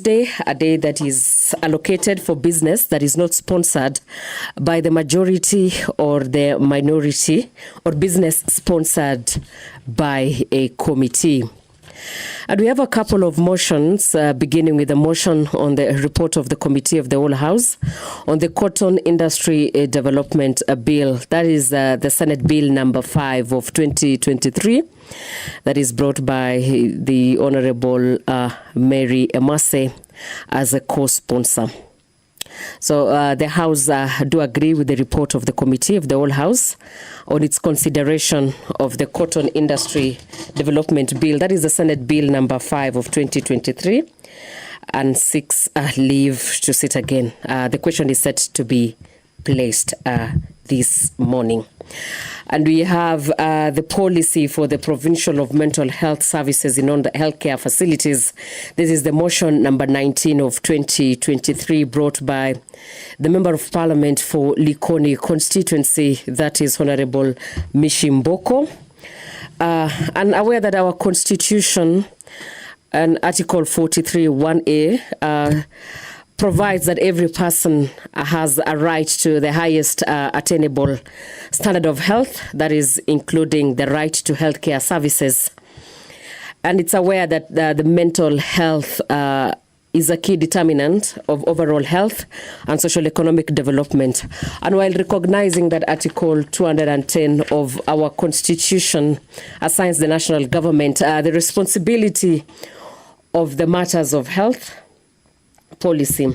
Tuesday, a day that is allocated for business that is not sponsored by the majority or the minority, or business sponsored by a committee. And we have a couple of motions, beginning with a motion on the report of the Committee of the Whole House on the Cotton Industry Development Bill. That is the Senate Bill number 5 of 2023. That is brought by the Honorable Mary Emase as a co-sponsor. So the House do agree with the report of the Committee of the Whole House on its consideration of the Cotton Industry Development Bill. That is the Senate Bill number 5 of 2023, and 6 leave to sit again. The question is set to be placed this morning. And we have the policy for the provincial of mental health services in healthcare facilities. This is the motion number 19 of 2023, brought by the Member of Parliament for Likoni constituency, that is Honorable Mishimboko. And aware that our Constitution and Article 43(1)(a) provides that every person has a right to the highest attainable standard of health, that is including the right to healthcare services. And it's aware that the mental health is a key determinant of overall health and social economic development. And while recognizing that Article 210 of our Constitution assigns the national government the responsibility of the matters of health policy,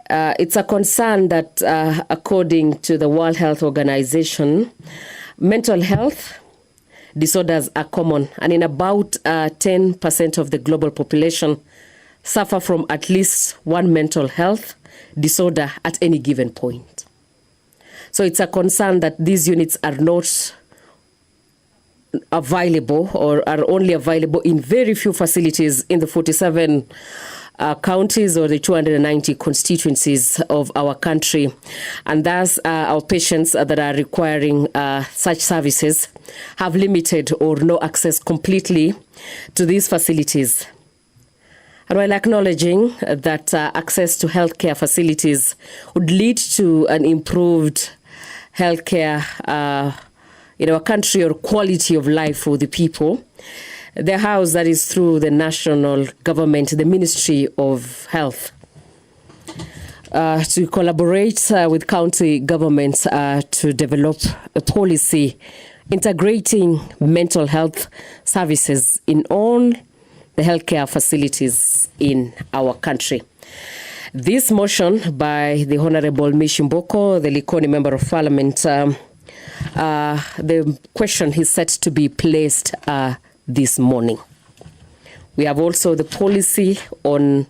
it's a concern that according to the World Health Organization, mental health disorders are common, and in about 10% of the global population suffer from at least one mental health disorder at any given point. So it's a concern that these units are not available, or are only available in very few facilities in the 47 counties or the 290 constituencies of our country. And thus our patients that are requiring such services have limited or no access completely to these facilities. And while acknowledging that access to healthcare facilities would lead to an improved healthcare in our country, or quality of life for the people, the House, that is through the national government, the Ministry of Health, to collaborate with county governments to develop a policy integrating mental health services in all the healthcare facilities in our country. This motion by the Honorable Mishimboko, the Likoni Member of Parliament, the question is set to be placed this morning. We have also the policy on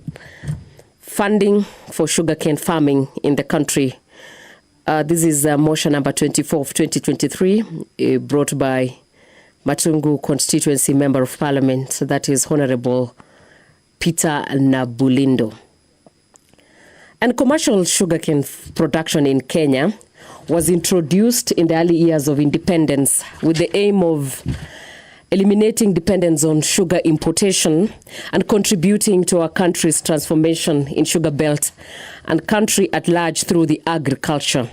funding for sugarcane farming in the country. This is motion number 24 of 2023, brought by Matungu constituency Member of Parliament, that is Honorable Peter Nabulindo. And commercial sugarcane production in Kenya was introduced in the early years of independence with the aim of eliminating dependence on sugar importation and contributing to our country's transformation in sugar belt and country at large through the agriculture.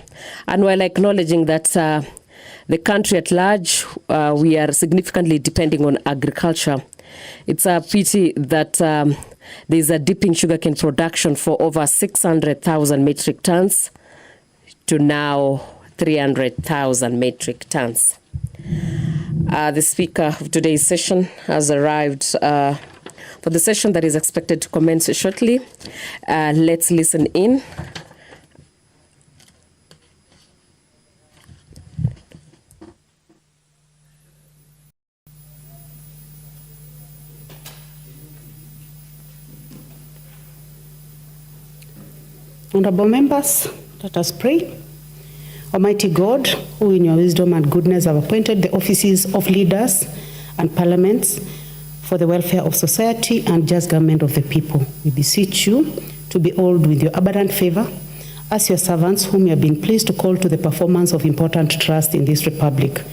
And while acknowledging that the country at large, we are significantly depending on agriculture, it's a pity that there's a dip in sugarcane production for over 600,000 metric tons to now 300,000 metric tons. The speaker of today's session has arrived for the session that is expected to commence shortly. Let's listen in. Honorable members, let us pray. Almighty God, who in your wisdom and goodness have appointed the offices of leaders and parliaments for the welfare of society and just government of the people, we beseech you to behold with your abundant favor as your servants whom you have been pleased to call to the performance of important trust in this republic.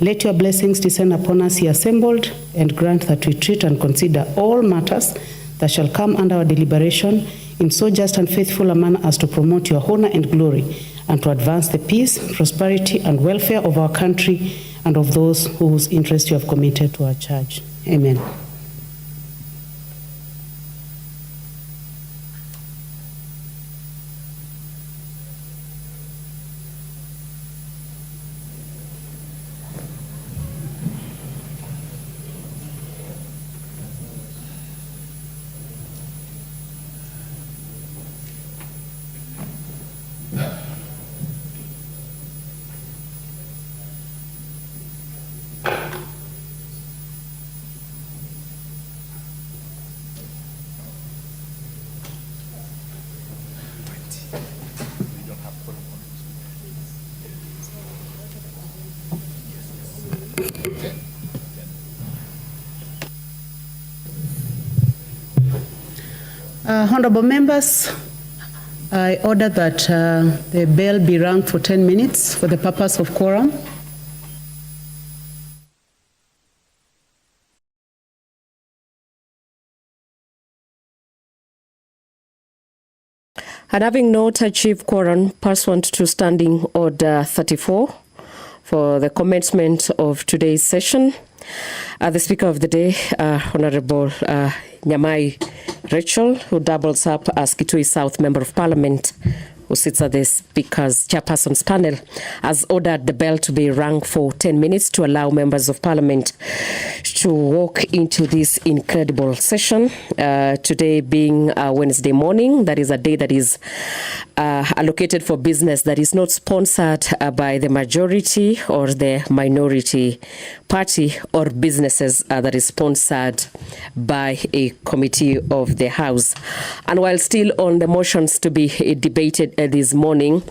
Let your blessings descend upon us here assembled, and grant that we treat and consider all matters that shall come under our deliberation in so just and faithful a manner as to promote your honor and glory, and to advance the peace, prosperity, and welfare of our country and of those whose interest you have committed to our charge. Amen. Honorable members, I order that the bell be rung for 10 minutes for the purpose of quorum. And having not achieved quorum pursuant to Standing Order 34 for the commencement of today's session, the Speaker of the Day, Honorable Nyamai Rachel, who doubles up as Kitui South Member of Parliament, who sits at the Speaker's Chairperson's panel, has ordered the bell to be rung for 10 minutes to allow members of Parliament to walk into this incredible session. Today being Wednesday morning, that is a day that is allocated for business that is not sponsored by the majority or the minority party, or businesses that is sponsored by a committee of the House. And while still on the motions to be debated this morning,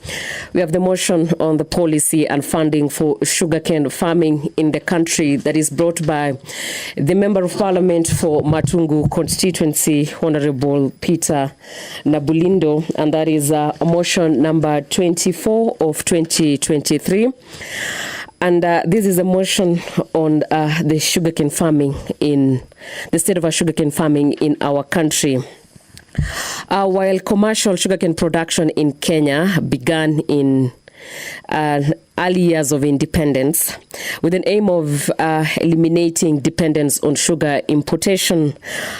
we have the motion on the policy and funding for sugarcane farming in the country that is brought by the Member of Parliament for Matungu constituency, Honorable Peter Nabulindo, and that is a motion number 24 of 2023. And this is a motion on the sugarcane farming in the state of sugarcane farming in our country. While commercial sugarcane production in Kenya began in early years of independence with an aim of eliminating dependence on sugar importation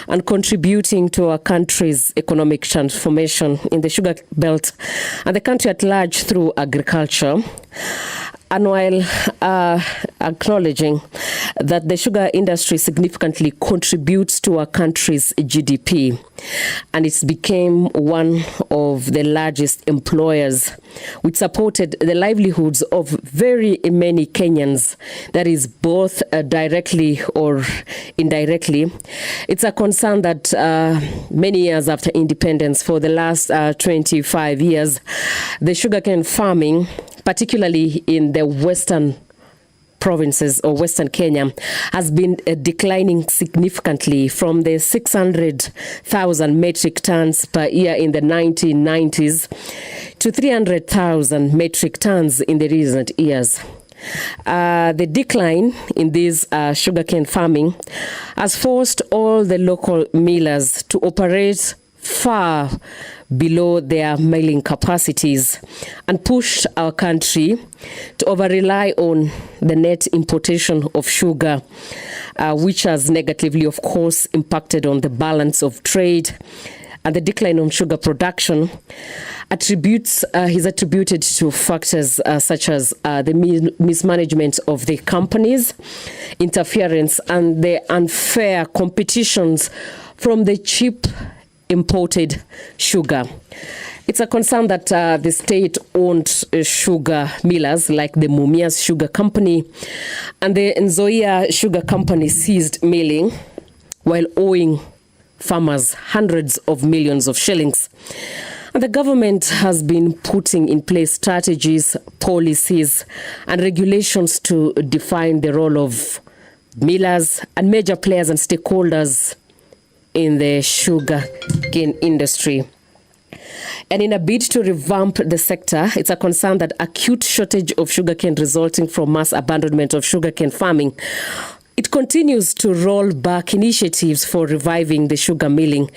and contributing to our country's economic transformation in the sugar belt and the country at large through agriculture. And while acknowledging that the sugar industry significantly contributes to our country's GDP, and it became one of the largest employers, which supported the livelihoods of very many Kenyans, that is both directly or indirectly. It's a concern that many years after independence, for the last 25 years, the sugarcane farming, particularly in the western provinces or western Kenya, has been declining significantly from the 600,000 metric tons per year in the 1990s to 300,000 metric tons in the recent years. The decline in this sugarcane farming has forced all the local millers to operate far below their milling capacities and pushed our country to over-rely on the net importation of sugar, which has negatively, of course, impacted on the balance of trade. And the decline of sugar production is attributed to factors such as the mismanagement of the companies, interference, and the unfair competitions from the cheap imported sugar. It's a concern that the state-owned sugar millers like the Mumias Sugar Company and the Nzoia Sugar Company ceased milling while owing farmers hundreds of millions of shillings. And the government has been putting in place strategies, policies, and regulations to define the role of millers and major players and stakeholders in the sugarcane industry. And in a bid to revamp the sector, it's a concern that acute shortage of sugarcane resulting from mass abandonment of sugarcane farming It continues to roll back initiatives for reviving the sugar milling,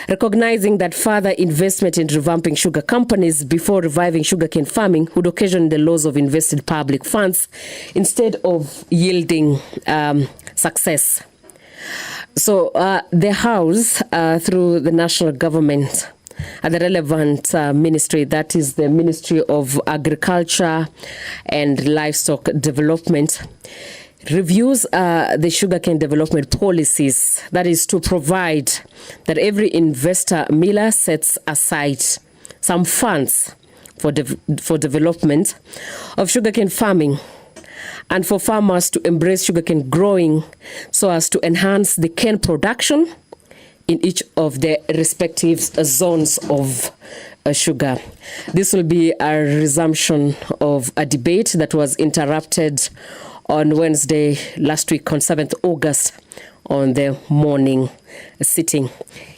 recognizing that further investment in revamping sugar companies before reviving sugarcane farming would occasion the loss of invested public funds instead of yielding success. So the House, through the national government, and the relevant ministry, that is the Ministry of Agriculture and Livestock Development, reviews the sugarcane development policies, that is to provide that every investor miller sets aside some funds for development of sugarcane farming and for farmers to embrace sugarcane growing so as to enhance the cane production in each of the respective zones of sugar. This will be a resumption of a debate that was interrupted on Wednesday last week, on 7th August, on the morning sitting.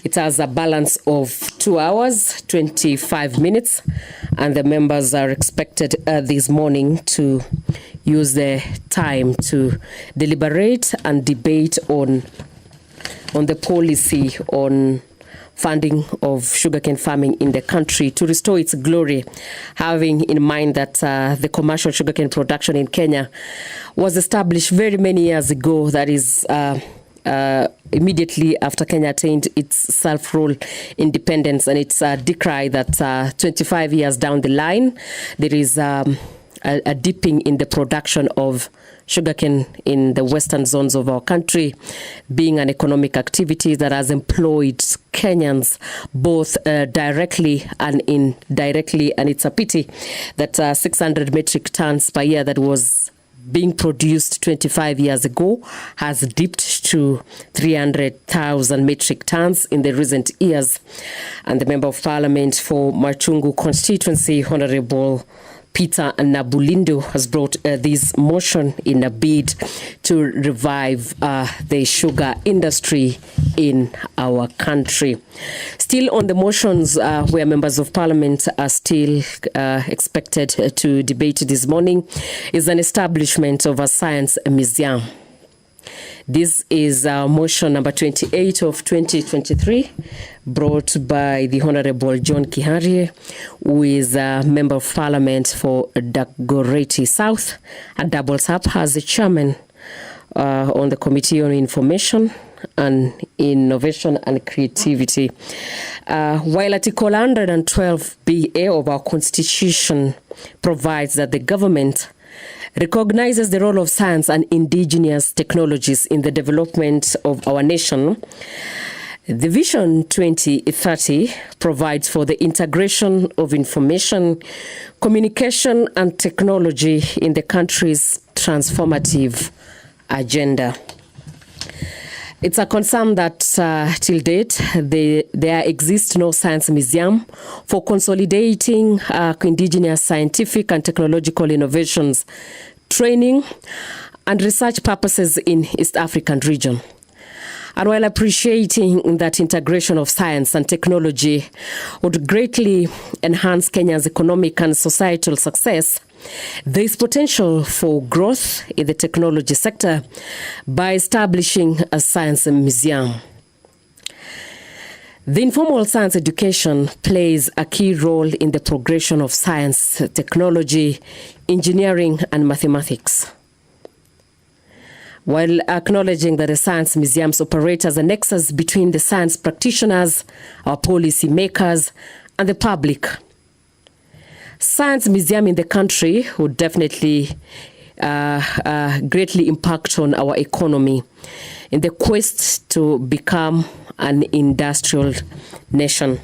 It has a balance of 2 hours, 25 minutes, and the members are expected this morning to use the time to deliberate and debate on the policy on funding of sugarcane farming in the country to restore its glory, having in mind that the commercial sugarcane production in Kenya was established very many years ago. That is immediately after Kenya attained its self-rule independence, and it's a decry that 25 years down the line, there is a dipping in the production of sugarcane in the western zones of our country, being an economic activity that has employed Kenyans both directly and indirectly. And it's a pity that 600 metric tons per year that was being produced 25 years ago has dipped to 300,000 metric tons in the recent years. And the Member of Parliament for Machungu constituency, Honorable Peter Nabulindo, has brought this motion in a bid to revive the sugar industry in our country. Still on the motions where members of parliament are still expected to debate this morning is an establishment of a science museum. This is motion number 28 of 2023, brought by the Honorable John Kiharie, who is a Member of Parliament for Dagoretti South, and doubles up as the chairman on the Committee on Information and Innovation and Creativity. While Article 112BA of our Constitution provides that the government recognizes the role of science and indigenous technologies in the development of our nation, the Vision 2030 provides for the integration of information, communication, and technology in the country's transformative agenda. It's a concern that till date, there exists no science museum for consolidating indigenous scientific and technological innovations, training, and research purposes in East African region. And while appreciating that integration of science and technology would greatly enhance Kenya's economic and societal success, there is potential for growth in the technology sector by establishing a science museum. The informal science education plays a key role in the progression of science, technology, engineering, and mathematics. While acknowledging that the science museums operate as a nexus between the science practitioners, our policy makers, and the public, science museum in the country would definitely greatly impact on our economy in the quest to become an industrial nation.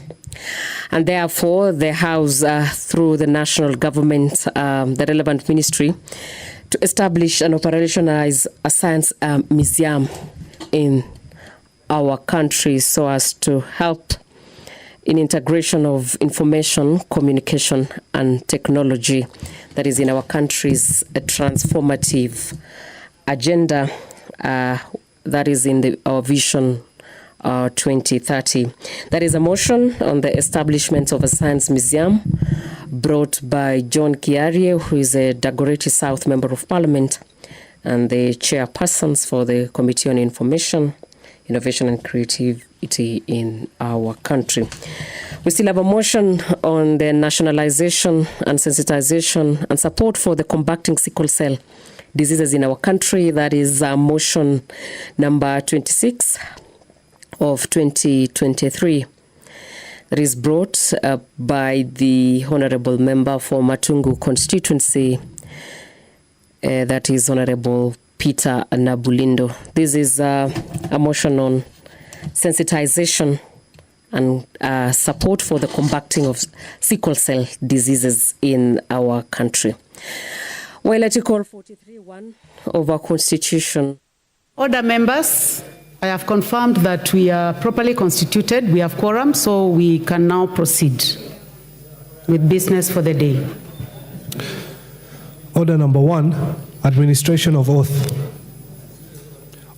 And therefore, the House, through the national government, the relevant ministry, to establish and operationalize a science museum in our country so as to help in integration of information, communication, and technology that is in our country's transformative agenda that is in our Vision 2030. That is a motion on the establishment of a science museum brought by John Kiharie, who is a Dagoretti South Member of Parliament, and the chairpersons for the Committee on Information, Innovation and Creativity in our country. We still have a motion on the nationalization and sensitization and support for the combating sickle cell diseases in our country. That is motion number 26 of 2023. That is brought by the Honorable Member for Matungu constituency, that is Honorable Peter Nabulindo. This is a motion on sensitization and support for the combating of sickle cell diseases in our country. Well, Article 43(1) of our Constitution. Order, members. I have confirmed that we are properly constituted. We have quorum, so we can now proceed with business for the day. Order number 1, administration of oath.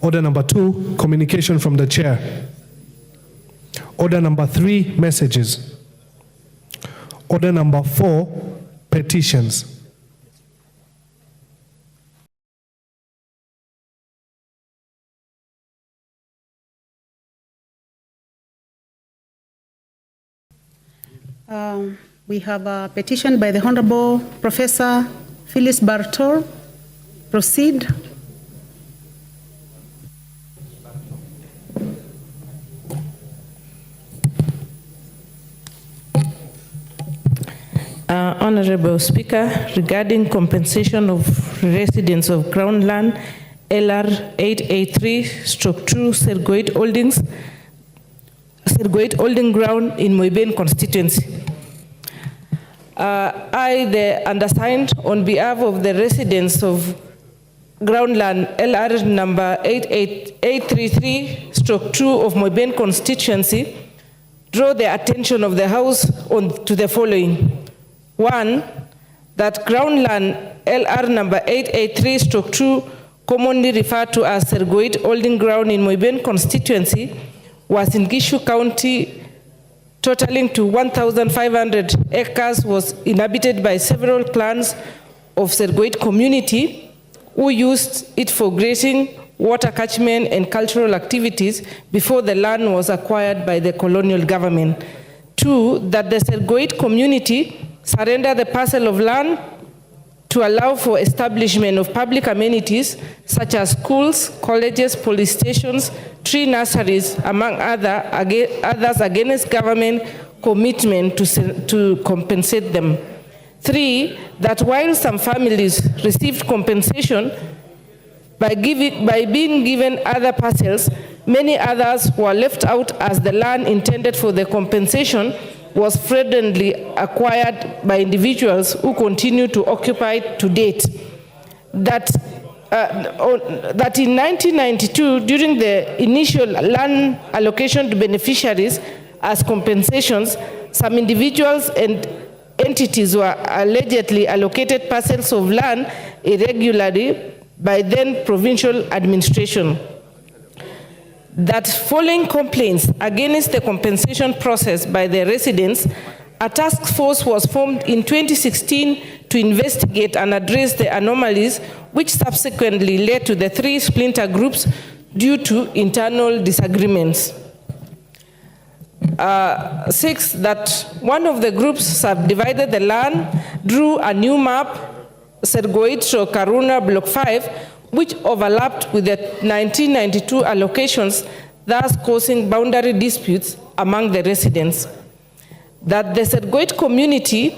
Order number 2, communication from the chair. Order number 3, messages. Order number 4, petitions. We have a petition by the Honorable Professor Phyllis Bartor. Proceed. Honorable Speaker, regarding compensation of residents of Crown Land, LR 883/2 Sergoit Holdings, Sergoit Holding Ground in Moiben constituency. I, the undersigned, on behalf of the residents of Groundland LR number 833/2 of Moiben constituency, draw the attention of the House to the following. 1, that Groundland LR number 883/2, commonly referred to as Sergoit Holding Ground in Moiben constituency, was in Gishu County, totaling to 1,500 acres, was inhabited by several clans of Sergoit community who used it for grazing, water catchment, and cultural activities before the land was acquired by the colonial government. 2, that the Sergoit community surrendered the parcel of land to allow for establishment of public amenities such as schools, colleges, police stations, tree nurseries, among others, against government commitment to compensate them. 3, that while some families received compensation by being given other parcels, many others were left out as the land intended for the compensation was fraudulently acquired by individuals who continue to occupy to date. That in 1992, during the initial land allocation to beneficiaries as compensations, some individuals and entities were allegedly allocated parcels of land irregularly by then provincial administration. That following complaints against the compensation process by the residents, a task force was formed in 2016 to investigate and address the anomalies, which subsequently led to the 3 splinter groups due to internal disagreements. 6, that one of the groups subdivided the land, drew a new map, Sergoit Karuna Block 5, which overlapped with the 1992 allocations, thus causing boundary disputes among the residents. That the Sergoit community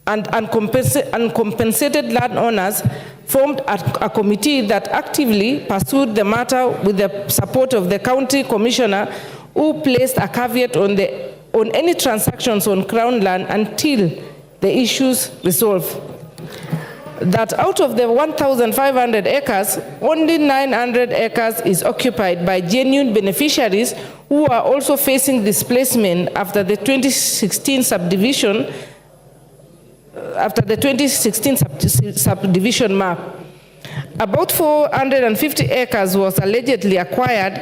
and uncompensated landowners formed a committee that actively pursued the matter with the support of the county commissioner, who placed a caveat on any transactions on Crown land until the issues resolved. That out of the 1,500 acres, only 900 acres is occupied by genuine beneficiaries who are also facing displacement after the 2016 subdivision, subdivision map. About 450 acres was allegedly acquired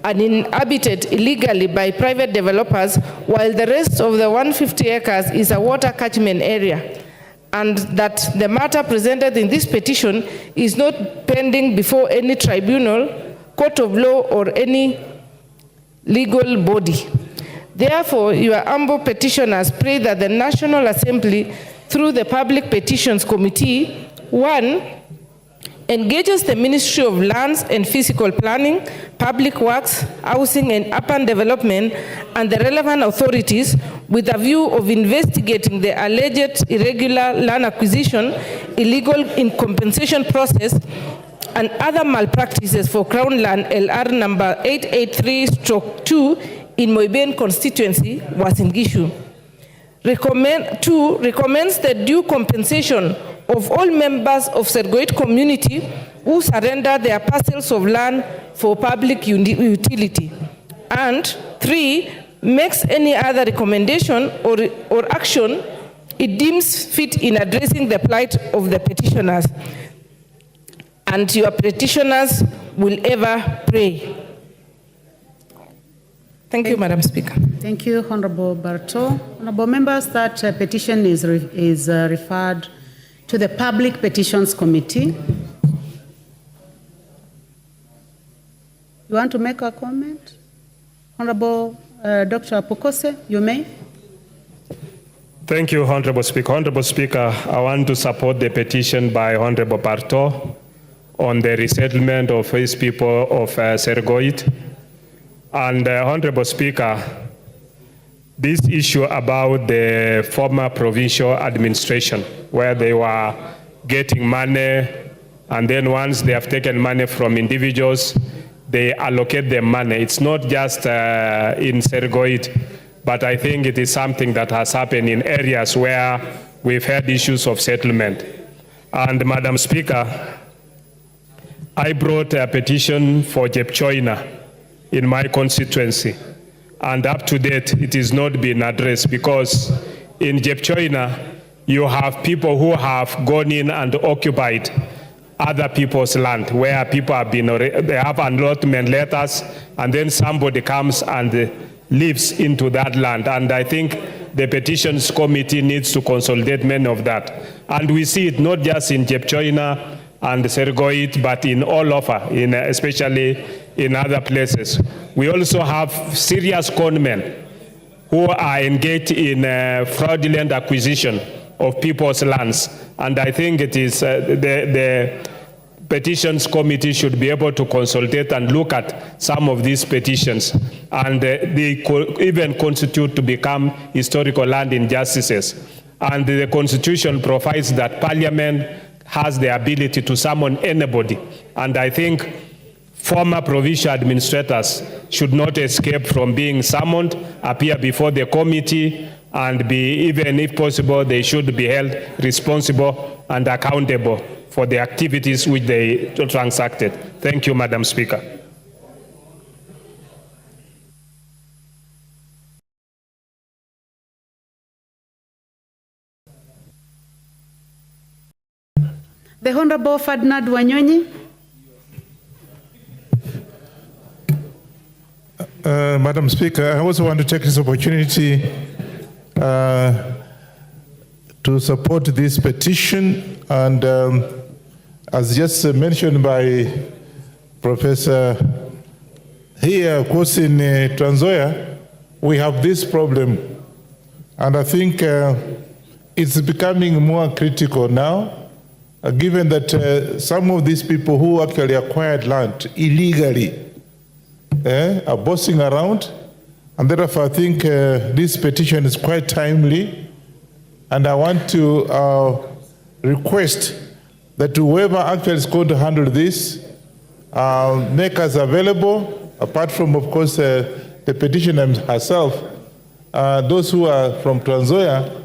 and inhabited illegally by private developers, while the rest of the 150 acres is a water catchment area. and that the matter presented in this petition is not pending before any tribunal, court of law, or any legal body. Therefore, your humble petitioners pray that the National Assembly, through the Public Petitions Committee, 1, engages the Ministry of Lands and Physical Planning, Public Works, Housing and Urban Development, and the relevant authorities with a view of investigating the alleged irregular land acquisition, illegal in compensation process, and other malpractices for Crown Land LR number 883/2 in Moiben constituency, Uasin Gishu. 2, recommends the due compensation of all members of Sergoit community who surrender their parcels of land for public utility. And 3, makes any other recommendation or action it deems fit in addressing the plight of the petitioners. And your petitioners will ever pray. Thank you, Madam Speaker. Thank you, Honorable Barto. Honorable members, that petition is referred to the Public Petitions Committee. You want to make a comment? Honorable Dr. Pokose, you may. Thank you, Honorable Speaker. Honorable Speaker, I want to support the petition by Honorable Barto on the resettlement of his people of Sergoit. And Honorable Speaker, this issue about the former provincial administration, where they were getting money, and then once they have taken money from individuals, they allocate them money. It's not just in Sergoit, but I think it is something that has happened in areas where we've had issues of settlement. And Madam Speaker, I brought a petition for Jepchoina in my constituency, and up to date it is not been addressed, because in Jepchoina you have people who have gone in and occupied other people's land, where people have been, they have allotment letters, and then somebody comes and lives into that land. And I think the petitions committee needs to consolidate many of that. And we see it not just in Jepchoina and Sergoit, but in all over, especially in other places. We also have serious conmen who are engaged in fraudulent acquisition of people's lands. And I think it is the petitions committee should be able to consolidate and look at some of these petitions, and they even constitute to become historical land injustices. And the Constitution provides that Parliament has the ability to summon anybody. And I think former provincial administrators should not escape from being summoned, appear before the committee, and be, even if possible, they should be held responsible and accountable for the activities which they transacted. Thank you, Madam Speaker. The Honorable Ferdinand Wanyonyi. Madam Speaker, I also want to take this opportunity to support this petition, and as just mentioned by Professor here, of course, in Trans Nzoia, we have this problem, and I think it's becoming more critical now, given that some of these people who actually acquired land illegally are bossing around, and therefore I think this petition is quite timely, and I want to request that whoever actually is going to handle this, make us available, apart from, of course, the petitioner herself, those who are from Trans Nzoia,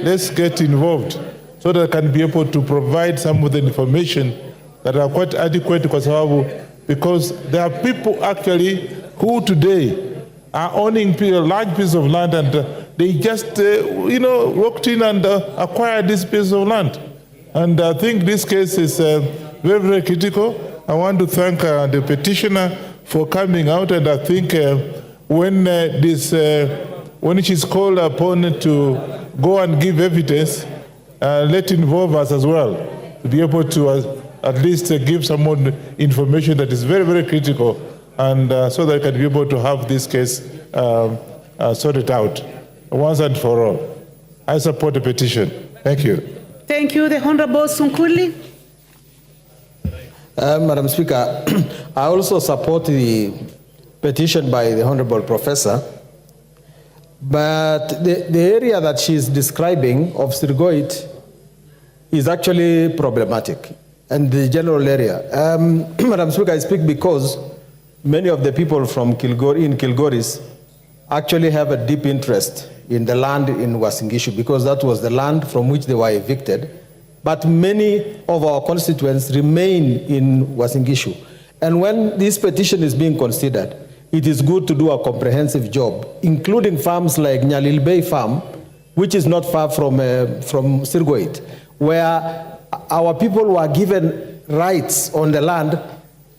let's get involved so that I can be able to provide some of the information that are quite adequate, because there are people actually who today are owning a large piece of land, and they just, walked in and acquired this piece of land. And I think this case is very, very critical. I want to thank the petitioner for coming out, and I think when she's called upon to go and give evidence, let involve us as well to be able to at least give some more information that is very, very critical, and so that I can be able to have this case sorted out once and for all. I support the petition. Thank you. Thank you. The Honorable Sunkuli. Madam Speaker, I also support the petition by the Honorable Professor, but the area that she is describing of Sirgoit is actually problematic, and the general area. Madam Speaker, I speak because many of the people from Kilgoris actually have a deep interest in the land in Uasin Gishu, because that was the land from which they were evicted. But many of our constituents remain in Uasin Gishu. And when this petition is being considered, it is good to do a comprehensive job, including farms like Nyalil Bay Farm, which is not far from Sirgoit, where our people were given rights on the land,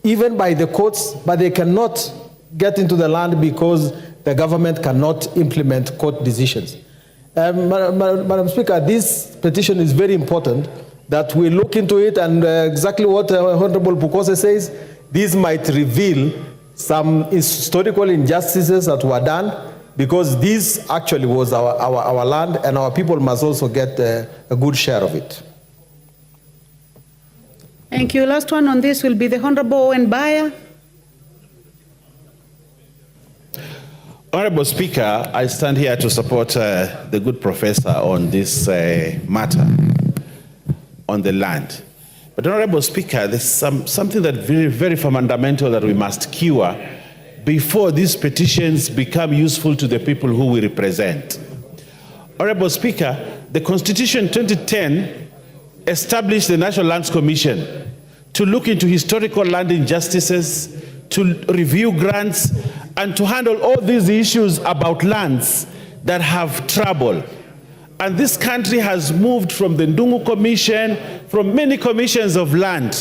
even by the courts, but they cannot get into the land because the government cannot implement court decisions. Madam Speaker, this petition is very important that we look into it, and exactly what Honorable Bukose says, this might reveal some historical injustices that were done, because this actually was our land, and our people must also get a good share of it. Thank you. Last one on this will be the Honorable Owen Baya. Honorable Speaker, I stand here to support the good professor on this matter on the land. But Honorable Speaker, there's something that very fundamental that we must cure before these petitions become useful to the people who we represent. Honorable Speaker, the Constitution 2010 established the National Lands Commission to look into historical land injustices, to review grants, and to handle all these issues about lands that have trouble. And this country has moved from the Ndungu Commission, from many commissions of land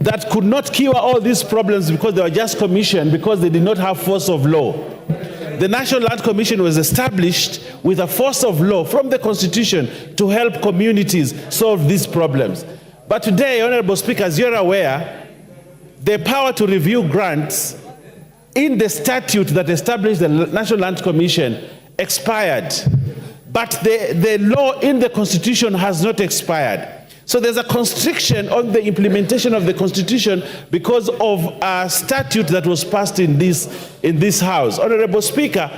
that could not cure all these problems because they were just commissioned because they did not have force of law. The National Land Commission was established with a force of law from the Constitution to help communities solve these problems. But today, Honorable Speaker, as you're aware, the power to review grants in the statute that established the National Land Commission expired, but the law in the Constitution has not expired. So there's a constriction on the implementation of the Constitution because of a statute that was passed in this House. Honorable Speaker,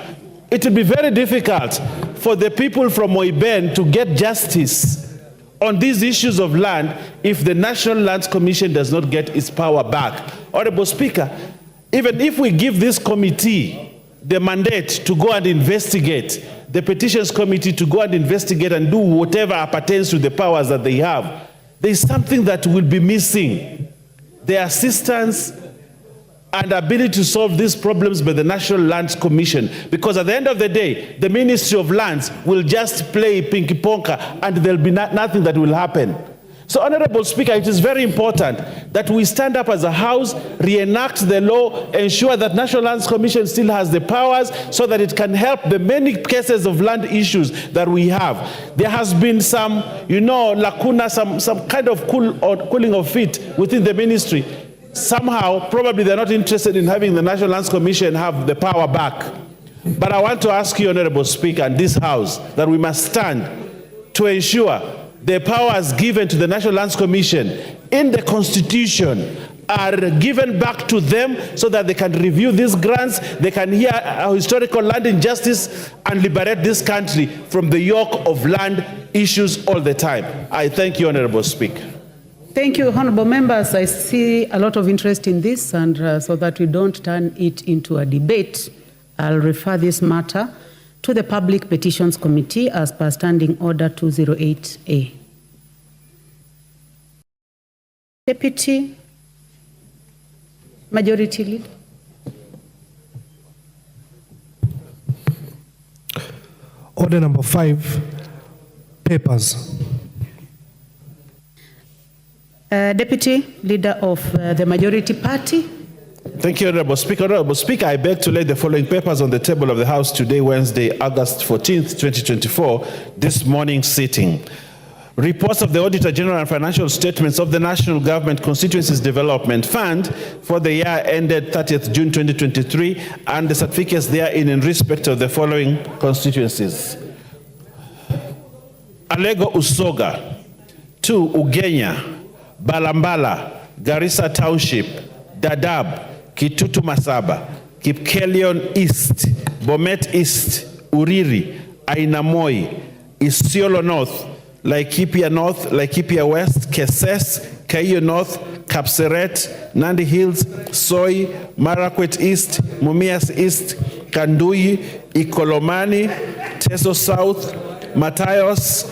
it will be very difficult for the people from Moiben to get justice on these issues of land if the National Lands Commission does not get its power back. Honorable Speaker, even if we give this committee the mandate to go and investigate, the Petitions Committee to go and investigate and do whatever appertains to the powers that they have, there is something that will be missing: the assistance and ability to solve these problems by the National Lands Commission. Because at the end of the day, the Ministry of Lands will just play pinky-ponka and there'll be nothing that will happen. So, Honorable Speaker, it is very important that we stand up as a House, reenact the law, ensure that National Lands Commission still has the powers so that it can help the many cases of land issues that we have. There has been some, lacuna, some kind of cooling of feet within the ministry. Somehow, probably they're not interested in having the National Lands Commission have the power back. But I want to ask you, Honorable Speaker, and this House, that we must stand to ensure the powers given to the National Lands Commission in the Constitution are given back to them so that they can review these grants, they can hear historical land injustice, and liberate this country from the yoke of land issues all the time. I thank you, Honorable Speaker. Thank you, honorable members. I see a lot of interest in this, and so that we don't turn it into a debate, I'll refer this matter to the Public Petitions Committee as per Standing Order 208A. Deputy Majority Leader. Order number 5, papers. Deputy Leader of the Majority Party. Thank you, Honorable Speaker. Honorable Speaker, I beg to lay the following papers on the table of the House today, Wednesday, August 14th, 2024, this morning sitting. Reports of the Auditor General and financial statements of the National Government Constituencies Development Fund for the year ended 30th June 2023 and the certificates therein in respect of the following constituencies. Alego Usoga, 2 Ugenya, Balambala, Garissa Township, Dadaab, Kitutu Masaba, Kipkelion East, Bomet East, Uriri, Ainamoi, Isiolo North, Laikipia North, Laikipia West, Keses, Kaio North, Kapseret, Nandi Hills, Soi, Marakwet East, Mumias East, Kandui, Ikolomani, Teso South, Matayos,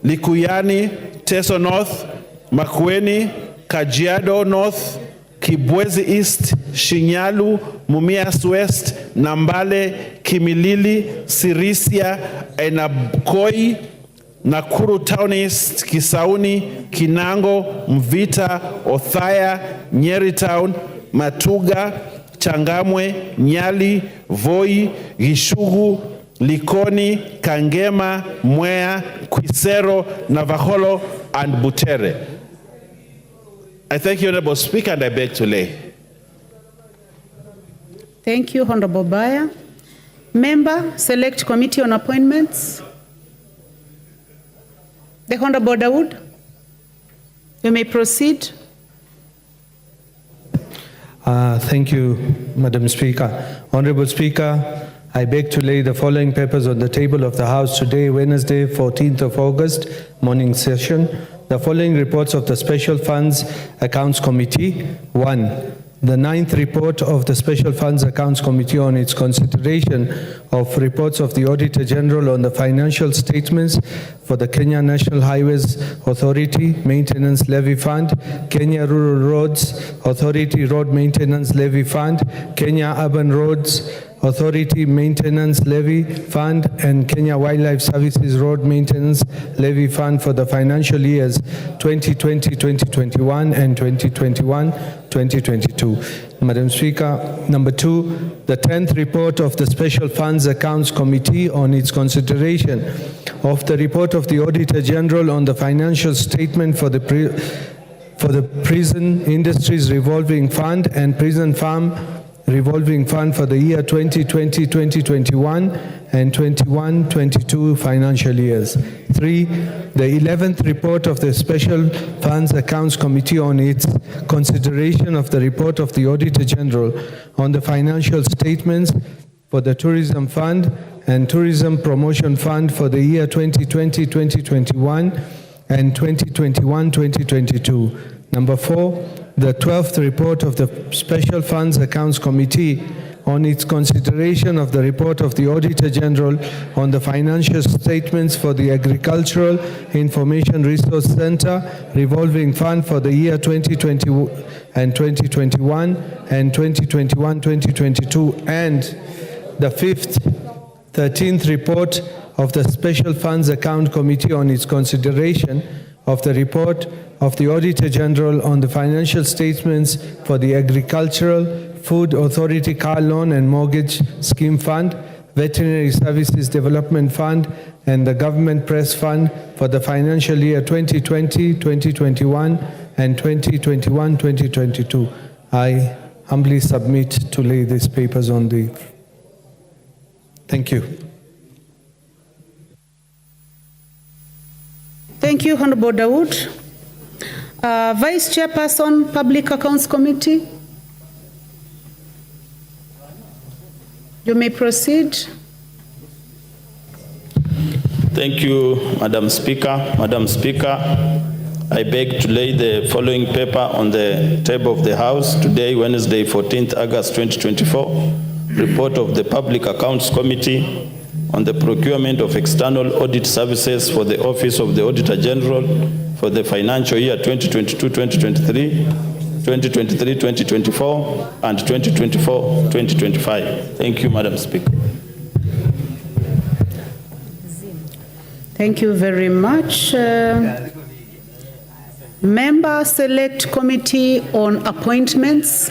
Likuyani, Teso North, Makueni, Kajiado North, Kibwezi East, Shinyalu, Mumias West, Nambale, Kimilili, Sirisia, Enabkoi, Nakuru Town East, Kisauni, Kinango, Mvita, Othaya, Nyeri Town, Matuga, Changamwe, Nyali, Voi, Gishugu, Likoni, Kangema, Mwea, Kwisero, Navaholo, and Butere. I thank you, Honorable Speaker, and I beg to lay. Thank you, Honorable Baya. Member, Select Committee on Appointments. The Honorable Dawood, you may proceed. Thank you, Madam Speaker. Honorable Speaker, I beg to lay the following papers on the table of the House today, Wednesday, 14th of August, morning session. The following reports of the Special Funds Accounts Committee. 1. The 9th report of the Special Funds Accounts Committee on its consideration of reports of the Auditor General on the financial statements for the Kenya National Highways Authority Maintenance Levy Fund, Kenya Rural Roads Authority Road Maintenance Levy Fund, Kenya Urban Roads Authority Maintenance Levy Fund, and Kenya Wildlife Services Road Maintenance Levy Fund for the financial years 2020-2021 and 2021-2022. Madam Speaker, number 2, the 10th report of the Special Funds Accounts Committee on its consideration of the report of the Auditor General on the financial statement for the Prison Industries Revolving Fund and Prison Farm Revolving Fund for the year 2020-2021 and 21-22 financial years. 3. The 11th report of the Special Funds Accounts Committee on its consideration of the report of the Auditor General on the financial statements for the Tourism Fund and Tourism Promotion Fund for the year 2020-2021 and 2021-2022. Number 4. The 12th report of the Special Funds Accounts Committee on its consideration of the report of the Auditor General on the financial statements for the Agricultural Information Resource Center Revolving Fund for the year 2020 and 2021 and 2021-2022, and the 13th report of the Special Funds Account Committee on its consideration of the report of the Auditor General on the financial statements for the Agricultural Food Authority Car Loan and Mortgage Scheme Fund, Veterinary Services Development Fund, and the Government Press Fund for the financial year 2020, 2021, and 2021, 2022. I humbly submit to lay these papers on the... Thank you. Thank you, Honorable Dawood. Vice Chairperson, Public Accounts Committee. You may proceed. Thank you, Madam Speaker. Madam Speaker, I beg to lay the following paper on the table of the House today, Wednesday, 14th August 2024. Report of the Public Accounts Committee on the procurement of external audit services for the Office of the Auditor General for the financial year 2022-2023, 2023-2024, and 2024-2025. Thank you, Madam Speaker. Thank you very much. Member Select Committee on Appointments.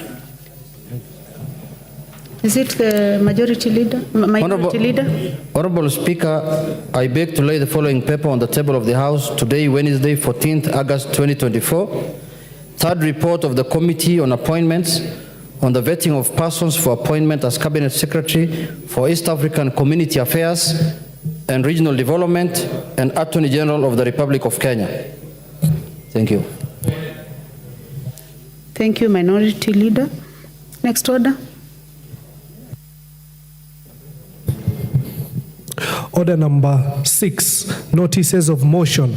Is it the majority leader? Minority leader? Honorable Speaker, I beg to lay the following paper on the table of the House today, Wednesday, 14th August 2024. Third report of the Committee on Appointments on the vetting of persons for appointment as Cabinet Secretary for East African Community Affairs and Regional Development and Attorney General of the Republic of Kenya. Thank you. Thank you, Minority Leader. Next order. Order number 6, notices of motion.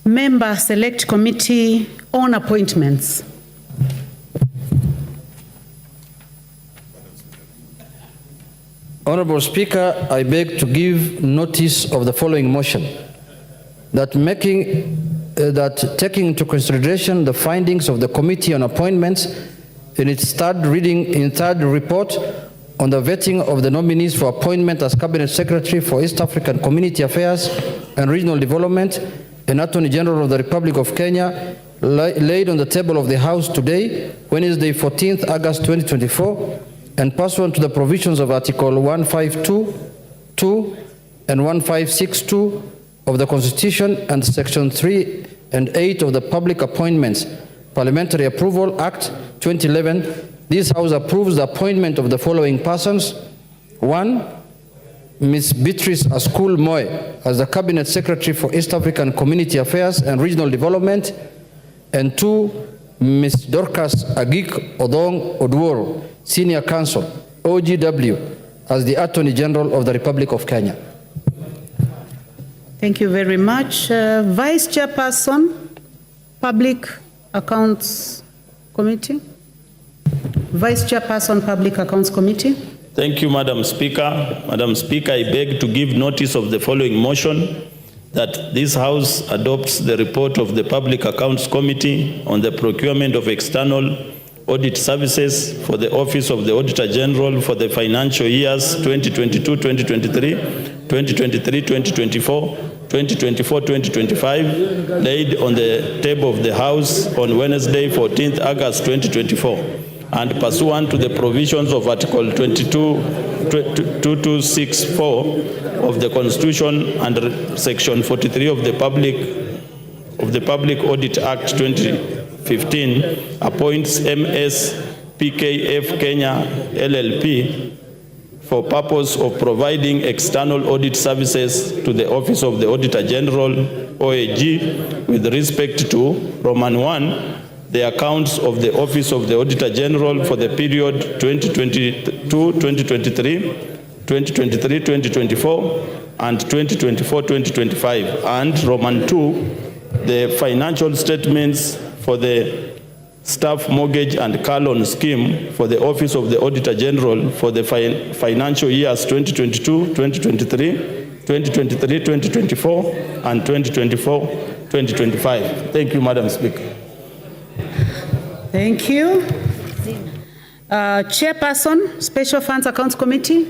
Member Select Committee on Appointments. Honorable Speaker, I beg to give notice of the following motion. That taking into consideration the findings of the Committee on Appointments in its third report on the vetting of the nominees for appointment as Cabinet Secretary for East African Community Affairs and Regional Development and Attorney General of the Republic of Kenya, laid on the table of the House today, Wednesday, 14th August 2024, and pursuant to the provisions of Article 152(2) and 1562 of the Constitution and Section 3 and 8 of the Public Appointments Parliamentary Approval Act 2011, this House approves the appointment of the following persons. 1, Ms. Beatrice Askul Moy as the Cabinet Secretary for East African Community Affairs and Regional Development, and 2, Ms. Dorcas Agik Odong Odworo, Senior Counsel, OGW, as the Attorney General of the Republic of Kenya. Thank you very much. Vice Chairperson, Public Accounts Committee. Vice Chairperson, Public Accounts Committee. Thank you, Madam Speaker. Madam Speaker, I beg to give notice of the following motion, that this House adopts the report of the Public Accounts Committee on the procurement of external audit services for the Office of the Auditor General for the financial years 2022-2023, 2023-2024, 2024-2025, laid on the table of the House on Wednesday, 14th August 2024, and pursuant to the provisions of Article 2264 of the Constitution and Section 43 of the Public Audit Act 2015, appoints MS PKF Kenya LLP for purpose of providing external audit services to the Office of the Auditor General, OAG, with respect to Roman 1, the accounts of the Office of the Auditor General for the period 2022-2023, 2023-2024, and 2024-2025, and Roman 2, the financial statements for the staff mortgage and car loan scheme for the Office of the Auditor General for the financial years 2022-2023, 2023-2024, and 2024-2025. Thank you, Madam Speaker. Thank you. Chairperson, Special Funds Accounts Committee.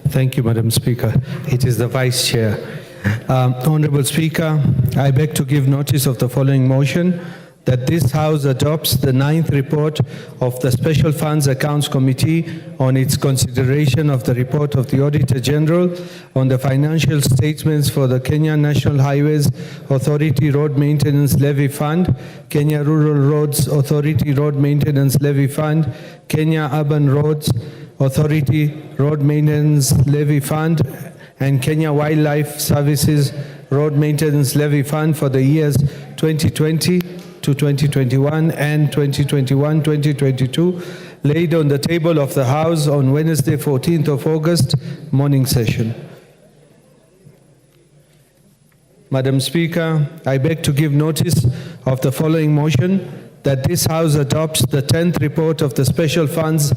Thank you, Madam Speaker. It is the Vice Chair. Honorable Speaker, I beg to give notice of the following motion, that this House adopts the 9th report of the Special Funds Accounts Committee on its consideration of the report of the Auditor General on the financial statements for the Kenya National Highways Authority Road Maintenance Levy Fund, Kenya Rural Roads Authority Road Maintenance Levy Fund, Kenya Urban Roads Authority Road Maintenance Levy Fund, and Kenya Wildlife Services Road Maintenance Levy Fund for the years 2020 to 2021 and 2021-2022, laid on the table of the House on Wednesday, 14th of August, morning session. Madam Speaker, I beg to give notice of the following motion, that this House adopts the 10th report of the Special Funds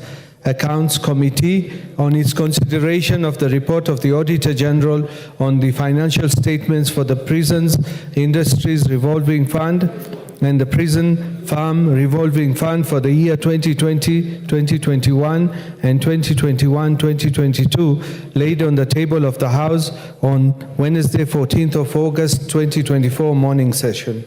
Accounts Committee on its consideration of the report of the Auditor General on the financial statements for the Prisons Industries Revolving Fund and the Prison Farm Revolving Fund for the year 2020, 2021 and 2021-2022, laid on the table of the House on Wednesday, 14th of August 2024, morning session.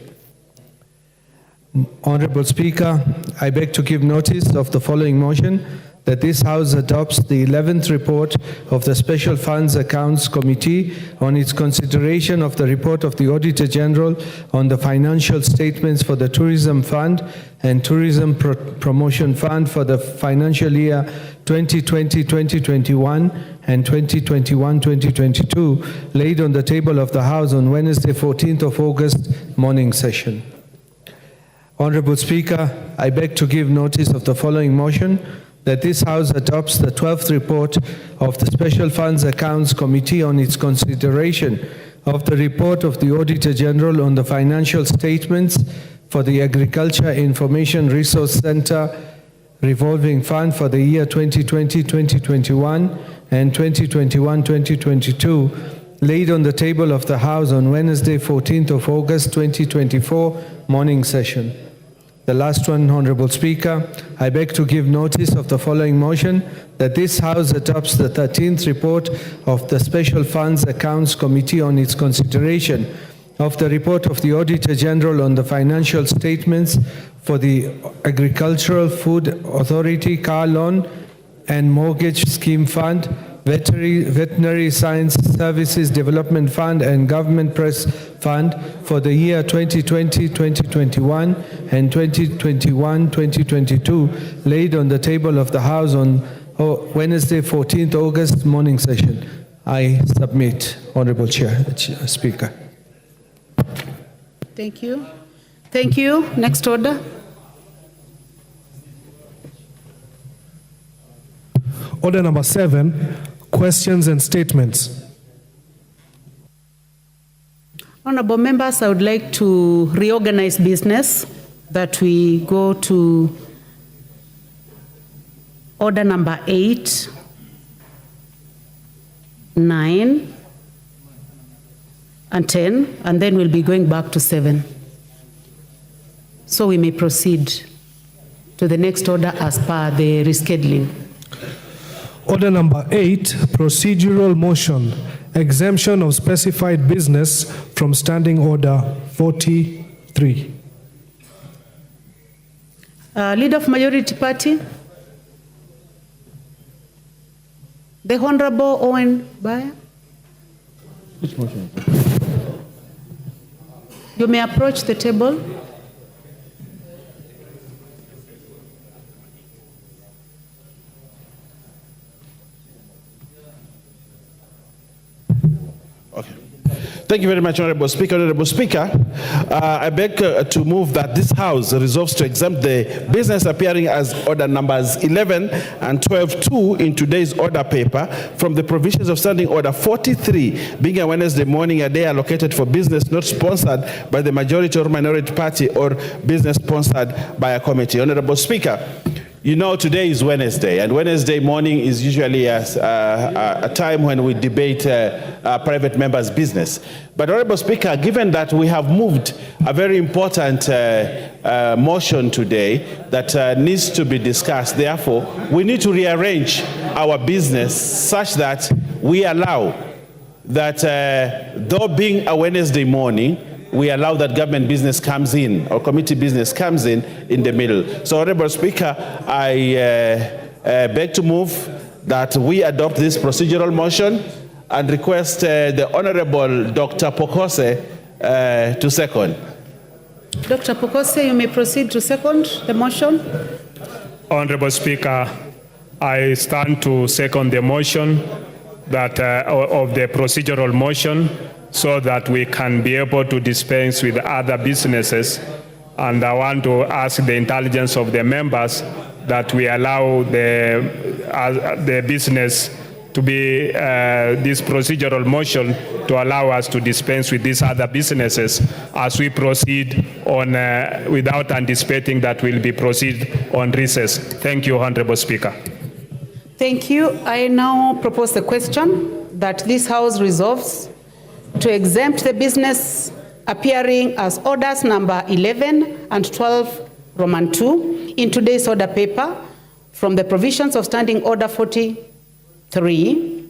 Honorable Speaker, I beg to give notice of the following motion, that this House adopts the 11th report of the Special Funds Accounts Committee on its consideration of the report of the Auditor General on the financial statements for the Tourism Fund and Tourism Promotion Fund for the financial year 2020-2021 and 2021-2022, laid on the table of the House on Wednesday, 14th of August, morning session. Honorable Speaker, I beg to give notice of the following motion, that this House adopts the 12th report of the Special Funds Accounts Committee on its consideration of the report of the Auditor General on the financial statements for the Agriculture Information Resource Center Revolving Fund for the year 2020-2021 and 2021-2022, laid on the table of the House on Wednesday, 14th of August, 2024, morning session. The last one, Honorable Speaker, I beg to give notice of the following motion, that this House adopts the 13th report of the Special Funds Accounts Committee on its consideration of the report of the Auditor General on the financial statements for the Agricultural Food Authority Car Loan and Mortgage Scheme Fund, Veterinary Science Services Development Fund and Government Press Fund for the year 2020-2021 and 2021-2022, laid on the table of the House on Wednesday, 14th August, morning session. I submit, Honorable Speaker. Thank you. Thank you. Next order. Order number 7, questions and statements. Honorable members, I would like to reorganize business, that we go to order number 8, 9, and 10, and then we'll be going back to 7. So we may proceed to the next order as per the rescheduling. Order number 8, procedural motion, exemption of specified business from Standing Order 43. Leader of Majority Party, the Honorable Owen Baya. Which motion? You may approach the table. Okay. Thank you very much, Honorable Speaker. Honorable Speaker, I beg to move that this House resolves to exempt the business appearing as order numbers 11 and 12.2 in today's order paper from the provisions of Standing Order 43, being a Wednesday morning, a day allocated for business not sponsored by the majority or minority party or business sponsored by a committee. Honorable Speaker, you know, today is Wednesday, and Wednesday morning is usually a time when we debate private members' business. But, Honorable Speaker, given that we have moved a very important motion today that needs to be discussed, therefore, we need to rearrange our business such that we allow that, though being a Wednesday morning, we allow that government business comes in, or committee business comes in the middle. So, Honorable Speaker, I beg to move that we adopt this procedural motion and request the Honorable Dr. Pokose to second. Dr. Pokose, you may proceed to second the motion. Honorable Speaker, I stand to second the motion that of the procedural motion, so that we can be able to dispense with other businesses. And I want to ask the intelligence of the members that we allow the business to be this procedural motion to allow us to dispense with these other businesses as we proceed on without anticipating that we'll be proceed on recess. Thank you, Honorable Speaker. Thank you. I now propose the question that this House resolves to exempt the business appearing as orders number 11 and 12 Roman 2 in today's order paper from the provisions of Standing Order 43,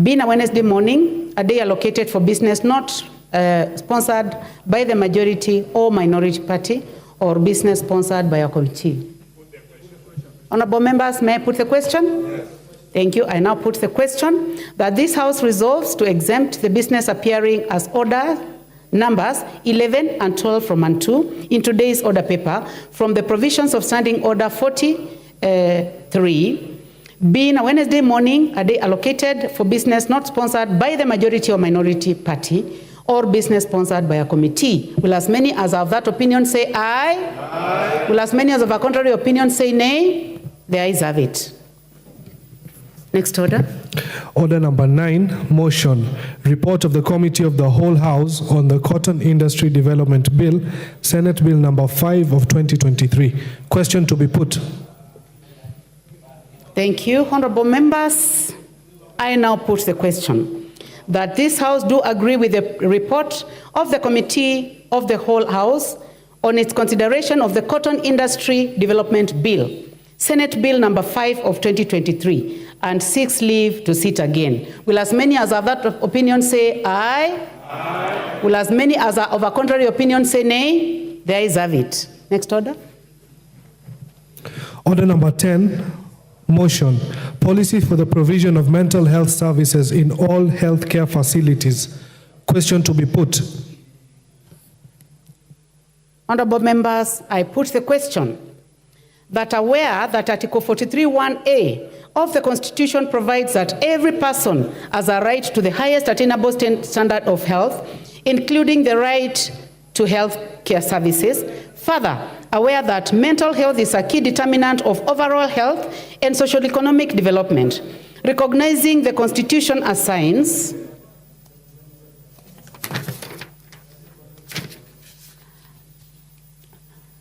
being a Wednesday morning, a day allocated for business not sponsored by the majority or minority party or business sponsored by a committee? Honorable members, may I put the question? Yes. Thank you. I now put the question that this House resolves to exempt the business appearing as order numbers 11 and 12 from and 2 in today's order paper from the provisions of Standing Order 43, being a Wednesday morning, a day allocated for business not sponsored by the majority or minority party or business sponsored by a committee. Will as many as of that opinion say aye? Aye. Will as many as of a contrary opinion say nay? The ayes have it. Next order. Order number 9, motion. Report of the Committee of the Whole House on the Cotton Industry Development Bill, Senate Bill number 5 of 2023. Question to be put. Thank you. Honorable members, I now put the question that this House do agree with the report of the Committee of the Whole House on its consideration of the Cotton Industry Development Bill, Senate Bill number 5 of 2023, and seeks leave to sit again. Will as many as of that opinion say aye? Aye. Will as many as of a contrary opinion say nay? The ayes have it. Next order. Order number 10, motion. Policy for the provision of mental health services in all healthcare facilities. Question to be put. Honorable members, I put the question that aware that Article 43(1)(a) of the Constitution provides that every person has a right to the highest attainable standard of health, including the right to health care services. Further, aware that mental health is a key determinant of overall health and socio-economic development, recognizing the Constitution assigns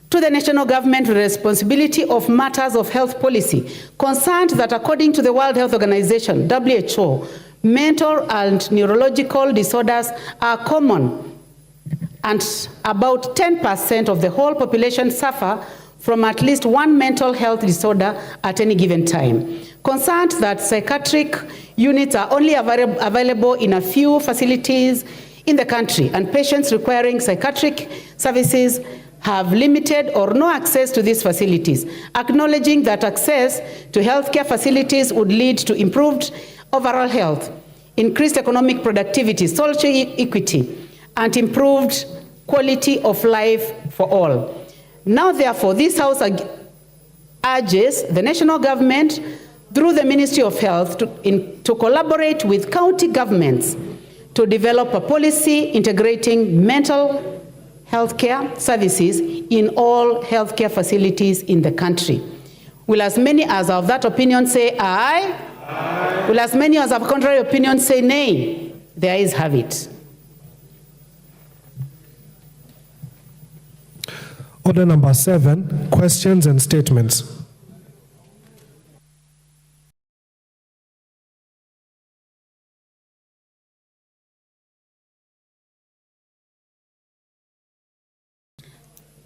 to the national government the responsibility of matters of health policy, concerned that according to the World Health Organization, WHO, mental and neurological disorders are common, and about 10% of the whole population suffer from at least one mental health disorder at any given time. Concerned that psychiatric units are only available in a few facilities in the country, and patients requiring psychiatric services have limited or no access to these facilities, acknowledging that access to healthcare facilities would lead to improved overall health, increased economic productivity, social equity, and improved quality of life for all. Now, therefore, this House urges the national government through the Ministry of Health to collaborate with county governments to develop a policy integrating mental healthcare services in all healthcare facilities in the country. Will as many as of that opinion say aye? Aye. Will as many as of contrary opinion say nay? The ayes have it. Order number 7, questions and statements.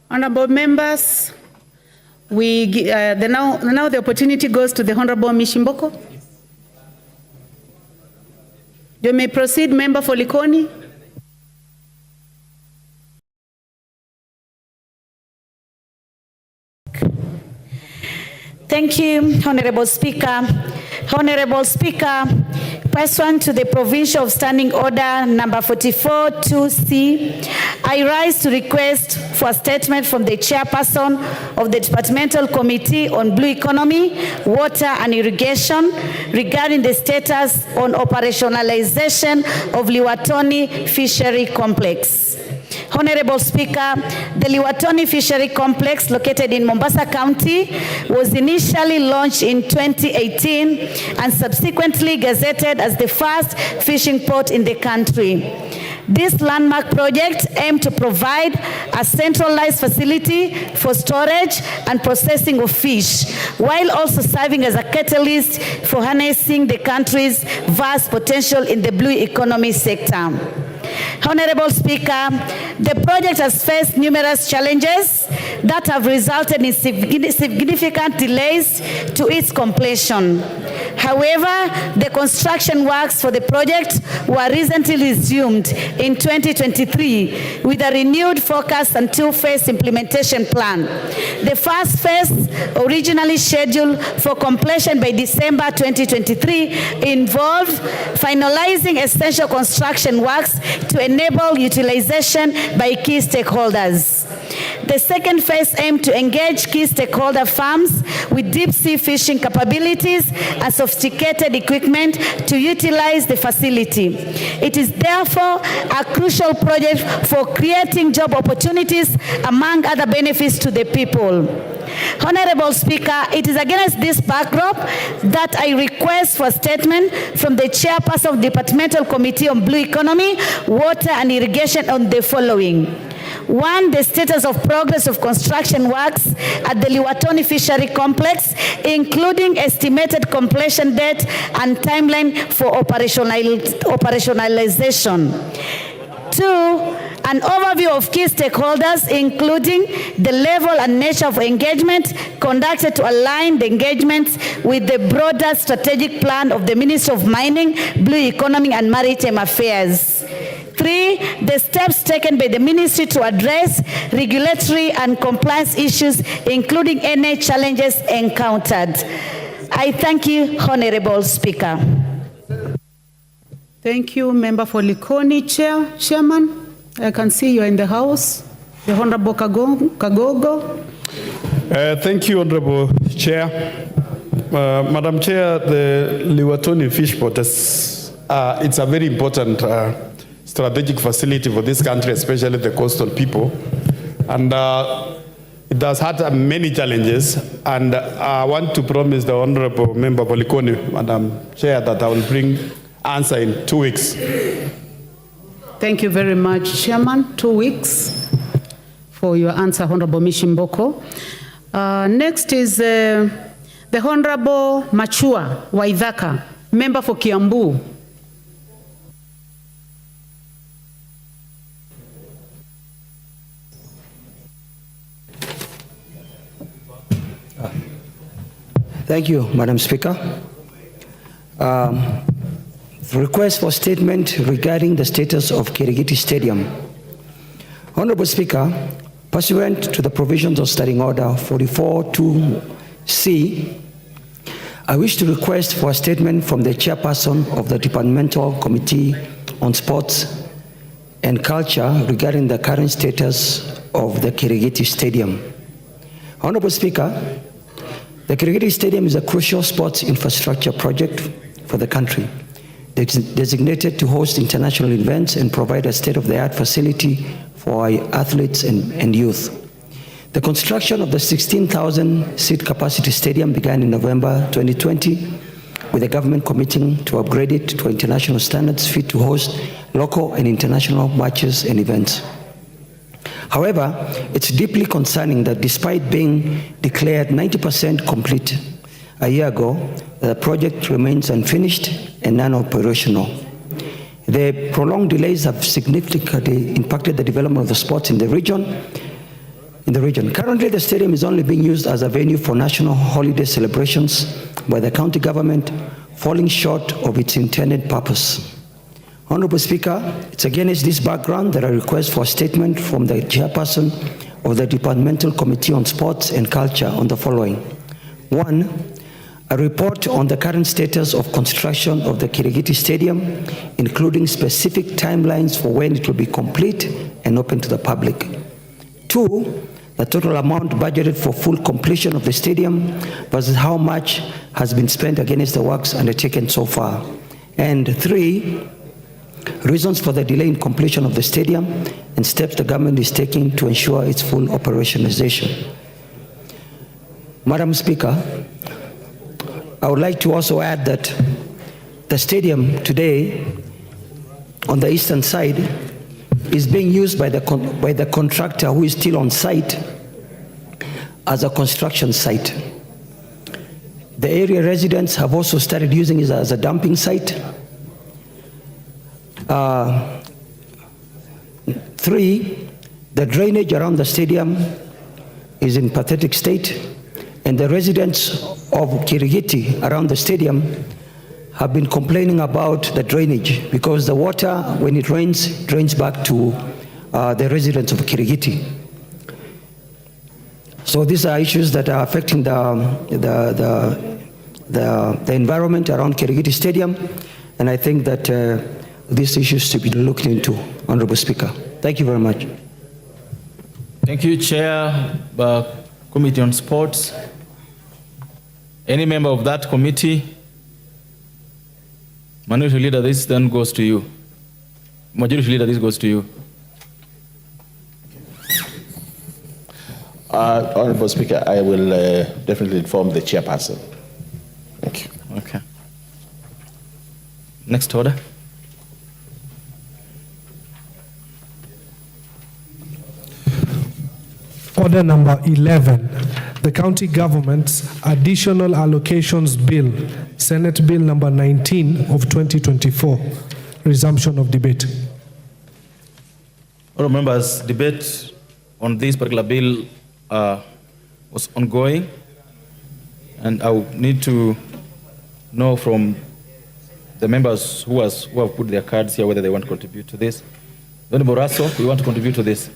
Honorable members, now the opportunity goes to the Honorable Mishimboko. You may proceed, Member for Likoni. Thank you, Honorable Speaker. Honorable Speaker, pursuant to the provision of Standing Order number 44(2)C, I rise to request for a statement from the chairperson of the Departmental Committee on Blue Economy, Water and Irrigation regarding the status on operationalization of Liwatoni Fishery Complex. Honorable Speaker, the Liwatoni Fishery Complex located in Mombasa County was initially launched in 2018 and subsequently gazetted as the first fishing port in the country. This landmark project aimed to provide a centralized facility for storage and processing of fish, while also serving as a catalyst for harnessing the country's vast potential in the blue economy sector. Honorable Speaker, the project has faced numerous challenges, that have resulted in significant delays to its completion. However, the construction works for the project were recently resumed in 2023 with a renewed focus and two-phase implementation plan. The first phase, originally scheduled for completion by December 2023, involved finalizing essential construction works to enable utilization by key stakeholders. The second phase aimed to engage key stakeholder firms with deep sea fishing capabilities and sophisticated equipment to utilize the facility. It is therefore a crucial project for creating job opportunities among other benefits to the people. Honorable Speaker, it is against this backdrop that I request for a statement from the Chairperson of the Departmental Committee on Blue Economy, Water and Irrigation on the following. 1, the status of progress of construction works at the Liwatoni Fishery Complex, including estimated completion date and timeline for operationalization. 2, an overview of key stakeholders, including the level and nature of engagement conducted to align the engagements with the broader strategic plan of the Ministry of Mining, Blue Economy and Maritime Affairs. 3, the steps taken by the ministry to address regulatory and compliance issues, including any challenges encountered. I thank you, Honorable Speaker. Thank you, Member for Likoni. Chairman, I can see you are in the House. The Honorable Kagogo. Thank you, Honorable Chair. Madam Chair, the Liwatoni Fish Port, it's a very important strategic facility for this country, especially the coastal people. And it has had many challenges. And I want to promise the Honorable Member Polikoni, Madam Chair, that I will bring answer in 2 weeks. Thank you very much, Chairman. 2 weeks for your answer, Honorable Mishimboko. Next is the Honorable Machua Waithaka, Member for Kiambu. Thank you, Madam Speaker. The request for statement regarding the status of Kirigiti Stadium. Honorable Speaker, pursuant to the provisions of Standing Order 44.2c, I wish to request for a statement from the Chairperson of the Departmental Committee on Sports and Culture regarding the current status of the Kirigiti Stadium. Honorable Speaker, the Kirigiti Stadium is a crucial sports infrastructure project for the country, designated to host international events and provide a state-of-the-art facility for our athletes and youth. The construction of the 16,000-seat capacity stadium began in November 2020, with the government committing to upgrade it to international standards fit to host local and international matches and events. However, it's deeply concerning that despite being declared 90% complete a year ago, the project remains unfinished and non-operational. The prolonged delays have significantly impacted the development of the sports in the region. Currently, the stadium is only being used as a venue for national holiday celebrations by the county government, falling short of its intended purpose. Honorable Speaker, it's against this background that I request for a statement from the Chairperson of the Departmental Committee on Sports and Culture on the following. 1, a report on the current status of construction of the Kirigiti Stadium, including specific timelines for when it will be complete and open to the public. 2, the total amount budgeted for full completion of the stadium versus how much has been spent against the works undertaken so far. And 3, reasons for the delay in completion of the stadium and steps the government is taking to ensure its full operationalization. Madam Speaker, I would like to also add that the stadium today on the eastern side is being used by the contractor who is still on site as a construction site. The area residents have also started using it as a dumping site. 3, the drainage around the stadium is in pathetic state, and the residents of Kirigiti around the stadium have been complaining about the drainage because the water, when it rains, drains back to the residents of Kirigiti. So these are issues that are affecting the environment around Kirigiti Stadium, and I think that these issues should be looked into, Honorable Speaker. Thank you very much. Thank you, Chair, Committee on Sports. Any member of that committee? Minority Leader, this then goes to you. Majority Leader, this goes to you. Honorable Speaker, I will definitely inform the chairperson. Thank you. Okay. Next order. Order number 11, the County Government's Additional Allocations Bill, Senate Bill number 19 of 2024. Resumption of debate. All members, debate on this particular bill was ongoing, and I would need to know from the members who have put their cards here whether they want to contribute to this. Honorable Russell, we want to contribute to this.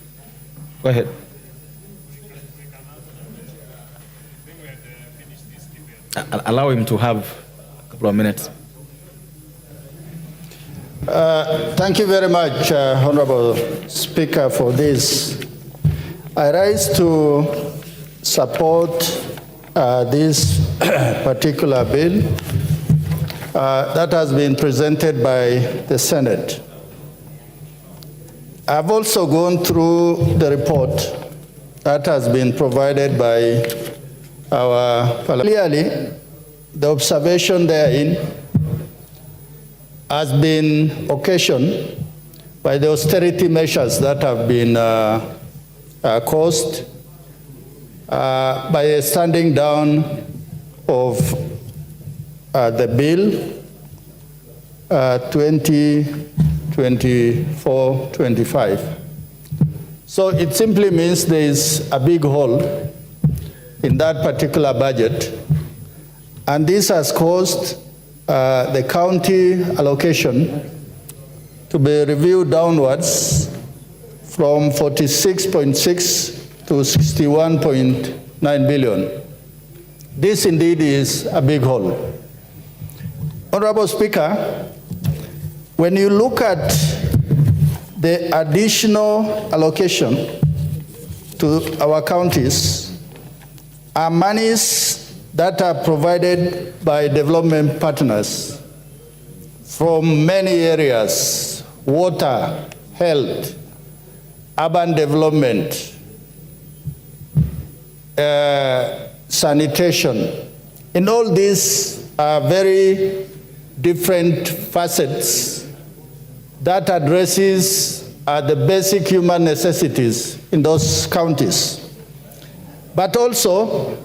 Go ahead. Allow him to have a couple of minutes. Thank you very much, Honorable Speaker, for this. I rise to support this particular bill that has been presented by the Senate. I've also gone through the report that has been provided by our parliament. Clearly, the observation therein has been occasioned by the austerity measures that have been caused by a standing down of the bill 2024-25. So it simply means there is a big hole in that particular budget, and this has caused the county allocation to be reviewed downwards from 46.6 to 61.9 billion. This indeed is a big hole. Honorable Speaker, when you look at the additional allocation to our counties, are monies that are provided by development partners from many areas: water, health, urban development, sanitation. And all these are very different facets that addresses the basic human necessities in those counties. But also,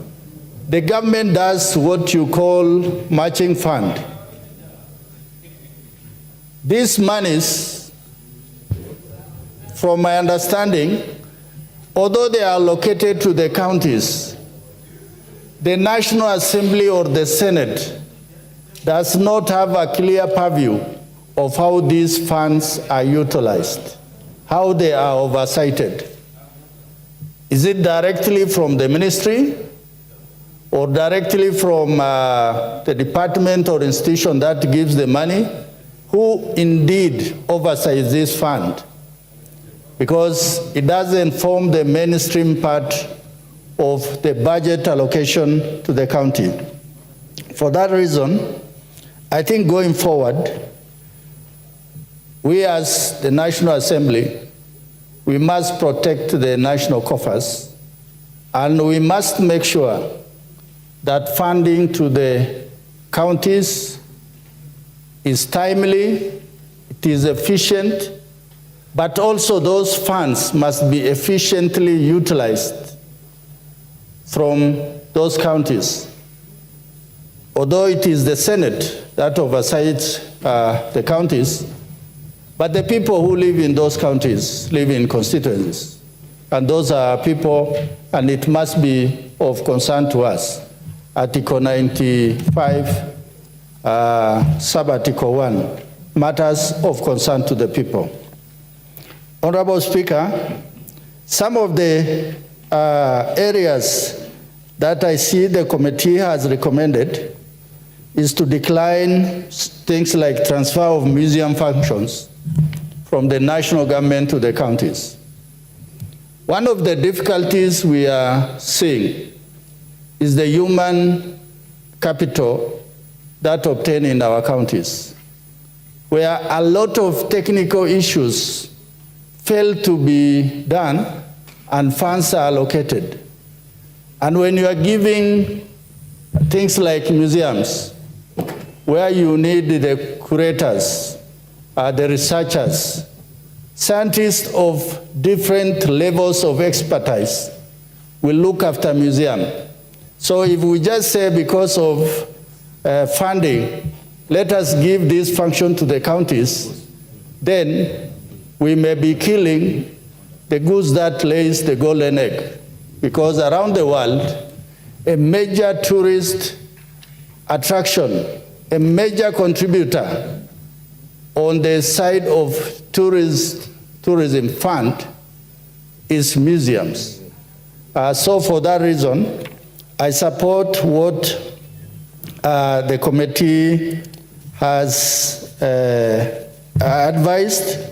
the government does what you call matching fund. These monies, from my understanding, although they are allocated to the counties, the National Assembly or the Senate does not have a clear purview of how these funds are utilized, how they are oversighted. Is it directly from the ministry or directly from the department or institution that gives the money? Who indeed oversights this fund? Because it doesn't form the mainstream part of the budget allocation to the county. For that reason, I think going forward, we as the National Assembly, we must protect the national coffers, and we must make sure that funding to the counties is timely, it is efficient, but also those funds must be efficiently utilized from those counties. Although it is the Senate that oversees the counties, but the people who live in those counties live in constituencies. and those are people, and it must be of concern to us. Article 95, sub-article 1, matters of concern to the people. Honorable Speaker, some of the areas that I see the committee has recommended is to decline things like transfer of museum functions from the national government to the counties. One of the difficulties we are seeing is the human capital that obtain in our counties, where a lot of technical issues fail to be done and funds are allocated. And when you are giving things like museums, where you need the curators, the researchers, scientists of different levels of expertise will look after museum. So if we just say because of funding, let us give this function to the counties, then we may be killing the goose that lays the golden egg. Because around the world, a major tourist attraction, a major contributor on the side of tourism fund is museums. So for that reason, I support what the committee has advised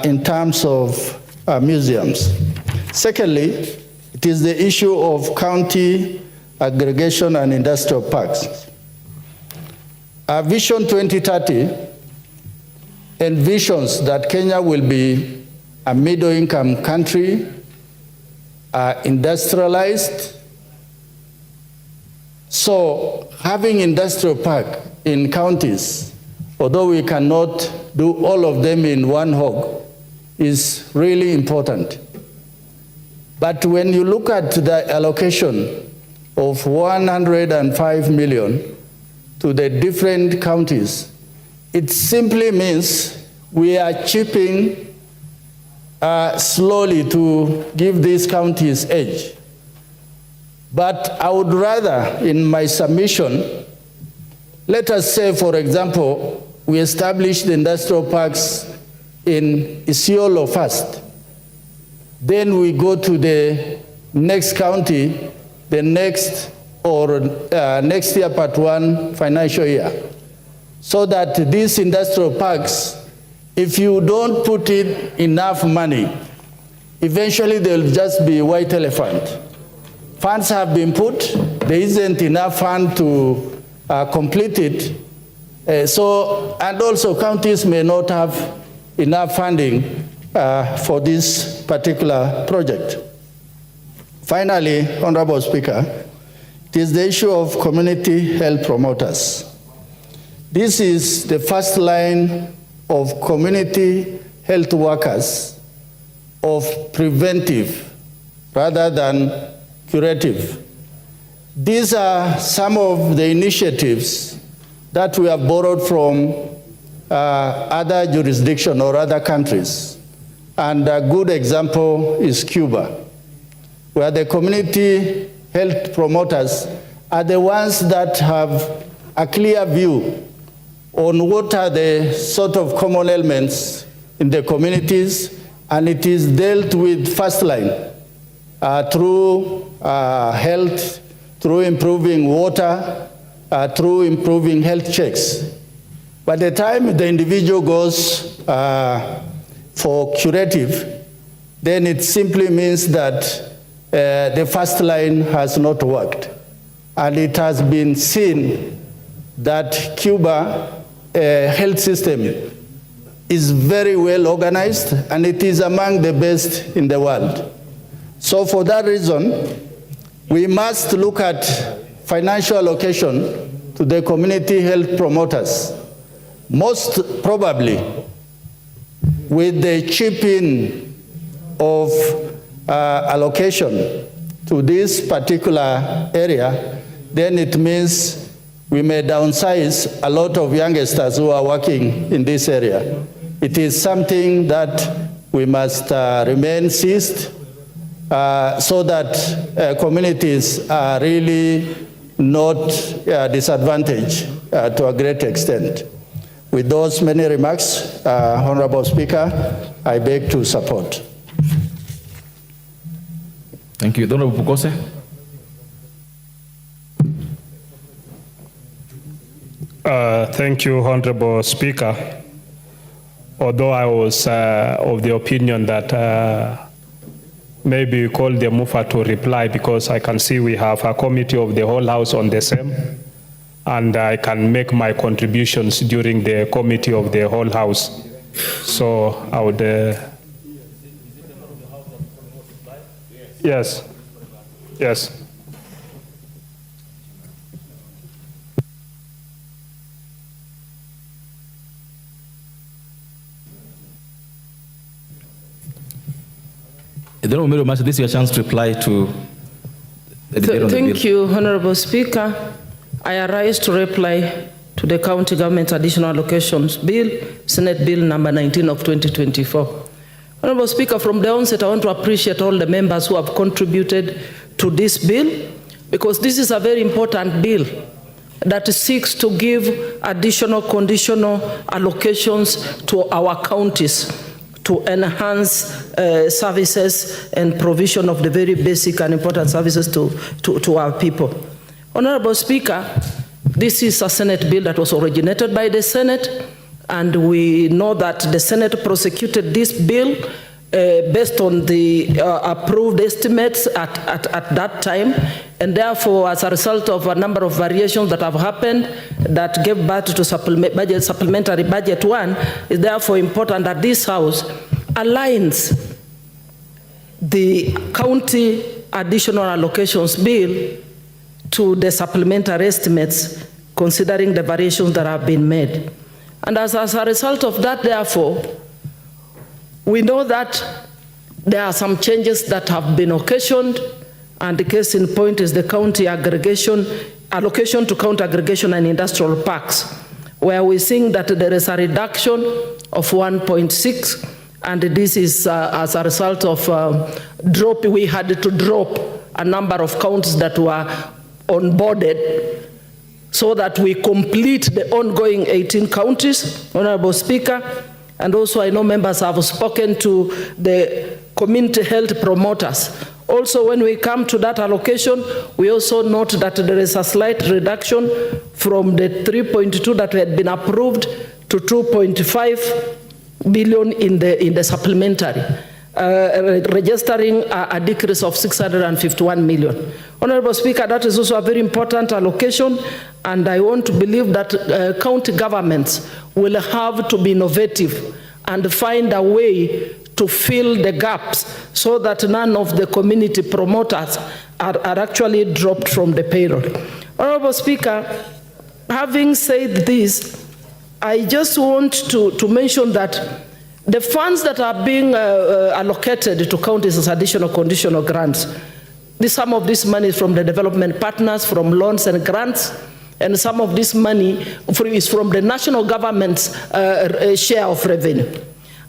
in terms of museums. Secondly, it is the issue of county aggregation and industrial parks. Vision 2030 envisions that Kenya will be a middle-income country, industrialized. So having industrial park in counties, although we cannot do all of them in one hog, is really important. But when you look at the allocation of 105 million to the different counties, it simply means we are chipping slowly to give these counties edge. But I would rather, in my submission, let us say, for example, we establish the industrial parks in Isiolo first. Then we go to the next county, the next next year, part 1 financial year. So that these industrial parks, if you don't put in enough money, eventually they'll just be white elephant. Funds have been put, there isn't enough fund to complete it. And also counties may not have enough funding for this particular project. Finally, Honorable Speaker, it is the issue of community health promoters. This is the first line of community health workers of preventive rather than curative. These are some of the initiatives that we have borrowed from other jurisdictions or other countries. And a good example is Cuba, where the community health promoters are the ones that have a clear view on what are the sort of common elements in the communities, and it is dealt with first line through health, through improving water, through improving health checks. By the time the individual goes for curative, then it simply means that the first line has not worked. And it has been seen that Cuba health system is very well organized, and it is among the best in the world. So for that reason, we must look at financial allocation to the community health promoters, most probably with the chipping of allocation to this particular area, then it means we may downsize a lot of youngsters who are working in this area. It is something that we must remain seized so that communities are really not disadvantaged to a great extent. With those many remarks, Honorable Speaker, I beg to support. Thank you. Honorable Pukose. Thank you, Honorable Speaker. Although I was of the opinion that maybe we call the mover to reply, because I can see we have a committee of the whole House on the same, and I can make my contributions during the committee of the whole House. So I would... Yes. Yes. This is your chance to reply to the debate on the bill. Thank you, Honorable Speaker. I arise to reply to the County Government Additional Allocations Bill, Senate Bill number 19 of 2024. Honorable Speaker, from the onset, I want to appreciate all the members who have contributed to this bill, because this is a very important bill that seeks to give additional conditional allocations to our counties to enhance services and provision of the very basic and important services to our people. Honorable Speaker, this is a Senate bill that was originated by the Senate, and we know that the Senate prosecuted this bill based on the approved estimates at that time, and therefore, as a result of a number of variations that have happened that gave birth to supplementary budget 1, it's therefore important that this House aligns the county additional allocations bill to the supplementary estimates, considering the variations that have been made. And as a result of that, therefore, we know that there are some changes that have been occasioned, and the case in point is the county allocation to county aggregation and industrial parks, where we're seeing that there is a reduction of 1.6, and this is as a result of we had to drop a number of counties that were onboarded so that we complete the ongoing 18 counties, Honorable Speaker. And also I know members have spoken to the community health promoters. Also, when we come to that allocation, we also note that there is a slight reduction from the 3.2 that had been approved to 2.5 billion in the supplementary, registering a decrease of 651 million. Honorable Speaker, that is also a very important allocation, and I want to believe that county governments will have to be innovative and find a way to fill the gaps so that none of the community promoters are actually dropped from the payroll. Honorable Speaker, having said this, I just want to mention that the funds that are being allocated to counties as additional conditional grants, some of this money is from the development partners, from loans and grants, and some of this money is from the national government's share of revenue.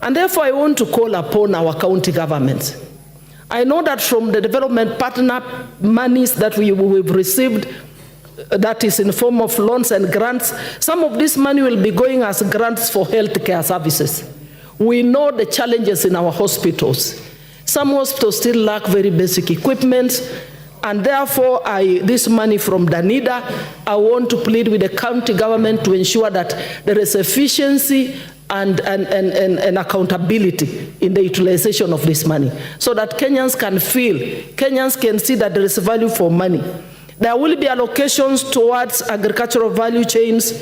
And therefore, I want to call upon our county governments. I know that from the development partner monies that we've received, that is in form of loans and grants, some of this money will be going as grants for healthcare services. We know the challenges in our hospitals. Some hospitals still lack very basic equipment, and therefore this money from Danida, I want to plead with the county government to ensure that there is efficiency and accountability in the utilization of this money, so that Kenyans can feel, Kenyans can see that there is value for money. There will be allocations towards agricultural value chains.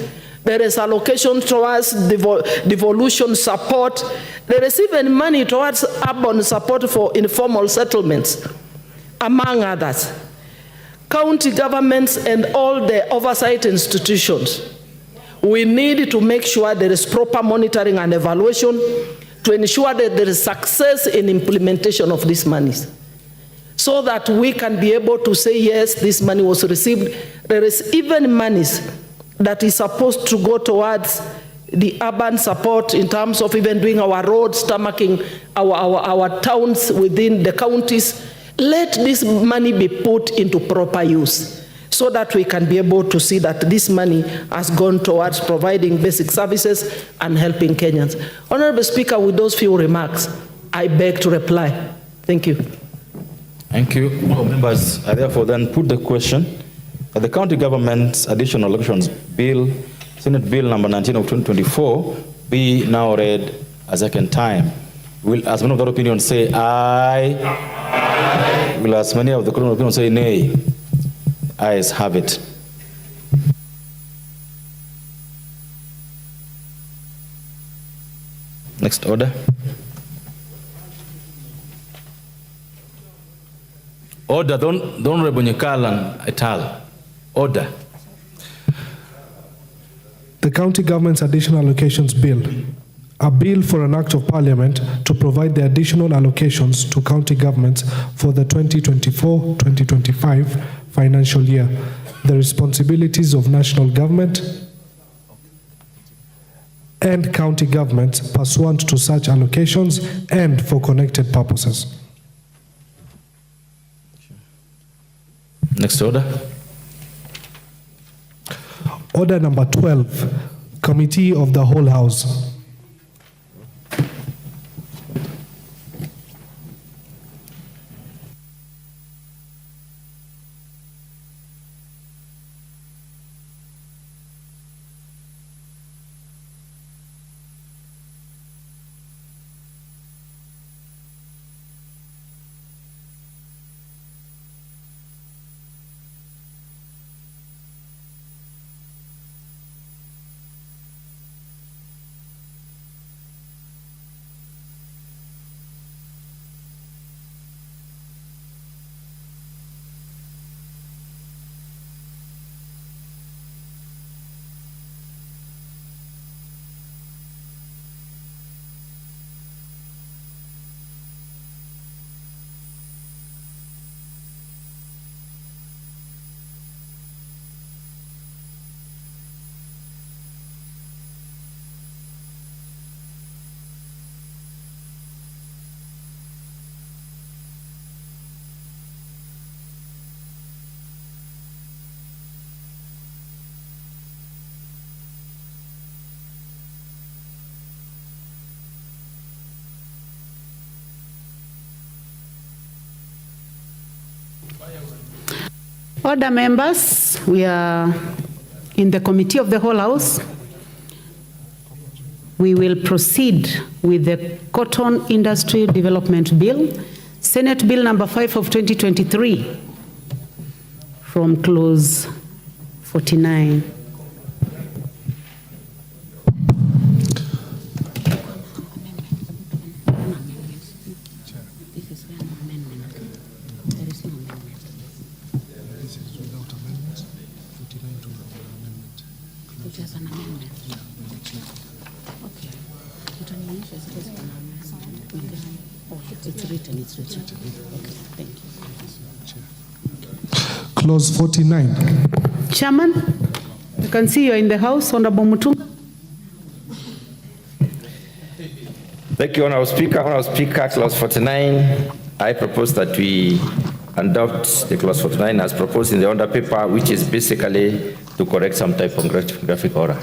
There is allocation towards devolution support. There is even money towards urban support for informal settlements, among others. County governments and all the oversight institutions, we need to make sure there is proper monitoring and evaluation to ensure that there is success in implementation of these monies, so that we can be able to say, yes, this money was received. There is even monies that is supposed to go towards the urban support in terms of even doing our roads, tarmacking our towns within the counties. let this money be put into proper use so that we can be able to see that this money has gone towards providing basic services and helping Kenyans. Honorable Speaker, with those few remarks, I beg to reply. Thank you. Thank you. Members, I therefore then put the question that the county government's additional allocations bill, Senate Bill number 19 of 2024, be now read a second time. Will as many of the opinion say aye? Aye. Will as many of the opinion say nay? Ayes have it. Next order. Order, the Honorable Nyakalan et al. Order. The County Government's Additional Allocations Bill, a bill for an act of parliament to provide the additional allocations to county governments for the 2024-2025 financial year, the responsibilities of national government and county governments pursuant to such allocations and for connected purposes. Next order. Order number 12, Committee of the Whole House. Order, members, we are in the Committee of the Whole House. We will proceed with the Cotton Industry Development Bill, Senate Bill number 5 of 2023, from clause 49. Clause 49. Chairman, you can see you're in the House, Honorable Mutunga. Thank you, Honorable Speaker. Honorable Speaker, Clause 49, I propose that we adopt the Clause 49 as proposed in the order paper, which is basically to correct some type of graphic error.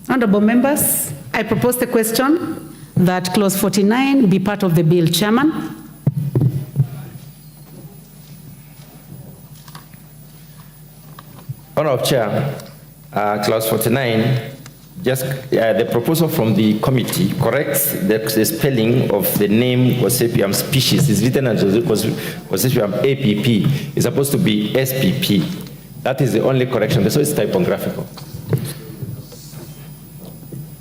Honorable members, I propose the question that clause 49 be part of the bill. Chairman. Honorable Chair, clause 49, just the proposal from the committee corrects the spelling of the name Gossypium species. It's written as Gossypium APP. It's supposed to be SPP. That is the only correction, so it's typographical.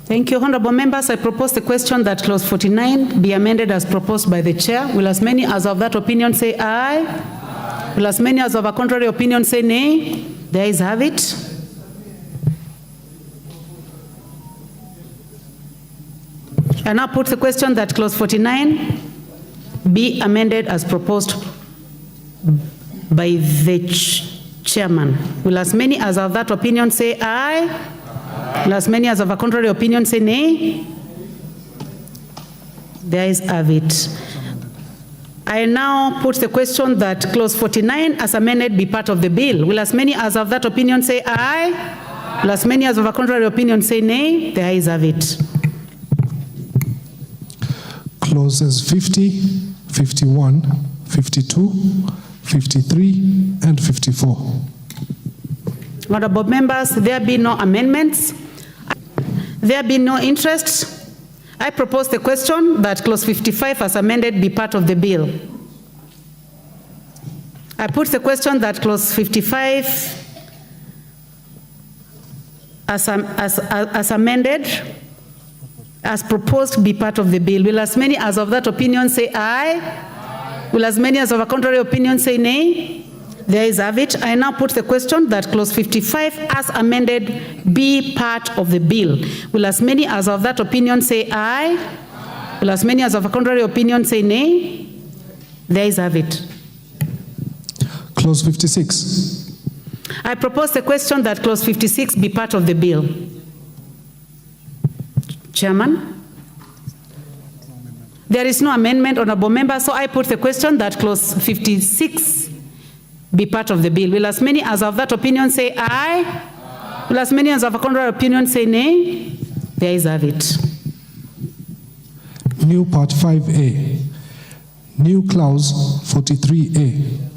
Thank you, honorable members. I propose the question that clause 49 be amended as proposed by the chair. Will as many as of that opinion say aye? Aye. Will as many as of a contrary opinion say nay? The ayes have it. I now put the question that clause 49 be amended as proposed by the chairman. Will as many as of that opinion say aye? Will as many as of a contrary opinion say nay? The ayes have it. I now put the question that clause 49 as amended be part of the bill. Will as many as of that opinion say aye? Will as many as of a contrary opinion say nay? The ayes have it. Clauses 50, 51, 52, 53, and 54. Honorable members, there be no amendments. There be no interest. I propose the question that clause 55 as amended be part of the bill. I put the question that clause 55 as amended, as proposed, be part of the bill. Will as many as of that opinion say aye? Will as many as of a contrary opinion say nay? The ayes have it. I now put the question that clause 55 as amended be part of the bill. Will as many as of that opinion say aye? Will as many as of a contrary opinion say nay? The ayes have it. Clause 56. I propose the question that clause 56 be part of the bill. Chairman? There is no amendment, honorable member, so I put the question that clause 56 be part of the bill. Will as many as of that opinion say aye? Will as many as of a contrary opinion say nay? The ayes have it. New part 5A. New clause 43A.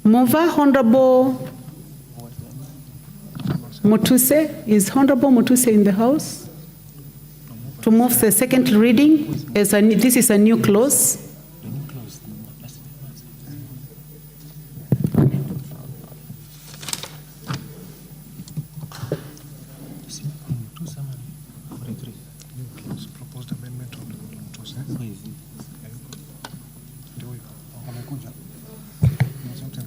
Mover, Honorable Mutuse. Is Honorable Mutuse in the house? To move the second reading. This is a new clause.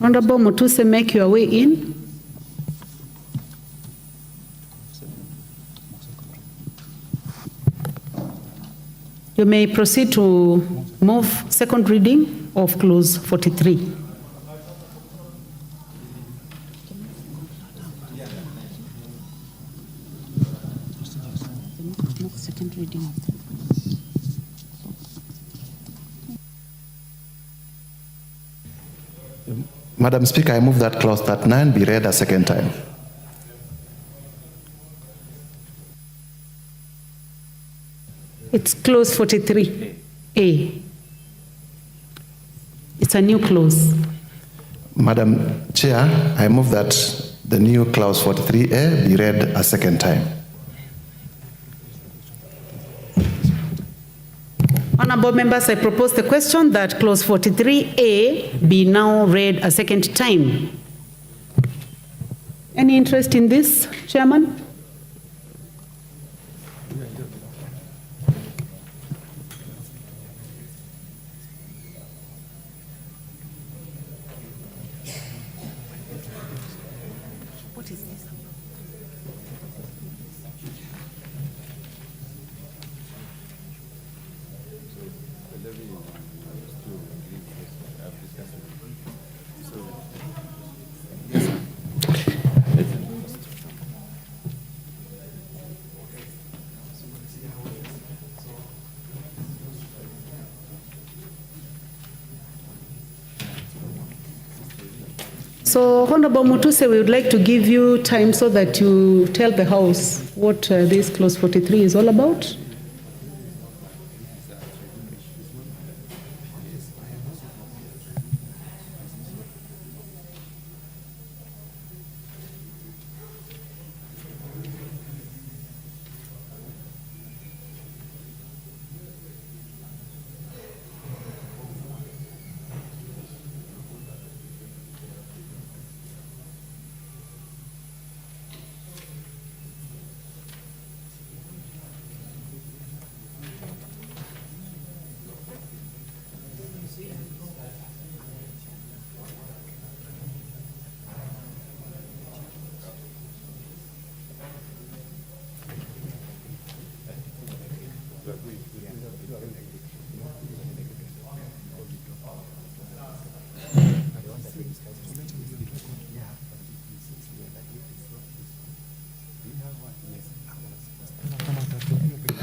Honorable Mutuse, make your way in. You may proceed to move second reading of clause 43. Second reading of the Madam Speaker, I move that clause 39 be read a second time. It's clause 43A. It's a new clause. Madam Chair, I move that the new clause 43A be read a second time. Honorable members, I propose the question that clause 43A be now read a second time. Any interest in this, Chairman? What is this? So, Honorable Mutuse, we would like to give you time so that you tell the House what this clause 43 is all about.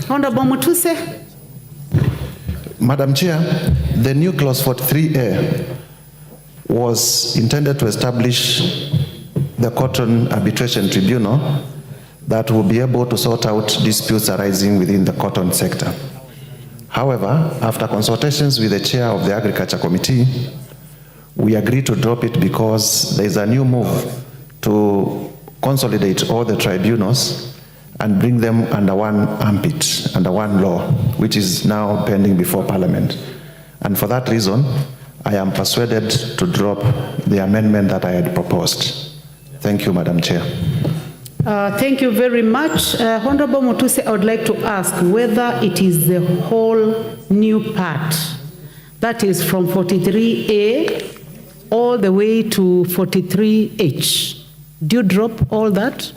Honorable Mutuse. Madam Chair, the new clause 43A was intended to establish the Cotton Arbitration Tribunal that will be able to sort out disputes arising within the cotton sector. However, after consultations with the chair of the Agriculture Committee, we agreed to drop it because there is a new move to consolidate all the tribunals and bring them under one ambit, under one law, which is now pending before Parliament. And for that reason, I am persuaded to drop the amendment that I had proposed. Thank you, Madam Chair. Thank you very much. Honorable Mutuse, I would like to ask whether it is the whole new part, that is from 43A all the way to 43H. Do you drop all that?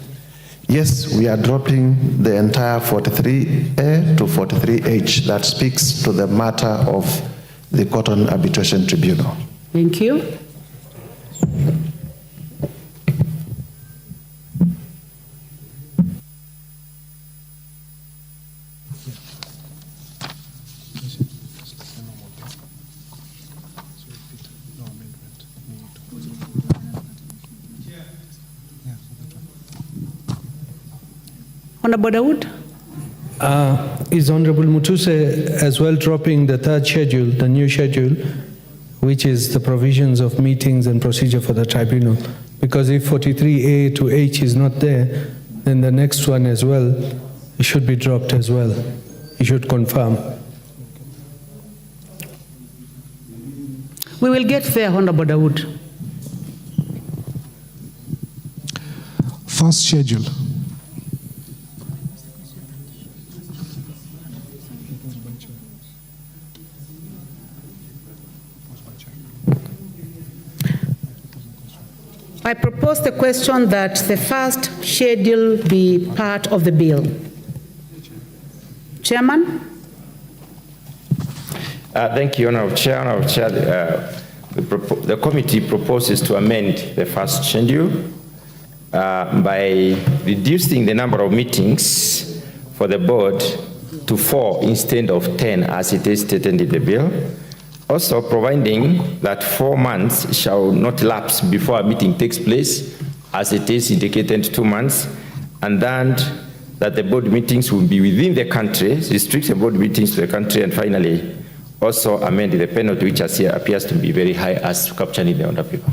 Yes, we are dropping the entire 43A to 43H that speaks to the matter of the Cotton Arbitration Tribunal. Thank you. Honorable Dawood. Is Honorable Mutuse as well dropping the third schedule, the new schedule, which is the provisions of meetings and procedure for the tribunal? Because if 43A to H is not there, then the next one as well, it should be dropped as well. You should confirm. We will get there, Honorable Dawood. First schedule. I propose the question that the first schedule be part of the bill. Chairman? Thank you, Honorable Chair. Honorable Chair, the committee proposes to amend the first schedule by reducing the number of meetings for the board to 4 instead of 10 as it is stated in the bill. Also providing that 4 months shall not lapse before a meeting takes place, as it is indicated 2 months, and then that the board meetings will be within the country, restrict the board meetings to the country, and finally also amend the penalty, which appears to be very high as captured in the order paper.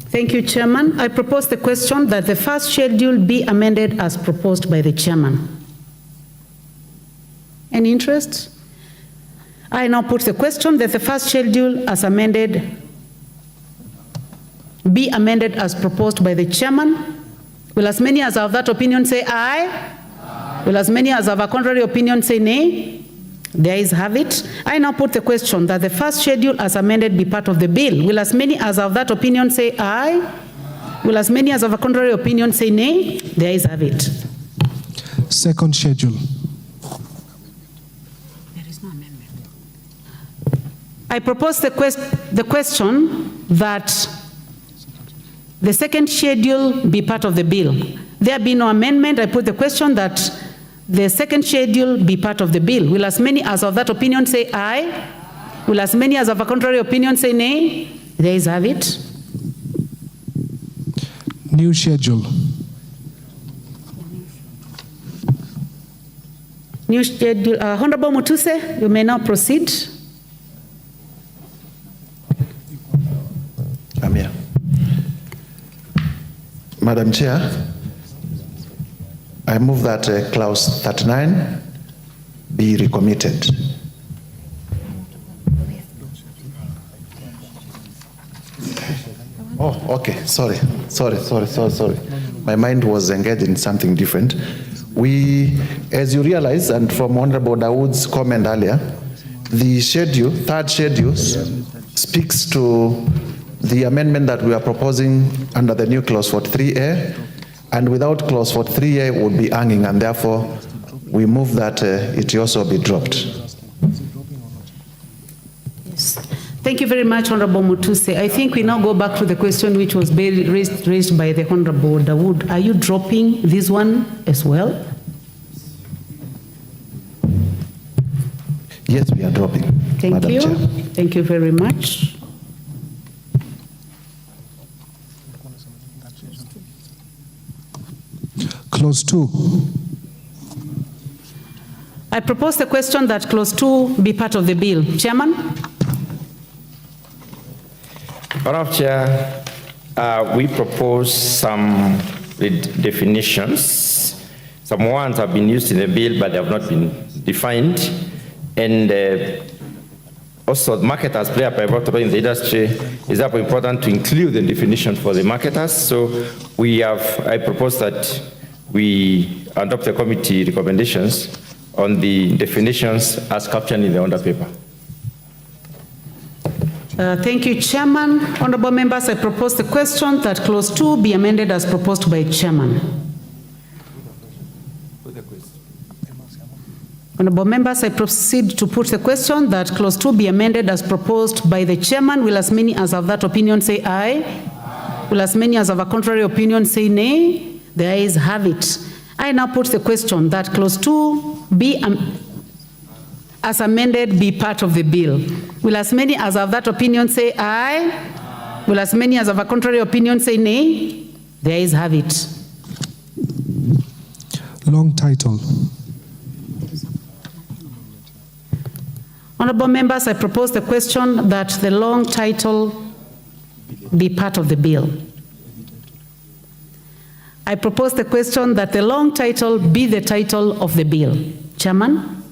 Thank you, Chairman. I propose the question that the first schedule be amended as proposed by the Chairman. Any interest? I now put the question that the first schedule as amended be amended as proposed by the Chairman. Will as many as have that opinion say aye? Aye. Will as many as have a contrary opinion say nay? The ayes have it. I now put the question that the first schedule as amended be part of the bill. Will as many as have that opinion say aye? Aye. Will as many as have a contrary opinion say nay? The ayes have it. Second schedule. I propose the question that the second schedule be part of the bill. There be no amendment. I put the question that the second schedule be part of the bill. Will as many as of that opinion say aye? Will as many as of a contrary opinion say nay? The ayes have it. New schedule. New schedule. Honorable Mutuse, you may now proceed. I'm here. Madam Chair, I move that clause 39 be recommitted. Oh, okay, sorry. My mind was engaged in something different. We, as you realize, and from Honorable Dawood's comment earlier, the schedule, third schedule, speaks to the amendment that we are proposing under the new clause 43A, and without clause 43A would be hanging, and therefore we move that it also be dropped. Yes. Thank you very much, Honorable Mutuse. I think we now go back to the question which was raised by the Honorable Dawood. Are you dropping this one as well? Yes, we are dropping. Thank Madam you. Chair. Thank you very much. Clause 2. I propose the question that clause 2 be part of the bill. Chairman? Madam Chair, we propose some definitions. Some ones have been used in the bill, but they have not been defined. And also, marketers play a pivotal role in the industry. It's therefore important to include the definition for the marketers. So I propose that we adopt the committee recommendations on the definitions as captioned in the order paper. Thank you, Chairman. Honorable members, I propose the question that clause 2 be amended as proposed by Chairman. Honorable members, I proceed to put the question that clause 2 be amended as proposed by the Chairman. Will as many as have that opinion say aye? Will as many as have a contrary opinion say nay? The ayes have it. I now put the question that clause 2 be as amended be part of the bill. Will as many as have that opinion say aye? Will as many as have a contrary opinion say nay? The ayes have it. Long title. Honorable members, I propose the question that the long title be part of the bill. I propose the question that the long title be the title of the bill. Chairman?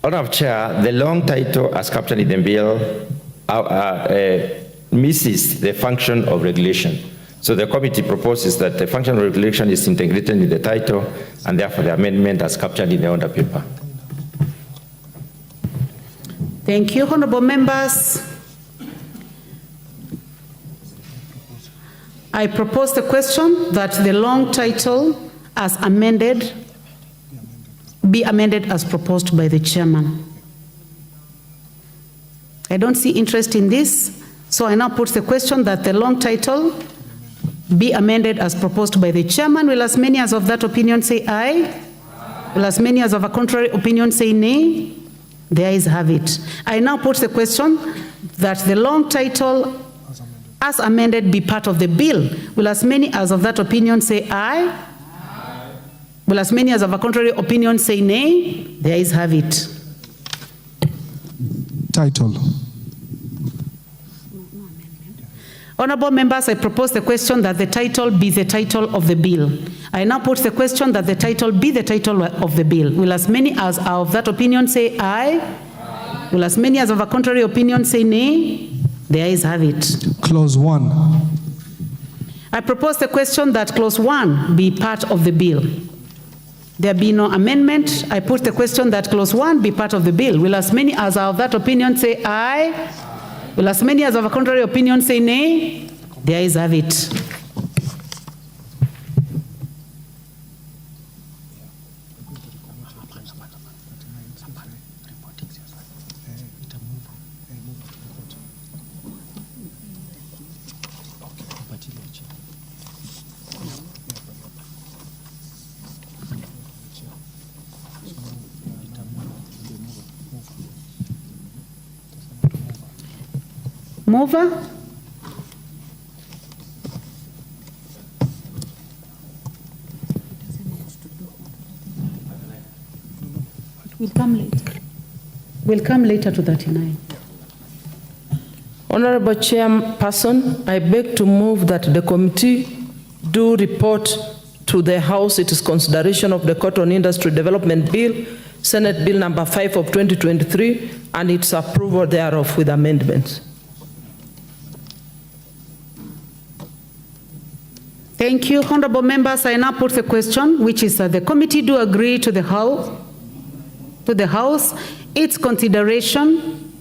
Honorable Chair, the long title as captioned in the bill misses the function of regulation. So the committee proposes that the function of regulation is integrated in the title, and therefore the amendment as captioned in the order paper. Thank you, honorable members. I propose the question that the long title as amended be amended as proposed by the chairman. I don't see interest in this, so I now put the question that the long title be amended as proposed by the chairman. Will as many as of that opinion say aye? Will as many as of a contrary opinion say nay? The ayes have it. I now put the question that the long title as amended be part of the bill. Will as many as of that opinion say aye? Will as many as of a contrary opinion say nay? The ayes have it. Title. Honorable members, I propose the question that the title be the title of the bill. I now put the question that the title be the title of the bill. Will as many as are of that opinion say aye? Will as many as of a contrary opinion say nay? The ayes have it. Clause 1. I propose the question that clause 1 be part of the bill. There be no amendment. I put the question that clause 1 be part of the bill. Will as many as are of that opinion say aye? Will as many as of a contrary opinion say nay? The ayes have it. Mover? We'll come later. We'll come later to 39. Honorable Chairperson, I beg to move that the committee do report to the House its consideration of the Cotton Industry Development Bill, Senate Bill number 5 of 2023, and its approval thereof with amendments. Thank you, honorable members. I now put the question, which is that the committee do agree to the House, its consideration .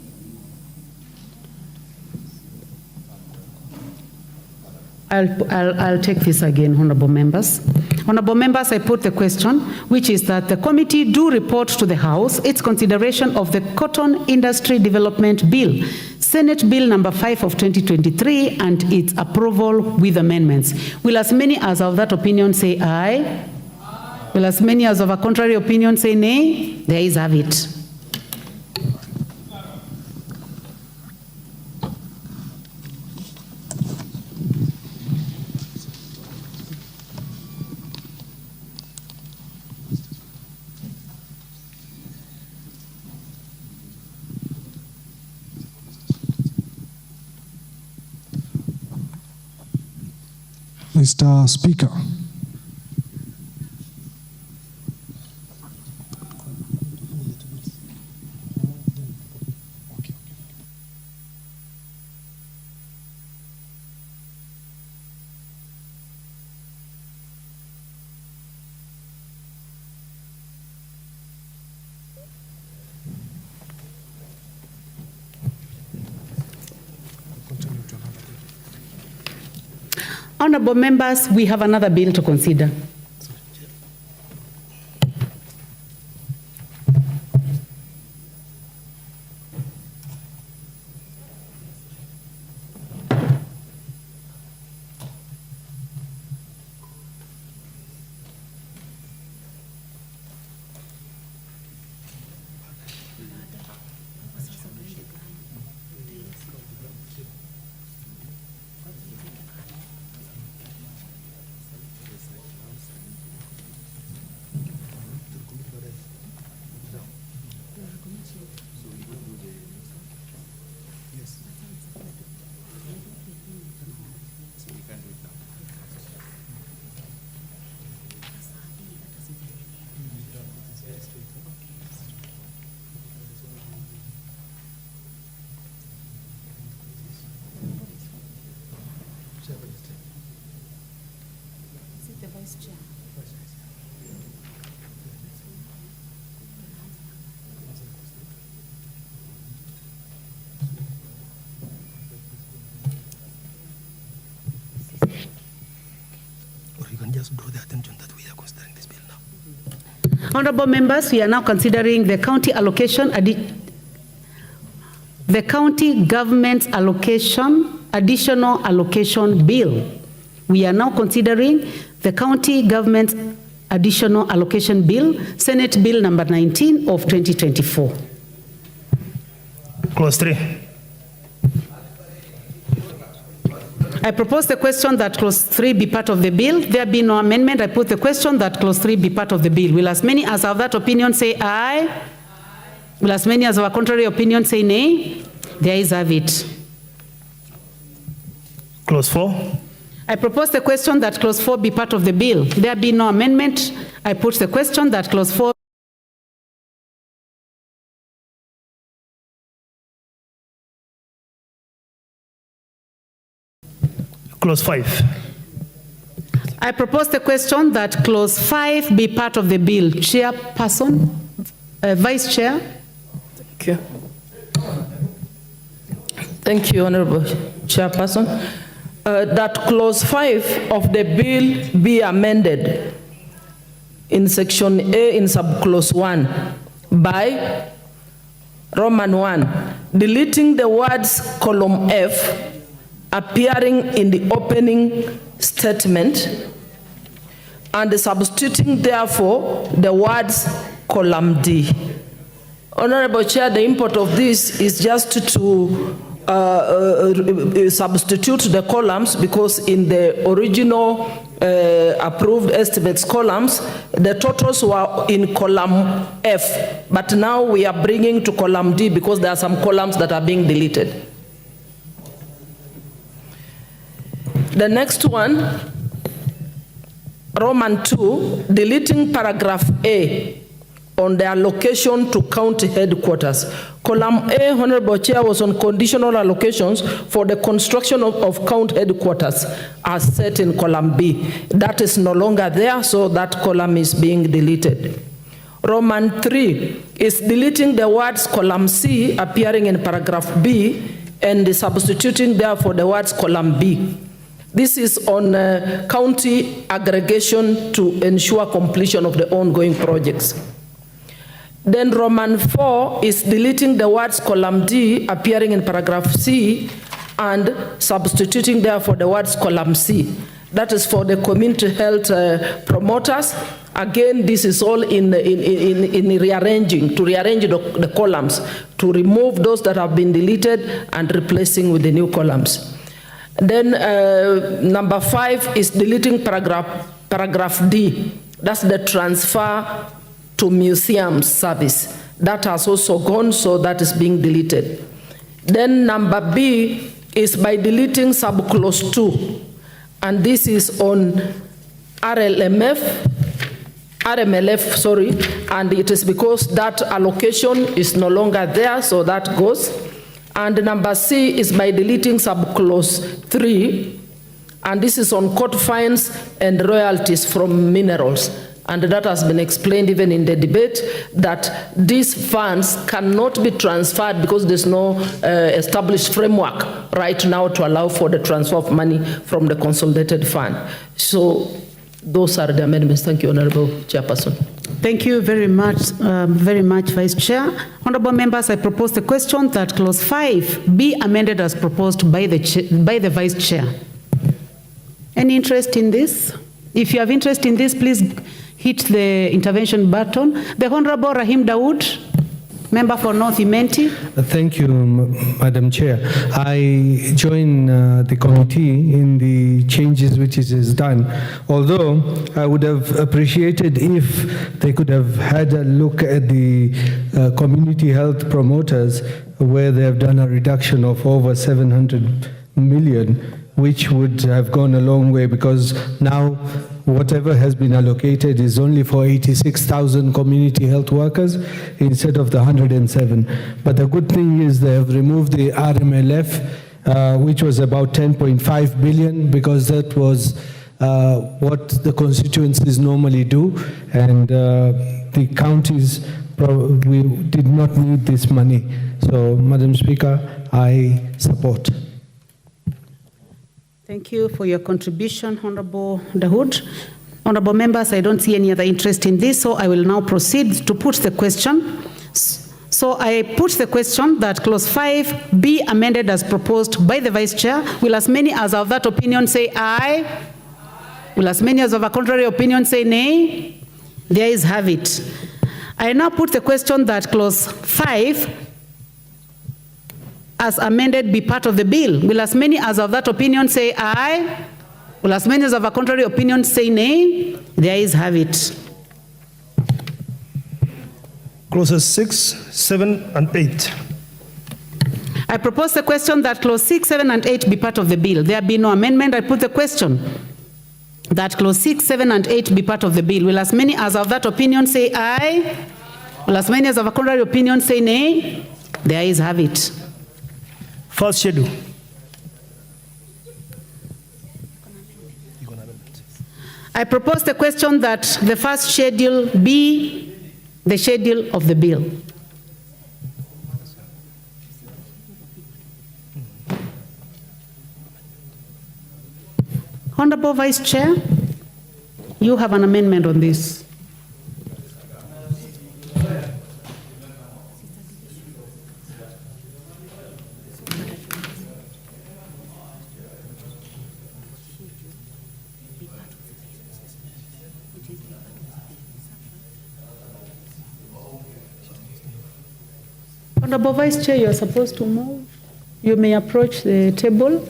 I'll take this again, honorable members. Honorable members, I put the question, which is that the committee do report to the House its consideration of the Cotton Industry Development Bill, Senate Bill number 5 of 2023, and its approval with amendments. Will as many as of that opinion say aye? Will as many as of a contrary opinion say nay? The ayes have it. Mr. Speaker. Honorable members, we have another bill to consider. Just draw the attention that we are considering this bill now. Honorable members, we are now considering the county allocation, the county government's allocation, additional allocation bill. We are now considering the county government's additional allocation bill, Senate Bill number 19 of 2024. Clause 3. I propose the question that clause 3 be part of the bill. There be no amendment. I put the question that clause 3 be part of the bill. Will as many as have that opinion say aye? Aye. Will as many as have a contrary opinion say nay? The ayes have it. Clause 4. I propose the question that clause 4 be part of the bill. There be no amendment. I put the question that clause 4 Clause 5. I propose the question that clause 5 be part of the bill. Chairperson, Vice Chair. Thank you. Thank you, Honorable Chairperson. That clause 5 of the bill be amended in section A in subclause 1 by Roman 1, deleting the words column F appearing in the opening statement and substituting therefore the words column D. Honorable Chair, the import of this is just to substitute the columns, because in the original approved estimates columns, the totals were in column F, but now we are bringing to column D because there are some columns that are being deleted. The next one, Roman 2, deleting paragraph A on the allocation to county headquarters. Column A, Honorable Chair, was on conditional allocations for the construction of county headquarters as set in column B. That is no longer there, so that column is being deleted. Roman 3 is deleting the words column C appearing in paragraph B and substituting therefore the words column B. This is on county aggregation to ensure completion of the ongoing projects. Then Roman 4 is deleting the words column D appearing in paragraph C and substituting therefore the words column C. That is for the community health promoters. Again, this is all in rearranging, to rearrange the columns, to remove those that have been deleted and replacing with the new columns. Then number 5 is deleting paragraph D. That's the transfer to museum service. That has also gone, so that is being deleted. Then number B is by deleting subclause 2. And this is on RMLF, and it is because that allocation is no longer there, so that goes. And number C is by deleting subclause 3, and this is on court fines and royalties from minerals. And that has been explained even in the debate, that these funds cannot be transferred because there's no established framework right now to allow for the transfer of money from the consolidated fund. So those are the amendments. Thank you, Honorable Chairperson. Thank you very much, Vice Chair. Honorable members, I propose the question that clause 5 be amended as proposed by the Vice Chair. Any interest in this? If you have interest in this, please hit the intervention button. The Honorable Rahim Dawood, member for North Imenti. Thank you, Madam Chair. I join the committee in the changes which it has done, although I would have appreciated if they could have had a look at the community health promoters, where they have done a reduction of over 700 million, which would have gone a long way, because now whatever has been allocated is only for 86,000 community health workers instead of the 107. But the good thing is they have removed the RMLF, which was about 10.5 billion, because that was what the constituencies normally do, and the counties we did not need this money. So, Madam Speaker, I support. Thank you for your contribution, Honorable Dawood. Honorable members, I don't see any other interest in this, so I will now proceed to put the question. So I put the question that clause 5 be amended as proposed by the Vice Chair. Will as many as of that opinion say aye? Will as many as of a contrary opinion say nay? The ayes have it. I now put the question that clause 5 as amended be part of the bill. Will as many as of that opinion say aye? Will as many as of a contrary opinion say nay? The ayes have it. Clauses 6, 7, and 8. I propose the question that clause 6, 7, and 8 be part of the bill. There be no amendment. I put the question that clause 6, 7, and 8 be part of the bill. Will as many as of that opinion say aye? Will as many as of a contrary opinion say nay? The ayes have it. First schedule. I propose the question that the first schedule be the schedule of the bill. Honorable Vice Chair, you have an amendment on this. Honorable Vice Chair, you are supposed to move. You may approach the table.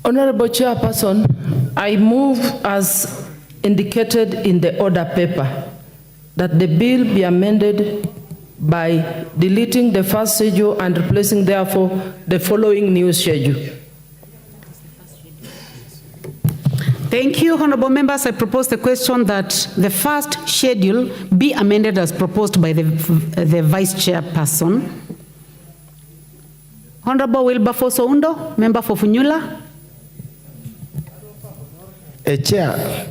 Honorable Chairperson, I move as indicated in the order paper that the bill be amended by deleting the first schedule and replacing therefore the following new schedule. Thank you, honorable members. I propose the question that the first schedule be amended as proposed by the vice chairperson. Honorable Wilberforce Oundo, member for Funyula. Chair,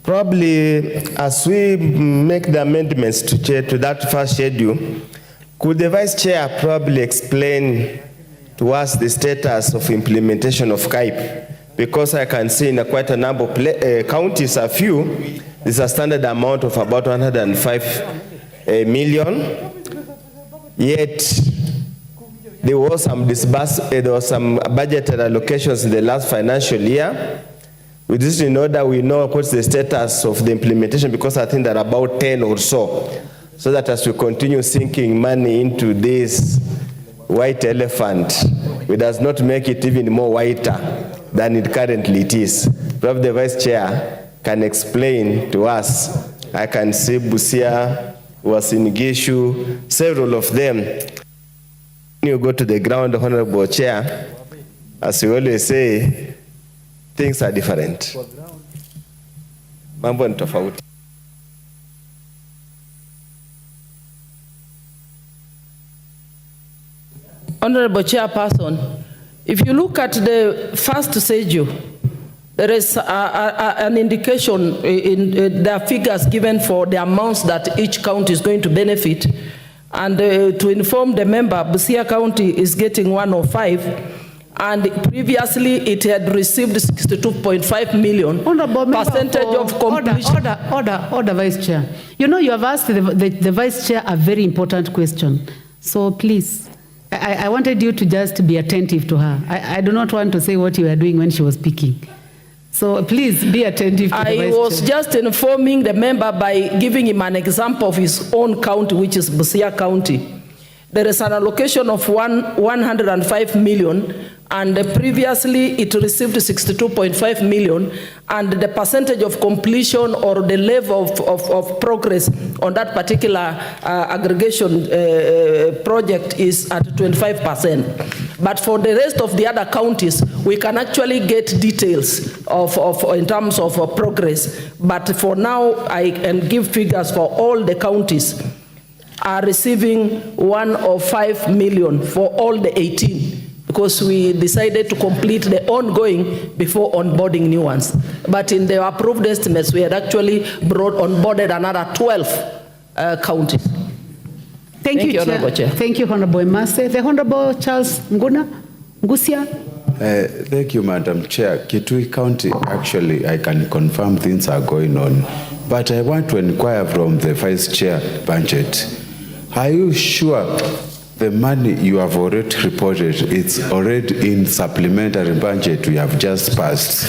probably as we make the amendments to that first schedule, could the vice chair probably explain to us the status of implementation of KIPE? Because I can see in quite a number of counties, a few, there's a standard amount of about 105 million, yet there was some budgeted allocations in the last financial year. With this in order, we know what's the status of the implementation, because I think there are about 10 or so that as we continue sinking money into this white elephant, it does not make it even more whiter than it currently is. Perhaps the vice chair can explain to us. I can see Busia, was in Gishu, several of them. When you go to the ground, honorable chair, as you always say, things are different. Mambo ni tofauti. Honorable Chairperson, if you look at the first schedule, there is an indication in the figures given for the amounts that each county is going to benefit. And to inform the member, Busia County is getting 105, and previously it had received 62.5 million. Percentage of completion. Order, Vice Chair. You know, you have asked the Vice Chair a very important question. So please, I wanted you to just be attentive to her. I do not want to say what you were doing when she was speaking. So please be attentive to the Vice Chair. I was just informing the member by giving him an example of his own county, which is Busia County. There is an allocation of 105 million, and previously it received 62.5 million, and the percentage of completion or the level of progress on that particular aggregation project is at 25%. But for the rest of the other counties, we can actually get details in terms of progress. But for now, I can give figures for all the counties are receiving 105 million for all the 18, because we decided to complete the ongoing before onboarding new ones. But in the approved estimates, we had actually onboarded another 12 counties. Thank you, Honorable Chair. Thank you, Honorable Emase. The Honorable Charles Ngusia. Thank you, Madam Chair. Kitui County, actually, I can confirm things are going on. But I want to inquire from the Vice Chair budget. Are you sure the money you have already reported is already in supplementary budget we have just passed?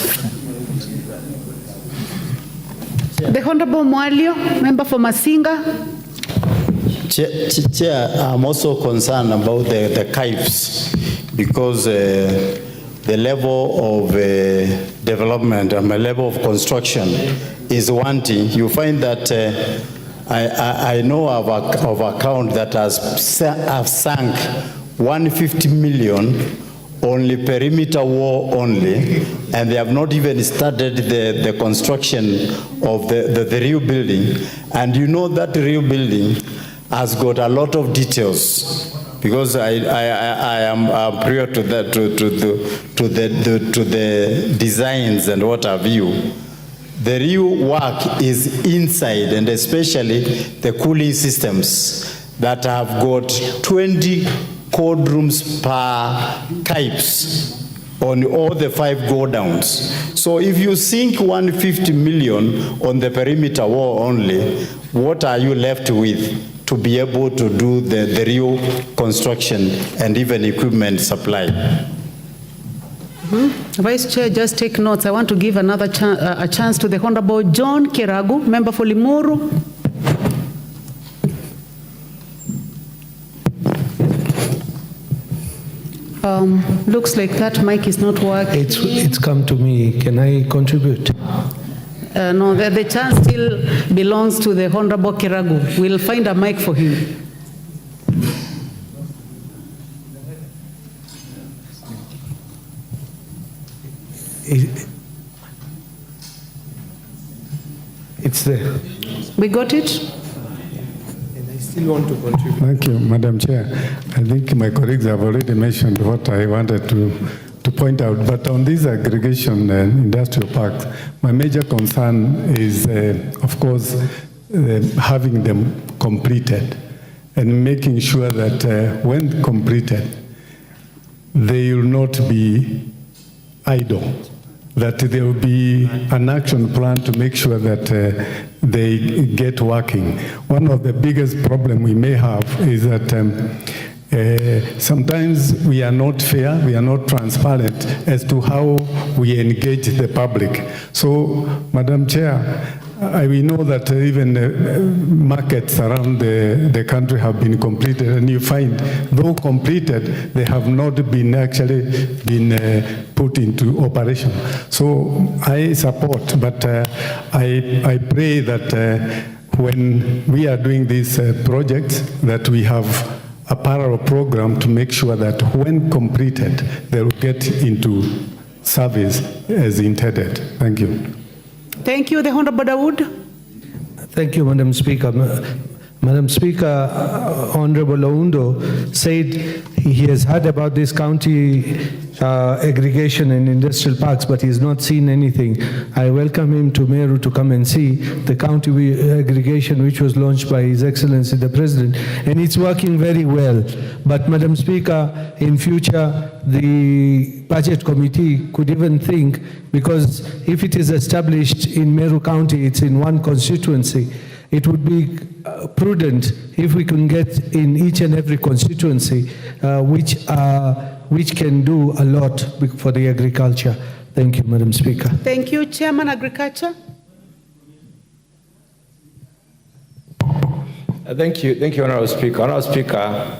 The Honorable Mwalio, member for Masinga. Chair, I'm also concerned about the KIPES, because the level of development and the level of construction is wanting. You find that I know of account that have sunk 150 million only perimeter wall only, and they have not even started the construction of the real building. And you know that real building has got a lot of details, because I am prior to that, to the designs and what have you. The real work is inside, and especially the cooling systems that have got 20 cold rooms per KIPES on all the 5 go downs. So if you sink 150 million on the perimeter wall only, what are you left with to be able to do the real construction and even equipment supply? Vice Chair, just take notes. I want to give another a chance to the Honorable John Kiragu, member for Limuru. Looks like that mic is not working. It's come to me. Can I contribute? No, the chance still belongs to the Honorable Kiragu. We'll find a mic for him. It's there. We got it? And I still want to contribute. Thank you, Madam Chair. I think my colleagues have already mentioned what I wanted to point out. But on this aggregation industrial parks, my major concern is, of course, having them completed and making sure that when completed, they will not be idle, that there will be an action plan to make sure that they get working. One of the biggest problems we may have is that sometimes we are not fair, we are not transparent as to how we engage the public. So, Madam Chair, we know that even markets around the country have been completed, and you find, though completed, they have not been actually been put into operation. So I support, but I pray that when we are doing these projects, that we have a parallel program to make sure that when completed, they will get into service as intended. Thank you. Thank you, the Honorable Dawood. Thank you, Madam Speaker. Madam Speaker, Honorable Oundo said he has heard about this county aggregation and industrial parks, but he's not seen anything. I welcome him to Meru to come and see the county aggregation which was launched by His Excellency the President, and it's working very well. But Madam Speaker, in future, the Budget Committee could even think, because if it is established in Meru County, it's in one constituency, it would be prudent if we can get in each and every constituency which can do a lot for the agriculture. Thank you, Madam Speaker. Thank you, Chairman Agriculture. Thank you, Honorable Speaker. Honorable Speaker,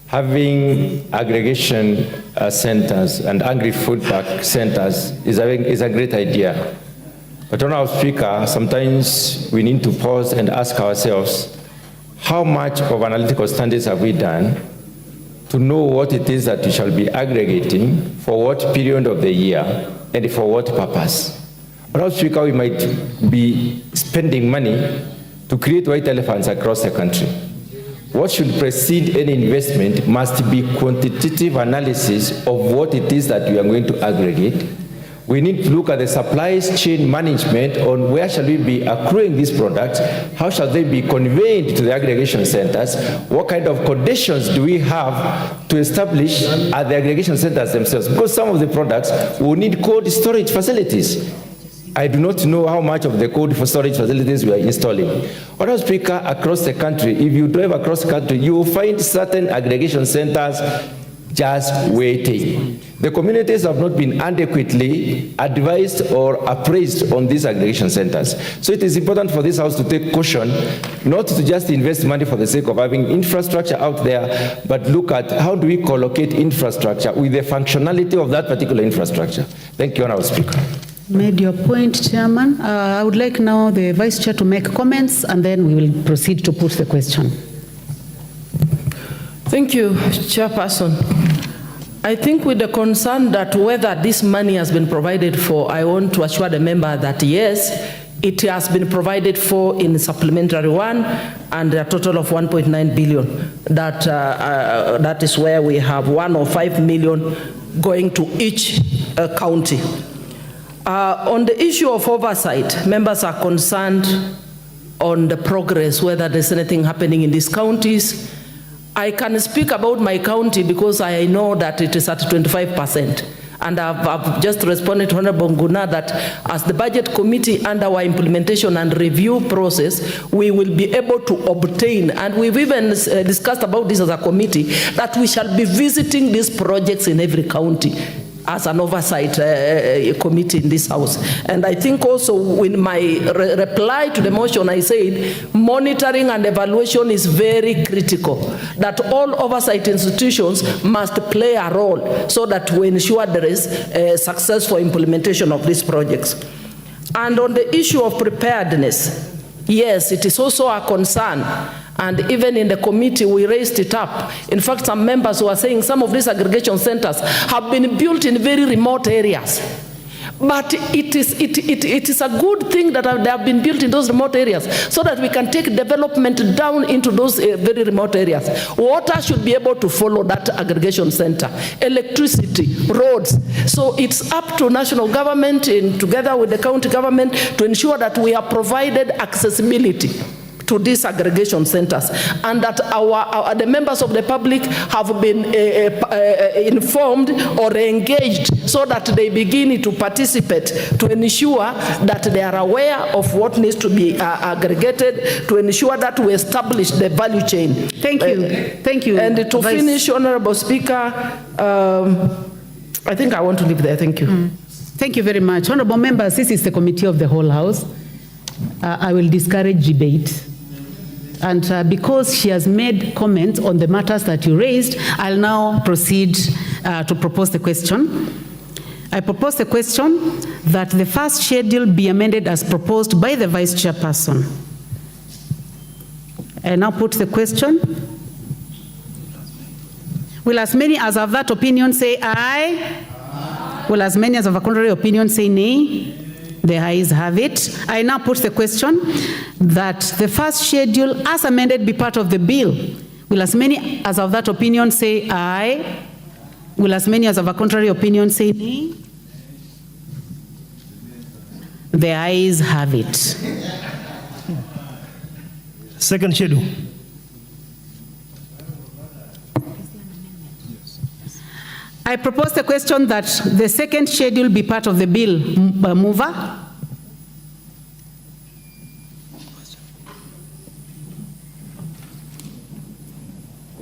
having aggregation centers and agri-food park centers is a great idea. But Honorable Speaker, sometimes we need to pause and ask ourselves, how much of analytical studies have we done to know what it is that we shall be aggregating, for what period of the year, and for what purpose? Honorable Speaker, we might be spending money to create white elephants across the country. What should precede any investment must be quantitative analysis of what it is that we are going to aggregate. We need to look at the supply chain management on where shall we be accruing these products, how shall they be conveyed to the aggregation centers, what kind of conditions do we have to establish at the aggregation centers themselves, because some of the products will need cold storage facilities. I do not know how much of the cold storage facilities we are installing. Honorable Speaker, across the country, if you drive across the country, you will find certain aggregation centers just waiting. The communities have not been adequately advised or appraised on these aggregation centers. So it is important for this House to take caution, not to just invest money for the sake of having infrastructure out there, but look at how do we collocate infrastructure with the functionality of that particular infrastructure. Thank you, Honorable Speaker. Made your point, Chairman. I would like now the Vice Chair to make comments, and then we will proceed to put the question. Thank you, Chairperson. I think with the concern that whether this money has been provided for, I want to assure the member that yes, it has been provided for in supplementary one, and a total of 1.9 billion. That is where we have 105 million going to each county. On the issue of oversight, members are concerned on the progress, whether there's anything happening in these counties. I can speak about my county because I know that it is at 25%. And I've just responded to Honorable Nguna that as the Budget Committee under our implementation and review process, we will be able to obtain, and we've even discussed about this as a committee, that we shall be visiting these projects in every county as an oversight committee in this House. And I think also in my reply to the motion, I said monitoring and evaluation is very critical, that all oversight institutions must play a role so that we ensure there is successful implementation of these projects. And on the issue of preparedness, yes, it is also a concern. And even in the committee, we raised it up. In fact, some members were saying some of these aggregation centers have been built in very remote areas. But it is a good thing that they have been built in those remote areas so that we can take development down into those very remote areas. Water should be able to follow that aggregation center. Electricity, roads. So it's up to national government together with the county government to ensure that we have provided accessibility to these aggregation centers, and that the members of the public have been informed or engaged so that they begin to participate to ensure that they are aware of what needs to be aggregated, to ensure that we establish the value chain. Thank you. Thank you. And to finish, Honorable Speaker, I think I want to leave there. Thank you. Thank you very much. Honorable members, this is the committee of the whole House. I will discourage debate. And because she has made comments on the matters that you raised, I'll now proceed to propose the question. I propose the question that the first schedule be amended as proposed by the Vice Chairperson. I now put the question. Will as many as have that opinion say aye? Aye. Will as many as have a contrary opinion say nay? The ayes have it. I now put the question that the first schedule as amended be part of the bill. Will as many as have that opinion say aye? Will as many as have a contrary opinion say nay? The ayes have it. Second schedule. I propose the question that the second schedule be part of the bill. Mover?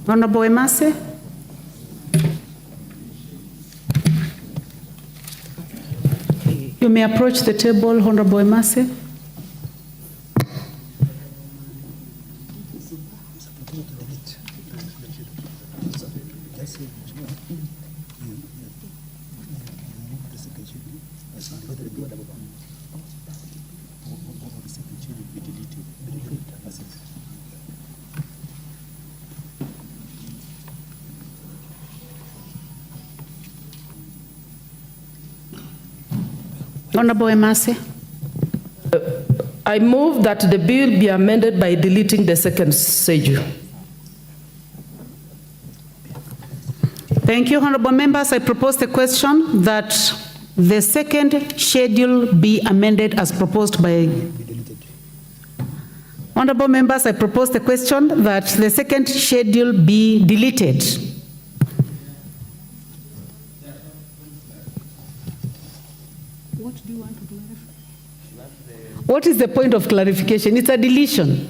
Honorable Emase? You may approach the table, Honorable Emase. Honorable Emase. I move that the bill be amended by deleting the second schedule. Thank you, honorable members. I propose the question that the second schedule be amended as proposed by... Honorable members, I propose the question that the second schedule be deleted. What do you want to clarify? What is the point of clarification? It's a deletion.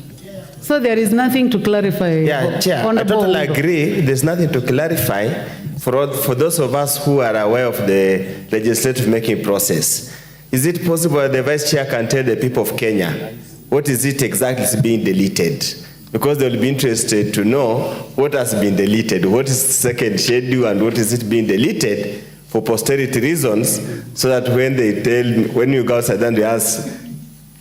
So there is nothing to clarify. Yeah, Chair, I totally agree. There's nothing to clarify for those of us who are aware of the legislative making process. Is it possible that the Vice Chair can tell the people of Kenya what is it exactly is being deleted? Because they will be interested to know what has been deleted, what is the second schedule and what is it being deleted for posterity reasons, so that when they tell, when you go outside and they ask,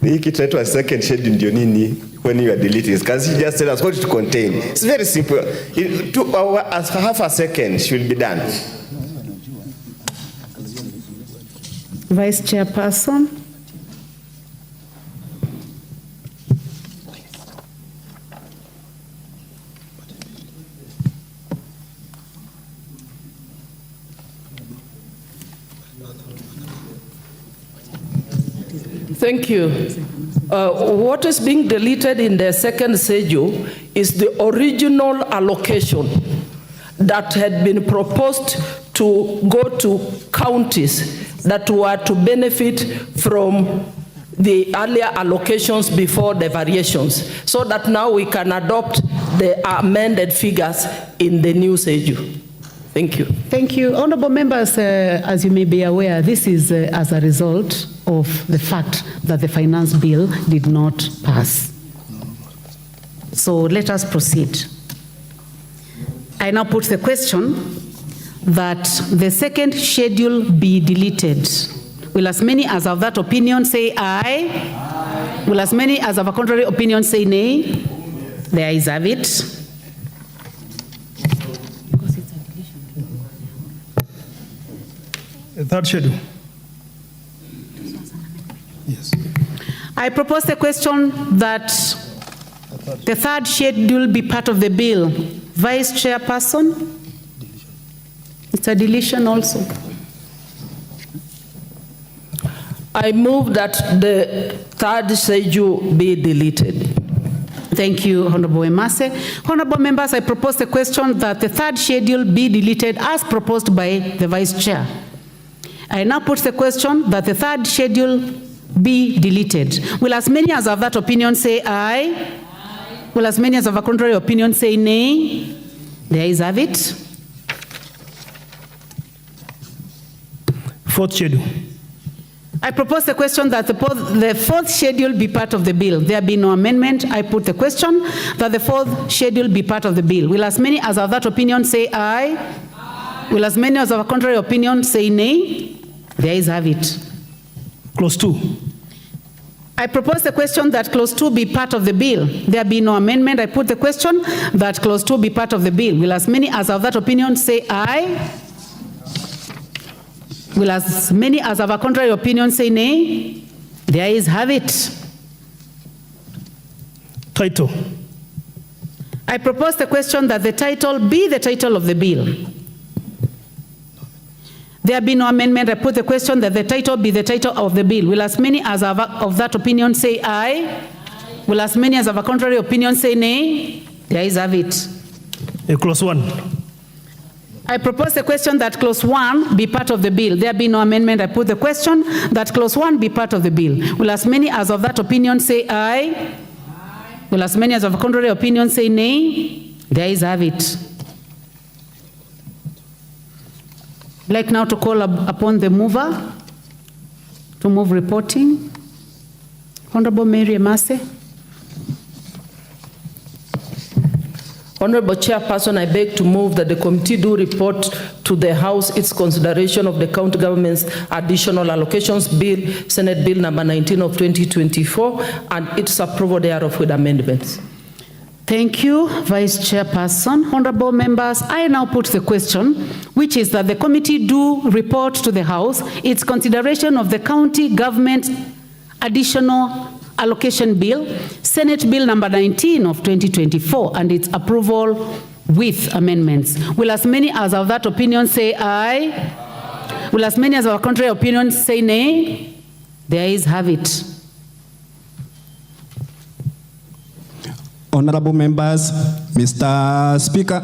a second schedule ndio nini when you are deleting? Can you just tell us what it contains? It's very simple. Half a second should be done. Vice Chairperson. Thank you. What is being deleted in the second schedule is the original allocation that had been proposed to go to counties that were to benefit from the earlier allocations before the variations, so that now we can adopt the amended figures in the new schedule. Thank you. Thank you. Honorable members, as you may be aware, this is as a result of the fact that the finance bill did not pass. So let us proceed. I now put the question that the second schedule be deleted. Will as many as have that opinion say aye? Aye. Will as many as have a contrary opinion say nay? The ayes have it. The third schedule. Yes. I propose the question that the third schedule be part of the bill. Vice Chairperson? It's a deletion also. I move that the third schedule be deleted. Thank you, Honorable Emase. Honorable members, I propose the question that the third schedule be deleted as proposed by the Vice Chair. I now put the question that the third schedule be deleted. Will as many as have that opinion say aye? Aye. Will as many as have a contrary opinion say nay? The ayes have it. Fourth schedule. I propose the question that the fourth schedule be part of the bill. There be no amendment. I put the question that the fourth schedule be part of the bill. Will as many as have that opinion say aye? Aye. Will as many as have a contrary opinion say nay? The ayes have it. Clause 2. I propose the question that clause 2 be part of the bill. There be no amendment. I put the question that clause 2 be part of the bill. Will as many as have that opinion say aye? Will as many as have a contrary opinion say nay? The ayes have it. Title. I propose the question that the title be the title of the bill. There be no amendment. I put the question that the title be the title of the bill. Will as many as have of that opinion say aye? Aye. Will as many as have a contrary opinion say nay? The ayes have it. Clause 1. I propose the question that clause 1 be part of the bill. There be no amendment. I put the question that clause 1 be part of the bill. Will as many as of that opinion say aye? Aye. Will as many as of a contrary opinion say nay? The ayes have it. I'd like now to call upon the mover to move reporting. Honorable Mary Emase. Honorable Chairperson, I beg to move that the committee do report to the House its consideration of the county government's additional allocations bill, Senate Bill number 19 of 2024, and its approval thereof with amendments. Thank you, Vice Chairperson. Honorable members, I now put the question, which is that the committee do report to the House its consideration of the county government additional allocation bill, Senate Bill number 19 of 2024, and its approval with amendments. Will as many as have that opinion say aye? Aye. Will as many as have a contrary opinion say nay? The ayes have it. Honorable members, Mr. Speaker.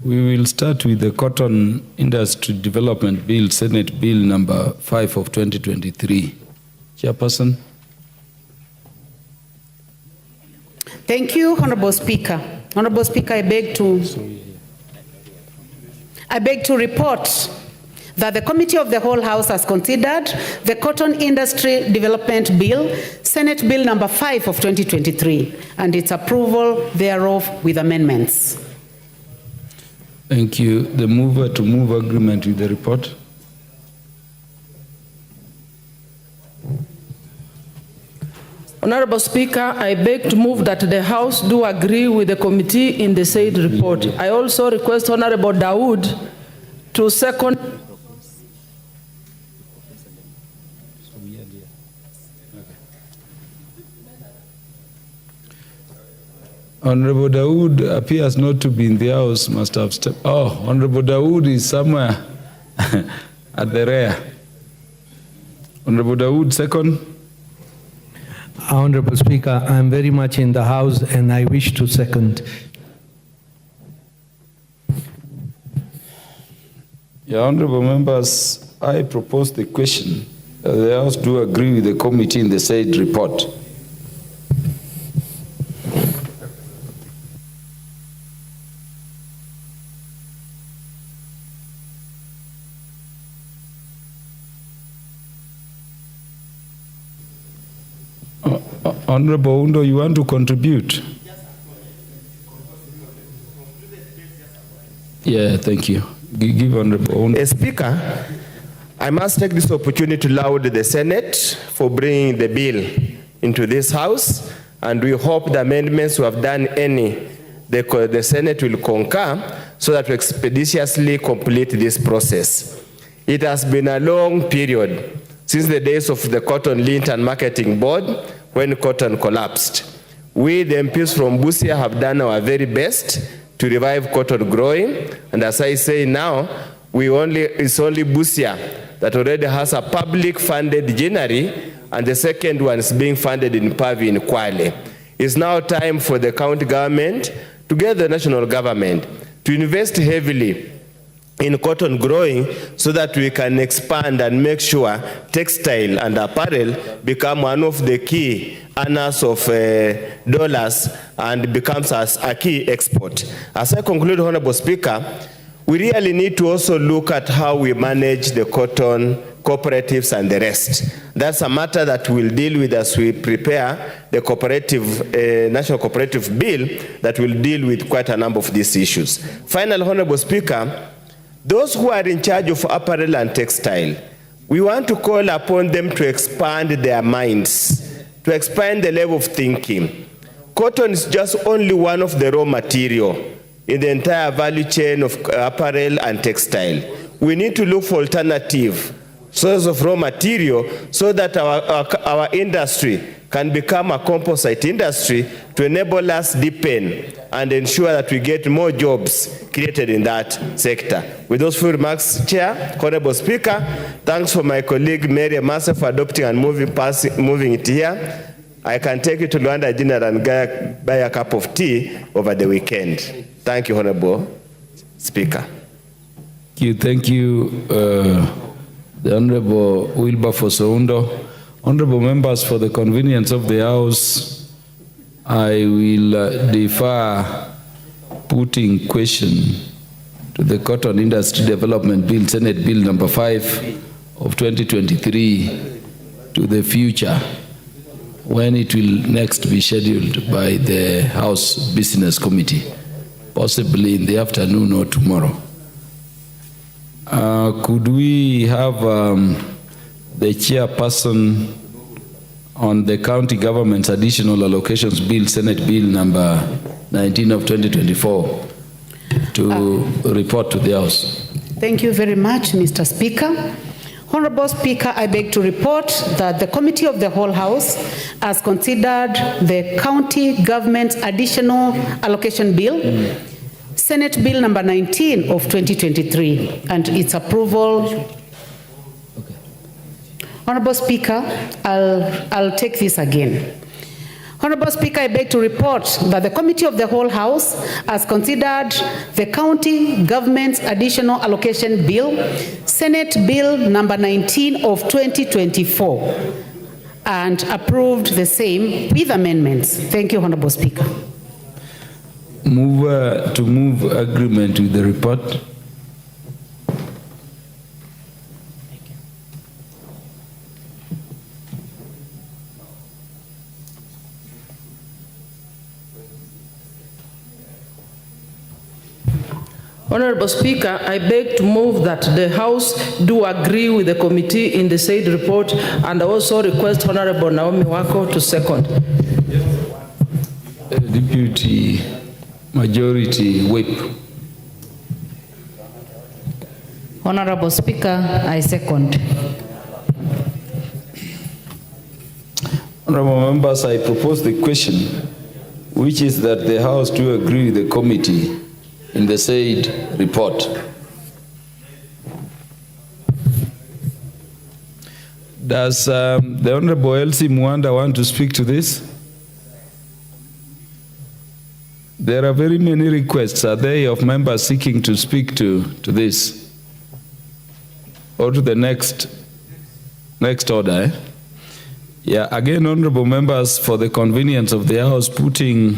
We will start with the Cotton Industry Development Bill, Senate Bill number 5 of 2023. Chairperson. Thank you, Honorable Speaker. Honorable Speaker, I beg to report that the Committee of the Whole House has considered the Cotton Industry Development Bill, Senate Bill number 5 of 2023, and its approval thereof with amendments. Thank you. The mover to move agreement with the report. Honorable Speaker, I beg to move that the House do agree with the committee in the said report. I also request Honorable Dawood to second. Honorable Dawood appears not to be in the house, must have stepped. Oh, Honorable Dawood is somewhere at the rear. Honorable Dawood, second. Honorable Speaker, I am very much in the house and I wish to second. Yeah, honorable members, I propose the question. The House do agree with the committee in the said report. Honorable Undo, you want to contribute? Yeah, thank you. Give Honorable Undo. Speaker, I must take this opportunity to laud the Senate for bringing the bill into this House, and we hope the amendments who have done any, the Senate will concur so that we expeditiously complete this process. It has been a long period since the days of the Cotton Lint and Marketing Board when cotton collapsed. We, the MPs from Busia, have done our very best to revive cotton growing, and as I say now, it's only Busia that already has a public funded Ginnery, and the second one is being funded in Pavi in Kwale. It's now time for the county government, together the national government, to invest heavily in cotton growing so that we can expand and make sure textile and apparel become one of the key earners of dollars and becomes a key export. As I conclude, Honorable Speaker, we really need to also look at how we manage the cotton cooperatives and the rest. That's a matter that we'll deal with as we prepare the national cooperative bill that will deal with quite a number of these issues. Finally, Honorable Speaker, those who are in charge of apparel and textile, we want to call upon them to expand their minds, to expand the level of thinking. Cotton is just only one of the raw material in the entire value chain of apparel and textile. We need to look for alternative sources of raw material so that our industry can become a composite industry to enable us deepen and ensure that we get more jobs created in that sector. With those few remarks, Chair, Honorable Speaker, thanks for my colleague Mary Amasa for adopting and moving it here. I can take you to Luanda Dinner and buy a cup of tea over the weekend. Thank you, Honorable Speaker. Thank you, the Honorable Wilberforce Oundo. Honorable members, for the convenience of the House, I will defer putting question to the Cotton Industry Development Bill, Senate Bill number 5 of 2023 to the future, when it will next be scheduled by the House Business Committee, possibly in the afternoon or tomorrow. Could we have the chairperson on the county government's additional allocations bill, Senate Bill number 19 of 2024, to report to the House? Thank you very much, Mr. Speaker. Honorable Speaker, I beg to report that the Committee of the Whole House has considered the county government's additional allocation bill, Senate Bill number 19 of 2023, and its approval. Honorable Speaker, I'll take this again. Honorable Speaker, I beg to report that the Committee of the Whole House has considered the county government's additional allocation bill, Senate Bill number 19 of 2024, and approved the same with amendments. Thank you, Honorable Speaker. To move agreement with the report. Honorable Speaker, I beg to move that the House do agree with the committee in the said report, and also request Honorable Naomi Wako to second. Deputy Majority Whip. Honorable Speaker, I second. Honorable members, I propose the question which is that the House do agree with the committee in the said report. Does the Honorable Elsie Mwanda want to speak to this? There are very many requests, are there, of members seeking to speak to this? Or to the next order, eh? Yeah, again, honorable members, for the convenience of the House, putting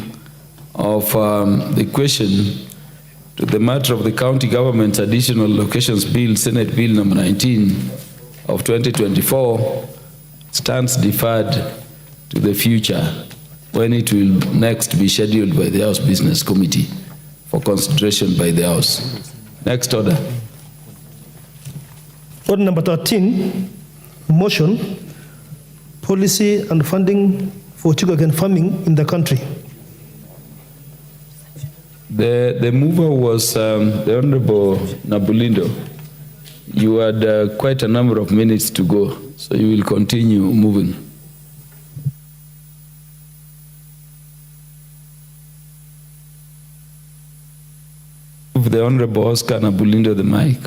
of the question to the matter of the County Government's Additional Allocations Bill, Senate Bill number 19 of 2024, stands deferred to the future when it will next be scheduled by the House Business Committee for consideration by the House. Next order. Order number 13, motion, policy and funding for sugarcane farming in the country. The mover was the Honorable Nabulindo. You had quite a number of minutes to go, so you will continue moving. Give the Honorable Oscar Nabulindo the mic.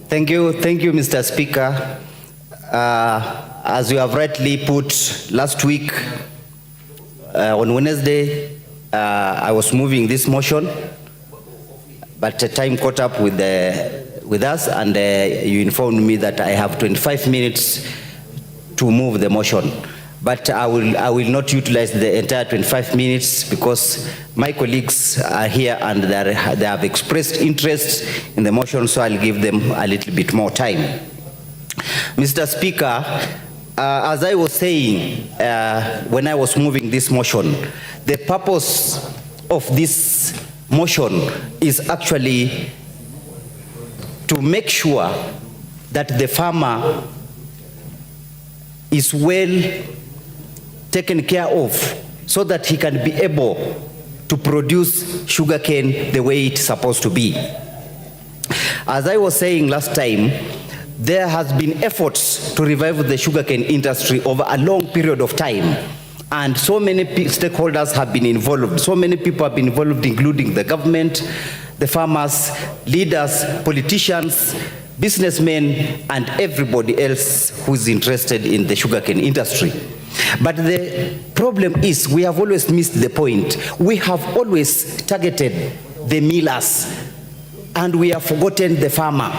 Thank you, Mr. Speaker. As you have rightly put, last week on Wednesday, I was moving this motion, but time caught up with us, and you informed me that I have 25 minutes to move the motion. But I will not utilize the entire 25 minutes because my colleagues are here and they have expressed interest in the motion, so I'll give them a little bit more time. Mr. Speaker, as I was saying when I was moving this motion, the purpose of this motion is actually to make sure that the farmer is well taken care of so that he can be able to produce sugarcane the way it's supposed to be. As I was saying last time, there has been efforts to revive the sugarcane industry over a long period of time, and so many stakeholders have been involved. So many people have been involved, including the government, the farmers, leaders, politicians, businessmen, and everybody else who's interested in the sugarcane industry. But the problem is we have always missed the point. We have always targeted the millers and we have forgotten the farmer.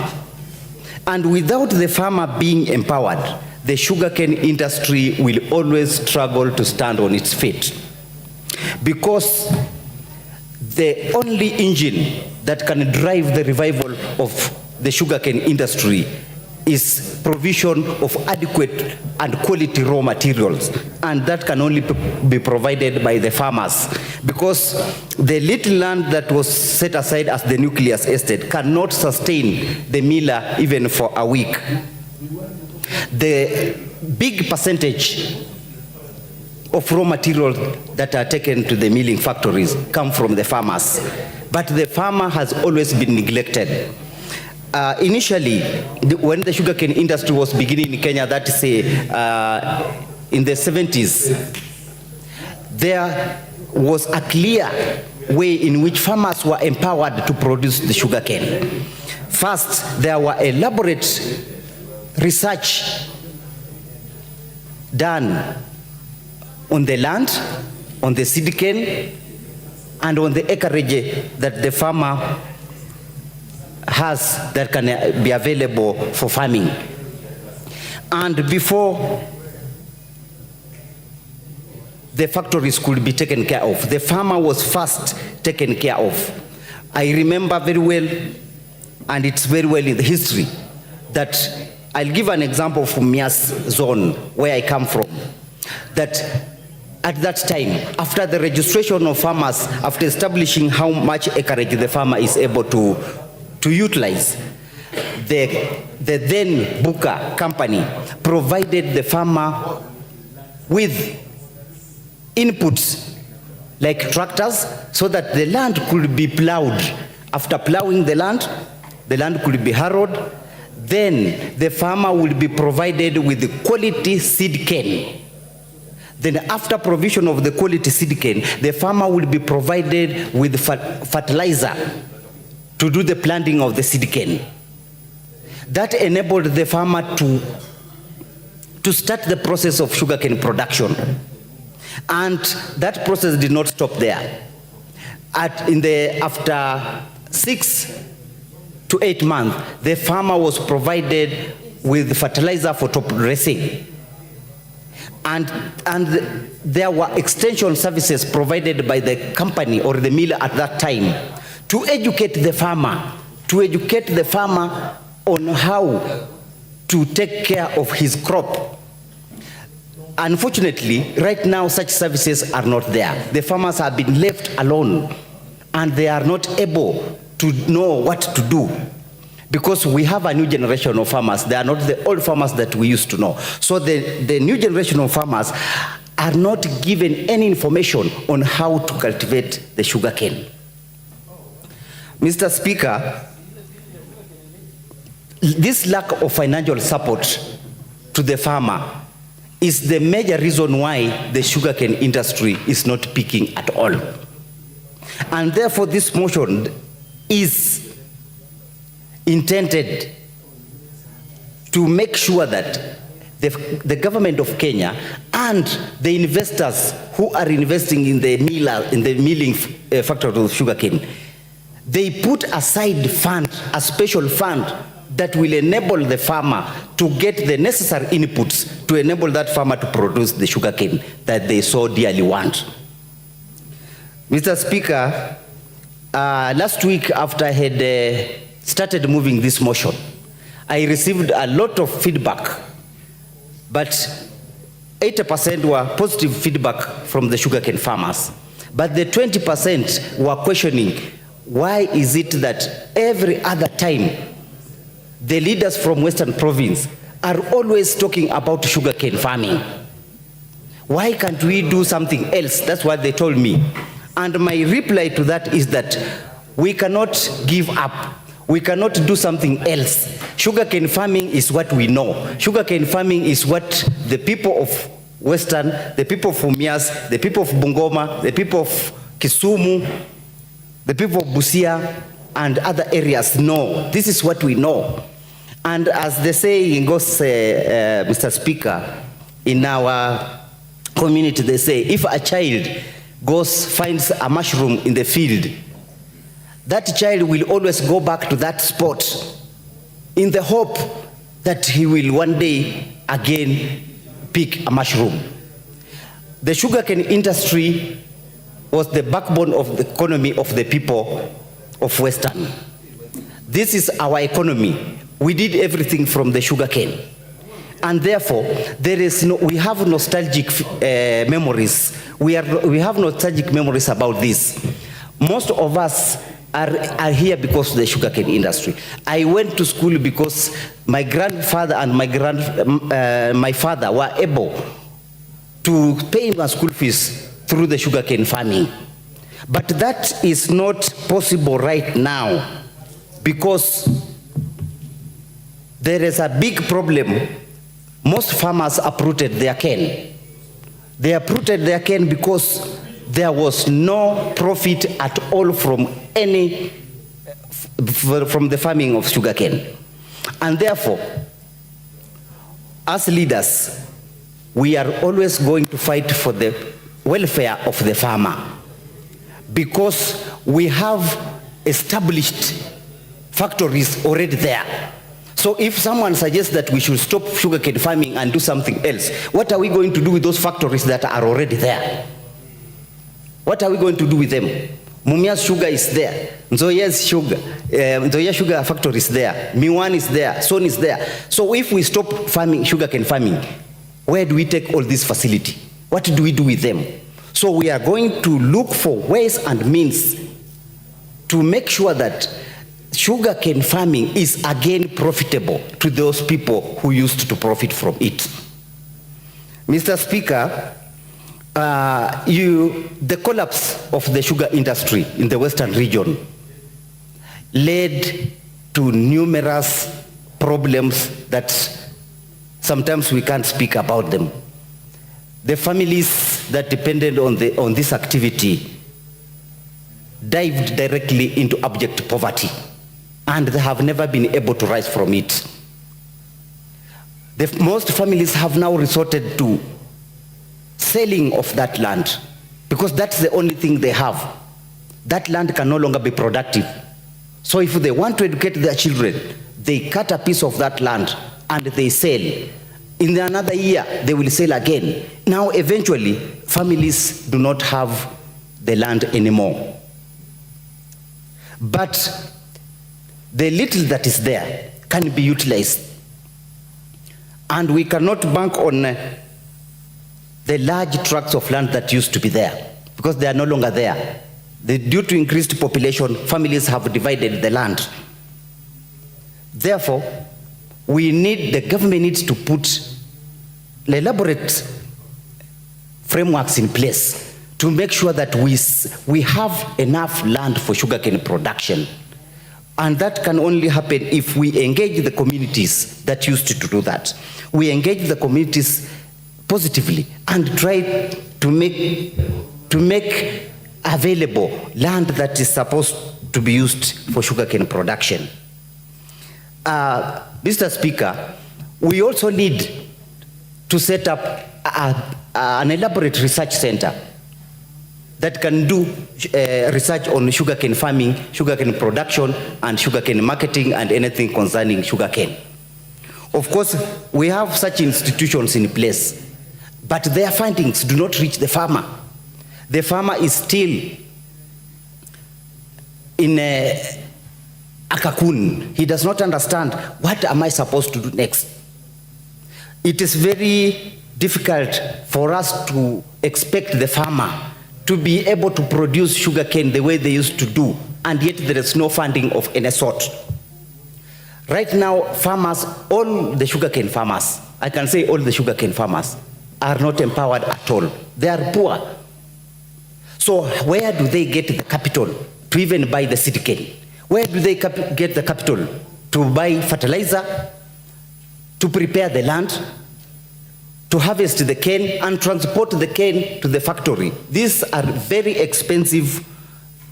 And without the farmer being empowered, the sugarcane industry will always struggle to stand on its feet. Because the only engine that can drive the revival of the sugarcane industry is provision of adequate and quality raw materials, and that can only be provided by the farmers, because the little land that was set aside as the nucleus estate cannot sustain the miller even for a week. The big percentage of raw materials that are taken to the milling factories come from the farmers, but the farmer has always been neglected. Initially, when the sugarcane industry was beginning in Kenya, that is in the 70s, there was a clear way in which farmers were empowered to produce the sugarcane. First, there were elaborate research done on the land, on the seed cane, and on the acreage that the farmer has that can be available for farming. And before the factories could be taken care of, the farmer was first taken care of. I remember very well, and it's very well in the history, that I'll give an example from Mias zone, where I come from, that at that time, after the registration of farmers, after establishing how much acreage the farmer is able to utilize, the then Buka company provided the farmer with inputs like tractors so that the land could be plowed. After plowing the land could be harrowed. Then the farmer will be provided with the quality seed cane Then after provision of the quality seed cane, the farmer will be provided with fertilizer to do the planting of the seed cane. That enabled the farmer to start the process of sugarcane production. And that process did not stop there. After 6 to 8 months, the farmer was provided with fertilizer for top dressing. And there were extension services provided by the company or the miller at that time to educate the farmer on how to take care of his crop. Unfortunately, right now such services are not there. The farmers have been left alone and they are not able to know what to do, because we have a new generation of farmers. They are not the old farmers that we used to know. So the new generation of farmers are not given any information on how to cultivate the sugarcane. Mr. Speaker, this lack of financial support to the farmer is the major reason why the sugarcane industry is not picking at all. And therefore this motion is intended to make sure that the government of Kenya and the investors who are investing in the milling factory of sugarcane, they put aside fund, a special fund that will enable the farmer to get the necessary inputs to enable that farmer to produce the sugarcane that they so dearly want. Mr. Speaker, last week after I had started moving this motion, I received a lot of feedback, but 80% were positive feedback from the sugarcane farmers. But the 20% were questioning, why is it that every other time the leaders from Western Province are always talking about sugarcane farming? Why can't we do something else? That's what they told me. And my reply to that is that we cannot give up. We cannot do something else. Sugarcane farming is what we know. Sugarcane farming is what the people of Western, the people of Mumias, the people of Bungoma, the people of Kisumu, the people of Busia, and other areas know. This is what we know. And as the saying goes, Mr. Speaker, in our community, they say, if a child finds a mushroom in the field, that child will always go back to that spot in the hope that he will one day again pick a mushroom. The sugarcane industry was the backbone of the economy of the people of Western. This is our economy. We did everything from the sugarcane. And therefore, we have nostalgic memories. We have nostalgic memories about this. Most of us are here because of the sugarcane industry. I went to school because my grandfather and my father were able to pay my school fees through the sugarcane farming. But that is not possible right now because there is a big problem. Most farmers uprooted their cane. They uprooted their cane because there was no profit at all from the farming of sugarcane. And therefore, as leaders, we are always going to fight for the welfare of the farmer because we have established factories already there. So if someone suggests that we should stop sugarcane farming and do something else, what are we going to do with those factories that are already there? What are we going to do with them? Mumia's sugar is there. Nzoya's sugar, Nzoya sugar factory is there. Miwan is there. Son is there. So if we stop farming, sugarcane farming, where do we take all this facility? What do we do with them? So we are going to look for ways and means to make sure that sugarcane farming is again profitable to those people who used to profit from it. Mr. Speaker, the collapse of the sugar industry in the Western region led to numerous problems that sometimes we can't speak about them. the families that depended on this activity dived directly into abject poverty, and they have never been able to rise from it. Most families have now resorted to selling of that land because that's the only thing they have. That land can no longer be productive. So if they want to educate their children, they cut a piece of that land and they sell. In another year, they will sell again. Now, eventually, families do not have the land anymore. But the little that is there can be utilized. And we cannot bank on the large tracts of land that used to be there, because they are no longer there. Due to increased population, families have divided the land. Therefore, the government needs to put elaborate frameworks in place to make sure that we have enough land for sugarcane production. And that can only happen if we engage the communities that used to do that. We engage the communities positively and try to make available land that is supposed to be used for sugarcane production. Mr. Speaker, we also need to set up an elaborate research center that can do research on sugarcane farming, sugarcane production, and sugarcane marketing, and anything concerning sugarcane. Of course, we have such institutions in place, but their findings do not reach the farmer. The farmer is still in a cocoon. He does not understand, what am I supposed to do next? It is very difficult for us to expect the farmer to be able to produce sugarcane the way they used to do, and yet there is no funding of any sort. Right now, farmers, all the sugarcane farmers, I can say all the sugarcane farmers, are not empowered at all. They are poor. So where do they get the capital to even buy the seed cane? Where do they get the capital to buy fertilizer, to prepare the land, to harvest the cane and transport the cane to the factory? These are very expensive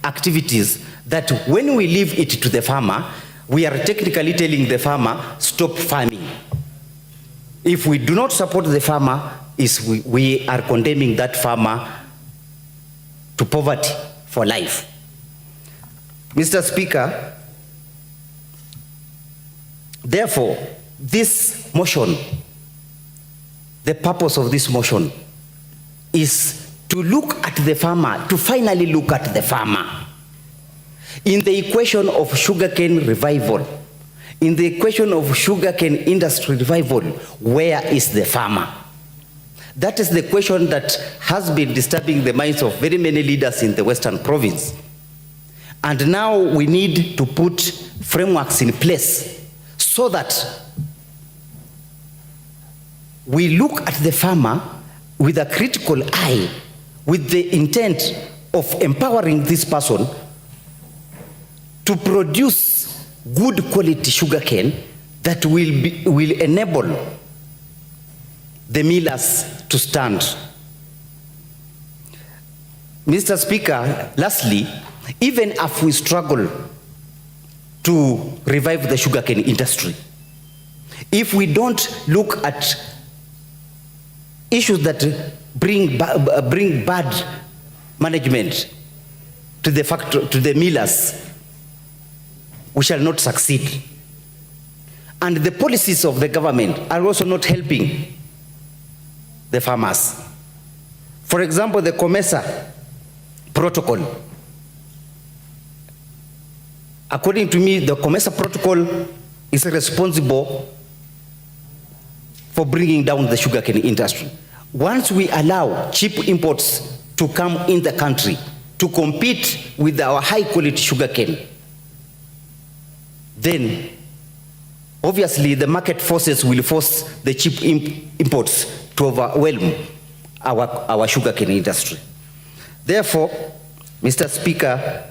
activities that when we leave it to the farmer, we are technically telling the farmer, stop farming. If we do not support the farmer, we are condemning that farmer to poverty for life. Mr. Speaker, therefore, this motion, the purpose of this motion is to look at the farmer, to finally look at the farmer. In the equation of sugarcane revival, in the equation of sugarcane industry revival, where is the farmer? That is the question that has been disturbing the minds of very many leaders in the Western Province. And now we need to put frameworks in place so that we look at the farmer with a critical eye, with the intent of empowering this person to produce good quality sugarcane that will enable the millers to stand. Mr. Speaker, lastly, even if we struggle to revive the sugarcane industry, if we don't look at issues that bring bad management to the millers, we shall not succeed. And the policies of the government are also not helping the farmers. For example, the COMESA protocol. According to me, the COMESA protocol is responsible for bringing down the sugarcane industry. Once we allow cheap imports to come in the country to compete with our high quality sugarcane, then obviously the market forces will force the cheap imports to overwhelm our sugarcane industry. Therefore, Mr. Speaker,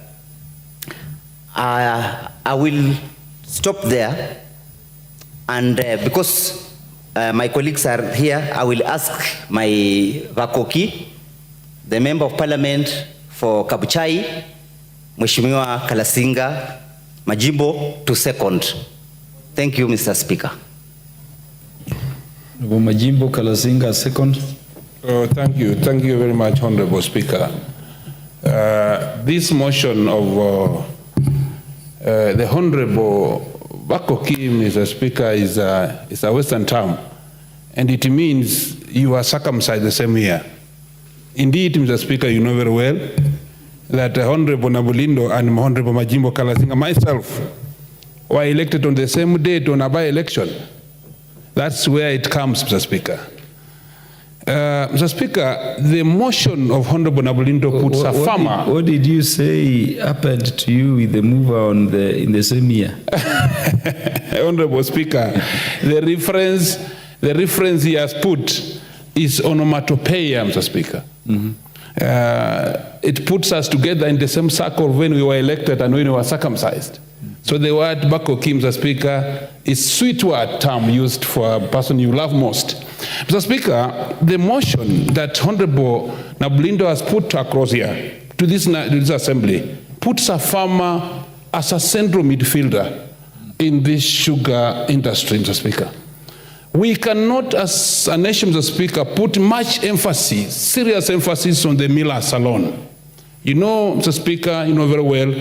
I will stop there, and because my colleagues are here, I will ask my Vakoki, the Member of Parliament for Kabuchai, Mheshimiwa Kalasinga Majimbo, to second. Thank you, Mr. Speaker. Majimbo Kalasinga, second. Thank you. Thank you very much, Honorable Speaker. This motion of the Honorable Vakoki, Mr. Speaker, is a Western term, and it means you are circumcised the same year. Indeed, Mr. Speaker, you know very well that Honorable Nabolindo and Honorable Majimbo Kalasinga, myself, were elected on the same date on a by-election. That's where it comes, Mr. Speaker. Mr. Speaker, the motion of Honorable Nabolindo puts a farmer. What did you say happened to you with the mover in the same year? Honorable Speaker, the reference he has put is onomatopoeia, Mr. Speaker. It puts us together in the same circle when we were elected and when we were circumcised. So the word Vakoki, Mr. Speaker, is sweet word term used for a person you love most. Mr. Speaker, the motion that Honorable Nabolindo has put across here to this assembly puts a farmer as a central midfielder in this sugar industry, Mr. Speaker. We cannot, as a nation, Mr. Speaker, put much emphasis, serious emphasis on the millers alone. You know, Mr. Speaker, you know very well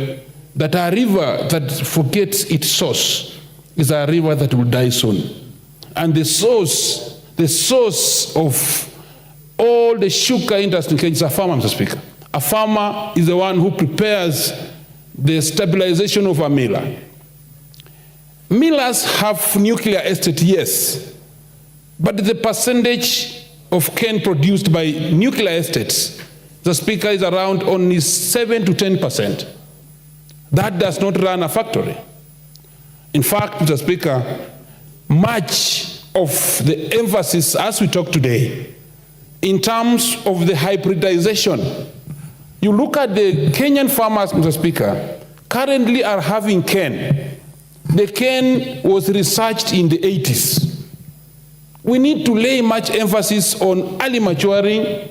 that a river that forgets its source is a river that will die soon. And the source of all the sugar industry is a farmer, Mr. Speaker. A farmer is the one who prepares the stabilization of a miller. Millers have nuclear estate, yes, but the percentage of cane produced by nuclear estates, the Speaker, is around only 7 to 10%. That does not run a factory. In fact, Mr. Speaker, much of the emphasis as we talk today in terms of the hybridization, you look at the Kenyan farmers, Mr. Speaker, currently are having cane. The cane was researched in the 80s. We need to lay much emphasis on early maturing,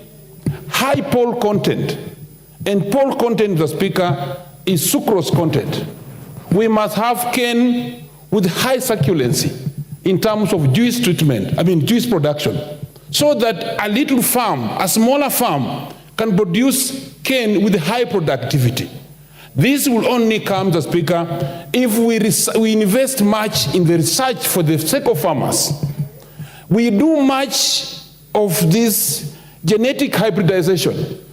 high pole content. And pole content, Mr. Speaker, is sucrose content. We must have cane with high succulency in terms of juice treatment, juice production, so that a little farm, a smaller farm, can produce cane with high productivity. This will only come, Mr. Speaker, if we invest much in the research for the sake of farmers. We do much of this genetic hybridization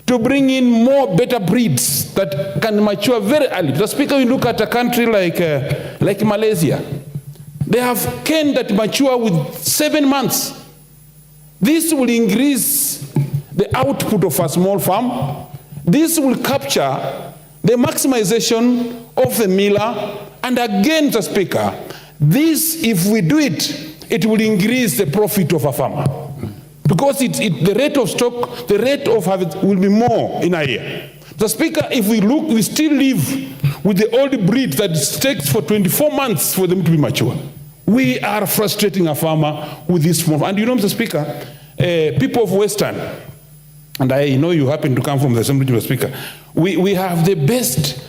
to bring in more better breeds that can mature very early. Mr. Speaker, we look at a country like Malaysia. They have cane that mature with 7 months. This will increase the output of a small farm. This will capture the maximization of the miller. And again, Mr. Speaker, this, if we do it, it will increase the profit of a farmer. Because the rate of stock, the rate of harvest will be more in a year. The Speaker, if we look, we still live with the old breed that takes for 24 months for them to be mature. We are frustrating a farmer with this form. And you know, Mr. Speaker, people of Western, and I know you happen to come from the Assembly, Mr. Speaker, we have the best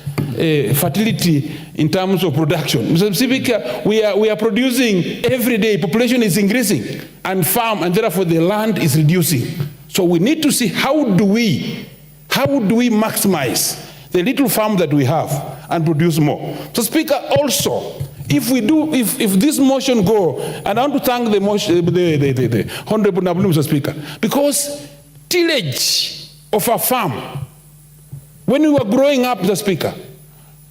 fertility in terms of production. Mr. Speaker, we are producing every day, population is increasing, and therefore the land is reducing. So we need to see how do we maximize the little farm that we have and produce more. So Speaker, also, if this motion go, and I want to thank the Honorable Nabolindo, Mr. Speaker, because tillage of a farm, when we were growing up, Mr. Speaker,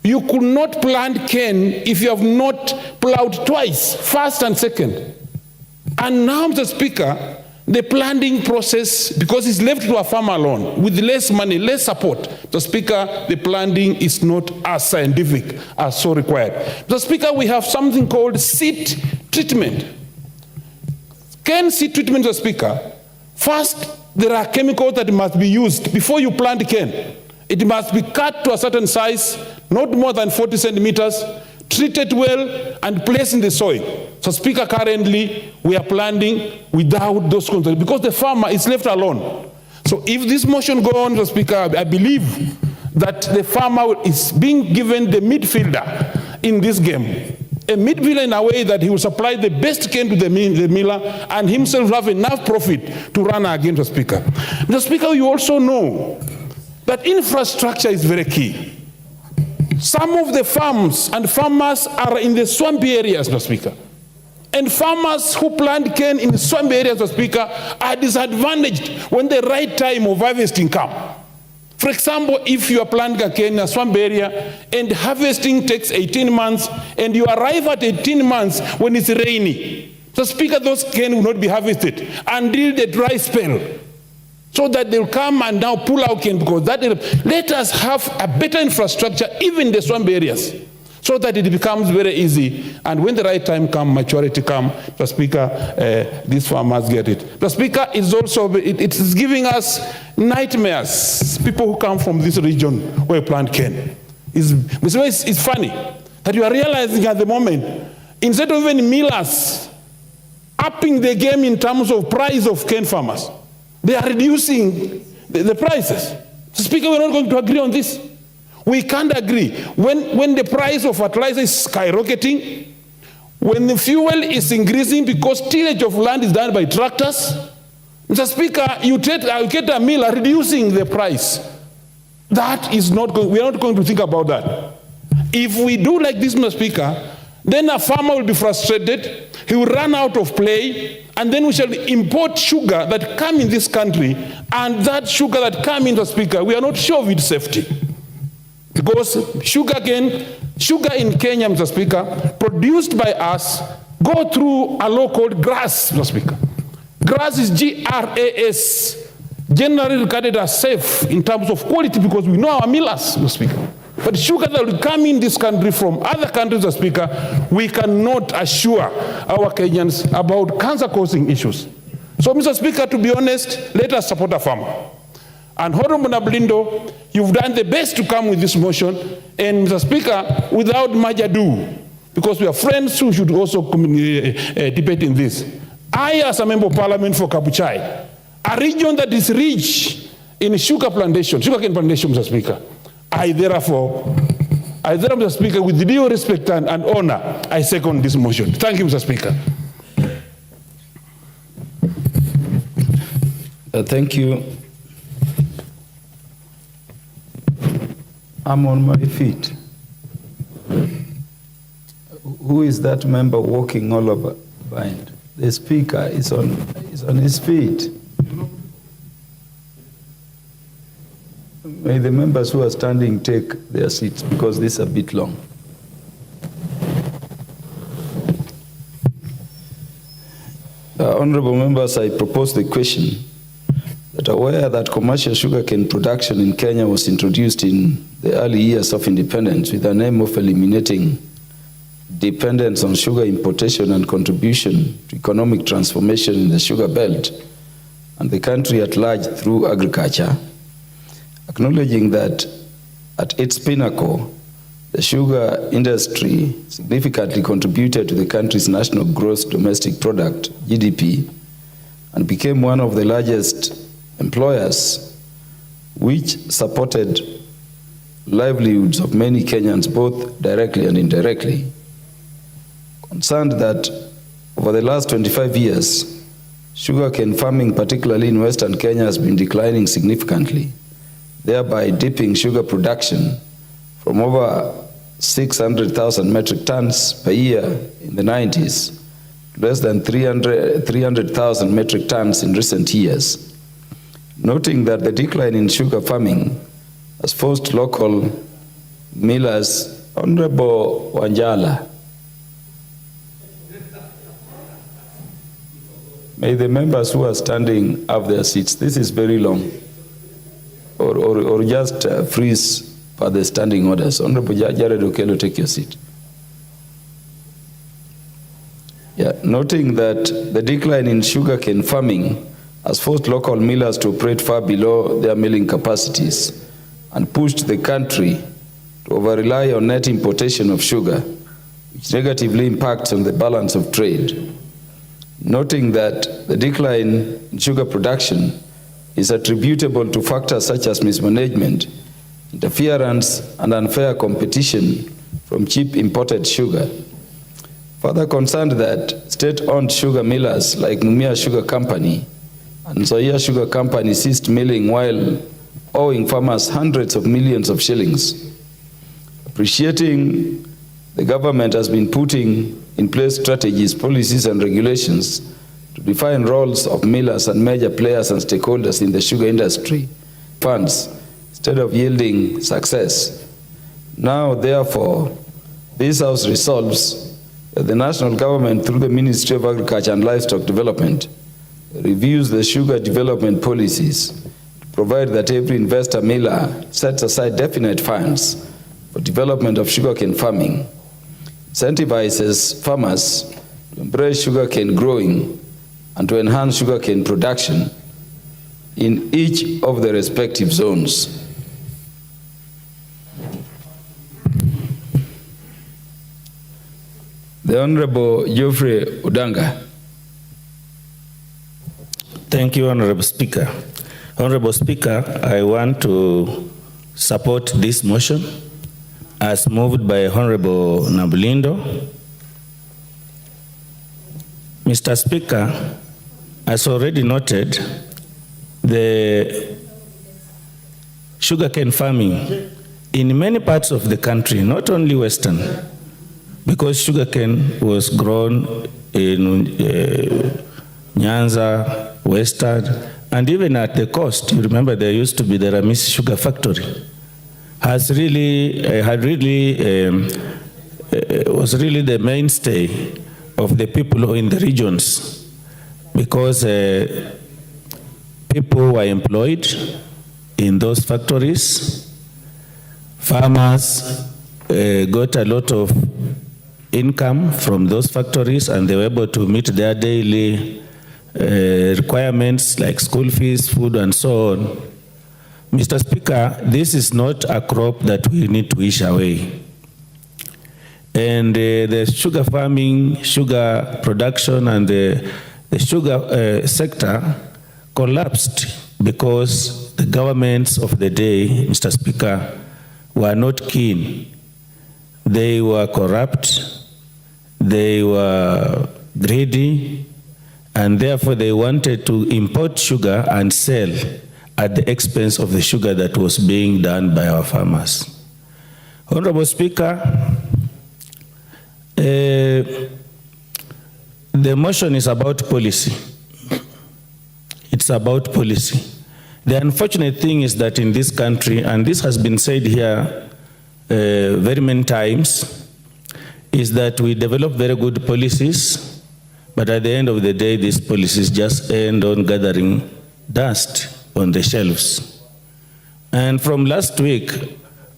you could not plant cane if you have not plowed twice, first and second. And now, Mr. Speaker, the planting process, because it's left to a farmer alone, with less money, less support, Mr. Speaker, the planting is not as scientific as so required. Mr. Speaker, we have something called seed treatment. Cane seed treatment, Mr. Speaker, first, there are chemicals that must be used before you plant cane. It must be cut to a certain size, not more than 40 centimeters, treated well, and placed in the soil. So, Speaker, currently we are planting without those controls because the farmer is left alone. So, if this motion goes on, Mr. Speaker, I believe that the farmer is being given the midfielder in this game. A midfielder in a way that he will supply the best cane to the miller and himself have enough profit to run again, Mr. Speaker. Mr. Speaker, you also know that infrastructure is very key. Some of the farms and farmers are in the swampy areas, Mr. Speaker. And farmers who plant cane in swampy areas, Mr. Speaker, are disadvantaged when the right time of harvesting comes. For example, if you are planting a cane in a swamp area and harvesting takes 18 months and you arrive at 18 months when it's rainy, so Speaker, those cane will not be harvested until the dry spell. So that they'll come and now pull out cane because that let us have a better infrastructure even in the swamp areas so that it becomes very easy. And when the right time comes, maturity comes, the Speaker, these farmers get it. The Speaker is also, it is giving us nightmares. People who come from this region where plant cane. It's funny that you are realizing at the moment, instead of even millers upping the game in terms of price of cane farmers, they are reducing the prices. So, Speaker, we're not going to agree on this. We can't agree. When the price of fertilizer is skyrocketing, when the fuel is increasing because tillage of land is done by tractors, Mr. Speaker, you get a miller reducing the price. That is not going, we are not going to think about that. If we do like this, Mr. Speaker, then a farmer will be frustrated, he will run out of play, and then we shall import sugar that come in this country, and that sugar that come in, Mr. Speaker, we are not sure of its safety. Because sugar in Kenya, Mr. Speaker, produced by us, go through a law called GRAS, Mr. Speaker. GRAS is G-R-A-S, generally regarded as safe in terms of quality because we know our millers, Mr. Speaker. But sugar that will come in this country from other countries, Mr. Speaker, we cannot assure our Kenyans about cancer-causing issues. So, Mr. Speaker, to be honest, let us support a farmer. And Honorable Uzalendo, you've done the best to come with this motion. And, Mr. Speaker, without much ado, because we are friends who should also debate in this. I, as a member of parliament for Kabuchai, a region that is rich in sugarcane plantation, Mr. Speaker, I therefore, Mr. Speaker, with due respect and honor, I second this motion. Thank you, Mr. Speaker. Thank you. I'm on my feet. Who is that member walking all over behind? The Speaker is on his feet. May the members who are standing take their seats because this is a bit long. Honorable members, I propose the question that aware that commercial sugarcane production in Kenya was introduced in the early years of independence with the aim of eliminating dependence on sugar importation and contribution to economic transformation in the sugar belt and the country at large through agriculture, acknowledging that at its pinnacle, the sugar industry significantly contributed to the country's national gross domestic product, GDP, and became one of the largest employers, which supported livelihoods of many Kenyans, both directly and indirectly. Concerned that over the last 25 years, sugarcane farming, particularly in Western Kenya, has been declining significantly, thereby dipping sugar production from over 600,000 metric tons per year in the 90s to less than 300,000 metric tons in recent years. Noting that the decline in sugar farming has forced local millers, Honorable Wanjala, may the members who are standing have their seats. This is very long. Or just freeze for the standing orders. Honorable Jared Okello, take your seat. Yeah, noting that the decline in sugarcane farming has forced local millers to operate far below their milling capacities and pushed the country to over-rely on net importation of sugar, which negatively impacts on the balance of trade. Noting that the decline in sugar production is attributable to factors such as mismanagement, interference, and unfair competition from cheap imported sugar. Further concerned that state-owned sugar millers like Mumia Sugar Company and Zoya Sugar Company ceased milling while owing farmers hundreds of millions of shillings. Appreciating the government has been putting in place strategies, policies, and regulations to define roles of millers and major players and stakeholders in the sugar industry funds instead of yielding success. Now, therefore, this House resolves that the national government, through the Ministry of Agriculture and Livestock Development, reviews the sugar development policies to provide that every investor miller sets aside definite funds for development of sugarcane farming, incentivizes farmers to embrace sugarcane growing and to enhance sugarcane production in each of the respective zones. The Honorable Geoffrey Udanga. Thank you, Honorable Speaker. Honorable Speaker, I want to support this motion as moved by Honorable Nabulindo. Mr. Speaker, as already noted, the sugarcane farming in many parts of the country, not only Western, because sugarcane was grown in Nyanza, Western, and even at the coast. You remember there used to be the Ramisi Sugar Factory. Was really the mainstay of the people in the regions, because people were employed in those factories. Farmers got a lot of income from those factories, and they were able to meet their daily requirements like school fees, food, and so on. Mr. Speaker, this is not a crop that we need to wish away. And the sugar farming, sugar production, and the sugar sector collapsed because the governments of the day, Mr. Speaker, were not keen. They were corrupt, they were greedy, and therefore they wanted to import sugar and sell at the expense of the sugar that was being done by our farmers. Honorable Speaker, the motion is about policy. It's about policy. The unfortunate thing is that in this country, and this has been said here very many times, is that we develop very good policies, but at the end of the day, these policies just end on gathering dust on the shelves. And from last week,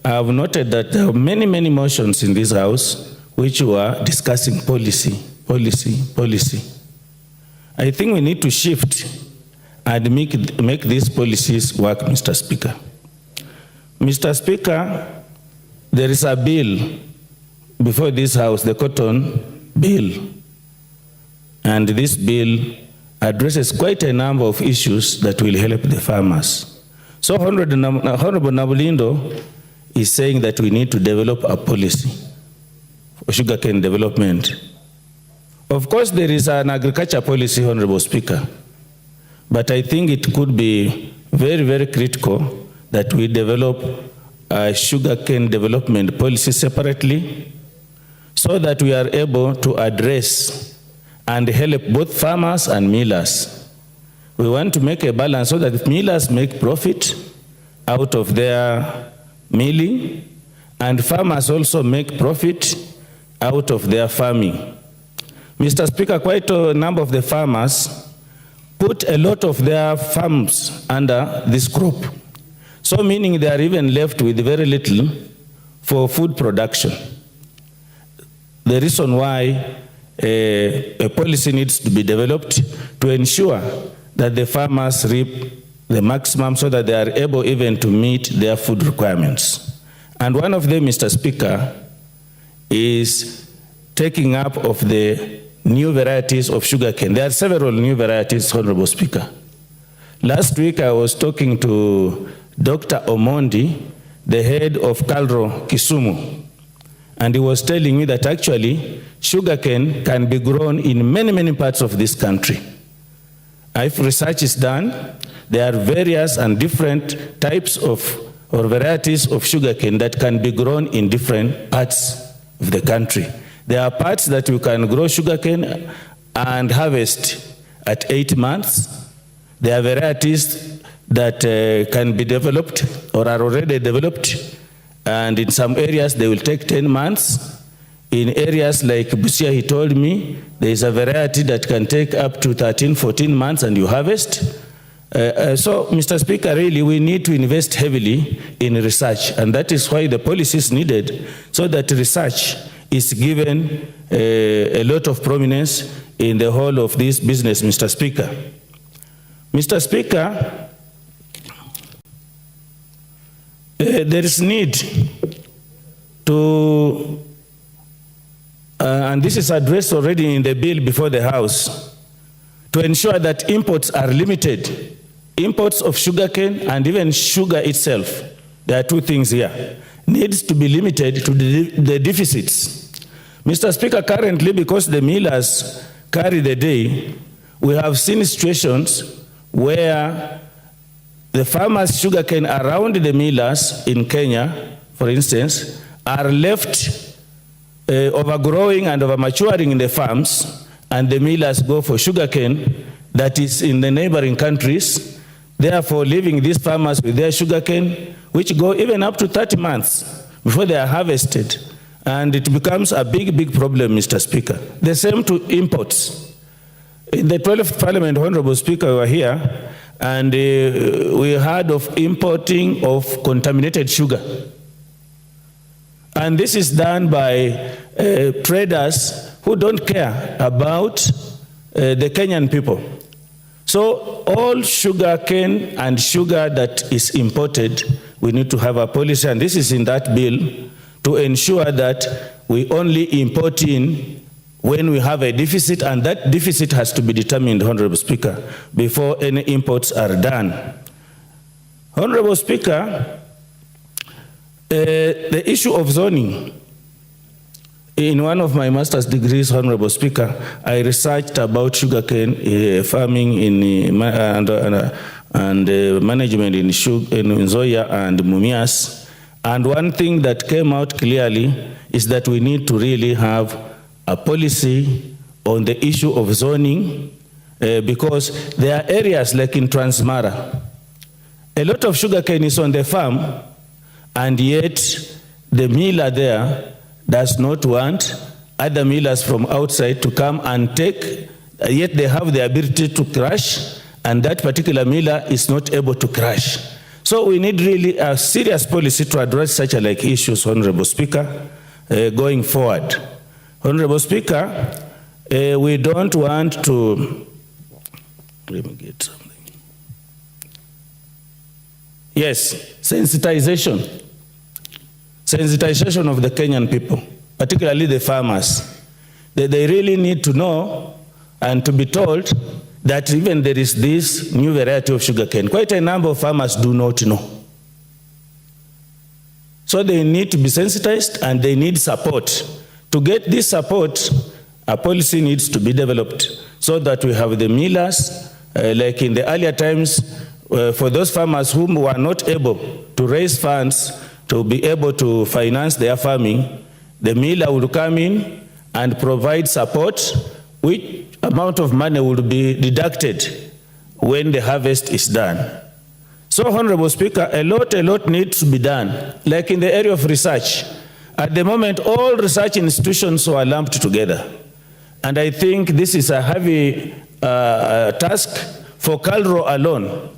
I have noted that there are many, many motions in this House which were discussing policy. I think we need to shift and make these policies work, Mr. Speaker. Mr. Speaker, there is a bill before this House, the Cotton Bill, and this bill addresses quite a number of issues that will help the farmers. So Honorable Nabulindo is saying that we need to develop a policy for sugarcane development. Of course, there is an agriculture policy, Honorable Speaker, but I think it could be very, very critical that we develop a sugarcane development policy separately so that we are able to address and help both farmers and millers. We want to make a balance so that millers make profit out of their milling, and farmers also make profit out of their farming. Mr. Speaker, quite a number of the farmers put a lot of their farms under this crop. So meaning they are even left with very little for food production. The reason why a policy needs to be developed to ensure that the farmers reap the maximum so that they are able even to meet their food requirements. And one of them, Mr. Speaker, is taking up of the new varieties of sugarcane. There are several new varieties, Honorable Speaker. Last week I was talking to Dr. Omondi, the head of Calro Kisumu, and he was telling me that actually sugarcane can be grown in many, many parts of this country. If research is done, there are various and different types of or varieties of sugarcane that can be grown in different parts of the country. There are parts that you can grow sugarcane and harvest at 8 months. There are varieties that can be developed or are already developed, and in some areas they will take 10 months. In areas like Busia, he told me, there is a variety that can take up to 13, 14 months and you harvest. So, Mr. Speaker, really we need to invest heavily in research, and that is why the policy is needed, so that research is given a lot of prominence in the whole of this business, Mr. Speaker. Mr. Speaker, there is need to, and this is addressed already in the bill before the House, to ensure that imports are limited. Imports of sugarcane and even sugar itself, there are two things here, needs to be limited to the deficits. Mr. Speaker, currently, because the millers carry the day, we have seen situations where the farmers' sugarcane around the millers in Kenya, for instance, are left overgrowing and overmaturing in the farms, and the millers go for sugarcane that is in the neighboring countries, therefore leaving these farmers with their sugarcane, which go even up to 30 months before they are harvested. And it becomes a big, big problem, Mr. Speaker. The same to imports. In the 12th Parliament, Honorable Speaker, we were here, and we heard of importing of contaminated sugar. And this is done by traders who don't care about the Kenyan people. So all sugar cane and sugar that is imported, we need to have a policy, and this is in that bill, to ensure that we only import in when we have a deficit, and that deficit has to be determined, Honorable Speaker, before any imports are done. Honorable Speaker, the issue of zoning. In one of my master's degrees, Honorable Speaker, I researched about sugarcane farming and management in Nzoia and Mumias. And one thing that came out clearly is that we need to really have a policy on the issue of zoning, because there are areas like in Transmara, a lot of sugarcane is on the farm, and yet the miller there does not want other millers from outside to come and take, yet they have the ability to crush, and that particular miller is not able to crush. So we need really a serious policy to address such like issues, Honorable Speaker, going forward. Honorable Speaker, we don't want to, let me get something. Yes, sensitization. Sensitization of the Kenyan people, particularly the farmers. They really need to know and to be told that even there is this new variety of sugarcane. Quite a number of farmers do not know. So they need to be sensitized and they need support. To get this support, a policy needs to be developed so that we have the millers, like in the earlier times, for those farmers whom were not able to raise funds to be able to finance their farming, the miller would come in and provide support, which amount of money would be deducted when the harvest is done. So, Honorable Speaker, a lot needs to be done. Like in the area of research, at the moment, all research institutions were lumped together. And I think this is a heavy task for Calro alone.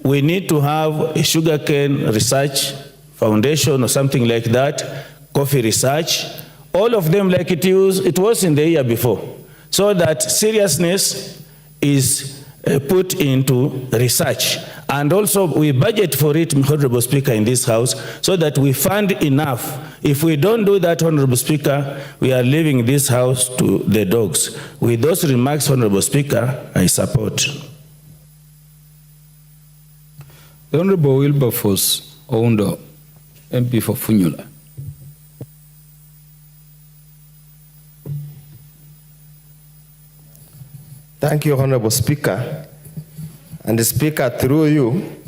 We need to have a sugarcane research foundation or something like that, coffee research, all of them like it was in the year before, so that seriousness is put into research. And also we budget for it, Honorable Speaker, in this House, so that we fund enough. If we don't do that, Honorable Speaker, we are leaving this House to the dogs. With those remarks, Honorable Speaker, I support. The Honorable Wilberforce Oundo, MP for Funyula. Thank you, Honorable Speaker. And the Speaker, through you,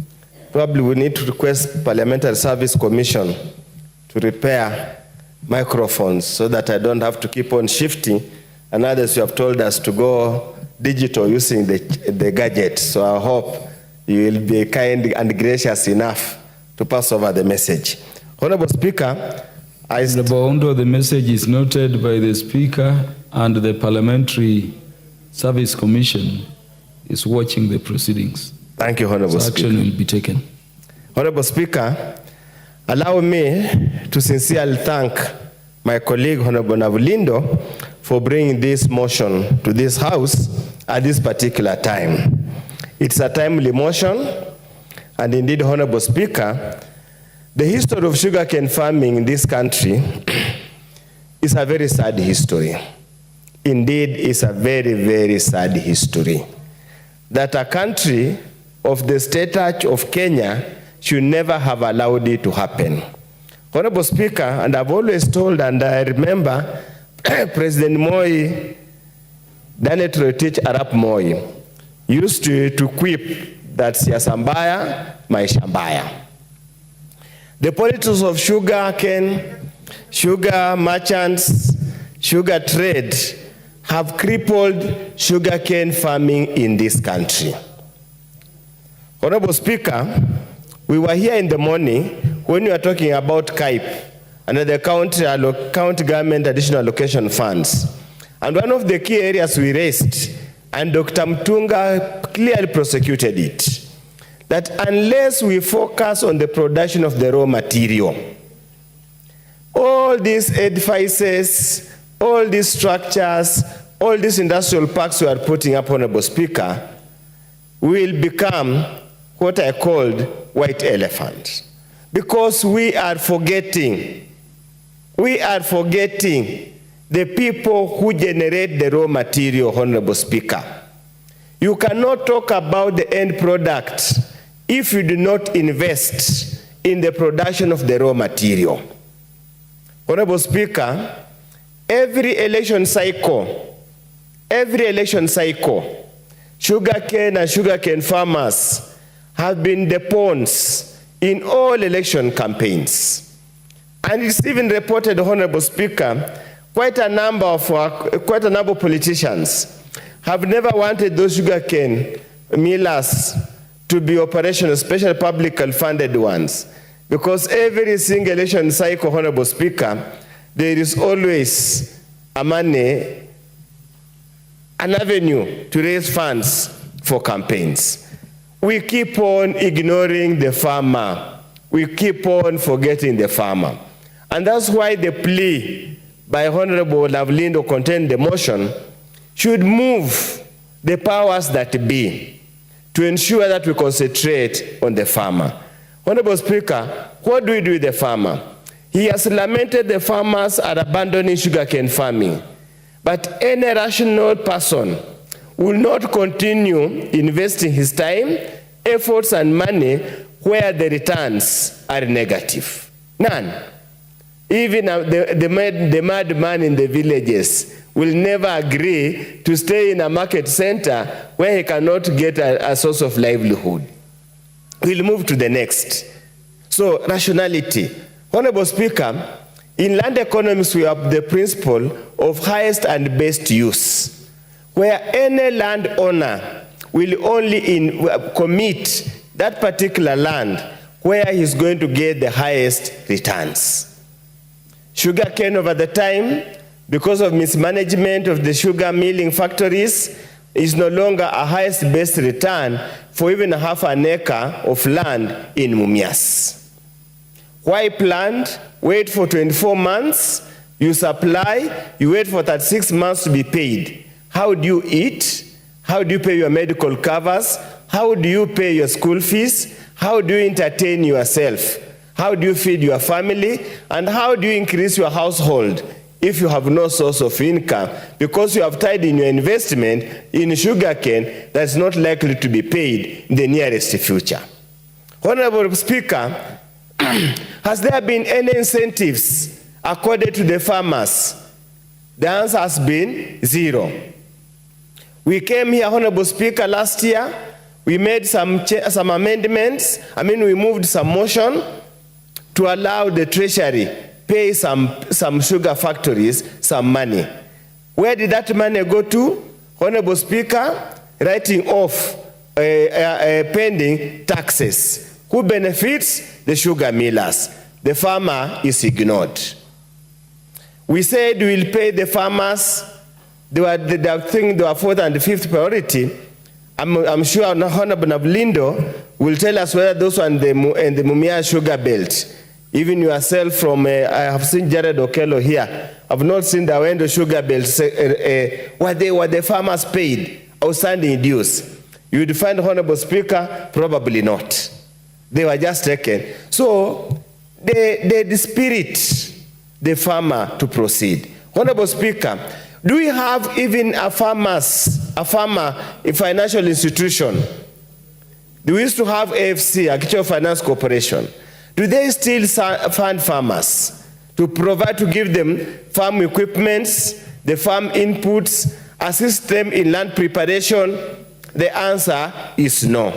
probably we need to request Parliamentary Service Commission to repair microphones so that I don't have to keep on shifting. And others, you have told us to go digital using the gadget. So I hope you will be kind and gracious enough to pass over the message. Honorable Speaker, the message is noted by the Speaker, and the Parliamentary Service Commission is watching the proceedings. Thank you, Honorable Speaker. Action will be taken. Honorable Speaker, allow me to sincerely thank my colleague, Honorable Uzalendo, for bringing this motion to this House at this particular time. It's a timely motion, and indeed, Honorable Speaker, the history of sugarcane farming in this country is a very sad history. Indeed, it's a very, very sad history. That a country of the stature of Kenya should never have allowed it to happen. Honorable Speaker, and I've always told, and I remember President Moi, Daniel Toroitich Arap Moi, used to quip that siasa mbaya, maisha mbaya. The politics of sugar cane, sugar merchants, sugar trade have crippled sugarcane farming in this country. Honorable Speaker, we were here in the morning when we were talking about KAIP and the county government additional allocation funds. And one of the key areas we raised, and Dr. Mtunga clearly prosecuted it, that unless we focus on the production of the raw material, all these edifices, all these structures, all these industrial parks we are putting up, Honorable Speaker, will become what I called white elephants. Because we are forgetting the people who generate the raw material, Honorable Speaker. You cannot talk about the end product if you do not invest in the production of the raw material. Honorable Speaker, every election cycle, sugarcane and sugarcane farmers have been the pawns in all election campaigns. And it's even reported, Honorable Speaker, quite a number of politicians have never wanted those sugarcane millers to be operational, especially publicly funded ones. Because every single election cycle, Honorable Speaker, there is always an avenue to raise funds for campaigns. We keep on ignoring the farmer. We keep on forgetting the farmer. And that's why the plea by Honorable Uzalendo contained the motion should move the powers that be to ensure that we concentrate on the farmer. Honorable Speaker, what do we do with the farmer? He has lamented the farmers are abandoning sugarcane farming. But any rational person will not continue investing his time, efforts, and money where the returns are negative. None. Even the madman in the villages will never agree to stay in a market center where he cannot get a source of livelihood. We'll move to the next. So, rationality. Honorable Speaker, in land economics, we have the principle of highest and best use, where any landowner will only commit that particular land where he's going to get the highest returns. Sugarcane over the time, because of mismanagement of the sugar milling factories, is no longer a highest best return for even half an acre of land in Mumias. Why plant? Wait for 24 months, you supply, you wait for 36 months to be paid. How do you eat? How do you pay your medical covers? How do you pay your school fees? How do you entertain yourself? How do you feed your family? And how do you increase your household if you have no source of income? Because you have tied in your investment in sugarcane that's not likely to be paid in the nearest future. Honorable Speaker, has there been any incentives accorded to the farmers? The answer has been zero. We came here, Honorable Speaker, last year. We made some amendments. We moved some motion to allow the Treasury pay some sugar factories some money. Where did that money go to? Honorable Speaker, writing off pending taxes. Who benefits? The sugar millers. The farmer is ignored. We said we'll pay the farmers. They were fourth and fifth priority. I'm sure Honorable Uzalendo will tell us whether those are in the Mumia sugar belt. Even yourself from, I have seen Jared Okello here. I've not seen the window sugar belt, what the farmers paid, outstanding dues. You would find, Honorable Speaker, probably not. They were just taken. So they spirit the farmer to proceed. Honorable Speaker, do we have even a farmer in financial institution? Do we used to have AFC, Agricultural Finance Corporation? Do they still fund farmers to provide, to give them farm equipments, the farm inputs, assist them in land preparation? The answer is no.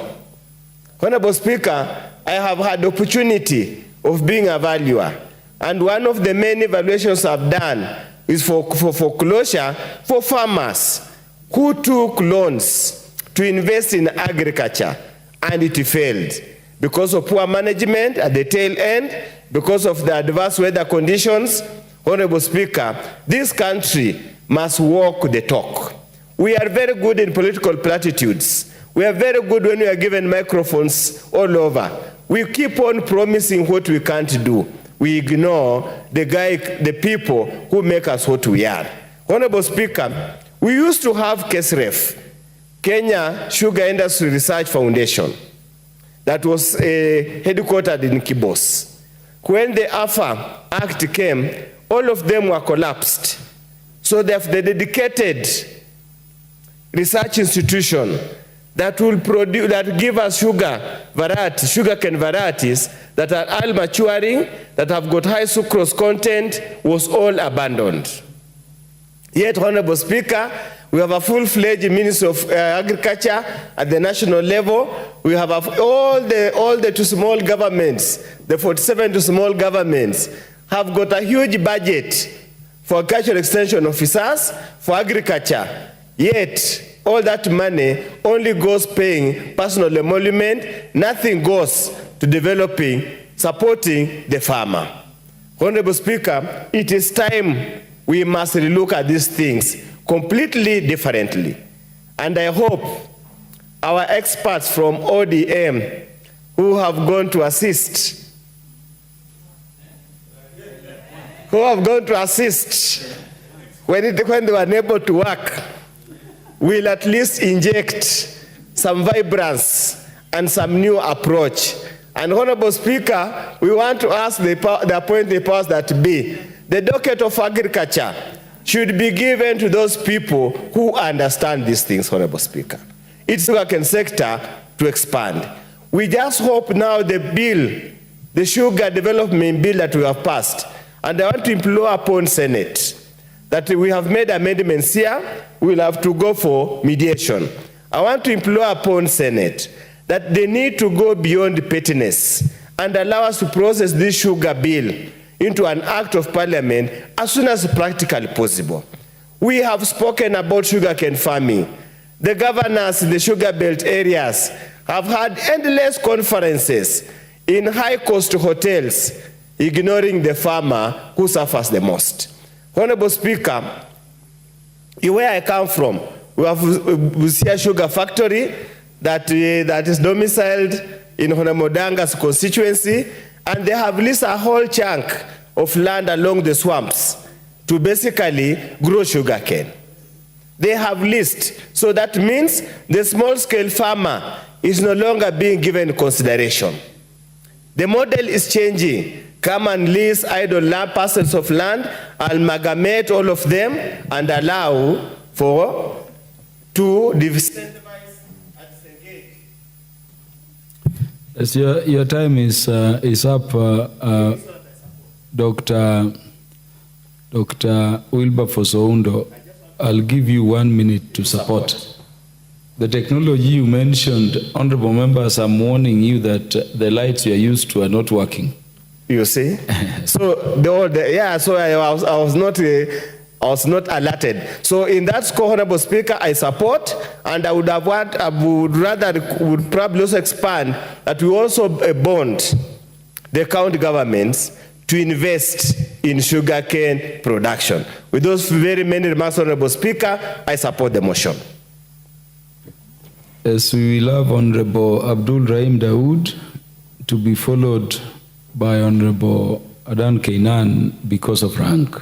Honorable Speaker, I have had the opportunity of being a valuer, and one of the many evaluations I've done is for foreclosure for farmers who took loans to invest in agriculture, and it failed because of poor management at the tail end, because of the adverse weather conditions. Honorable Speaker, this country must walk the talk. We are very good in political platitudes. We are very good when we are given microphones all over. We keep on promising what we can't do. We ignore the people who make us what we are. Honorable Speaker, we used to have KESREF, Kenya Sugar Industry Research Foundation, that was headquartered in Kibos. When the AFA Act came, all of them were collapsed. So they have the dedicated research institution that will produce, that give us sugarcane varieties that are all maturing, that have got high sucrose content, was all abandoned. Yet, Honorable Speaker, we have a full-fledged Ministry of Agriculture at the national level. We have all the two small governments, the 47 to small governments, have got a huge budget for agricultural extension officers, for agriculture. Yet, all that money only goes paying personal emolument. Nothing goes to developing, supporting the farmer. Honorable Speaker, it is time we must relook at these things completely differently. And I hope our experts from ODM who have gone to assist, when they were unable to work, will at least inject some vibrance and some new approach. And Honorable Speaker, we want to ask the appointed powers that be, the docket of agriculture should be given to those people who understand these things, Honorable Speaker. It's the sugarcane sector to expand. We just hope now the bill, the sugar development bill that we have passed, and I want to implore upon Senate that we have made amendments here, we'll have to go for mediation. I want to implore upon Senate that they need to go beyond pettiness and allow us to process this sugar bill into an act of parliament as soon as practically possible. We have spoken about sugarcane farming. The governors in the sugar belt areas have had endless conferences in high-cost hotels, ignoring the farmer who suffers the most. Honorable Speaker, where I come from, we have Busia Sugar Factory that is domiciled in Honamodanga's constituency, and they have leased a whole chunk of land along the swamps to basically grow sugarcane. They have leased. So that means the small-scale farmer is no longer being given consideration. The model is changing. Come and lease idle land, parcels of land, amalgamate all of them, and allow to disincentivize and disengage. As your time is up, Dr. Wilberforce Oundo, I'll give you 1 minute to support. The technology you mentioned, honorable members, I'm warning you that the lights you are used to are not working. You see? So I was not alerted. So in that score, Honorable Speaker, I support, and I would probably also expand that we also bond the county governments to invest in sugarcane production. With those very many remarks, Honorable Speaker, I support the motion. As we will have Honorable Abdul Rahim Dawood to be followed by Honorable Adan Kainan because of rank.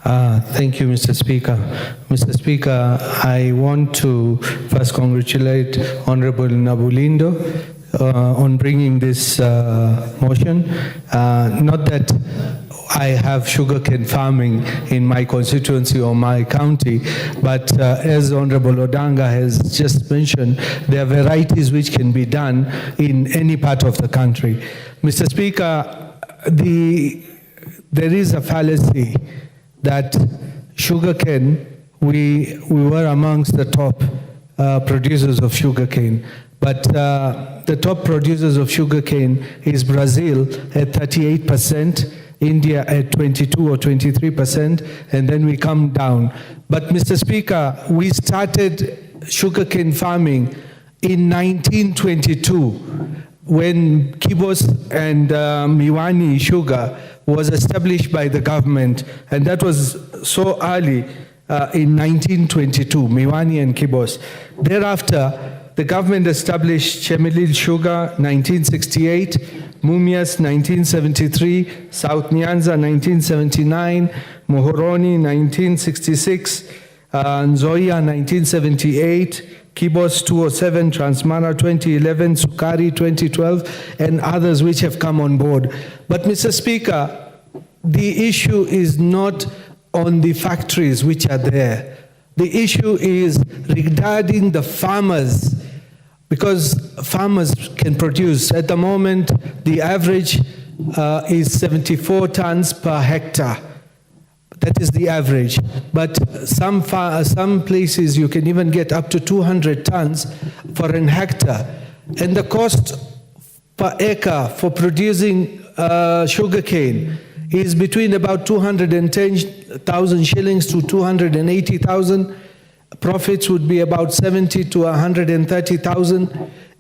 Thank you, Mr. Speaker. Mr. Speaker, I want to first congratulate Honorable Nabullindo on bringing this motion. Not that I have sugarcane farming in my constituency or my county, but as Honorable Odanga has just mentioned, there are varieties which can be done in any part of the country. Mr. Speaker, there is a fallacy that sugarcane, we were amongst the top producers of sugarcane, but the top producers of sugarcane is Brazil at 38%, India at 22 or 23%, and then we come down. But Mr. Speaker, we started sugarcane farming in 1922 when Kibos and Miwani sugar was established by the government, and that was so early in 1922, Miwani and Kibos. Thereafter, the government established Chemelil Sugar, 1968, Mumias, 1973, South Nyanza, 1979, Muhoroni, 1966, Nzoia, 1978, Kibos, 2007, Transmara, 2011, Sukari, 2012, and others which have come on board. But, Mr. Speaker, the issue is not on the factories which are there. The issue is regarding the farmers, because farmers can produce. At the moment, the average is 74 tons per hectare. That is the average. But some places you can even get up to 200 tons for an hectare. And the cost per acre for producing sugarcane is between about 210,000 shillings to 280,000. Profits would be about 70 to 130,000.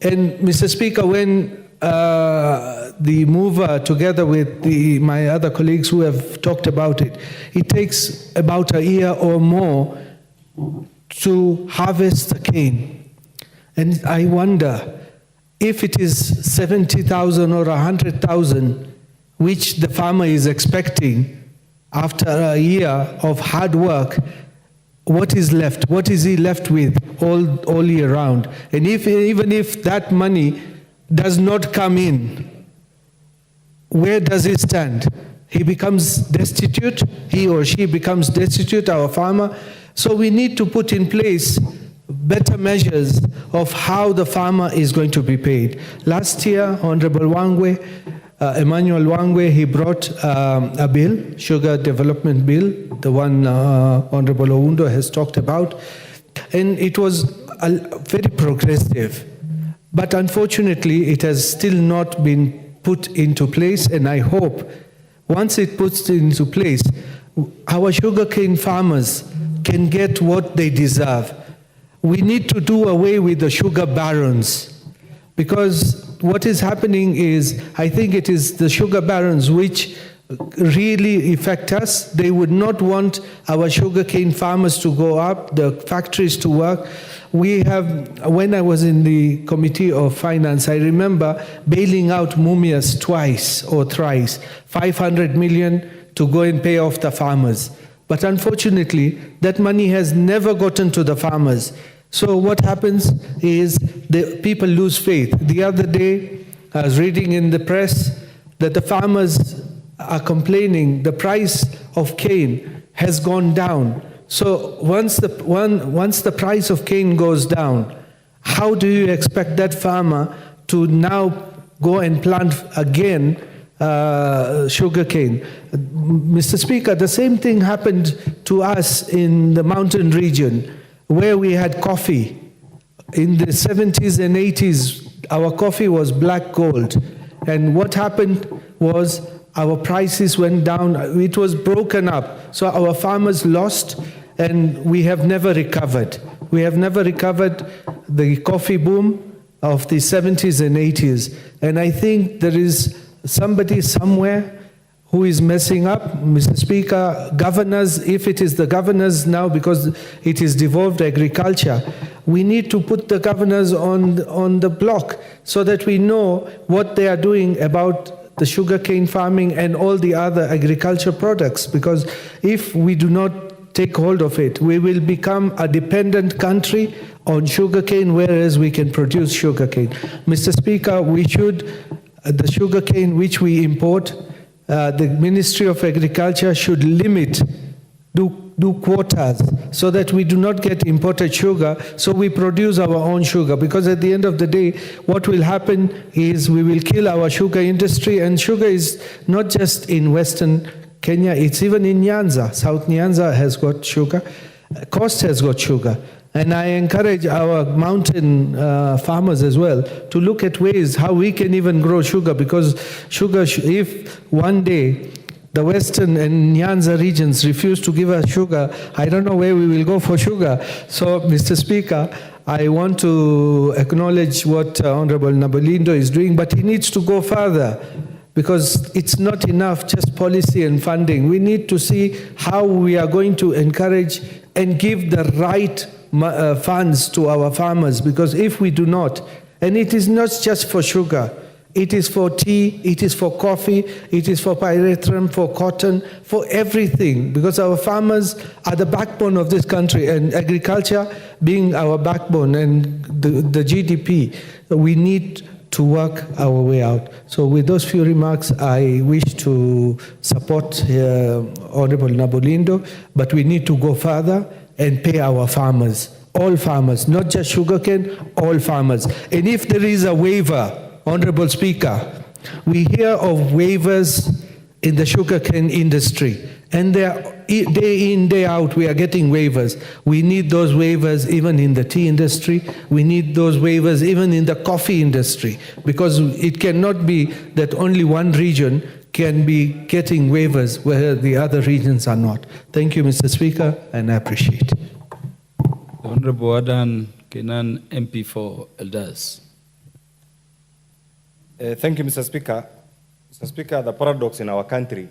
And Mr. Speaker, when the mover, together with my other colleagues who have talked about it, it takes about a year or more to harvest the cane. And I wonder if it is 70,000 or 100,000, which the farmer is expecting after a year of hard work, what is left? What is he left with all year round? And even if that money does not come in, where does he stand? He becomes destitute, he or she becomes destitute, our farmer. So we need to put in place better measures of how the farmer is going to be paid. Last year, Honorable Wangwe, Emmanuel Wangwe, he brought a bill, Sugar Development Bill, the one Honorable Oundo has talked about, and it was very progressive. But unfortunately, it has still not been put into place, and I hope once it puts into place, our sugarcane farmers can get what they deserve. We need to do away with the sugar barons, because what is happening is, I think it is the sugar barons which really affect us. They would not want our sugarcane farmers to go up, the factories to work. We have, when I was in the Committee of Finance, I remember bailing out Mumias twice or thrice, 500 million to go and pay off the farmers. But unfortunately, that money has never gotten to the farmers. So what happens is the people lose faith. The other day, I was reading in the press that the farmers are complaining the price of cane has gone down. So once the price of cane goes down, how do you expect that farmer to now go and plant again sugarcane? Mr. Speaker, the same thing happened to us in the mountain region where we had coffee. In the 70s and 80s, our coffee was black gold. And what happened was our prices went down. It was broken up. So our farmers lost, and we have never recovered. We have never recovered the coffee boom of the 70s and 80s. And I think there is somebody somewhere who is messing up. Mr. Speaker, governors, if it is the governors now, because it is devolved agriculture, we need to put the governors on the block so that we know what they are doing about the sugarcane farming and all the other agriculture products. Because if we do not take hold of it, we will become a dependent country on sugarcane, whereas we can produce sugarcane. Mr. Speaker, we should, the sugarcane which we import, the Ministry of Agriculture should limit, do quotas, so that we do not get imported sugar, so we produce our own sugar. Because at the end of the day, what will happen is we will kill our sugar industry, and sugar is not just in Western Kenya, it's even in Nyanza. South Nyanza has got sugar, Coast has got sugar. And I encourage our mountain farmers as well to look at ways how we can even grow sugar, because sugar, if one day the Western and Nyanza regions refuse to give us sugar, I don't know where we will go for sugar. So, Mr. Speaker, I want to acknowledge what Honorable Nabolindo is doing, but he needs to go further, because it's not enough just policy and funding. We need to see how we are going to encourage and give the right funds to our farmers, because if we do not, and it is not just for sugar, it is for tea, it is for coffee, it is for pyrethrum, for cotton, for everything, because our farmers are the backbone of this country, and agriculture being our backbone and the GDP, we need to work our way out. So with those few remarks, I wish to support Honorable Nabolindo, but we need to go further and pay our farmers, all farmers, not just sugarcane, all farmers. And if there is a waiver, Honorable Speaker, we hear of waivers in the sugarcane industry, and day in, day out, we are getting waivers. We need those waivers even in the tea industry. We need those waivers even in the coffee industry, because it cannot be that only one region can be getting waivers where the other regions are not. Thank you, Mr. Speaker, and I appreciate it. Honorable Adan Kenan, MP for Elders. Thank you, Mr. Speaker. Mr. Speaker, the paradox in our country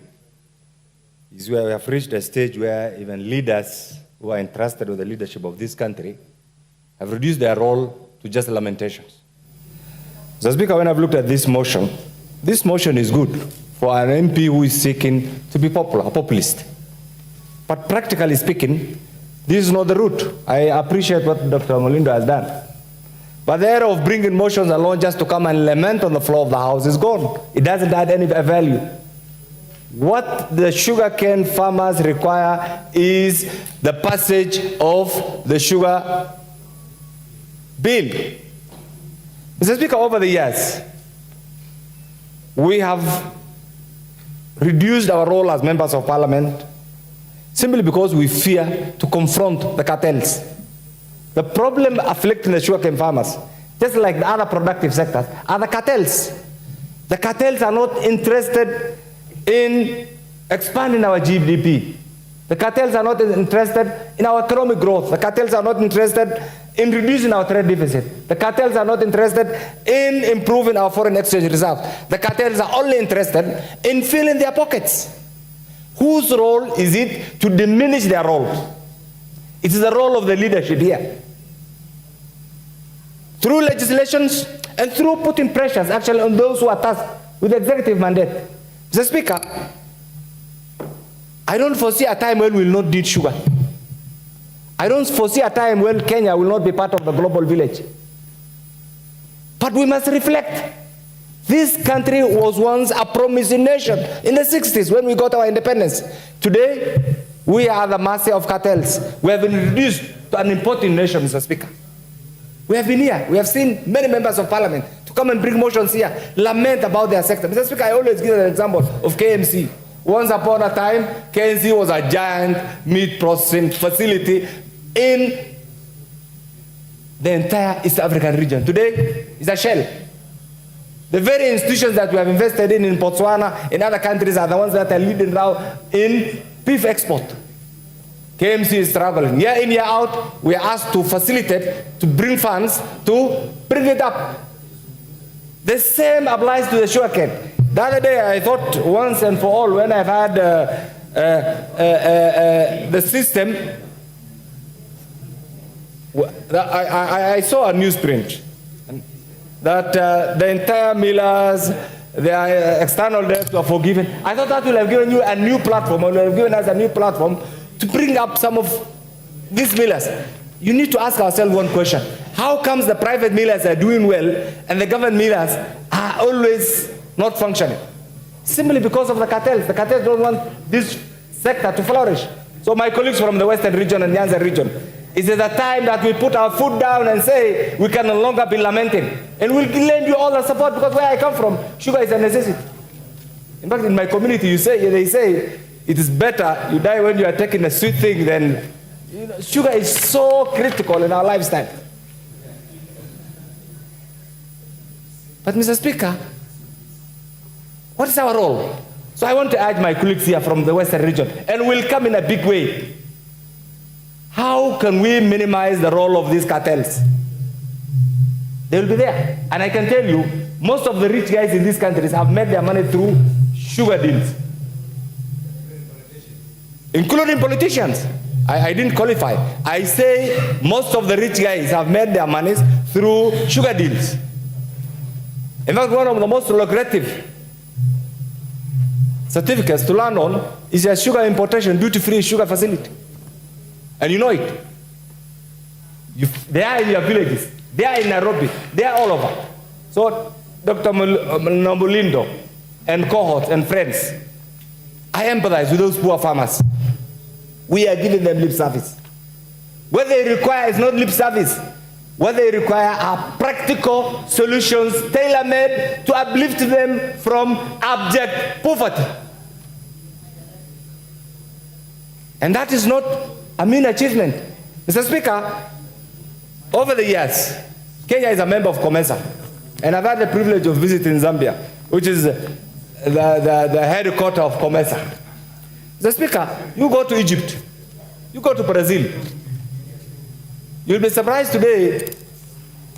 is where we have reached a stage where even leaders who are entrusted with the leadership of this country have reduced their role to just lamentations. Mr. Speaker, when I've looked at this motion is good for an MP who is seeking to be popular, a populist. But practically speaking, this is not the route. I appreciate what Dr. Molindo has done. But the era of bringing motions alone just to come and lament on the floor of the House is gone. It doesn't add any value. What the sugarcane farmers require is the passage of the sugar bill. Mr. Speaker, over the years, we have reduced our role as members of parliament simply because we fear to confront the cartels. The problem afflicting the sugarcane farmers, just like the other productive sectors, are the cartels. The cartels are not interested in expanding our GDP. The cartels are not interested in our economic growth. The cartels are not interested in reducing our trade deficit. The cartels are not interested in improving our foreign exchange reserves. The cartels are only interested in filling their pockets. Whose role is it to diminish their role? It is the role of the leadership here. Through legislations and through putting pressures actually on those who are tasked with the executive mandate. Mr. Speaker, I don't foresee a time when we will not need sugar. I don't foresee a time when Kenya will not be part of the global village. But we must reflect. This country was once a promising nation in the 60s when we got our independence. Today, we are the mercy of cartels. We have been reduced to an importing nation, Mr. Speaker. We have been here. We have seen many members of parliament to come and bring motions here, lament about their sector. Mr. Speaker, I always give an example of KMC. Once upon a time, KMC was a giant meat processing facility in the entire East African region. Today, it's a shell. The very institutions that we have invested in Botswana, in other countries, are the ones that are leading now in beef export. KMC is struggling. Year in, year out, we are asked to facilitate, to bring funds, to bring it up. The same applies to the sugarcane. The other day, I thought once and for all, when I've had the system, I saw a newsprint that the entire millers, their external debts were forgiven. I thought that will have given you a new platform, or will have given us a new platform to bring up some of these millers. You need to ask ourselves one question. How comes the private millers are doing well and the government millers are always not functioning? Simply because of the cartels. The cartels don't want this sector to flourish. So my colleagues from the Western region and Nyanza region, is it the time that we put our foot down and say we can no longer be lamenting? And we'll lend you all the support, because where I come from, sugar is a necessity. In fact, in my community, they say it is better you die when you are taking a sweet thing than, sugar is so critical in our lifestyle. But Mr. Speaker, what is our role? So I want to urge my colleagues here from the Western region, and we'll come in a big way. How can we minimize the role of these cartels? They will be there. And I can tell you, most of the rich guys in these countries have made their money through sugar deals. Including politicians. I didn't qualify. I say most of the rich guys have made their monies through sugar deals. In fact, one of the most lucrative certificates to learn on is a sugar importation duty-free sugar facility. And you know it. They are in your villages. They are in Nairobi. They are all over. So, Dr. Uzalendo and cohorts and friends, I empathize with those poor farmers. We are giving them lip service. What they require is not lip service. What they require are practical solutions tailor-made to uplift them from abject poverty. And that is not a mean achievement. Mr. Speaker, over the years, Kenya is a member of COMESA, and I've had the privilege of visiting Zambia, which is the headquarters of COMESA. Mr. Speaker, you go to Egypt, you go to Brazil, you'll be surprised today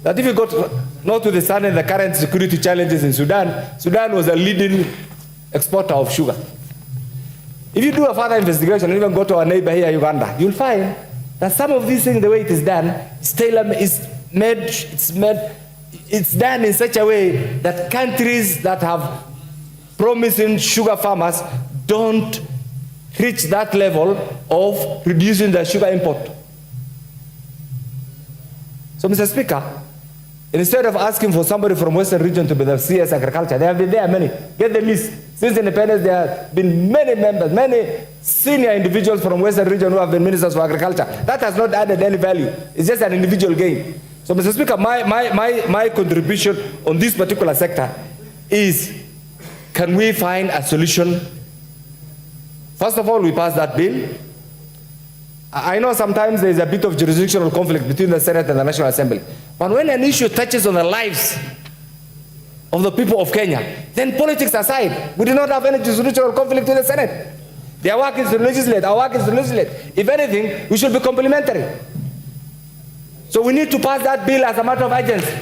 that if you go to notwithstanding the current security challenges in Sudan, Sudan was a leading exporter of sugar. If you do a further investigation and even go to our neighbor here, Uganda, you'll find that some of these things, the way it is done, it's done in such a way that countries that have promising sugar farmers don't reach that level of reducing the sugar import. So, Mr. Speaker, instead of asking for somebody from Western region to be the CS agriculture, there have been there many. Get the list. Since independence, there have been many members, many senior individuals from Western region who have been ministers for agriculture. That has not added any value. It's just an individual gain. So, Mr. Speaker, my contribution on this particular sector is, can we find a solution? First of all, we pass that bill. I know sometimes there is a bit of jurisdictional conflict between the Senate and the National Assembly. But when an issue touches on the lives of the people of Kenya, then politics aside, we do not have any jurisdictional conflict with the Senate. Their work is to legislate, our work is to legislate. If anything, we should be complementary. So we need to pass that bill as a matter of urgency.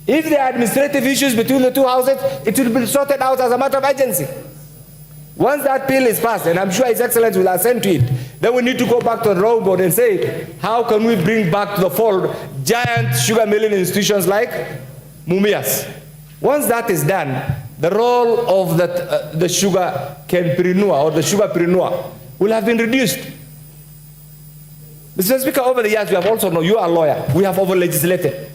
If there are administrative issues between the two houses, it will be sorted out as a matter of urgency. Once that bill is passed, and I'm sure His Excellency will assent to it, then we need to go back to the drawing board and say, how can we bring back to the fold giant sugar milling institutions like Mumias? Once that is done, the role of the sugar canepreneur or the sugarpreneur will have been reduced. Mr. Speaker, over the years, we have also known, you are a lawyer, we have over-legislated.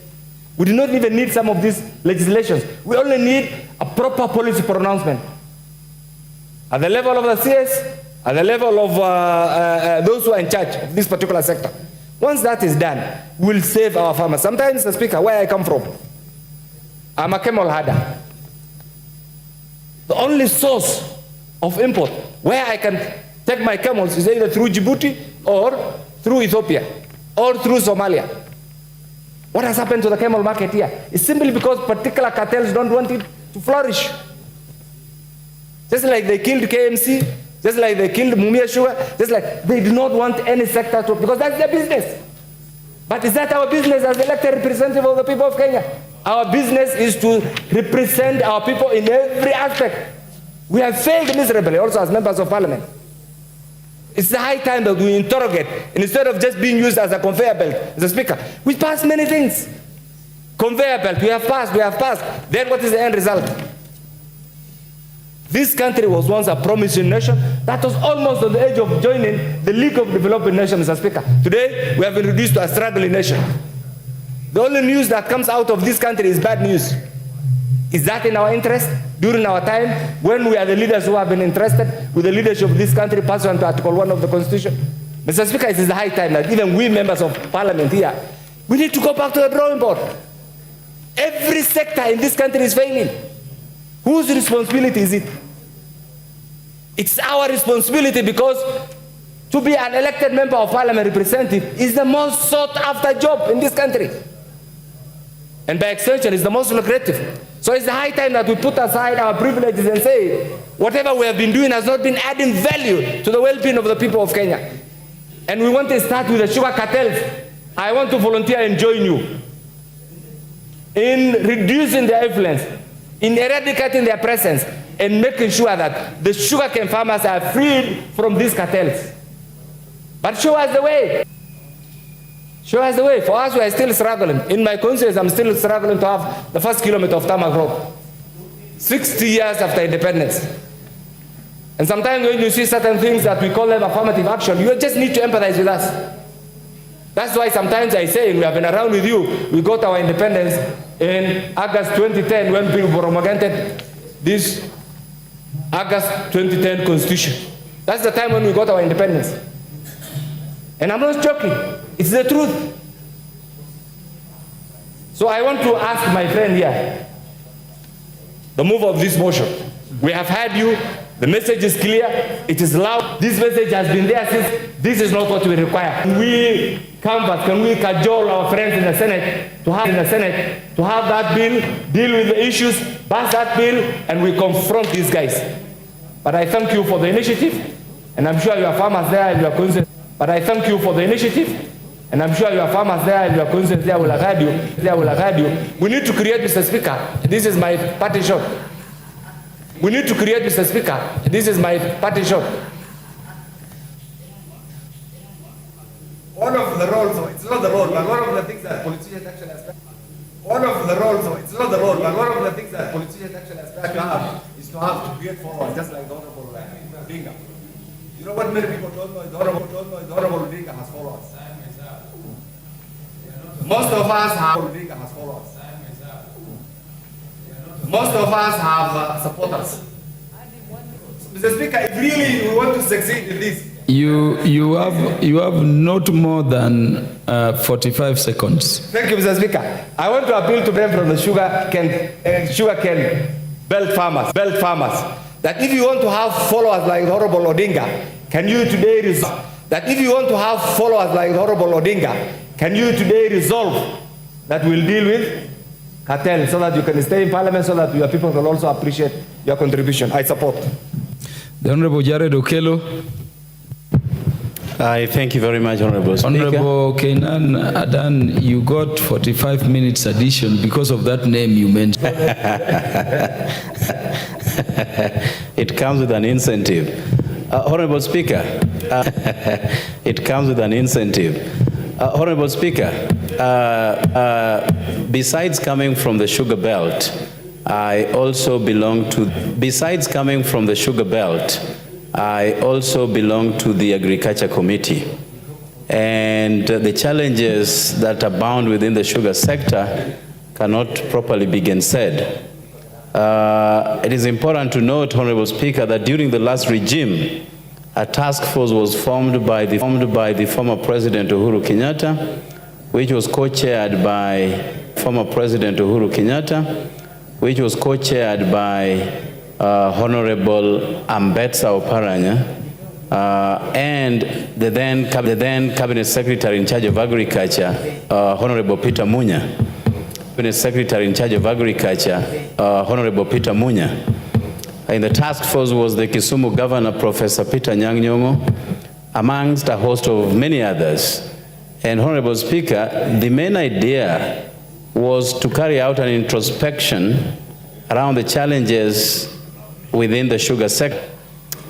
We do not even need some of these legislations. We only need a proper policy pronouncement. At the level of the CS, at the level of those who are in charge of this particular sector. Once that is done, we'll save our farmers. Sometimes, Mr. Speaker, where I come from, I'm a camel herder. The only source of import where I can take my camels is either through Djibouti or through Ethiopia or through Somalia. What has happened to the camel market here? It's simply because particular cartels don't want it to flourish. Just like they killed KMC, just like they killed Mumia Sugar, just like they do not want any sector to, because that's their business. But is that our business as elected representative of the people of Kenya? Our business is to represent our people in every aspect. We have failed miserably also as members of parliament. It's the high time that we interrogate, and instead of just being used as a conveyor belt, as a speaker. We passed many things. Conveyor belt, we have passed. Then what is the end result? This country was once a promising nation that was almost on the edge of joining the League of Developing Nations, Mr. Speaker. Today, we have been reduced to a struggling nation. The only news that comes out of this country is bad news. Is that in our interest during our time when we are the leaders who have been entrusted with the leadership of this country pursuant to Article 1 of the Constitution? Mr. Speaker, it is the high time that even we members of parliament here, we need to go back to the drawing board. Every sector in this country is failing. Whose responsibility is it? It's our responsibility, because to be an elected member of parliament representative is the most sought after job in this country. And by extension, it's the most lucrative. So it's the high time that we put aside our privileges and say, whatever we have been doing has not been adding value to the well-being of the people of Kenya. And we want to start with the sugar cartels. I want to volunteer and join you in reducing their influence, in eradicating their presence, and making sure that the sugarcane farmers are freed from these cartels. But show us the way. Show us the way. For us, we are still struggling. In my conscience, I'm still struggling to have the first kilometer of tarmac road. 60 years after independence. And sometimes when you see certain things that we call them affirmative action, you just need to empathize with us. That's why sometimes I say, we have been around with you, we got our independence in August 2010 when we promulgated this August 2010 Constitution. That's the time when we got our independence. And I'm not joking. It's the truth. So I want to ask my friend here, the move of this motion. We have heard you. The message is clear. It is loud. This message has been there since. This is not what we require. Can we canvass, can we cajole our friends in the Senate to have that bill, deal with the issues, pass that bill, and we confront these guys. But I thank you for the initiative, and I'm sure your farmers there and your conscience. But I thank you for the initiative, and I'm sure your farmers there and your conscience there will have heard you. We need to create, Mr. Speaker. This is my party shot. We need to create, Mr. Speaker. This is my party shot. One of the roles, it's not the role, but one of the things that politicians actually aspire. One of the roles, it's not the role, but one of the things that politicians actually aspire to have is to have to create followers, just like the Honorable Odinga. You know what many people don't know is the Honorable Odinga has followers. Most of us have Odinga has followers. Most of us have supporters. Mr. Speaker, if really we want to succeed in this, you have not more than 45 seconds. Thank you, Mr. Speaker. I want to appeal to them from the sugarcane belt farmers, that if you want to have followers like Honorable Odinga, can you today resolve that we'll deal with cartel so that you can stay in parliament, so that your people will also appreciate your contribution. I support. The Honorable Jared Okello. I thank you very much, Honorable Speaker. Honorable Kenan Adan, you got 45 minutes addition because of that name you mentioned. It comes with an incentive. Honorable Speaker, it comes with an incentive. Honorable Speaker, besides coming from the sugar belt, I also belong to, besides coming from the sugar belt, I also belong to the Agriculture Committee. And the challenges that abound within the sugar sector cannot properly be gainsaid. It is important to note, Honorable Speaker, that during the last regime, a task force was formed by the former President Uhuru Kenyatta, which was co-chaired by former President Uhuru Kenyatta, which was co-chaired by Honorable Ambetsa Oparanya, and the then Cabinet Secretary in charge of Agriculture, Honorable Peter Munya. Cabinet Secretary in charge of Agriculture, Honorable Peter Munya. In the task force was the Kisumu Governor, Professor Peter Nyang'nyong'o, amongst a host of many others. And Honorable Speaker, the main idea was to carry out an introspection around the challenges within the sugar sector.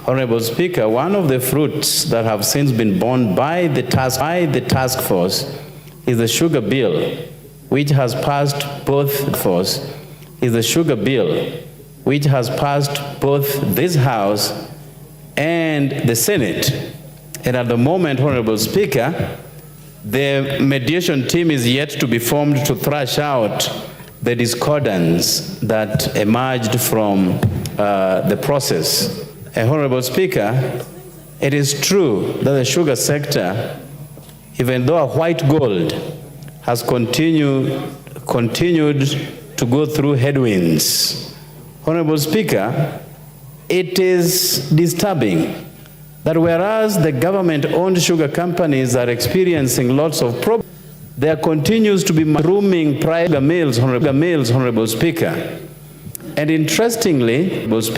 Honorable Speaker, one of the fruits that have since been borne by the task force is the sugar bill, which has passed both which has passed both this House and the Senate. And at the moment, Honorable Speaker, the mediation team is yet to be formed to thrash out the discordance that emerged from the process. Honorable Speaker, it is true that the sugar sector, even though a white gold, has continued to go through headwinds. Honorable Speaker, it is disturbing that whereas the government-owned sugar companies are experiencing lots of problems, there continues to be rooming private mills, Honorable Speaker. And interestingly, those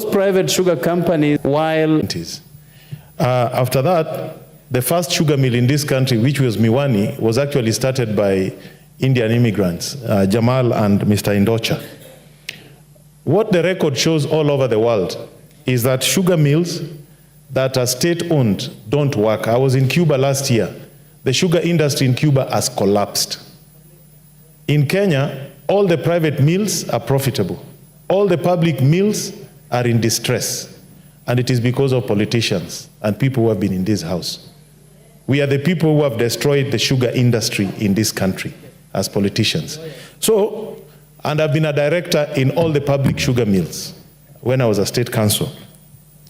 private sugar companies, while... After that, the first sugar mill in this country, which was Miwani, was actually started by Indian immigrants, Jamal and Mr. Indocha. What the record shows all over the world is that sugar mills that are state-owned don't work. I was in Cuba last year. The sugar industry in Cuba has collapsed. In Kenya, all the private mills are profitable. All the public mills are in distress. And it is because of politicians and people who have been in this house. We are the people who have destroyed the sugar industry in this country as politicians. So, and I've been a director in all the public sugar mills when I was a state council.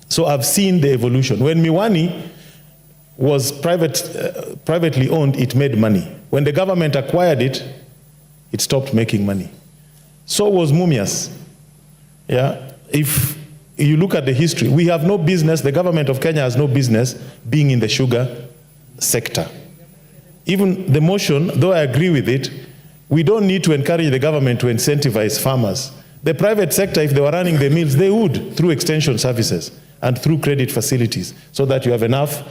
So I've seen the evolution. When Miwani was privately owned, it made money. When the government acquired it, it stopped making money. So was Mumias. Yeah, if you look at the history, we have no business, the government of Kenya has no business being in the sugar sector. Even the motion, though I agree with it, we don't need to encourage the government to incentivize farmers. The private sector, if they were running the mills, they would, through extension services and through credit facilities, so that you have enough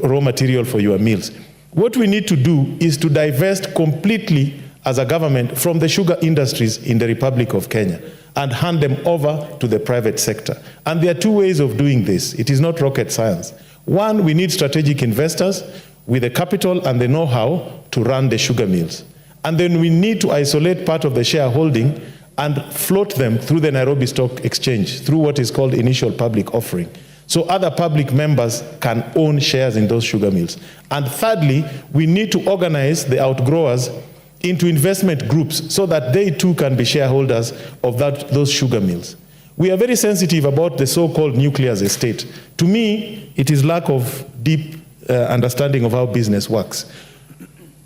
raw material for your mills. What we need to do is to divest completely as a government from the sugar industries in the Republic of Kenya and hand them over to the private sector. And there are two ways of doing this. It is not rocket science. One, we need strategic investors with the capital and the know-how to run the sugar mills. And then we need to isolate part of the shareholding and float them through the Nairobi Stock Exchange, through what is called initial public offering. So other public members can own shares in those sugar mills. And thirdly, we need to organize the outgrowers into investment groups so that they too can be shareholders of those sugar mills. We are very sensitive about the so-called nucleus estate. To me, it is lack of deep understanding of how business works.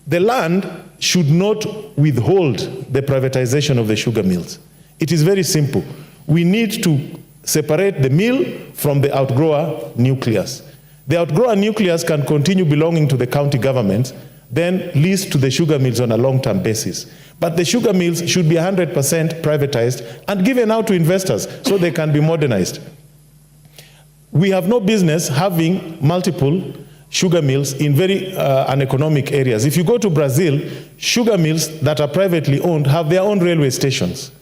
The land should not withhold the privatization of the sugar mills. It is very simple. We need to separate the mill from the outgrower nucleus. The outgrower nucleus can continue belonging to the county government, then leased to the sugar mills on a long-term basis. But the sugar mills should be 100% privatized and given out to investors so they can be modernized. We have no business having multiple sugar mills in very uneconomic areas. If you go to Brazil, sugar mills that are privately owned have their own railway stations.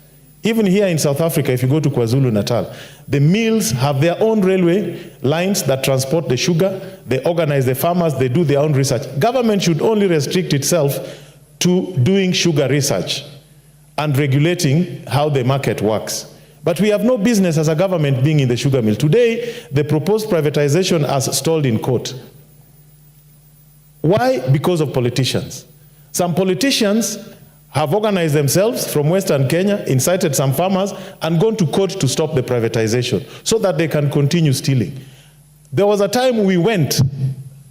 Even here in South Africa, if you go to KwaZulu-Natal, the mills have their own railway lines that transport the sugar, they organize the farmers, they do their own research. Government should only restrict itself to doing sugar research and regulating how the market works. But we have no business as a government being in the sugar mill. Today, the proposed privatization has stalled in court. Why? Because of politicians. Some politicians have organized themselves from Western Kenya, incited some farmers, and gone to court to stop the privatization so that they can continue stealing. There was a time we went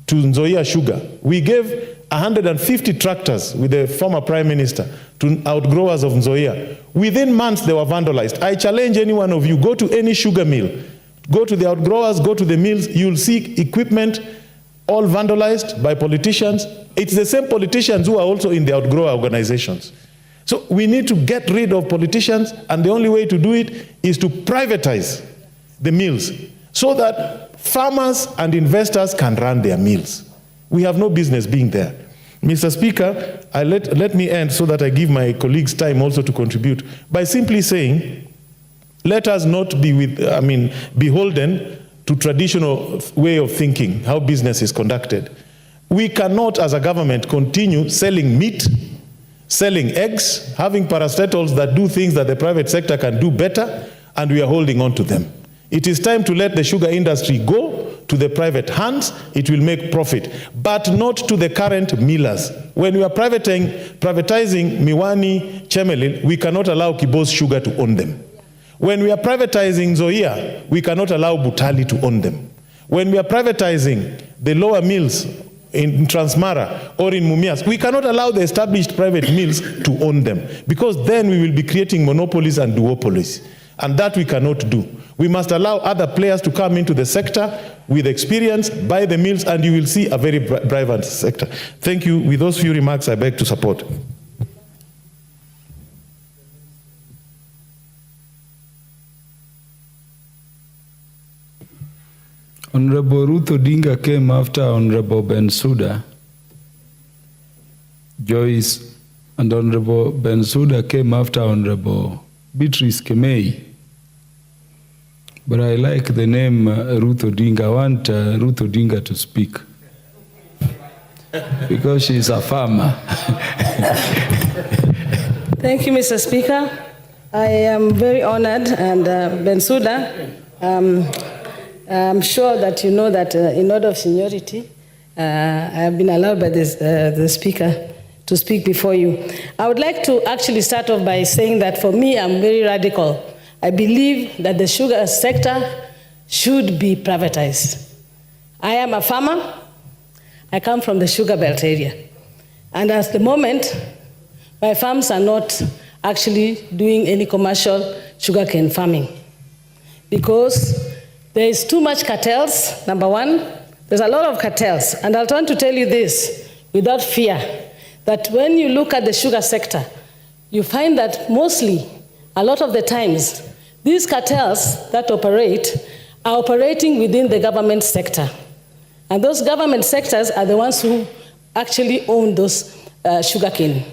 to Nzoia Sugar. We gave 150 tractors with the former Prime Minister to outgrowers of Nzoia. Within months, they were vandalized. I challenge any one of you, go to any sugar mill, go to the outgrowers, go to the mills, you'll see equipment all vandalized by politicians. It's the same politicians who are also in the outgrower organizations. So we need to get rid of politicians, and the only way to do it is to privatize the mills so that farmers and investors can run their mills. We have no business being there. Mr. Speaker, let me end so that I give my colleagues time also to contribute by simply saying, let us not be beholden to traditional way of thinking, how business is conducted. We cannot, as a government, continue selling meat, selling eggs, having parastatals that do things that the private sector can do better, and we are holding on to them. It is time to let the sugar industry go to the private hands. It will make profit, but not to the current millers. When we are privatizing Miwani, Chemelil, we cannot allow Kibos Sugar to own them. When we are privatizing Nzoia, we cannot allow Butali to own them. When we are privatizing the lower mills in Transmara or in Mumias, we cannot allow the established private mills to own them, because then we will be creating monopolies and duopolies, and that we cannot do. We must allow other players to come into the sector with experience, buy the mills, and you will see a very vibrant sector. Thank you. With those few remarks, I beg to support. Honorable Ruth Odinga came after Honorable Bensouda. Joyce and Honorable Bensouda came after Honorable Beatrice Kemei. But I like the name Ruth Odinga. I want Ruth Odinga to speak because she's a farmer. Thank you, Mr. Speaker. I am very honored, and Bensouda, I'm sure that you know that in order of seniority, I have been allowed by the Speaker to speak before you. I would like to actually start off by saying that for me, I'm very radical. I believe that the sugar sector should be privatized. I am a farmer. I come from the sugar belt area. And at the moment, my farms are not actually doing any commercial sugarcane farming because there is too much cartels, number one. There's a lot of cartels. And I'll want to tell you this without fear, that when you look at the sugar sector, you find that mostly, a lot of the times, these cartels that operate are operating within the government sector. And those government sectors are the ones who actually own those sugarcane.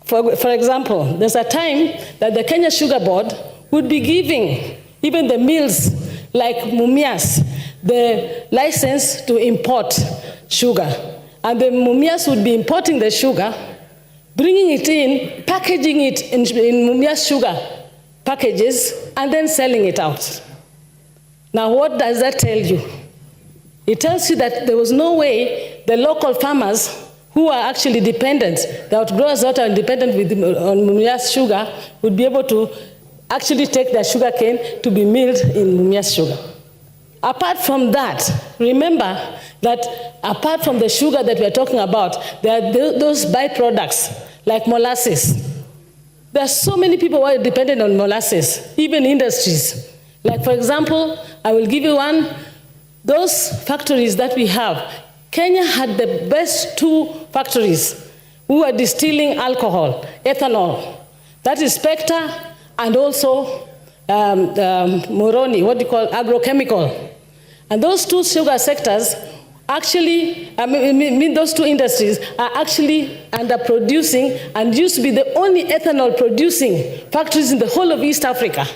For example, there's a time that the Kenya Sugar Board would be giving even the mills like Mumias the license to import sugar. And the Mumias would be importing the sugar, bringing it in, packaging it in Mumias sugar packages, and then selling it out. Now, what does that tell you? It tells you that there was no way the local farmers who are actually dependent, the outgrowers that are dependent on Mumias sugar, would be able to actually take their sugar cane to be milled in Mumias sugar. Apart from that, remember that apart from the sugar that we're talking about, there are those byproducts like molasses. There are so many people who are dependent on molasses, even industries. Like, for example, I will give you one. Those factories that we have, Kenya had the best 2 factories who are distilling alcohol, ethanol. That is Spectre and also Moroni, what do you call agrochemical. And those 2 sugar sectors actually, those 2 industries are actually underproducing and used to be the only ethanol producing factories in the whole of East Africa.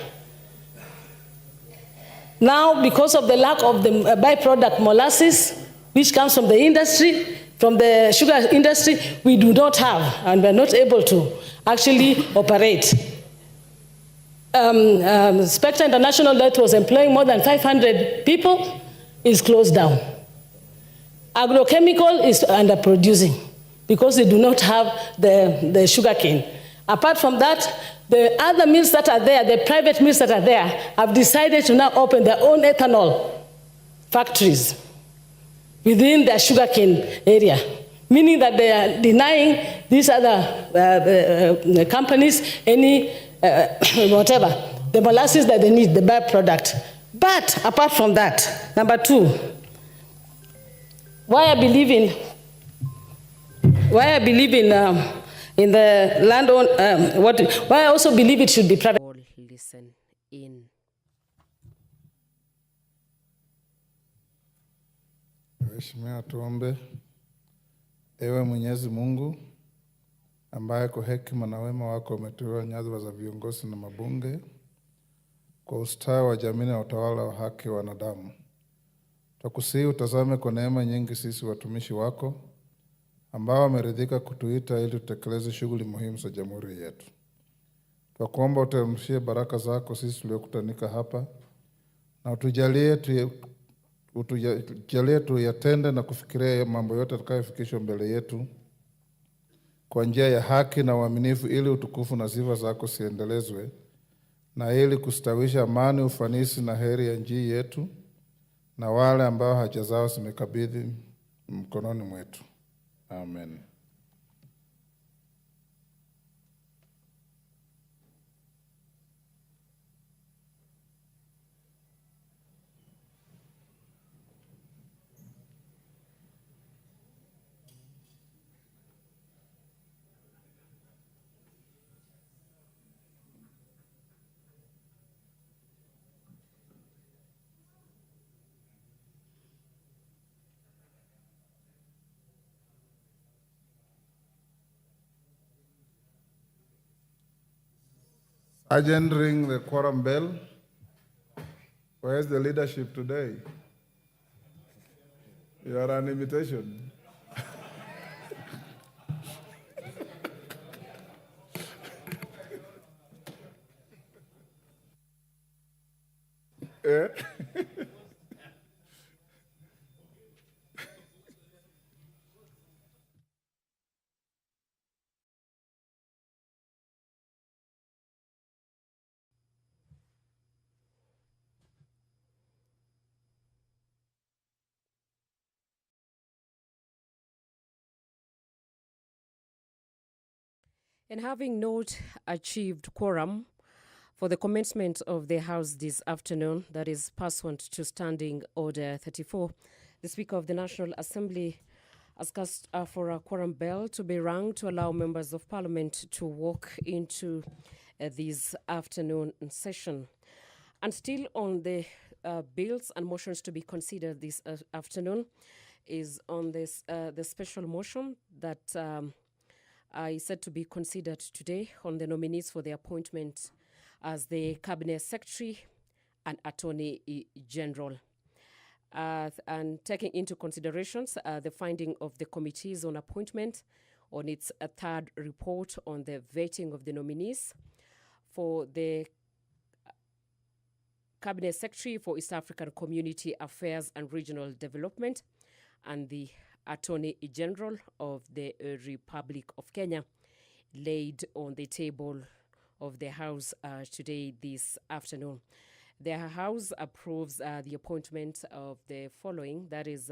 Now, because of the lack of the byproduct molasses, which comes from the industry, from the sugar industry, we do not have, and we're not able to actually operate. Spectre International, that was employing more than 500 people, is closed down. Agrochemical is underproducing because they do not have the sugar cane. Apart from that, the other mills that are there, the private mills that are there, have decided to now open their own ethanol factories within their sugarcane area, meaning that they are denying these other companies any whatever, the molasses that they need, the byproduct. But apart from that, number two, why I believe in the land on why I also believe it should be private. Listen in. Mheshimiwa, tuombe. Ewe Mwenyezi Mungu ambaye kwa hekima na wema wako umeteua nyadhifa za viongozi na mabunge kwa ustawi wa jamii na utawala wa haki wa wanadamu, tukusihi utazame kwa neema nyingi sisi watumishi wako ambao wameridhika kutuita ili tutekeleze shughuli muhimu za jamhuri yetu. Tunakuomba uteremshie baraka zako sisi tuliokutanika hapa na utujalie tuyatende na kufikiria mambo yote yatakayofikishwa mbele yetu kwa njia ya haki na uaminifu, ili utukufu na sifa zako siendelezwe na ili kustawisha amani, ufanisi na heri ya nchi yetu na wale ambao haja zao zimekabidhi mkononi mwetu. Amen. Sergeant, ring the quorum bell. Where's the leadership today? You are an invitation. Eh? And having not achieved quorum for the commencement of the House this afternoon, that is pursuant to Standing Order 34, the Speaker of the National Assembly has asked for a quorum bell to be rung to allow members of Parliament to walk into this afternoon session. And still on the bills and motions to be considered this afternoon is on this the special motion that is said to be considered today on the nominees for the appointment as the Cabinet Secretary and Attorney General. And taking into considerations the finding of the committees on appointment on its third report on the vetting of the nominees for the Cabinet Secretary for East African Community Affairs and Regional Development and the Attorney General of the Republic of Kenya, laid on the table of the House today, this afternoon. The House approves the appointment of the following, that is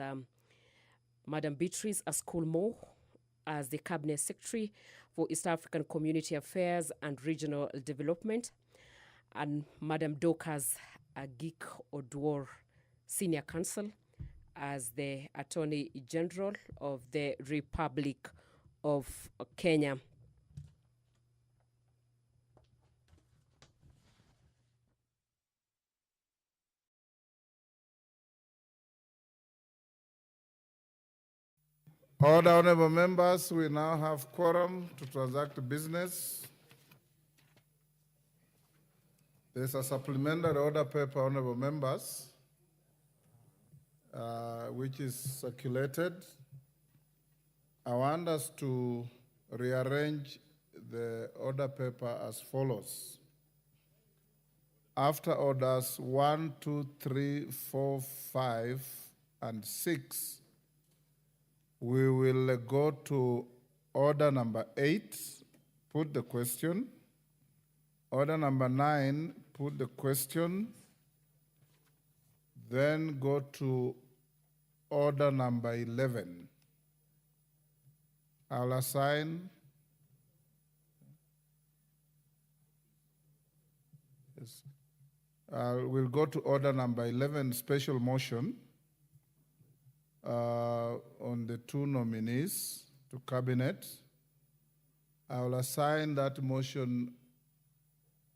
Madam Beatrice Askulmo as the Cabinet Secretary for East African Community Affairs and Regional Development, and Madam Dorcas Agik Odwor, Senior Counsel, as the Attorney General of the Republic of Kenya. Order, honorable members, we now have quorum to transact business. There's a supplementary order paper, honorable members, which is circulated. I want us to rearrange the order paper as follows. After orders 1, 2, 3, 4, 5, and 6, we will go to order number 8, put the question. Order number 9, put the question. Then go to order number 11. I'll assign. Yes. We'll go to order number 11, special motion on the 2 nominees to cabinet. I will assign that motion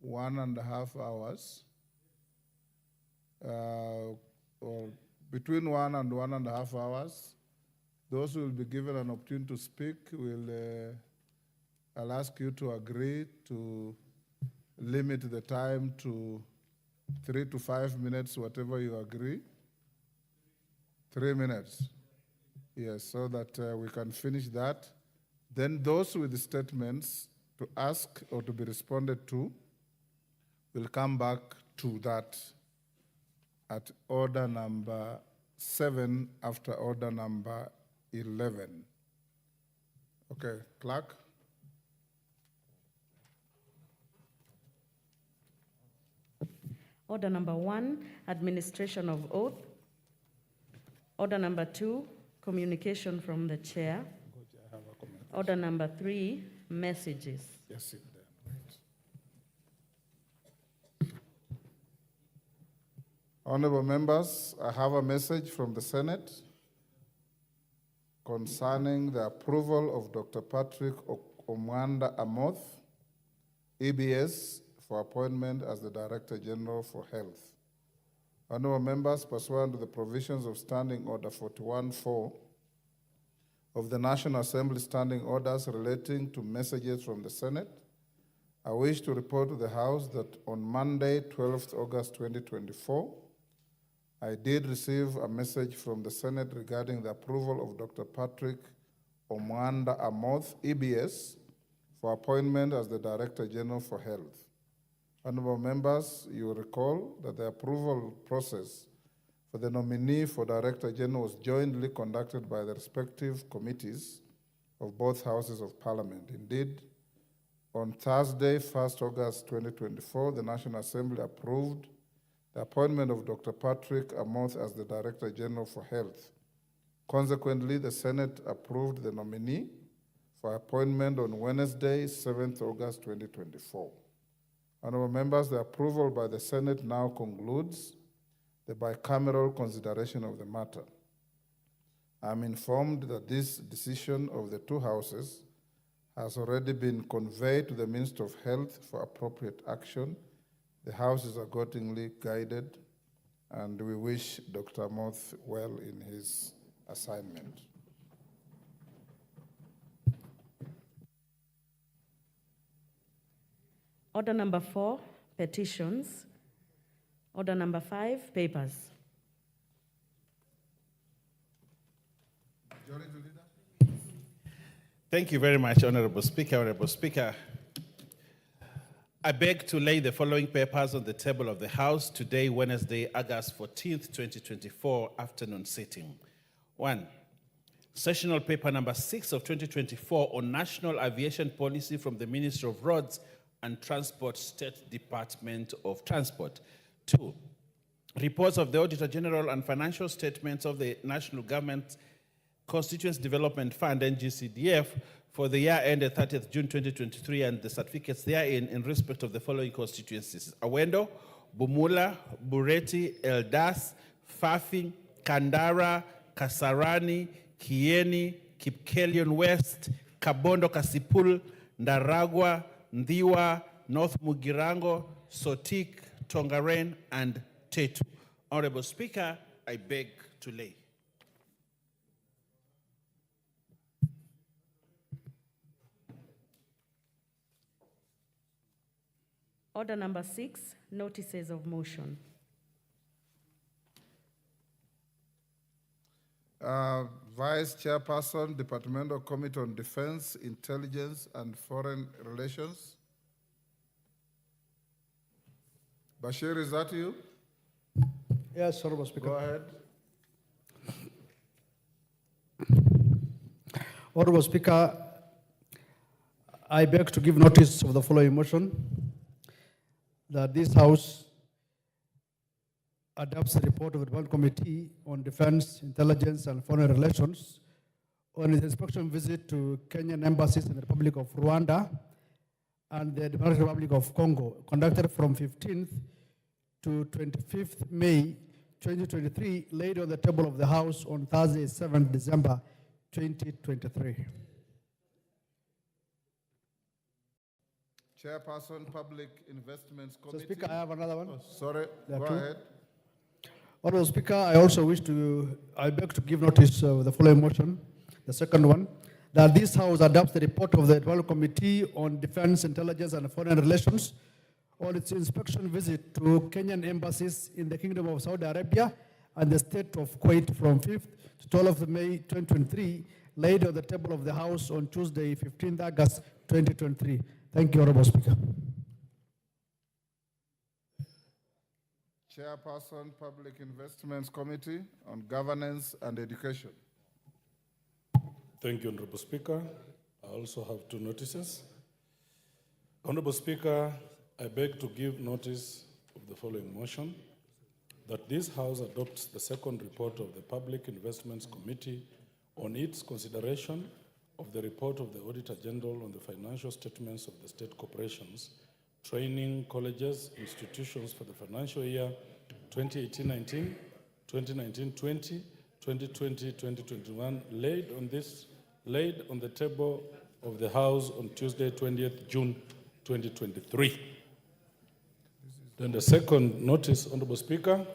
1.5 hours, or between 1 and 1.5 hours. Those who will be given an opportunity to speak I'll ask you to agree to limit the time to 3 to 5 minutes, whatever you agree. 3 minutes. Yes, so that we can finish that. Then those with the statements to ask or to be responded to will come back to that at order number 7 after order number 11. Okay, clerk. Order number 1, administration of oath. Order number 2, communication from the chair. Order number 3, messages. Yes, sit there. Honorable members, I have a message from the Senate concerning the approval of Dr. Patrick Omwanda Amoth, EBS, for appointment as the Director General for Health. Honorable members, pursuant to the provisions of Standing Order 41.4 of the National Assembly Standing Orders relating to messages from the Senate, I wish to report to the House that on Monday, 12th August 2024, I did receive a message from the Senate regarding the approval of Dr. Patrick Omwanda Amoth, EBS, for appointment as the Director General for Health. Honorable members, you will recall that the approval process for the nominee for Director General was jointly conducted by the respective committees of both Houses of Parliament. Indeed, on Thursday, 1st August 2024, the National Assembly approved the appointment of Dr. Patrick Amoth as the Director General for Health. Consequently, the Senate approved the nominee for appointment on Wednesday, 7th August 2024. Honorable members, the approval by the Senate now concludes the bicameral consideration of the matter. I am informed that this decision of the two houses has already been conveyed to the Minister of Health for appropriate action. The House is accordingly guided, and we wish Dr. Amoth well in his assignment. Order number 4, petitions. Order number 5, papers. Thank you very much, Honorable Speaker. Honorable Speaker, I beg to lay the following papers on the table of the House today, Wednesday, August 14th, 2024, afternoon sitting. 1. Sessional paper number 6 of 2024 on national aviation policy from the Ministry of Roads and Transport, State Department of Transport. 2. Reports of the Auditor General and financial statements of the National Government Constituency Development Fund, NGCDF, for the year ended 30th June 2023 and the certificates therein in respect of the following constituencies: Awendo, Bumula, Bureti, Eldas, Fafi, Kandara, Kasarani, Kieni, Kipkelion West, Kabondo Kasipul, Ndaragwa, Ndiwa, North Mugirango, Sotik, Tongaren, and Tetu. Honorable Speaker, I beg to lay. Order number 6, notices of motion. Vice Chairperson, Departmental Committee on Defense, Intelligence, and Foreign Relations. Bashir, is that you? Yes, Honorable Speaker. Go ahead. Honorable Speaker, I beg to give notice of the following motion, that this House adopts the report of the Development Committee on Defense, Intelligence, and Foreign Relations on its inspection visit to Kenyan embassies in the Republic of Rwanda and the Democratic Republic of Congo, conducted from 15th to 25th May 2023, laid on the table of the House on Thursday, 7th December 2023. Chairperson, Public Investments Committee. So, Speaker, I have another one. Oh, sorry, go ahead. Honorable Speaker, I also I beg to give notice of the following motion, the second one, that this House adopts the report of the Development Committee on Defense, Intelligence, and Foreign Relations on its inspection visit to Kenyan embassies in the Kingdom of Saudi Arabia and the state of Kuwait from 5th to 12th May 2023, laid on the table of the House on Tuesday, 15th August 2023. Thank you, Honorable Speaker. Chairperson, Public Investments Committee on Governance and Education. Thank you, Honorable Speaker. I also have two notices. Honorable Speaker, I beg to give notice of the following motion, that this House adopts the second report of the Public Investments Committee on its consideration of the report of the Auditor General on the financial statements of the state corporations, training colleges, institutions for the financial year 2018-19, 2019-20, 2020-2021, laid on the table of the House on Tuesday, 20th June 2023. Then the second notice, Honorable Speaker.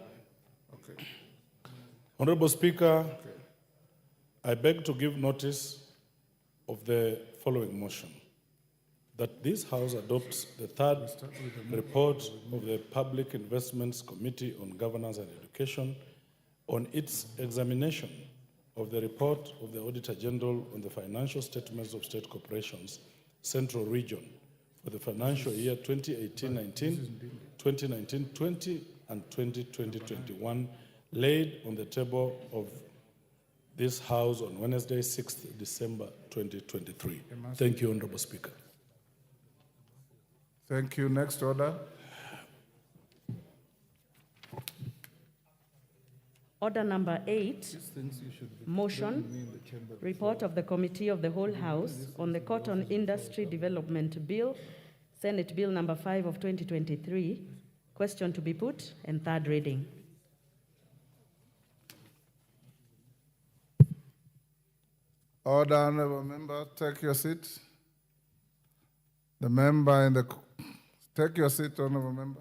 Okay. Honorable Speaker, I beg to give notice of the following motion, that this House adopts the third report of the Public Investments Committee on Governance and Education on its examination of the report of the Auditor General on the financial statements of state corporations, Central Region, for the financial year 2018-19, 2019-20, and 2020-21, laid on the table of this House on Wednesday, 6th December 2023. Thank you, Honorable Speaker. Thank you. Next order. Order number 8, motion, report of the Committee of the Whole House on the Cotton Industry Development Bill, Senate Bill number 5 of 2023, question to be put, and third reading. Order, honorable member, take your seat. The member in the, take your seat, honorable member.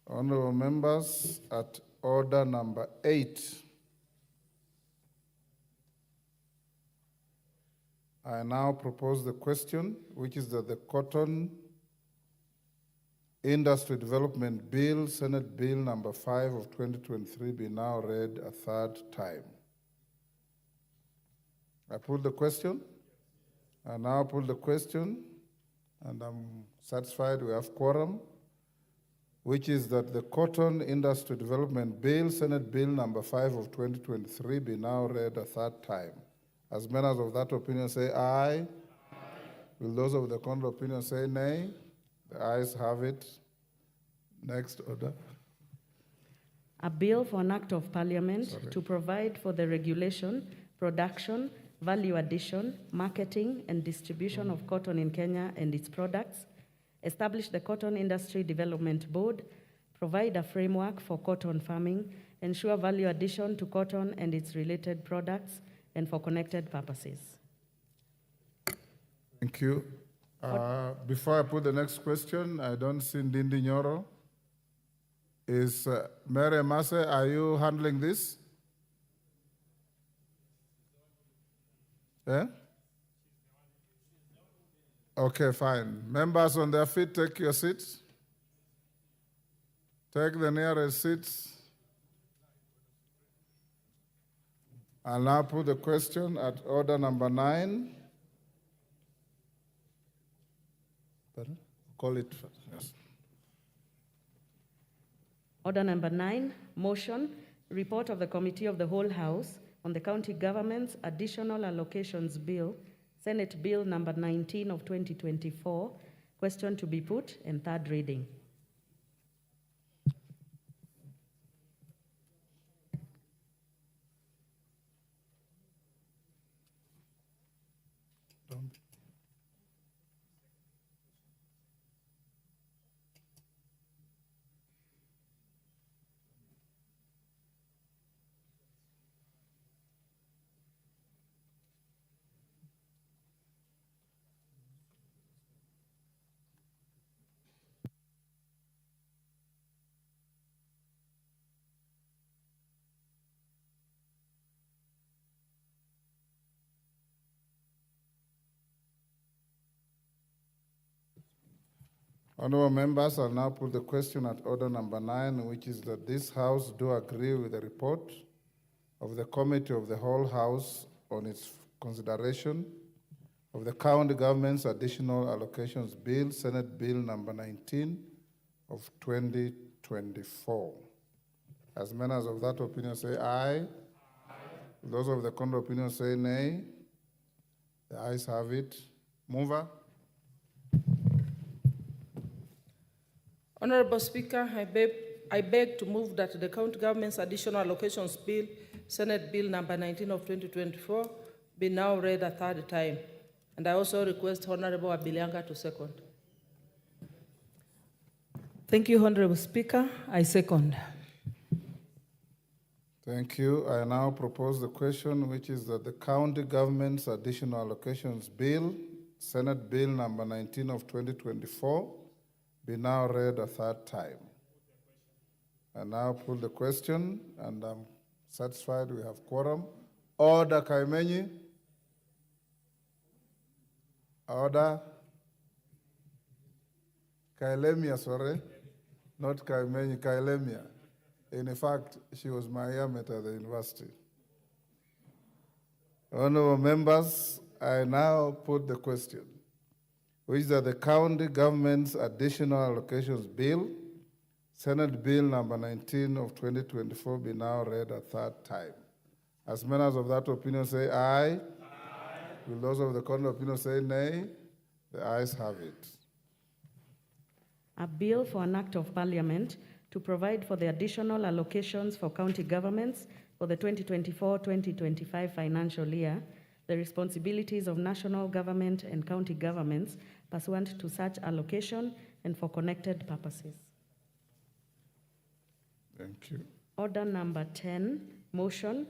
Honorable members, at order number 8, I now propose the question, which is that the Cotton Industry Development Bill, Senate Bill number 5 of 2023, be now read a third time. I put the question. I now put the question, and I'm satisfied we have quorum, which is that the Cotton Industry Development Bill, Senate Bill number 5 of 2023, be now read a third time. As members of that opinion say aye. Aye. Will those of the contrary opinion say nay? The ayes have it. Next order. A bill for an act of parliament to provide for the regulation, production, value addition, marketing, and distribution of cotton in Kenya and its products, establish the Cotton Industry Development Board, provide a framework for cotton farming, ensure value addition to cotton and its related products, and for connected purposes. Thank you. Before I put the next question, I don't see Ndindi Nyoro. Is Mary Mase, are you handling this? Yeah? Okay, fine. Members on their feet, take your seats. Take the nearest seats. I'll now put the question at order number 9. Pardon? Call it first. Yes. Order number 9, motion, report of the Committee of the Whole House on the County Government's Additional Allocations Bill, Senate Bill number 19 of 2024, question to be put, and third reading. Honourable members, I'll now put the question at order number 9, which is that this House do agree with the report of the Committee of the Whole House on its consideration of the County Government's Additional Allocations Bill, Senate Bill number 19 of 2024. As members of that opinion say aye. Aye. Those of the contrary opinion say nay. The ayes have it. Mover. Honorable Speaker, I beg to move that the County Government's Additional Allocations Bill, Senate Bill number 19 of 2024, be now read a third time. And I also request Honorable Abilianga to second. Thank you, Honorable Speaker. I second. Thank you. I now propose the question, which is that the County Government's Additional Allocations Bill, Senate Bill number 19 of 2024, be now read a third time. I now put the question, and I'm satisfied we have quorum. Order, Kaimenyi. Order. Kailemia, sorry. Not Kaimenyi, Kailemia. In fact, she was my yearmate at the university. Honorable members, I now put the question, which is that the County Government's Additional Allocations Bill, Senate Bill number 19 of 2024, be now read a third time. As members of that opinion say aye. Aye. Will those of the contrary opinion say nay? The ayes have it. A bill for an act of parliament to provide for the additional allocations for county governments for the 2024-2025 financial year, the responsibilities of national government and county governments pursuant to such allocation and for connected purposes. Thank you. Order number 10, motion,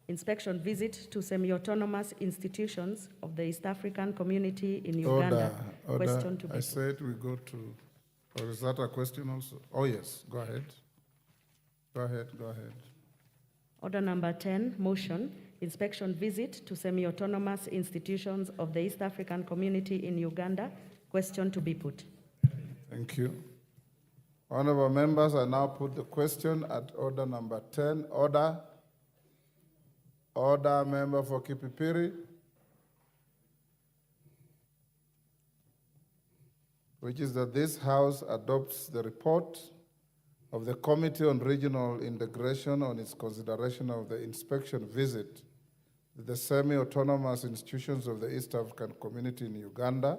inspection visit to semi-autonomous institutions of the East African community in Uganda. Order. Question to be I said we go to, or is that a question also? Oh yes, go ahead. Go ahead. Order number 10, motion, inspection visit to semi-autonomous institutions of the East African community in Uganda. Question to be put. Thank you. Honorable members, I now put the question at order number 10. Order. Order, member for Kipipiri. Which is that this House adopts the report of the Committee on Regional Integration on its consideration of the inspection visit to the semi-autonomous institutions of the East African community in Uganda,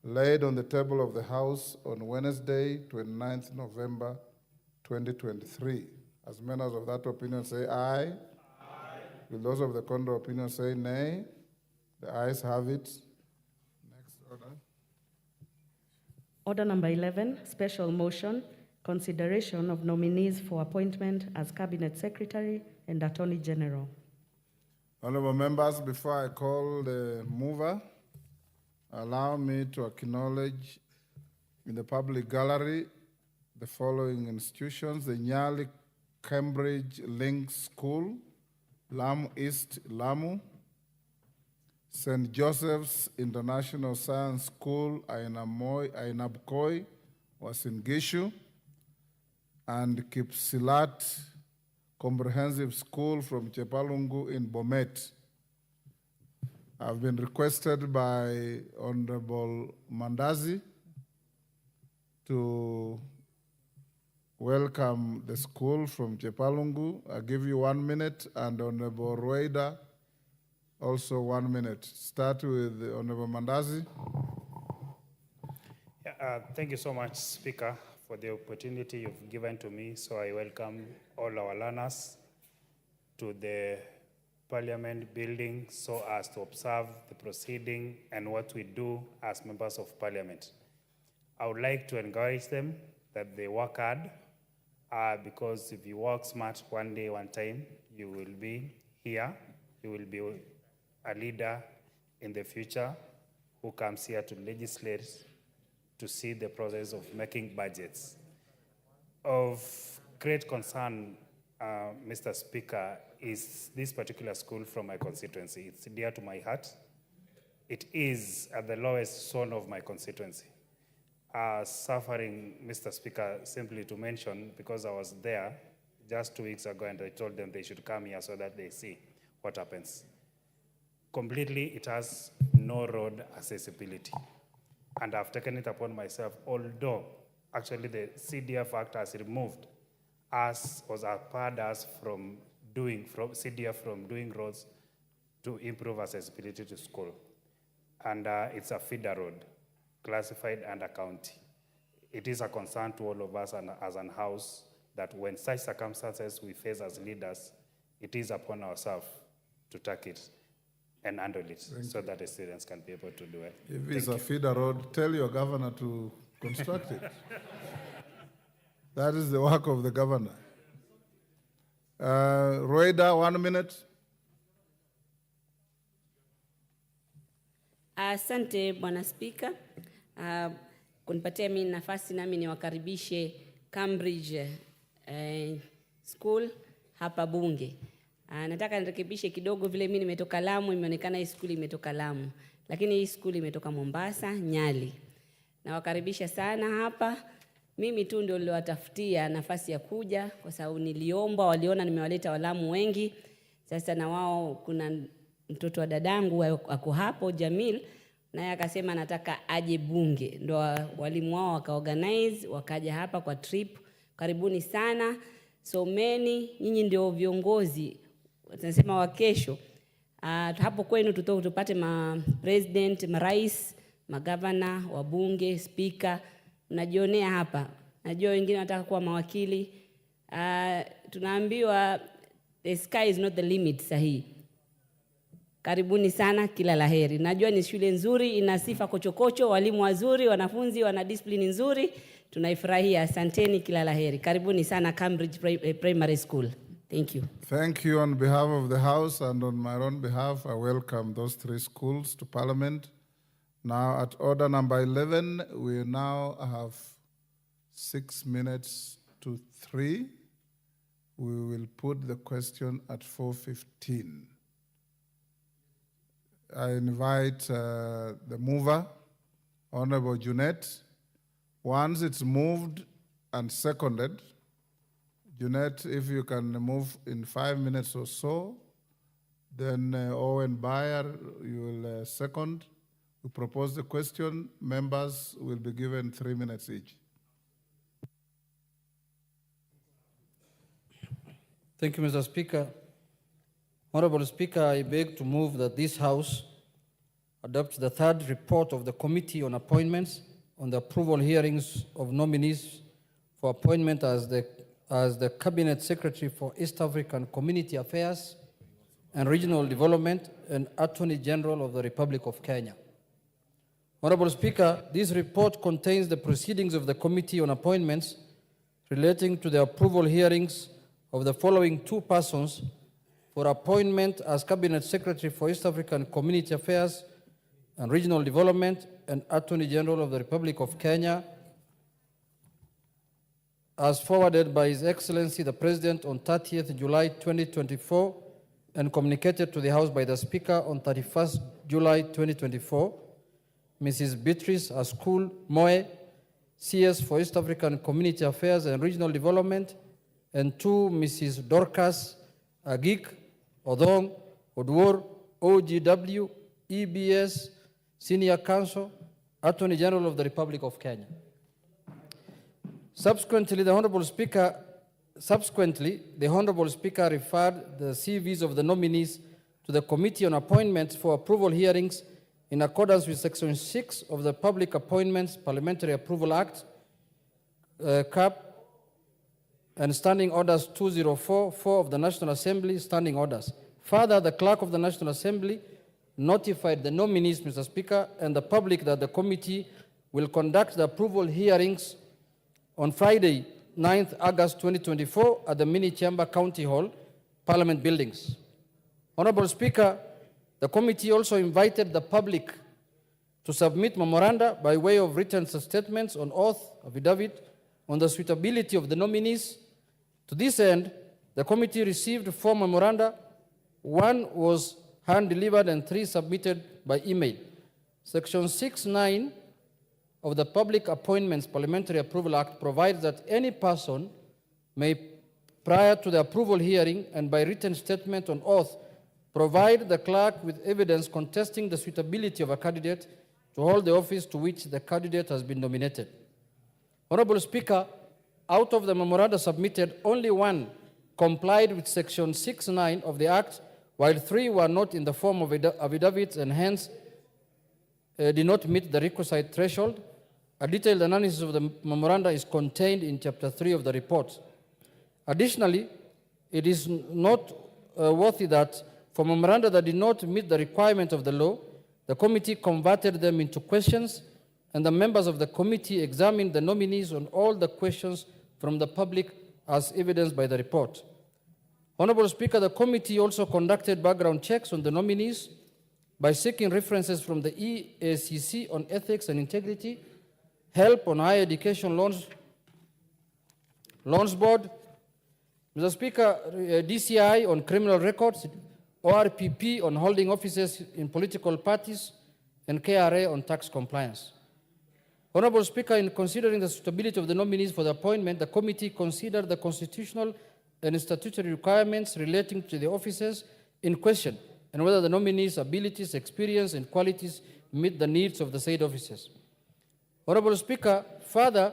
laid on the table of the House on Wednesday, 29th November 2023. As members of that opinion say aye. Aye. Will those of the contrary opinion say nay? The ayes have it. Next order. Order number 11, special motion, consideration of nominees for appointment as Cabinet Secretary and Attorney General. Honorable members, before I call the mover, allow me to acknowledge in the public gallery the following institutions: the Nyali Cambridge Link School, Lamu East, Lamu; St. Joseph's International Science School, Ainabkoi, was in Gishu; and Kipsilat Comprehensive School from Chepalungu in Bomet. I've been requested by Honorable Mandazi to welcome the school from Chepalungu. I'll give you 1 minute, and Honorable Rueda, also 1 minute. Start with Honorable Mandazi. Thank you so much, Speaker, for the opportunity you've given to me. So I welcome all our learners to the Parliament building so as to observe the proceeding and what we do as members of Parliament. I would like to encourage them that they work hard, because if you work smart one day, one time, you will be here. You will be a leader in the future who comes here to legislate, to see the process of making budgets. Of great concern, Mr. Speaker, is this particular school from my constituency. It's dear to my heart. It is at the lowest zone of my constituency. Suffering, Mr. Speaker, simply to mention, because I was there just 2 weeks ago and I told them they should come here so that they see what happens. Completely, it has no road accessibility. And I've taken it upon myself, although actually the CDF Act has removed us, was barred us from doing roads to improve accessibility to school. And it's a feeder road, classified under county. It is a concern to all of us and as an house that when such circumstances we face as leaders, it is upon ourselves to take it and handle it so that the students can be able to do it. If it's a feeder road, tell your governor to construct it. That is the work of the governor. Rueda, 1 minute. Asante Bwana Spika, kunipatia mimi nafasi nami niwakaribishe Cambridge School hapa Bunge. Nataka nirekebishe kidogo, vile mimi nimetoka Lamu, imeonekana hii school imetoka Lamu, lakini hii school imetoka Mombasa, Nyali. Nawakaribisha sana hapa. Mimi tu ndio niliwatafutia nafasi ya kuja kwa sababu niliomba, waliona nimewaleta Walamu wengi. Sasa na wao kuna mtoto wa dadangu ako hapo Jamil, naye akasema nataka aje Bunge. Ndio walimu wao wakaorganize wakaja hapa kwa trip. Karibuni sana. Someni, nyinyi ndio viongozi tunasema wa kesho. Hapo kwenu tupate president, marais, magavana, wabunge, speaker. Najionea hapa. Najua wengine wanataka kuwa mawakili. Tunaambiwa the sky is not the limit sahihi. Karibuni sana, kila laheri. Najua ni shule nzuri, ina sifa kochokocho, walimu wazuri, wanafunzi wana discipline nzuri. Tunaifurahia. Asanteni, kila laheri. Karibuni sana Cambridge Primary School. Thank you. Thank you on behalf of the House, and on my own behalf, I welcome those 3 schools to Parliament. Now, at order number 11, we now have 6 minutes to 3. We will put the question at 4:15. I invite the mover, Honorable Junet. Once it's moved and seconded, Junet, if you can move in 5 minutes or so, then Owen Bayer, you will second. We propose the question. Members will be given 3 minutes each. Thank you, Mr. Speaker. Honorable Speaker, I beg to move that this House adopts the 3rd report of the Committee on Appointments on the approval hearings of nominees for appointment as the Cabinet Secretary for East African Community Affairs and Regional Development and Attorney General of the Republic of Kenya. Honorable Speaker, this report contains the proceedings of the Committee on Appointments relating to the approval hearings of the following 2 persons for appointment as Cabinet Secretary for East African Community Affairs and Regional Development and Attorney General of the Republic of Kenya, as forwarded by His Excellency the President on 30th July 2024 and communicated to the House by the Speaker on 31st July 2024. Mrs. Beatrice Askul Moe, CS for East African Community Affairs and Regional Development, and 2, Mrs. Dorcas Agik, Odong, Odwor, OGW, EBS, Senior Counsel, Attorney General of the Republic of Kenya. Subsequently, the Honorable Speaker referred the CVs of the nominees to the Committee on Appointments for approval hearings in accordance with Section 6 of the Public Appointments Parliamentary Approval Act, CAP, and Standing Orders 2044 of the National Assembly, Standing Orders. Further, the Clerk of the National Assembly notified the nominees, Mr. Speaker, and the public that the committee will conduct the approval hearings on Friday, 9th August 2024 at the Mini Chamber County Hall, Parliament Buildings. Honorable Speaker, the committee also invited the public to submit memoranda by way of written statements on oath, affidavit, on the suitability of the nominees. To this end, the committee received 4 memoranda. 1 was hand-delivered and 3 submitted by email. Section 6(9) of the Public Appointments Parliamentary Approval Act provides that any person may, prior to the approval hearing and by written statement on oath, provide the clerk with evidence contesting the suitability of a candidate to hold the office to which the candidate has been nominated. Honorable Speaker, out of the memoranda submitted, only 1 complied with Section 6(9) of the Act, while 3 were not in the form of affidavits and hence did not meet the requisite threshold. A detailed analysis of the memoranda is contained in Chapter 3 of the report. Additionally, it is not worthy that for memoranda that did not meet the requirement of the law, the committee converted them into questions, and the members of the committee examined the nominees on all the questions from the public as evidenced by the report. Honorable Speaker, the committee also conducted background checks on the nominees by seeking references from the EACC on ethics and integrity, help on higher education loans board, Mr. Speaker, DCI on criminal records, ORPP on holding offices in political parties, and KRA on tax compliance. Honorable Speaker, in considering the suitability of the nominees for the appointment, the committee considered the constitutional and statutory requirements relating to the offices in question and whether the nominees' abilities, experience, and qualities meet the needs of the said offices. Honorable Speaker, further,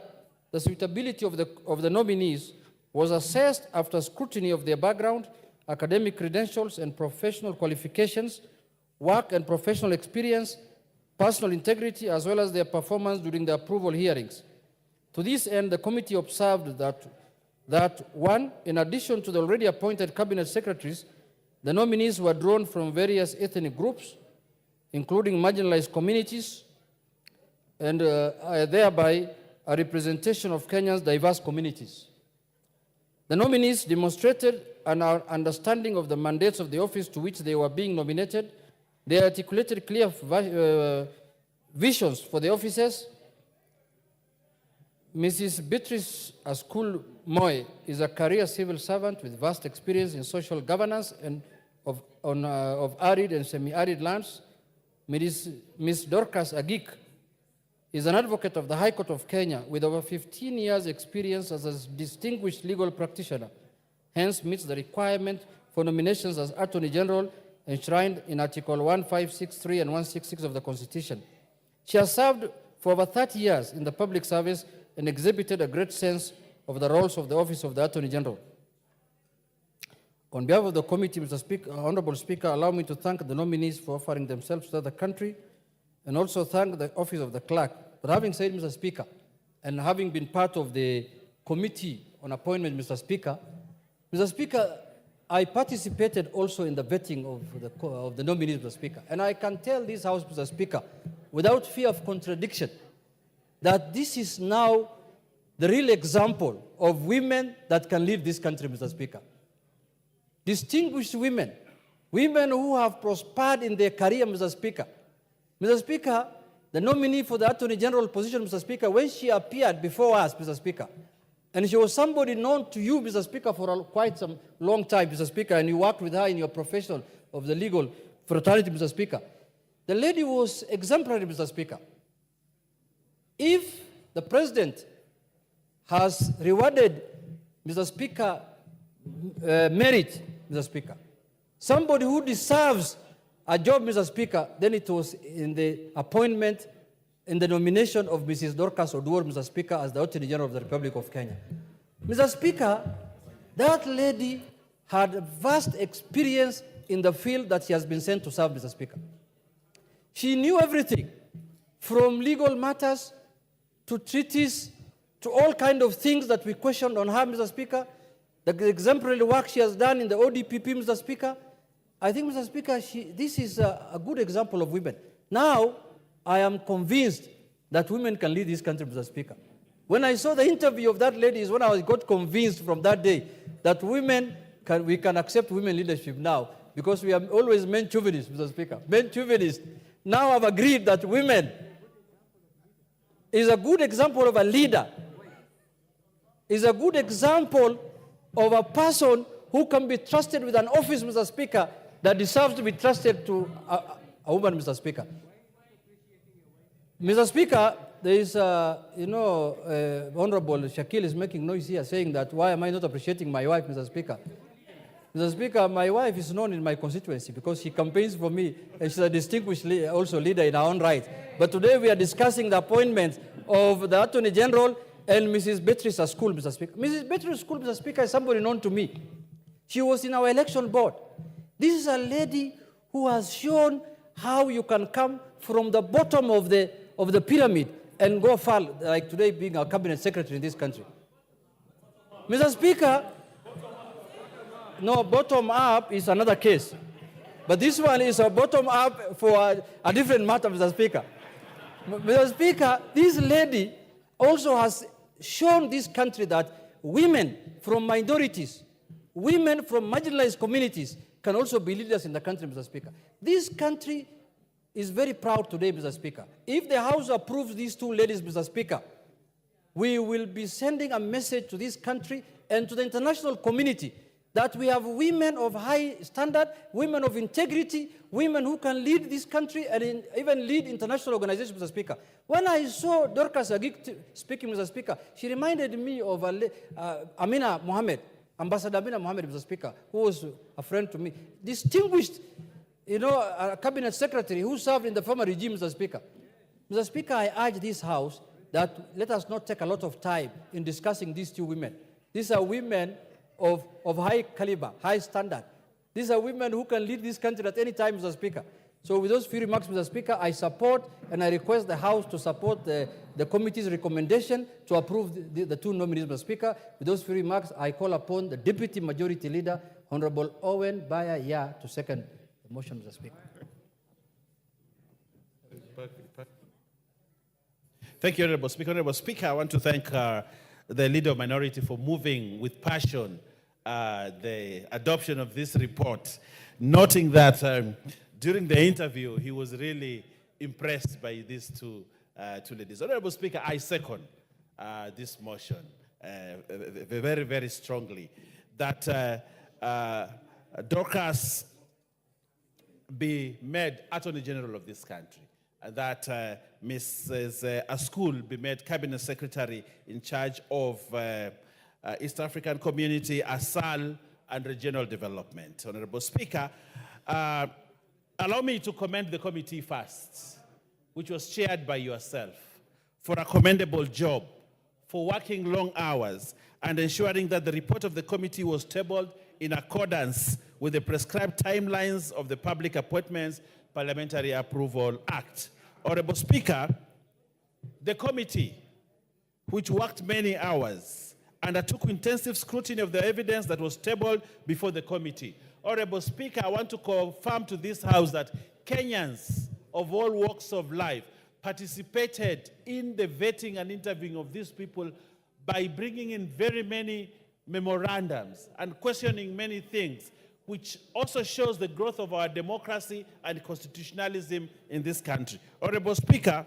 the suitability of the nominees was assessed after scrutiny of their background, academic credentials, and professional qualifications, work and professional experience, personal integrity, as well as their performance during the approval hearings. To this end, the committee observed that 1, in addition to the already appointed cabinet secretaries, the nominees were drawn from various ethnic groups, including marginalized communities, and thereby a representation of Kenya's diverse communities. The nominees demonstrated an understanding of the mandates of the office to which they were being nominated. They articulated clear visions for the offices. Mrs. Beatrice Askul Moy is a career civil servant with vast experience in social governance and of arid and semi-arid lands. Ms. Dorcas Agik is an advocate of the High Court of Kenya with over 15 years' experience as a distinguished legal practitioner, hence meets the requirement for nominations as Attorney General enshrined in Article 1563 and 166 of the Constitution. She has served for over 30 years in the public service and exhibited a great sense of the roles of the Office of the Attorney General. On behalf of the committee, Mr. Speaker, Honorable Speaker, allow me to thank the nominees for offering themselves to the country and also thank the Office of the Clerk. But having said, Mr. Speaker, and having been part of the Committee on Appointment, Mr. Speaker, I participated also in the vetting of the nominees, Mr. Speaker. And I can tell this House, Mr. Speaker, without fear of contradiction, that this is now the real example of women that can lead this country, Mr. Speaker. Distinguished women, women who have prospered in their career, Mr. Speaker. Mr. Speaker, the nominee for the Attorney General position, Mr. Speaker, when she appeared before us, Mr. Speaker, and she was somebody known to you, Mr. Speaker, for quite some long time, Mr. Speaker, and you worked with her in your profession of the legal fraternity, Mr. Speaker. The lady was exemplary, Mr. Speaker. If the President has rewarded, Mr. Speaker, merit, Mr. Speaker. Somebody who deserves a job, Mr. Speaker, then it was in the appointment, in the nomination of Mrs. Dorcas Oduor, Mr. Speaker, as the Attorney General of the Republic of Kenya. Mr. Speaker, that lady had vast experience in the field that she has been sent to serve, Mr. Speaker. She knew everything, from legal matters to treaties to all kinds of things that we questioned on her, Mr. Speaker. The exemplary work she has done in the ODPP, Mr. Speaker. I think, Mr. Speaker, this is a good example of women. Now, I am convinced that women can lead this country, Mr. Speaker. When I saw the interview of that lady is when I got convinced from that day that we can accept women leadership now, because we are always men chauvinists, Mr. Speaker. Men chauvinists. Now I've agreed that women is a good example of a leader, is a good example of a person who can be trusted with an office, Mr. Speaker, that deserves to be trusted to a woman, Mr. Speaker. Mr. Speaker, there is, Honorable Shakil is making noise here saying that why am I not appreciating my wife, Mr. Speaker? Mr. Speaker, my wife is known in my constituency because she campaigns for me and she's a distinguished leader in her own right. But today we are discussing the appointment of the Attorney General and Mrs. Beatrice School, Mr. Speaker. Mrs. Beatrice School, Mr. Speaker, is somebody known to me. She was in our election board. This is a lady who has shown how you can come from the bottom of the pyramid and go far, like today being our cabinet secretary in this country. Mr. Speaker, no, bottom up is another case. But this one is a bottom up for a different matter, Mr. Speaker. Mr. Speaker, this lady also has shown this country that women from minorities, women from marginalized communities can also be leaders in the country, Mr. Speaker. This country is very proud today, Mr. Speaker. If the House approves these two ladies, Mr. Speaker, we will be sending a message to this country and to the international community that we have women of high standard, women of integrity, women who can lead this country and even lead international organizations, Mr. Speaker. When I saw Dorcas Agik speaking, Mr. Speaker, she reminded me of Amina Mohammed, Ambassador Amina Mohammed, Mr. Speaker, who was a friend to me. Distinguished, a cabinet secretary who served in the former regime, Mr. Speaker. Mr. Speaker, I urge this House that let us not take a lot of time in discussing these two women. These are women of high caliber, high standard. These are women who can lead this country at any time, Mr. Speaker. So with those few remarks, Mr. Speaker, I support and I request the House to support the committee's recommendation to approve the two nominees, Mr. Speaker. With those few remarks, I call upon the Deputy Majority Leader, Honorable Owen Baya Yah, to second the motion, Mr. Speaker. Thank you, Honorable Speaker. Honorable Speaker, I want to thank the Leader of Minority for moving with passion the adoption of this report, noting that during the interview, he was really impressed by these two ladies. Honorable Speaker, I second this motion very, very strongly, that Dorcas be made Attorney General of this country, that Mrs. Askul be made Cabinet Secretary in charge of East African Community, ASAL, and Regional Development. Honorable Speaker, allow me to commend the committee first, which was chaired by yourself, for a commendable job, for working long hours, and ensuring that the report of the committee was tabled in accordance with the prescribed timelines of the Public Appointments Parliamentary Approval Act. Honorable Speaker, the committee, which worked many hours, undertook intensive scrutiny of the evidence that was tabled before the committee. Honorable Speaker, I want to confirm to this House that Kenyans of all walks of life participated in the vetting and interviewing of these people by bringing in very many memorandums and questioning many things, which also shows the growth of our democracy and constitutionalism in this country. Honorable Speaker,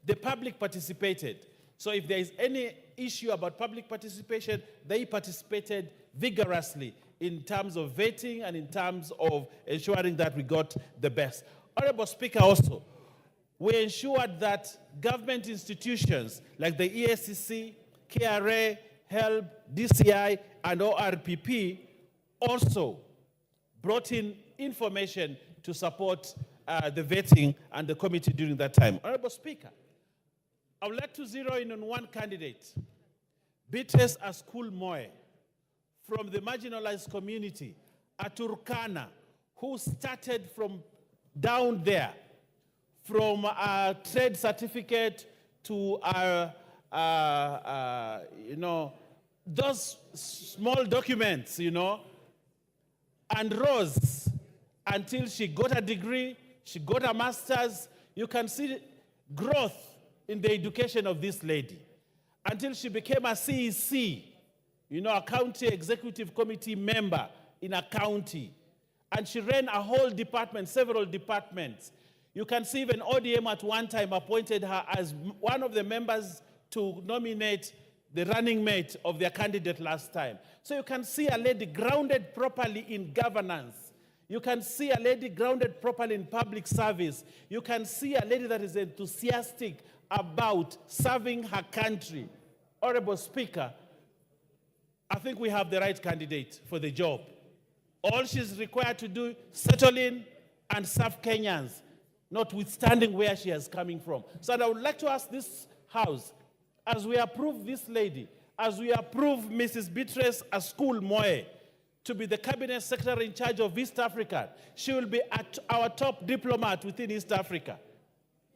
the public participated. So if there is any issue about public participation, they participated vigorously in terms of vetting and in terms of ensuring that we got the best. Honorable Speaker, also, we ensured that government institutions like the EACC, KRA, HELB, DCI, and ORPP also brought in information to support the vetting and the committee during that time. Honorable Speaker, I would like to zero in on one candidate, Beatrice Askul Moe, from the marginalized community, a Turkana, who started from down there, from a trade certificate to those small documents, and rose until she got a degree, she got a master's. You can see growth in the education of this lady until she became a CEC, a county executive committee member in a county. And she ran a whole department, several departments. You can see even ODM at one time appointed her as one of the members to nominate the running mate of their candidate last time. So you can see a lady grounded properly in governance. You can see a lady grounded properly in public service. You can see a lady that is enthusiastic about serving her country. Honorable Speaker, I think we have the right candidate for the job. All she's required to do, settle in and serve Kenyans, notwithstanding where she is coming from. So I would like to ask this House, as we approve this lady, as we approve Mrs. Beatrice Askul Moe to be the Cabinet Secretary in charge of East Africa, she will be our top diplomat within East Africa.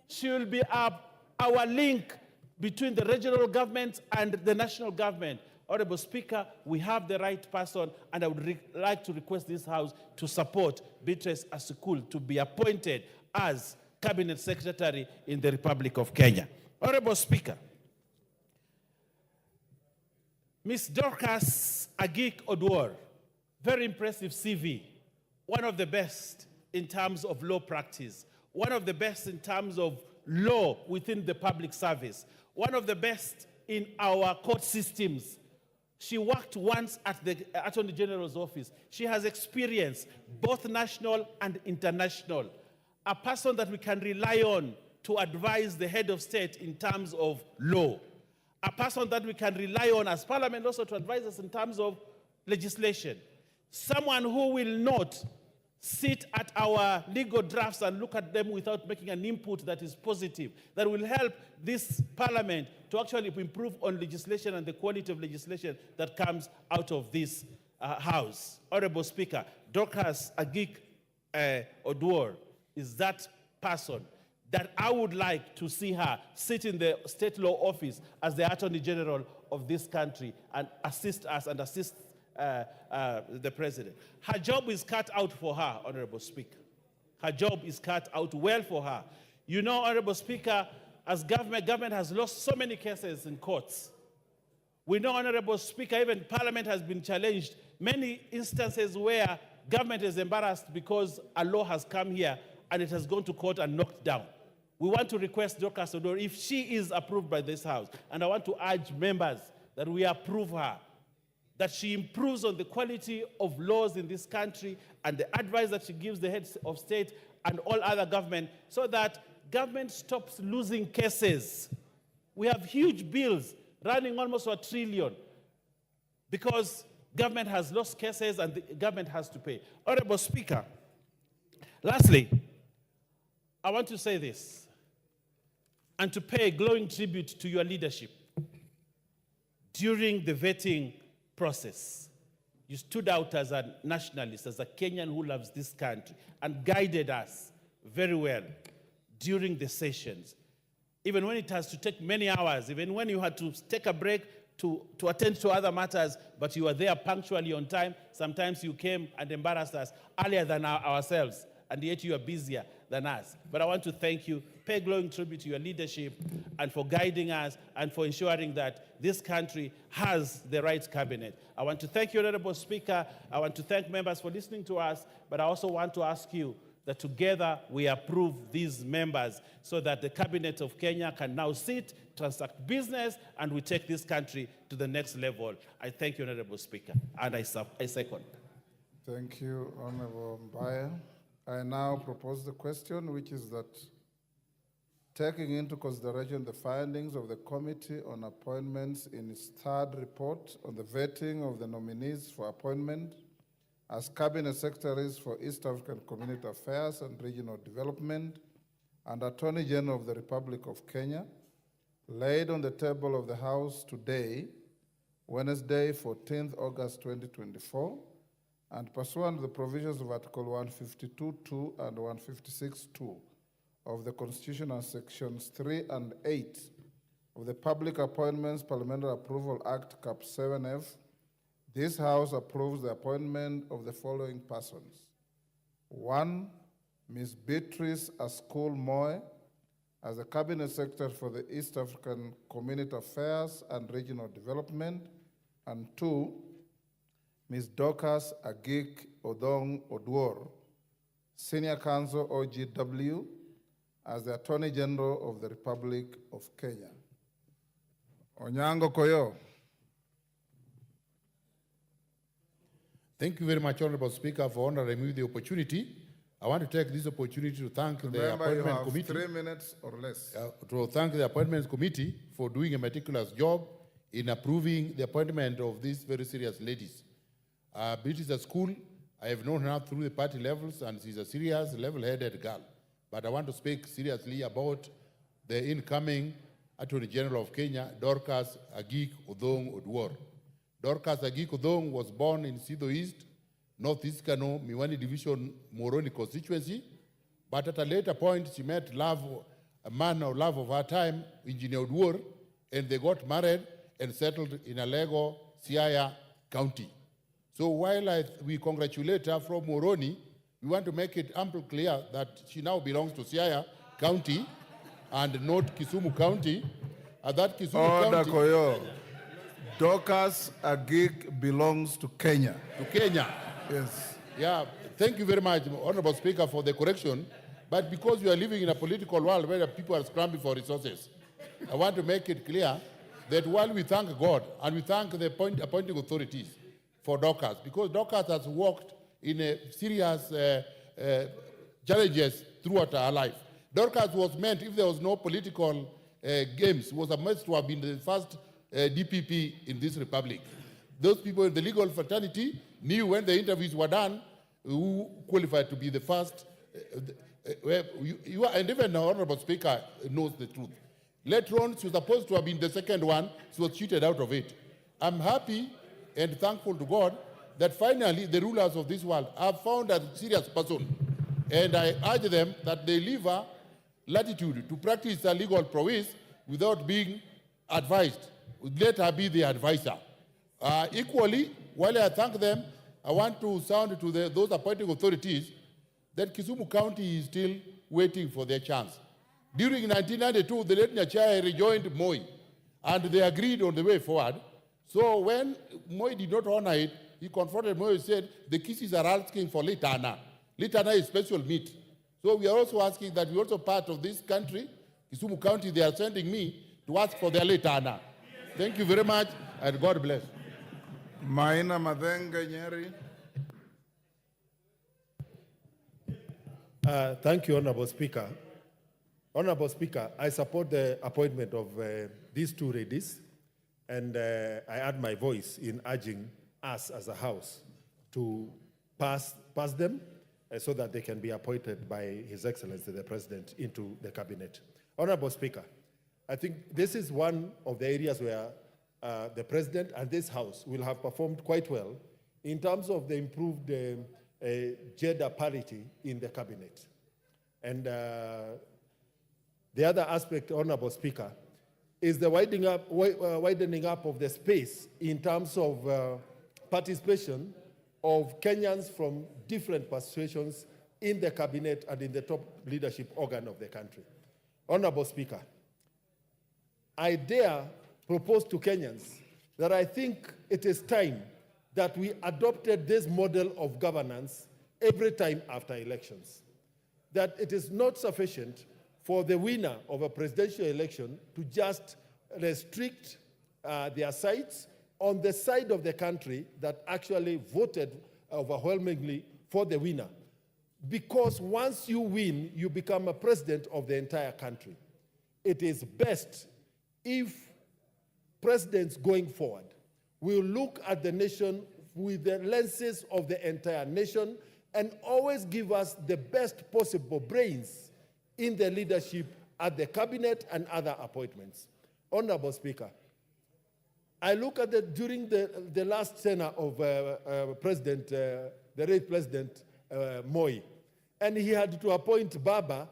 She will be our link between the regional government and the national government. Honorable Speaker, we have the right person, and I would like to request this House to support Beatrice Askul to be appointed as Cabinet Secretary in the Republic of Kenya. Honorable Speaker, Ms. Dorcas Agik Odwor, very impressive CV, one of the best in terms of law practice, one of the best in terms of law within the public service, one of the best in our court systems. She worked once at the Attorney General's office. She has experience, both national and international. A person that we can rely on to advise the head of state in terms of law. A person that we can rely on as Parliament also to advise us in terms of legislation. Someone who will not sit at our legal drafts and look at them without making an input that is positive, that will help this Parliament to actually improve on legislation and the quality of legislation that comes out of this House. Honorable Speaker, Dorcas Agik Odwor is that person that I would like to see her sit in the state law office as the Attorney General of this country and assist us and assist the President. Her job is cut out for her, Honorable Speaker. Her job is cut out well for her. You know, Honorable Speaker, as government has lost so many cases in courts. We know, Honorable Speaker, even Parliament has been challenged. Many instances where government is embarrassed because a law has come here and it has gone to court and knocked down. We want to request Dorcas Odwor, if she is approved by this House, and I want to urge members that we approve her, that she improves on the quality of laws in this country and the advice that she gives the heads of state and all other government, so that government stops losing cases. We have huge bills running almost $1 trillion because government has lost cases and the government has to pay. Honorable Speaker, lastly, I want to say this and to pay glowing tribute to your leadership during the vetting process. You stood out as a nationalist, as a Kenyan who loves this country, and guided us very well during the sessions. Even when it has to take many hours, even when you had to take a break to attend to other matters, but you were there punctually on time. Sometimes you came and embarrassed us earlier than ourselves, and yet you are busier than us. But I want to thank you, pay glowing tribute to your leadership, and for guiding us and for ensuring that this country has the right cabinet. I want to thank you, Honorable Speaker. I want to thank members for listening to us, but I also want to ask you that together we approve these members so that the cabinet of Kenya can now sit, transact business, and we take this country to the next level. I thank you, Honorable Speaker, and I second. Thank you, Honorable Mbaya. I now propose the question, which is that taking into consideration the findings of the Committee on Appointments in its third report on the vetting of the nominees for appointment as Cabinet Secretaries for East African Community Affairs and Regional Development and Attorney General of the Republic of Kenya, laid on the table of the House today, Wednesday, 14th August 2024, and pursuant to the provisions of Article 152.2 and 156.2 of the Constitution and Sections 3 and 8 of the Public Appointments Parliamentary Approval Act, Cap 7F, this House approves the appointment of the following persons. 1, Ms. Beatrice Askul Moe as the Cabinet Secretary for the East African Community Affairs and Regional Development, and 2, Ms. Dorcas Agik Odong Odwor, Senior Counsel OGW, as the Attorney General of the Republic of Kenya. Onyango Koyo. Thank you very much, Honorable Speaker, for honoring me the opportunity. I want to take this opportunity to thank the Appointment Committee. 3 minutes or less. To thank the Appointments Committee for doing a meticulous job in approving the appointment of these very serious ladies. Beatrice at school, I have known her through the party levels, and she's a serious, level-headed girl. But I want to speak seriously about the incoming Attorney General of Kenya, Dorcas Agik Odong Odwor. Dorcas Agik Odong was born in Sido East, Northeast Kano, Miwani Division, Moroni constituency, but at a later point she met a man of love of her time, Engineer Odwor, and they got married and settled in Alego, Siaya County. So while we congratulate her from Moroni, we want to make it ample clear that she now belongs to Siaya County and not Kisumu County. And that Kisumu County... Koyo. Dorcas Agik belongs to Kenya. To Kenya. Yes. Yeah, thank you very much, Honorable Speaker, for the correction. But because we are living in a political world where people are scrambling for resources, I want to make it clear that while we thank God and we thank the appointing authorities for Dorcas, because Dorcas has worked in a serious challenges throughout her life. Dorcas was meant, if there was no political games, was meant to have been the first DPP in this republic. Those people in the legal fraternity knew when the interviews were done who qualified to be the first. And even the Honorable Speaker knows the truth. Later on, she was supposed to have been the second one. She was cheated out of it. I'm happy and thankful to God that finally the rulers of this world have found a serious person. And I urge them that they leave her latitude to practice her legal prowess without being advised. Let her be the advisor. Equally, while I thank them, I want to sound to those appointing authorities that Kisumu County is still waiting for their chance. During 1992, the late Nyachai rejoined Moi, and they agreed on the way forward. So when Moi did not honor it, he confronted Moi and said, the Kisis are asking for Litana. Litana is special meat. So we are also asking that we also part of this country, Kisumu County, they are sending me to ask for their Litana. Thank you very much, and God bless. Maina Madenga Nyeri. Thank you, Honorable Speaker. Honorable Speaker, I support the appointment of these two ladies, and I add my voice in urging us as a House to pass them so that they can be appointed by His Excellency the President into the Cabinet. Honorable Speaker, I think this is one of the areas where the President and this House will have performed quite well in terms of the improved gender parity in the Cabinet. And the other aspect, Honorable Speaker, is the widening up of the space in terms of participation of Kenyans from different persuasions in the Cabinet and in the top leadership organ of the country. Honorable Speaker, I dare propose to Kenyans that I think it is time that we adopted this model of governance every time after elections. That it is not sufficient for the winner of a presidential election to just restrict their sights on the side of the country that actually voted overwhelmingly for the winner. Because once you win, you become a president of the entire country. it is best if presidents going forward will look at the nation with the lenses of the entire nation and always give us the best possible brains in the leadership at the cabinet and other appointments. Honorable Speaker, I look at during the last tenure of the late President Moi, and he had to appoint Baba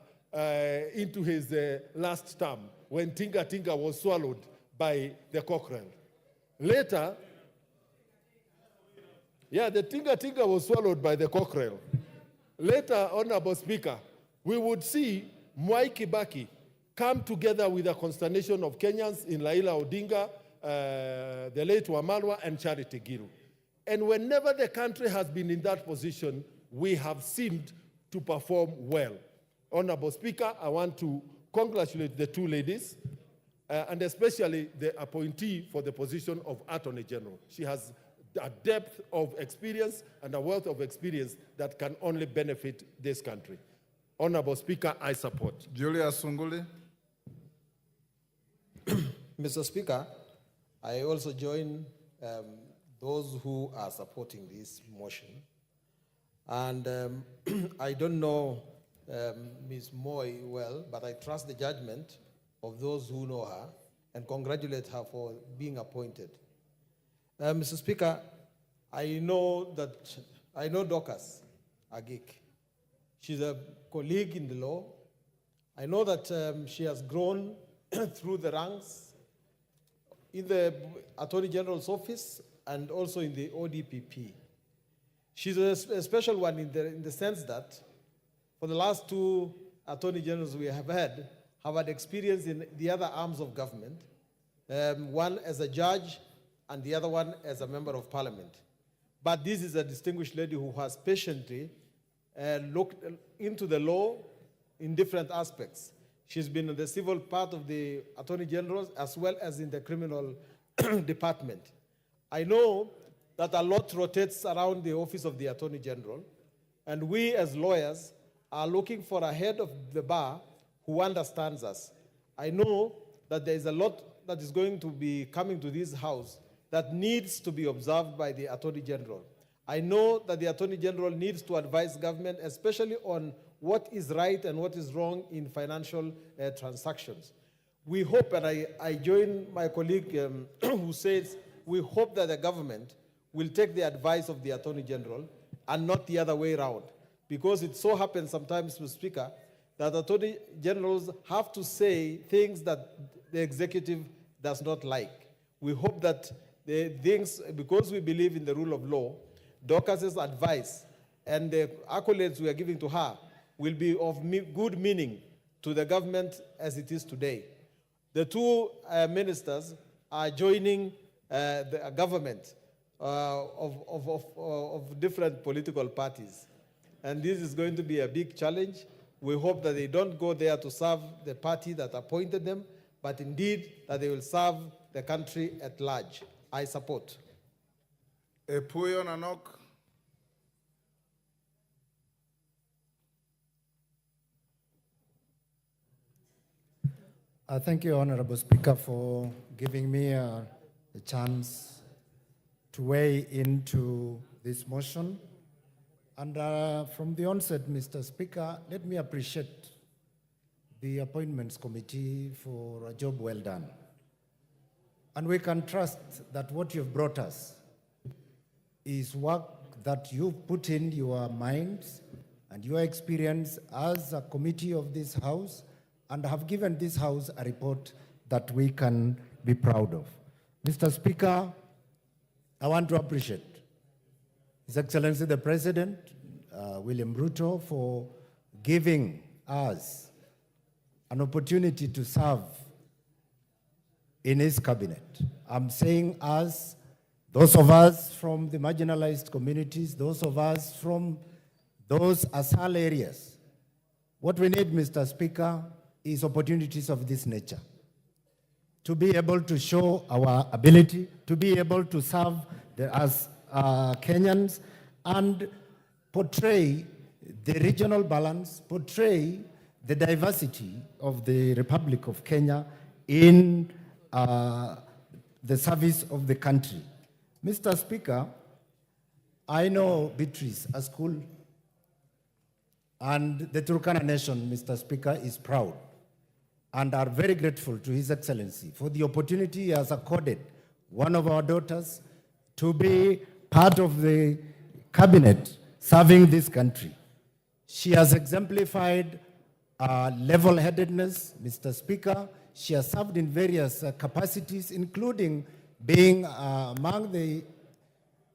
into his last term when Tinga Tinga was swallowed by the cockerel. Later, the Tinga Tinga was swallowed by the cockerel. Later, Honorable Speaker, we would see Mwai Kibaki come together with the consternation of Kenyans in Raila Odinga, the late Wamalwa, and Charity Giru. And whenever the country has been in that position, we have seemed to perform well. Honorable Speaker, I want to congratulate the two ladies, and especially the appointee for the position of Attorney General. She has a depth of experience and a wealth of experience that can only benefit this country. Honorable Speaker, I support. Julius Sunguli. Mr. Speaker, I also join those who are supporting this motion. And I don't know Ms. Moy well, but I trust the judgment of those who know her and congratulate her for being appointed. Mr. Speaker, I know Dorcas Agik. She's a colleague in the law. I know that she has grown through the ranks in the Attorney General's office and also in the ODPP. She's a special one in the sense that for the last two Attorney Generals we have had experience in the other arms of government, one as a judge and the other one as a member of parliament. But this is a distinguished lady who has patiently looked into the law in different aspects. She's been in the civil part of the Attorney General as well as in the criminal department. I know that a lot rotates around the office of the Attorney General, and we as lawyers are looking for a head of the bar who understands us. I know that there is a lot that is going to be coming to this house that needs to be observed by the Attorney General. I know that the Attorney General needs to advise government, especially on what is right and what is wrong in financial transactions. We hope, and I join my colleague who says, we hope that the government will take the advice of the Attorney General and not the other way around. Because it so happens sometimes, Mr. Speaker, that Attorney Generals have to say things that the executive does not like. We hope that the things, because we believe in the rule of law, Dorcas's advice and the accolades we are giving to her will be of good meaning to the government as it is today. The two ministers are joining the government of different political parties. And this is going to be a big challenge. We hope that they don't go there to serve the party that appointed them, but indeed that they will serve the country at large. I support. Epuyo Nanok. Thank you, Honorable Speaker, for giving me a chance to weigh into this motion. And from the onset, Mr. Speaker, let me appreciate the Appointments Committee for a job well done. And we can trust that what you've brought us is work that you've put in your minds and your experience as a committee of this House, and have given this House a report that we can be proud of. Mr. Speaker, I want to appreciate His Excellency the President, William Ruto, for giving us an opportunity to serve in his cabinet. I'm saying us, those of us from the marginalized communities, those of us from those ASAL areas. What we need, Mr. Speaker, is opportunities of this nature. To be able to show our ability, to be able to serve as Kenyans and portray the regional balance, portray the diversity of the Republic of Kenya in the service of the country. Mr. Speaker, I know Beatrice, a school, and the Turkana nation, Mr. Speaker, is proud and are very grateful to His Excellency for the opportunity he has accorded one of our daughters to be part of the cabinet serving this country. She has exemplified level-headedness, Mr. Speaker. She has served in various capacities, including being among the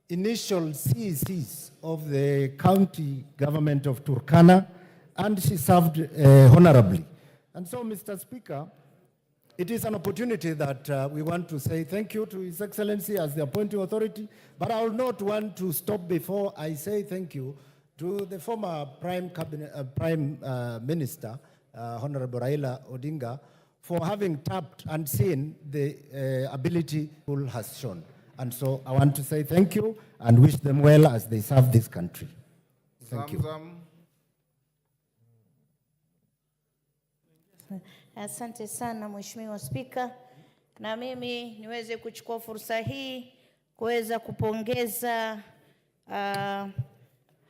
initial CECs of the county government of Turkana, and she served honorably. And so, Mr. Speaker, it is an opportunity that we want to say thank you to His Excellency as the appointing authority, but I will not want to stop before I say thank you to the former Prime Minister, Honorable Raila Odinga, for having tapped and seen the ability Pool has shown. And so I want to say thank you and wish them well as they serve this country. Thank you. Asante sana Mheshimiwa Spika, na mimi niweze kuchukua fursa hii kuweza kupongeza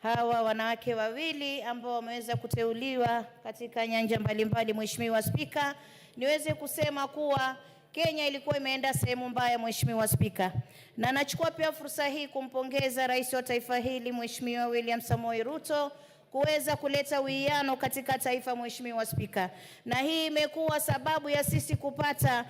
hawa wanawake wawili ambao wameweza kuteuliwa katika nyanja mbalimbali. Mheshimiwa Spika, niweze kusema kuwa Kenya ilikuwa imeenda sehemu mbaya, Mheshimiwa Spika, na nachukua pia fursa hii kumpongeza Rais wa taifa hili Mheshimiwa William Samoei Ruto kuweza kuleta uwiano katika taifa, Mheshimiwa Spika, na hii imekuwa sababu ya sisi kupata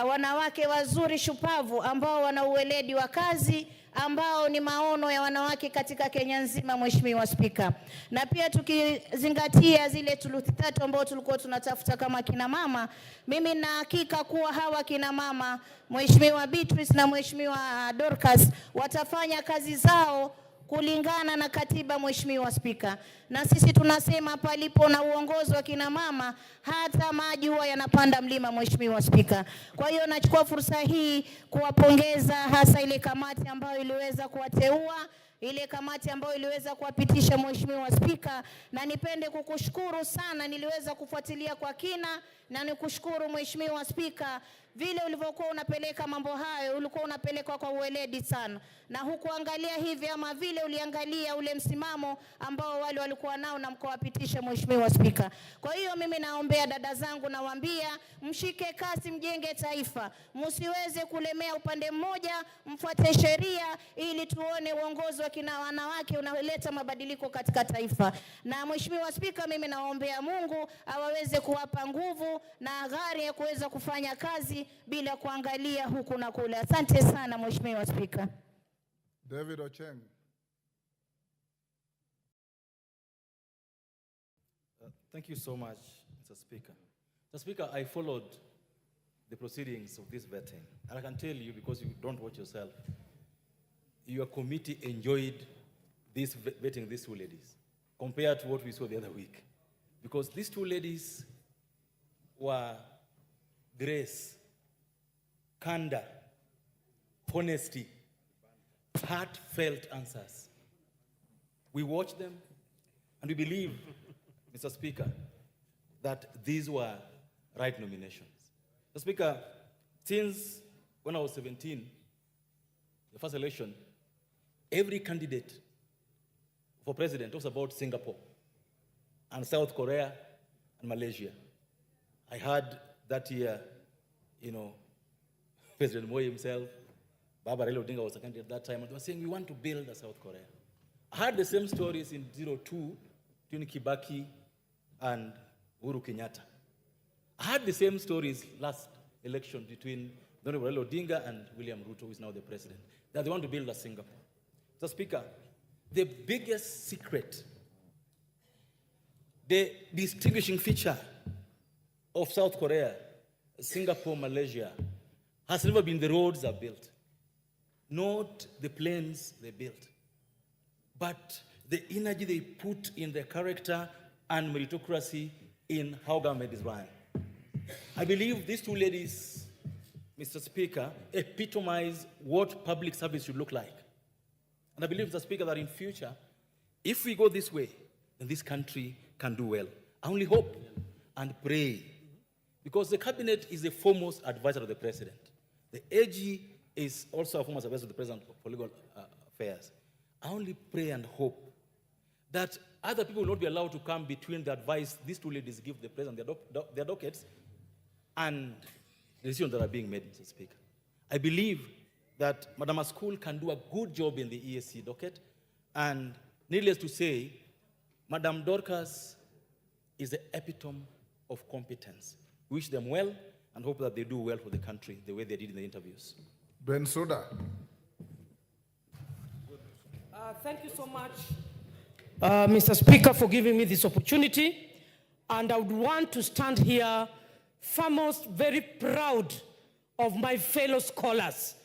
wanawake wazuri shupavu ambao wana uweledi wa kazi, ambao ni maono ya wanawake katika Kenya nzima, Mheshimiwa Spika. Na pia tukizingatia zile thuluthi tatu ambao tulikuwa tunatafuta kama kina mama, mimi na hakika kuwa hawa kina mama, Mheshimiwa Beatrice na Mheshimiwa Dorcas, watafanya kazi zao kulingana na katiba, Mheshimiwa Spika. Na sisi tunasema palipo na uongozi wa kina mama hata maji huwa yanapanda mlima, Mheshimiwa Spika. Kwa hiyo nachukua fursa hii kuwapongeza hasa ile kamati ambayo iliweza kuwateua, ile kamati ambayo iliweza kuwapitisha, Mheshimiwa Spika, na nipende kukushukuru sana, niliweza kufuatilia kwa kina, na nikushukuru Mheshimiwa Spika, vile ulivyokuwa unapeleka mambo hayo, ulikuwa unapeleka kwa uweledi sana, na hukuangalia hivi ama vile uliangalia ule msimamo ambao wale walikuwa nao na mkawapitisha, Mheshimiwa Spika. Kwa hiyo mimi naombea dada zangu, nawaambia mshike kasi, mjenge taifa, msiweze kulemea upande mmoja, mfuate sheria ili tuone uongozi wa kina wanawake unaleta mabadiliko katika taifa. Na Mheshimiwa Spika, mimi naombea Mungu awaweze kuwapa nguvu na gari ya kuweza kufanya kazi bila kuangalia huku na kule. Asante sana Mheshimiwa Spika. David Ocheng. Thank you so much, Mr. Speaker. Mr. Speaker, I followed the proceedings of this vetting, and I can tell you, because you don't watch yourself, your committee enjoyed this vetting these two ladies compared to what we saw the other week, because these two ladies were grace, candor, honesty, heartfelt answers. We watched them, and we believe, Mr. Speaker, that these were right nominations. Mr. Speaker, since when I was 17, the first election, every candidate for president talks about Singapore and South Korea and Malaysia. I heard that year, President Moi himself, Baba Raila Odinga was a candidate at that time, and they were saying, we want to build a South Korea. I heard the same stories in 2002 between Kibaki and Uhuru Kenyatta. I heard the same stories last election between Honorable Raila Odinga and William Ruto, who is now the president, that they want to build a Singapore. Mr. Speaker, the biggest secret, the distinguishing feature of South Korea, Singapore, Malaysia, has never been the roads they built, not the planes they built, but the energy they put in their character and meritocracy in how government is run. I believe these two ladies, Mr. Speaker, epitomize what public service should look like. And I believe, Mr. Speaker, that in future, if we go this way, then this country can do well. I only hope and pray, because the cabinet is the foremost advisor of the president. The AG is also a foremost advisor of the president for legal affairs. I only pray and hope that other people will not be allowed to come between the advice these two ladies give the president, their dockets, and the decisions that are being made, Mr. Speaker. I believe that Madam Askul can do a good job in the EAC docket, and needless to say, Madam Dorcas is the epitome of competence. Wish them well and hope that they do well for the country the way they did in the interviews. Bensouda. Thank you so much, Mr. Speaker, for giving me this opportunity. And I would want to stand here foremost very proud of my fellow scholars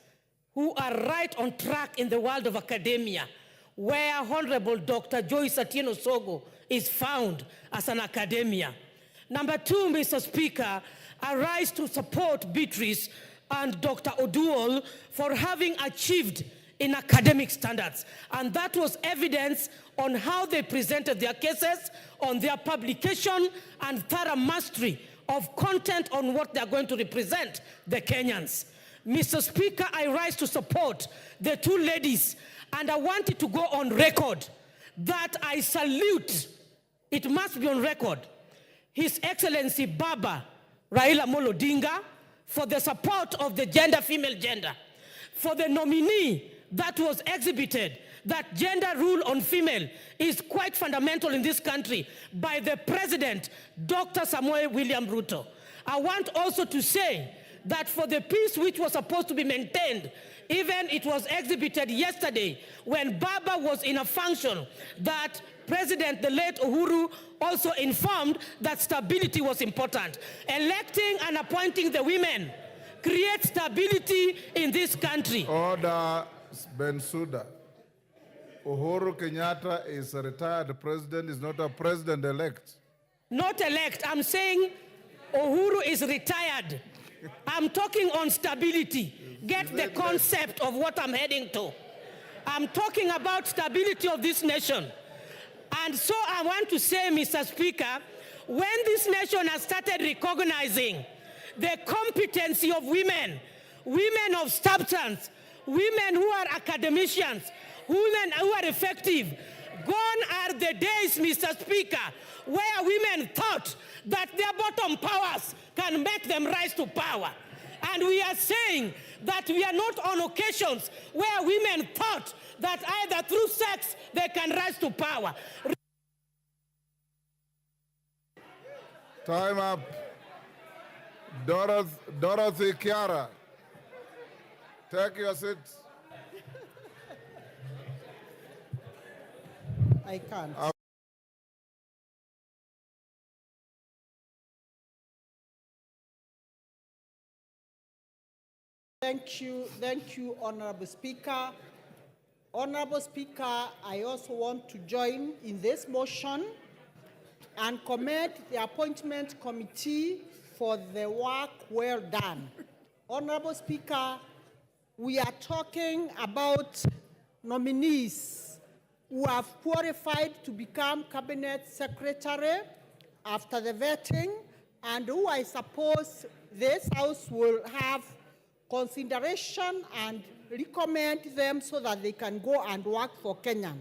who are right on track in the world of academia, where Honorable Dr. Joyce Atieno Sogo is found as an academia. Number two, Mr. Speaker, I rise to support Beatrice and Dr. Oduol for having achieved in academic standards. And that was evidence on how they presented their cases, on their publication and thorough mastery of content on what they're going to represent the Kenyans. Mr. Speaker, I rise to support the two ladies, and I want it to go on record that I salute, it must be on record, His Excellency Baba Raila Amolo Odinga for the support of the female gender, for the nominee that was exhibited, that gender rule on female is quite fundamental in this country by the President, Dr. Samuel William Ruto. I want also to say that for the peace which was supposed to be maintained, even it was exhibited yesterday when Baba was in a function, that President, the late Uhuru, also informed that stability was important. Electing and appointing the women creates stability in this country. Order, Bensouda. Uhuru Kenyatta is a retired president, is not a president-elect. Not elect. I'm saying Uhuru is retired. I'm talking on stability. Get the concept of what I'm heading to. I'm talking about stability of this nation. And so I want to say, Mr. Speaker, when this nation has started recognizing the competency of women, women of substance, women who are academicians, women who are effective, gone are the days, Mr. Speaker, where women thought that their bottom powers can make them rise to power. And we are saying that we are not on occasions where women thought that either through sex they can rise to power. Time up. Dorothy Kiara. Take your seat. I can't. Thank you, Honorable Speaker. Honorable Speaker, I also want to join in this motion and commend the appointment committee for the work well done. Honorable Speaker, we are talking about nominees who have qualified to become cabinet secretary after the vetting, and who I suppose this House will have consideration and recommend them so that they can go and work for Kenya.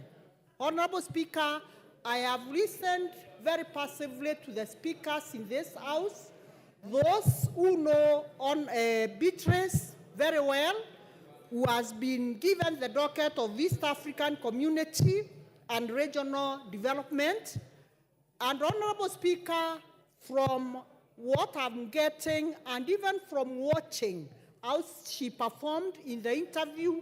Honorable Speaker, I have listened very passively to the speakers in this House, those who know on Beatrice very well, who has been given the docket of East African Community and Regional Development. And Honorable Speaker, from what I'm getting and even from watching how she performed in the interview,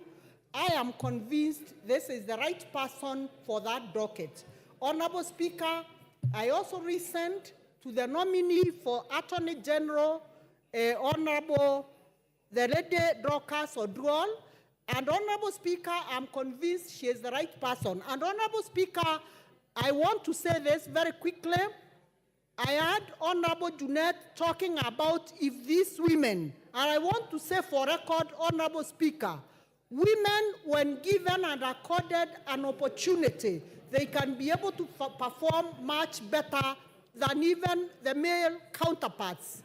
I am convinced this is the right person for that docket. Honorable Speaker, I also listened to the nominee for Attorney General, Honorable the lady Dorcas Oduol, and Honorable Speaker, I'm convinced she is the right person. And Honorable Speaker, I want to say this very quickly. I heard Honorable Junet talking about if these women, and I want to say for record, Honorable Speaker, women, when given and accorded an opportunity, they can be able to perform much better than even the male counterparts.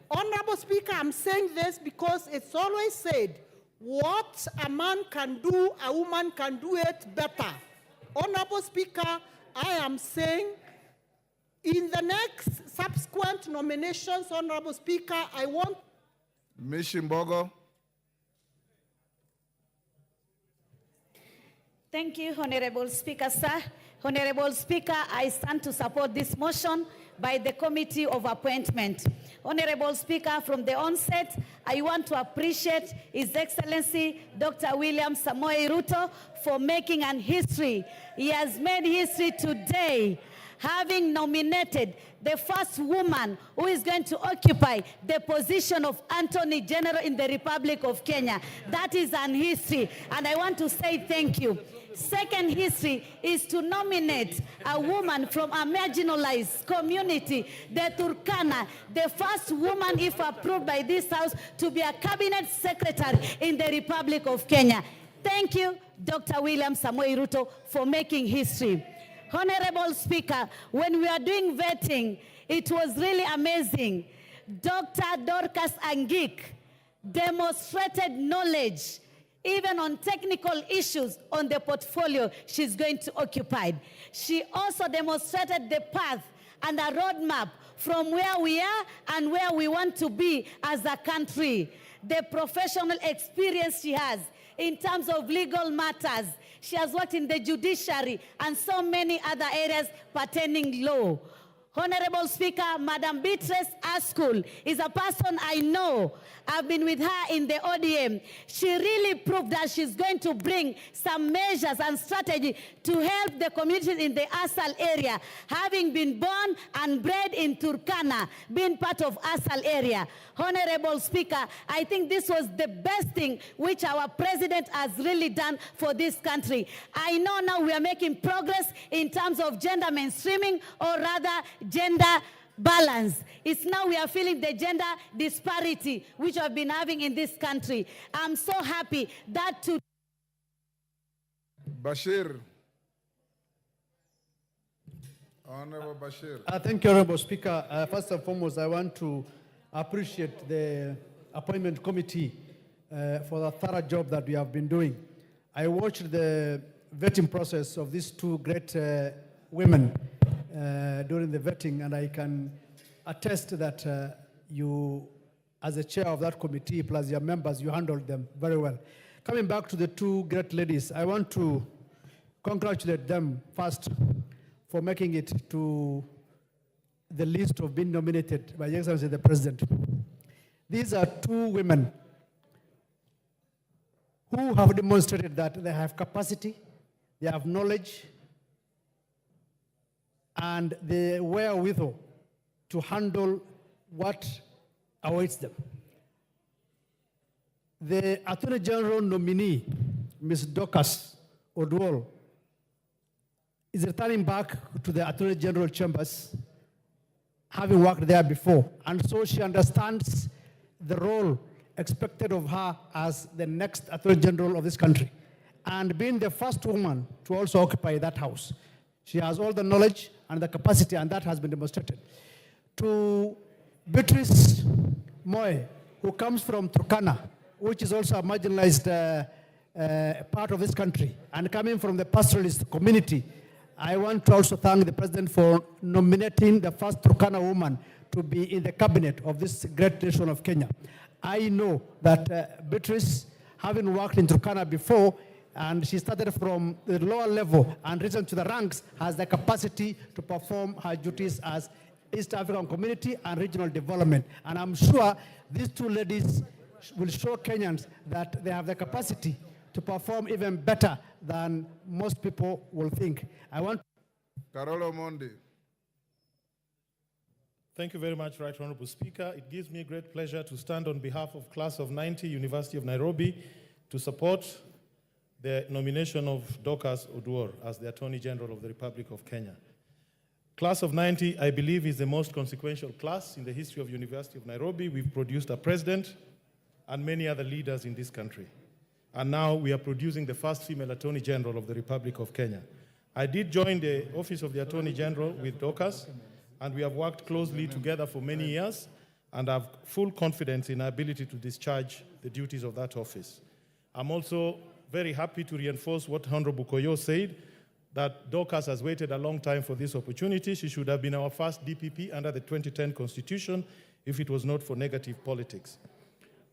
Honorable Speaker, I'm saying this because it's always said, what a man can do, a woman can do it better. Honorable Speaker, I am saying in the next subsequent nominations, Honorable Speaker, I want... Mishimbogo. Thank you, Honorable Speaker, sir. Honorable Speaker, I stand to support this motion by the Committee of Appointment. Honorable Speaker, from the onset, I want to appreciate His Excellency Dr. William Samoei Ruto for making an history. He has made history today, having nominated the first woman who is going to occupy the position of Attorney General in the Republic of Kenya. That is an history, and I want to say thank you. Second history is to nominate a woman from a marginalized community, the Turkana, the first woman, if approved by this House, to be a cabinet secretary in the Republic of Kenya. Thank you, Dr. William Samoei Ruto, for making history. Honorable Speaker, when we are doing vetting, it was really amazing. Dr. Dorcas Angik demonstrated knowledge even on technical issues on the portfolio she's going to occupy. She also demonstrated the path and a roadmap from where we are and where we want to be as a country. The professional experience she has in terms of legal matters. She has worked in the judiciary and so many other areas pertaining law. Honorable Speaker, Madam Beatrice Askul is a person I know. I've been with her in the ODM. She really proved that she's going to bring some measures and strategy to help the communities in the Asal area, having been born and bred in Turkana, being part of Asal area. Honorable Speaker, I think this was the best thing which our president has really done for this country. I know now we are making progress in terms of gender mainstreaming, or rather gender balance. It's now we are feeling the gender disparity which we have been having in this country. I'm so happy that to Bashir. Honorable Bashir. Thank you, Honorable Speaker. First and foremost, I want to appreciate the appointment committee for the thorough job that we have been doing. I watched the vetting process of these two great women during the vetting, and I can attest that you, as a chair of that committee, plus your members, you handled them very well. Coming back to the two great ladies, I want to congratulate them first for making it to the list of being nominated by His Excellency the President. These are two women who have demonstrated that they have capacity, they have knowledge, and the wherewithal to handle what awaits them. The Attorney General nominee, Ms. Dorcas Odwol, is returning back to the Attorney General chambers, having worked there before, and so she understands the role expected of her as the next Attorney General of this country, and being the first woman to also occupy that house. She has all the knowledge and the capacity, and that has been demonstrated. To Beatrice Moe, who comes from Turkana, which is also a marginalized part of this country, and coming from the pastoralist community, I want to also thank the President for nominating the first Turkana woman to be in the cabinet of this great nation of Kenya. I know that Beatrice, having worked in Turkana before, and she started from the lower level and risen to the ranks, has the capacity to perform her duties as East African Community and Regional Development. And I'm sure these two ladies will show Kenyans that they have the capacity to perform even better than most people will think. I want... Carolo Mondi. Thank you very much, Right Honorable Speaker. It gives me great pleasure to stand on behalf of Class of 90, University of Nairobi, to support the nomination of Dorcas Odwor as the Attorney General of the Republic of Kenya. Class of 90, I believe, is the most consequential class in the history of University of Nairobi. We've produced a president and many other leaders in this country. And now we are producing the first female Attorney General of the Republic of Kenya. I did join the Office of the Attorney General with Dorcas, and we have worked closely together for many years, and I have full confidence in our ability to discharge the duties of that office. I'm also very happy to reinforce what Honorable Koyo said, that Dorcas has waited a long time for this opportunity. She should have been our first DPP under the 2010 Constitution if it was not for negative politics.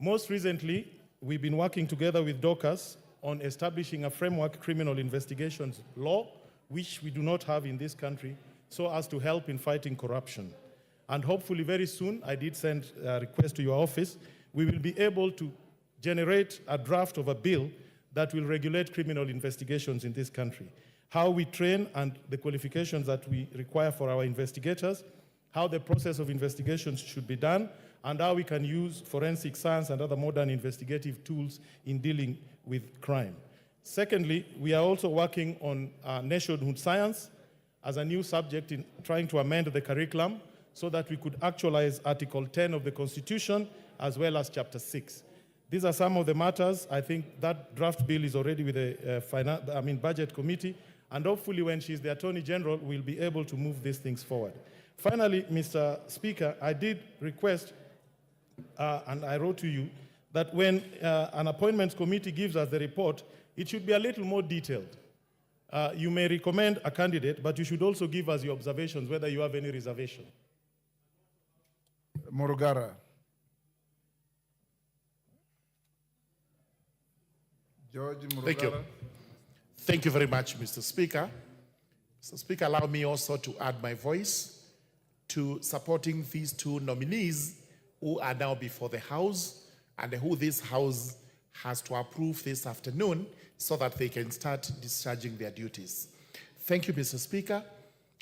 Most recently, we've been working together with Dorcas on establishing a framework criminal investigations law, which we do not have in this country, so as to help in fighting corruption. And hopefully very soon, I did send a request to your office, we will be able to generate a draft of a bill that will regulate criminal investigations in this country. How we train and the qualifications that we require for our investigators, how the process of investigations should be done, and how we can use forensic science and other modern investigative tools in dealing with crime. Secondly, we are also working on nationhood science as a new subject in trying to amend the curriculum so that we could actualize Article 10 of the Constitution as well as Chapter 6. These are some of the matters. I think that draft bill is already with the Budget Committee, and hopefully when she's the Attorney General, we'll be able to move these things forward. Finally, Mr. Speaker, I did request, and I wrote to you, that when an appointments committee gives us the report, it should be a little more detailed. You may recommend a candidate, but you should also give us your observations, whether you have any reservation. Murugara. George Murugara. Thank you. Thank you very much, Mr. Speaker. Mr. Speaker, allow me also to add my voice to supporting these two nominees who are now before the House and who this House has to approve this afternoon so that they can start discharging their duties. Thank you, Mr. Speaker.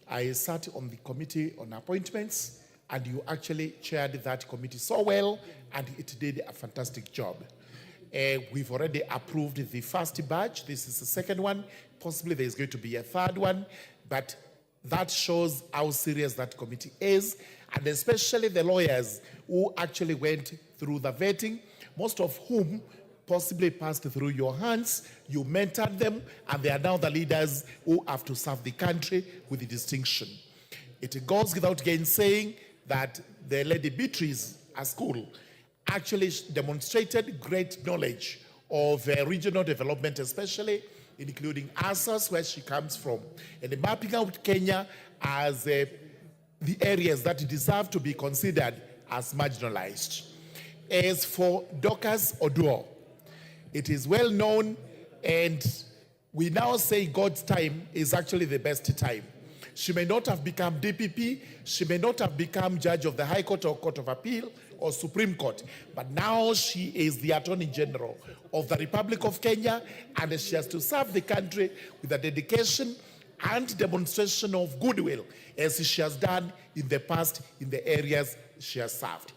I sat on the Committee on Appointments, and you actually chaired that committee so well, and it did a fantastic job. We've already approved the first batch. This is the second one. Possibly there's going to be a third one, but that shows how serious that committee is, and especially the lawyers who actually went through the vetting, most of whom possibly passed through your hands. You mentored them, and they are now the leaders who have to serve the country with distinction. It goes without gainsaying that the Lady Beatrice School actually demonstrated great knowledge of regional development, especially including ASAS, where she comes from, and mapping out Kenya as the areas that deserve to be considered as marginalized. As for Dorcas Oduor, it is well known, and we now say God's time is actually the best time. She may not have become DPP, she may not have become judge of the High Court or Court of Appeal or Supreme Court, but now she is the Attorney General of the Republic of Kenya, and she has to serve the country with a dedication and demonstration of goodwill, as she has done in the past in the areas she has served.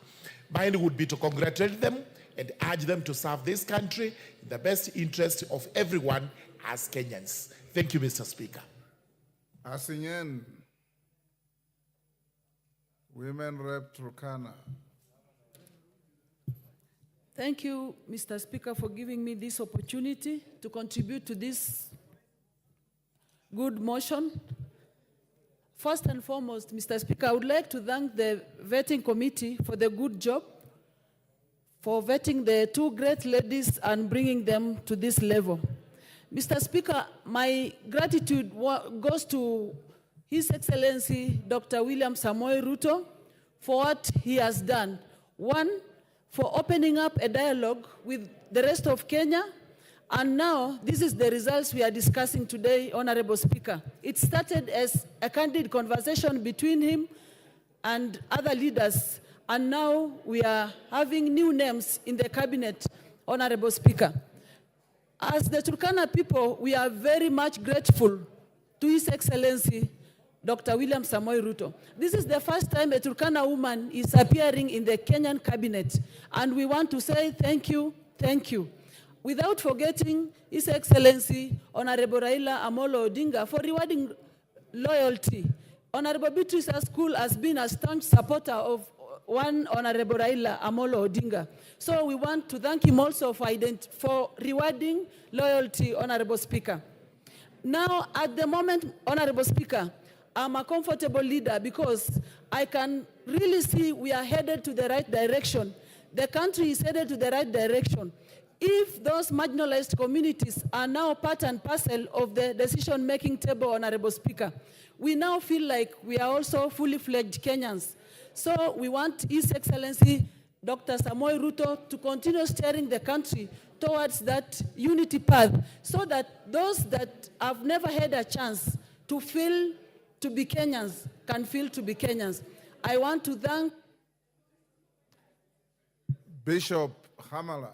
Mine would be to congratulate them and urge them to serve this country in the best interest of everyone as Kenyans. Thank you, Mr. Speaker. Asinyen, Women Rep Turkana. Thank you, Mr. Speaker, for giving me this opportunity to contribute to this good motion. First and foremost, Mr. Speaker, I would like to thank the vetting committee for the good job, for vetting the two great ladies and bringing them to this level. Mr. Speaker, my gratitude goes to His Excellency Dr. William Samoei Ruto for what he has done. One, for opening up a dialogue with the rest of Kenya, and now this is the results we are discussing today, Honorable Speaker. It started as a candid conversation between him and other leaders, and now we are having new names in the cabinet, Honorable Speaker. As the Turkana people, we are very much grateful to His Excellency Dr. William Samoei Ruto. This is the first time a Turkana woman is appearing in the Kenyan cabinet, and we want to say thank you, thank you. Without forgetting His Excellency Honorable Raila Amolo Odinga for rewarding loyalty. Honorable Beatrice School has been a staunch supporter of one Honorable Raila Amolo Odinga. So we want to thank him also for rewarding loyalty, Honorable Speaker. Now, at the moment, Honorable Speaker, I'm a comfortable leader because I can really see we are headed to the right direction. The country is headed to the right direction. If those marginalized communities are now part and parcel of the decision-making table, Honorable Speaker, we now feel like we are also fully fledged Kenyans. So we want His Excellency Dr. Samoei Ruto to continue steering the country towards that unity path so that those that have never had a chance to feel to be Kenyans can feel to be Kenyans. I want to thank Bishop Hamala.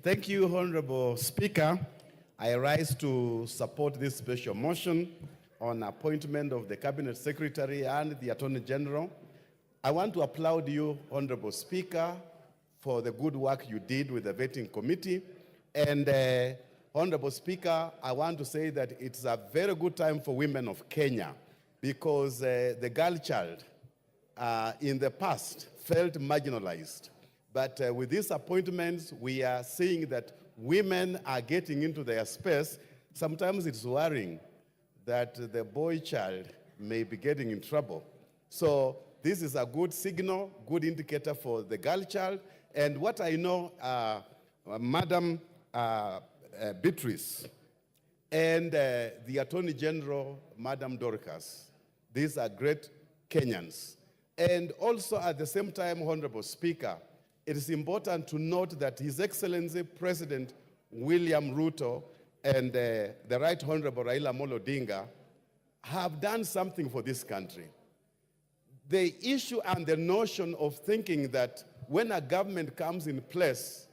Thank you, Honorable Speaker. I rise to support this special motion on appointment of the Cabinet Secretary and the Attorney General. I want to applaud you, Honorable Speaker, for the good work you did with the vetting committee. And Honorable Speaker, I want to say that it's a very good time for women of Kenya because the girl child in the past felt marginalized. But with these appointments, we are seeing that women are getting into their space. Sometimes it's worrying that the boy child may be getting in trouble. So this is a good signal, good indicator for the girl child. And what I know, Madam Beatrice and the Attorney General, Madam Dorcas, these are great Kenyans. And also at the same time, Honorable Speaker, it is important to note that His Excellency President William Ruto and the Right Honorable Raila Amolo Odinga have done something for this country. The issue and the notion of thinking that when a government comes in place,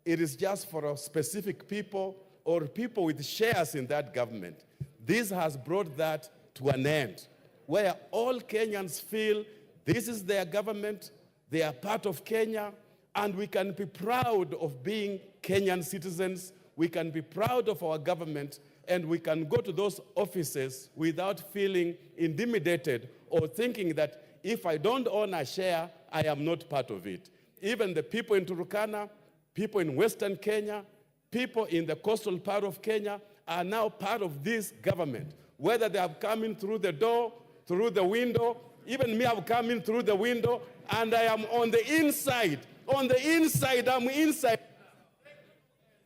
it is just for a specific people or people with shares in that government. This has brought that to an end, where all Kenyans feel this is their government, they are part of Kenya, and we can be proud of being Kenyan citizens. We can be proud of our government, and we can go to those offices without feeling intimidated or thinking that if I don't own a share, I am not part of it. Even the people in Turkana, people in Western Kenya, people in the coastal part of Kenya are now part of this government. Whether they have come in through the door, through the window, even me, I've come in through the window, and I am on the inside. On the inside, I'm inside.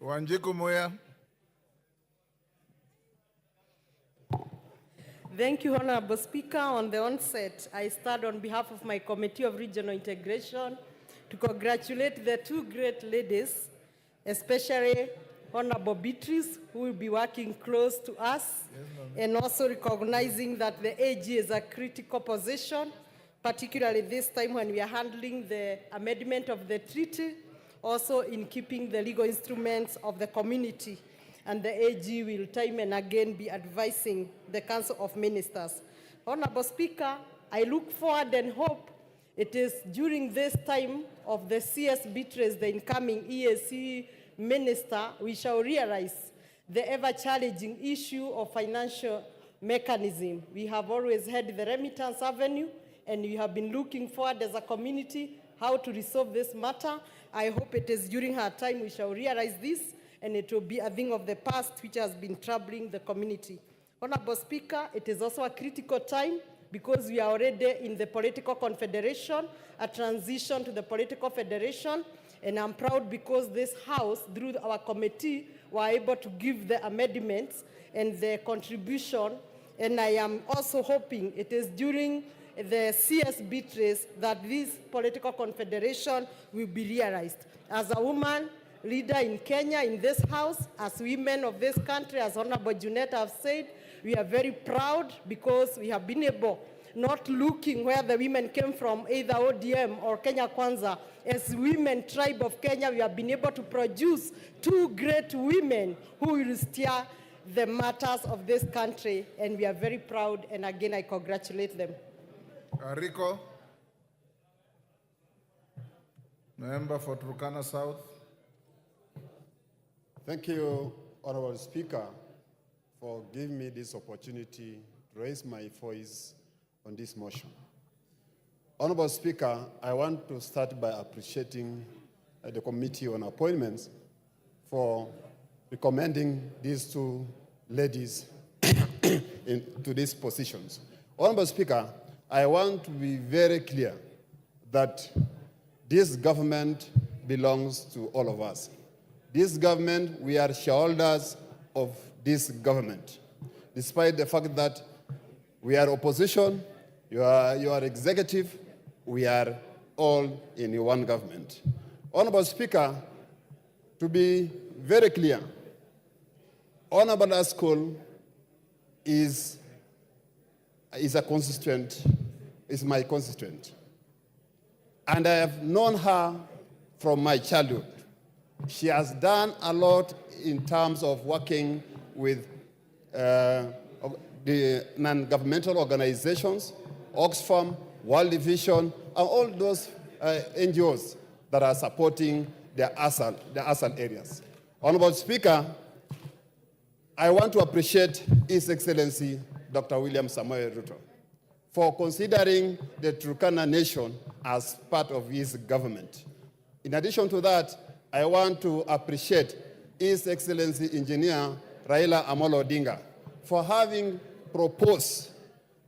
Wanjiku Moya. Thank you, Honorable Speaker. On the onset, I stand on behalf of my Committee of Regional Integration to congratulate the two great ladies, especially Honorable Beatrice, who will be working close to us, and also recognizing that the AG is a critical position, particularly this time when we are handling the amendment of the treaty, also in keeping the legal instruments of the community. And the AG will time and again be advising the Council of Ministers. Honorable Speaker, I look forward and hope it is during this time of the CS Beatrice, the incoming EAC Minister, we shall realize the ever-challenging issue of financial mechanism. We have always had the remittance avenue, and we have been looking forward as a community how to resolve this matter. I hope it is during her time we shall realize this, and it will be a thing of the past which has been troubling the community. Honorable Speaker, it is also a critical time because we are already in the political confederation, a transition to the political federation, and I'm proud because this House, through our committee, were able to give the amendments and the contribution, and I am also hoping it is during the CS Beatrice that this political confederation will be realized. As a woman leader in Kenya, in this House, as women of this country, as Honorable Junetta have said, we are very proud because we have been able, not looking where the women came from, either ODM or Kenya Kwanza, as women tribe of Kenya, we have been able to produce two great women who will steer the matters of this country, and we are very proud, and again, I congratulate them. Rico, member for Turkana South. Thank you, Honorable Speaker, for giving me this opportunity to raise my voice on this motion. Honorable Speaker, I want to start by appreciating the Committee on Appointments for recommending these two ladies into these positions. Honorable Speaker, I want to be very clear that this government belongs to all of us. This government, we are shareholders of this government, despite the fact that we are opposition, you are executive, we are all in one government. Honorable Speaker, to be very clear, Honorable School is my constituent. And I have known her from my childhood. She has done a lot in terms of working with the non-governmental organizations, Oxfam, World Vision, and all those NGOs that are supporting the ASAL areas. Honorable Speaker, I want to appreciate His Excellency Dr. William Samoei Ruto for considering the Turkana Nation as part of his government. In addition to that, I want to appreciate His Excellency Engineer Raila Amolo Odinga for having proposed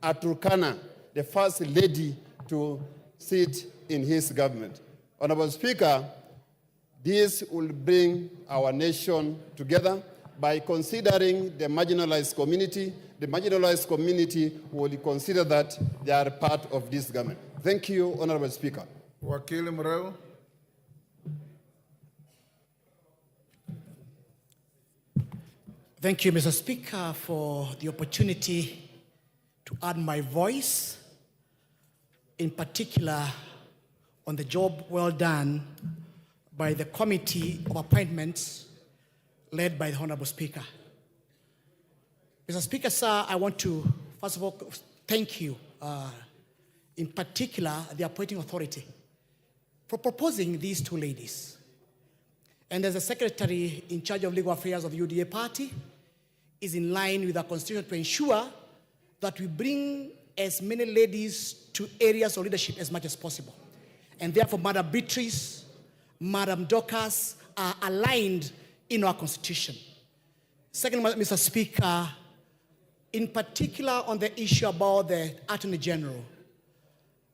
a Turkana, the first lady, to sit in his government. Honorable Speaker, this will bring our nation together by considering the marginalized community. The marginalized community will consider that they are part of this government. Thank you, Honorable Speaker. Wakili Mreu. Thank you, Mr. Speaker, for the opportunity to add my voice, in particular on the job well done by the Committee of Appointments led by the Honorable Speaker. Mr. Speaker, sir, I want to, first of all, thank you, in particular, the appointing authority, for proposing these two ladies. And as the Secretary in charge of legal affairs of the UDA party, is in line with our constitution to ensure that we bring as many ladies to areas of leadership as much as possible. And therefore, Madam Beatrice, Madam Dorcas are aligned in our constitution. Second, Mr. Speaker, in particular on the issue about the Attorney General,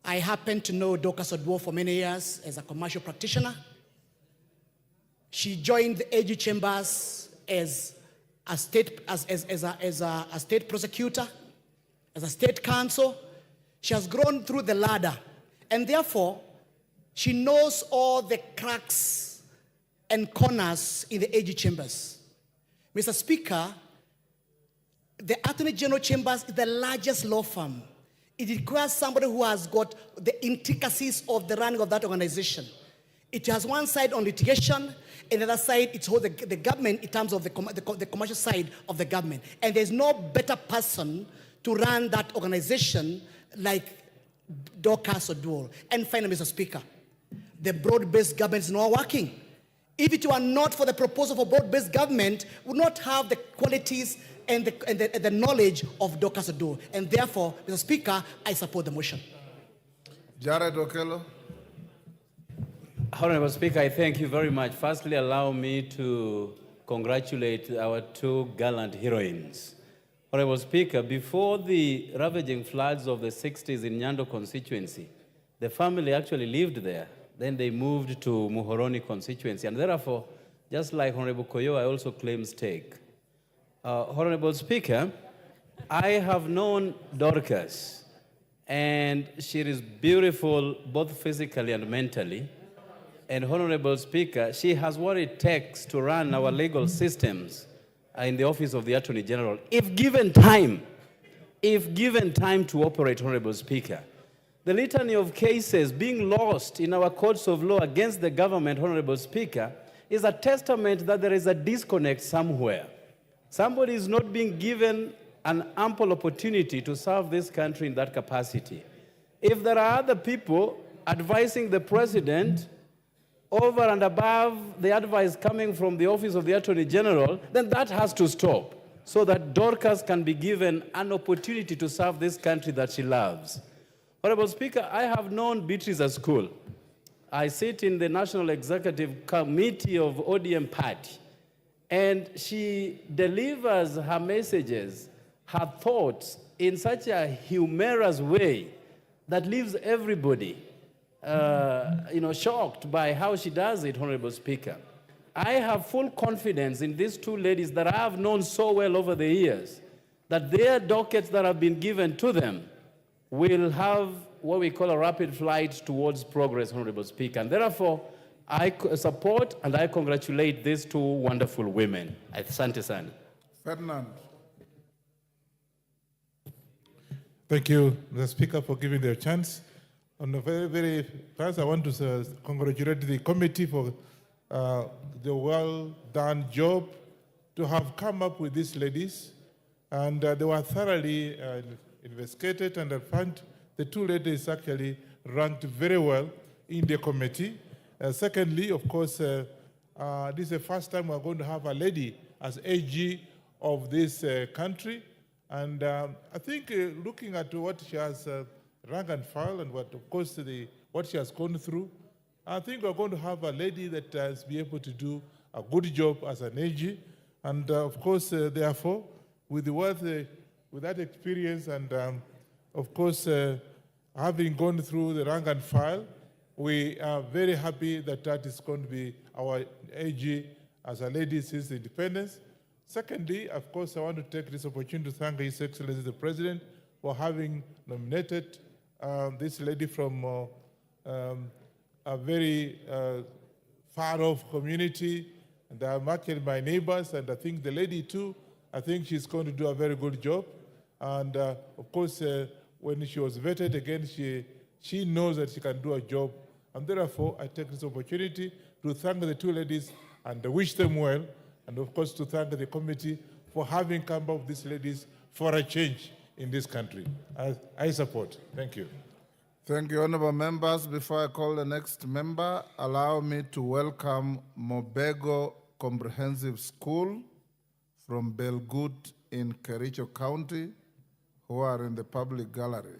I happen to know Dorcas Oduor for many years as a commercial practitioner. She joined the AG Chambers as a state prosecutor, as a state counsel. She has grown through the ladder, and therefore, she knows all the cracks and corners in the AG Chambers. Mr. Speaker, the Attorney General Chambers is the largest law firm. It requires somebody who has got the intricacies of the running of that organization. It has one side on litigation, and the other side, it's all the government in terms of the commercial side of the government. And there's no better person to run that organization like Dorcas Oduor. And finally, Mr. Speaker, the broad-based government is not working. If it were not for the proposal for broad-based government, we would not have the qualities and the knowledge of Dorcas Oduor. And therefore, Mr. Speaker, I support the motion. Jared Okello. Honorable Speaker, I thank you very much. Firstly, allow me to congratulate our two gallant heroines. Honorable Speaker, before the ravaging floods of the 60s in Nyando constituency, the family actually lived there. Then they moved to Muhoroni constituency. And therefore, just like Honorable Koyo, I also claim stake. Honorable Speaker, I have known Dorcas, and she is beautiful both physically and mentally. And Honorable Speaker, she has what it takes to run our legal systems in the office of the Attorney General, if given time to operate, Honorable Speaker. The litany of cases being lost in our courts of law against the government, Honorable Speaker, is a testament that there is a disconnect somewhere. Somebody is not being given an ample opportunity to serve this country in that capacity. If there are other people advising the President over and above the advice coming from the Office of the Attorney General, then that has to stop so that Dorcas can be given an opportunity to serve this country that she loves. Honorable Speaker, I have known Beatrice at school. I sit in the National Executive Committee of ODM Party. And she delivers her messages, her thoughts in such a humorous way that leaves everybody shocked by how she does it, Honorable Speaker. I have full confidence in these two ladies that I have known so well over the years, that their dockets that have been given to them will have what we call a rapid flight towards progress, Honorable Speaker. And therefore, I support and I congratulate these two wonderful women. Asante sana. Ferdinand. Thank you, Mr. Speaker, for giving me a chance. On the very first, I want to congratulate the committee for the well-done job to have come up with these ladies. And they were thoroughly investigated, and I found the two ladies actually ranked very well in the committee. Secondly, of course, this is the first time we're going to have a lady as AG of this country. And I think looking at what she has rank and file and what, of course, what she has gone through, I think we're going to have a lady that has been able to do a good job as an AG. And of course, therefore, with that experience and of course, having gone through the rank and file, we are very happy that that is going to be our AG as a lady since independence. Secondly, of course, I want to take this opportunity to thank His Excellency the President for having nominated this lady from a very far-off community. And they are actually my neighbors, and I think the lady too, I think she's going to do a very good job. And of course, when she was vetted again, she knows that she can do a job. And therefore, I take this opportunity to thank the two ladies and wish them well. And of course, to thank the committee for having come up with these ladies for a change in this country. I support. Thank you. Thank you, honorable members. Before I call the next member, allow me to welcome Mobego Comprehensive School from Belgood in Kericho County, who are in the public gallery.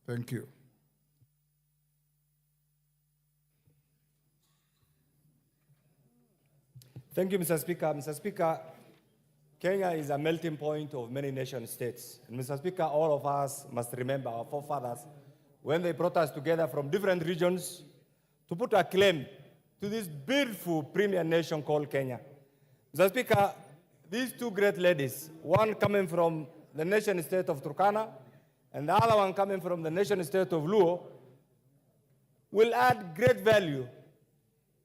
Thank you. Thank you, Mr. Speaker. Mr. Speaker, Kenya is a melting point of many nation states. And Mr. Speaker, all of us must remember our forefathers when they brought us together from different regions to put a claim to this beautiful premier nation called Kenya. Mr. Speaker, these two great ladies, one coming from the nation state of Turkana and the other one coming from the nation state of Luo, will add great value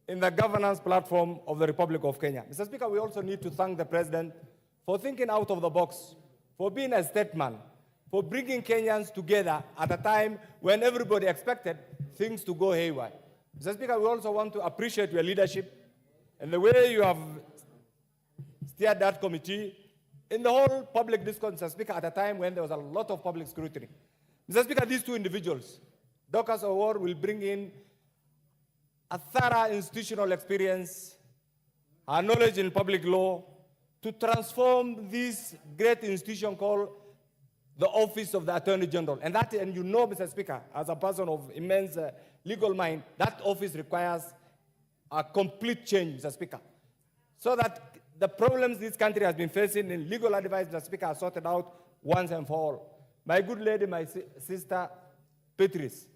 in the governance platform of the Republic of Kenya. Mr. Speaker, we also need to thank the President for thinking out of the box, for being a statesman, for bringing Kenyans together at a time when everybody expected things to go haywire. Mr. Speaker, we also want to appreciate your leadership and the way you have steered that committee in the whole public discourse, Mr. Speaker, at a time when there was a lot of public scrutiny. Mr. Speaker, these two individuals, Dorcas Award will bring in a thorough institutional experience, our knowledge in public law, to transform this great institution called the Office of the Attorney General. And you know, Mr. Speaker, as a person of immense legal mind, that office requires a complete change, Mr. Speaker, so that the problems this country has been facing in legal advice, Mr. Speaker, are sorted out once and for all. My good lady, my sister, Beatrice,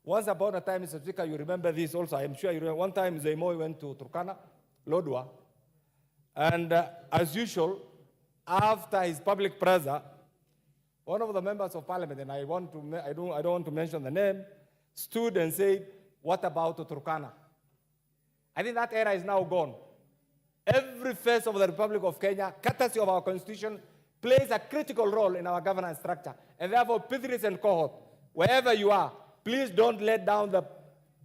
once upon a time, Mr. Speaker, you remember this also, I am sure you remember, one time Zemoy went to Turkana, Lodwa, and as usual, after his public prayer, one of the members of parliament, and I don't want to mention the name, stood and said, "What about Turkana?" I think that era is now gone. Every phase of the Republic of Kenya, courtesy of our constitution, plays a critical role in our governance structure. And therefore, Beatrice and cohort, wherever you are, please don't let down the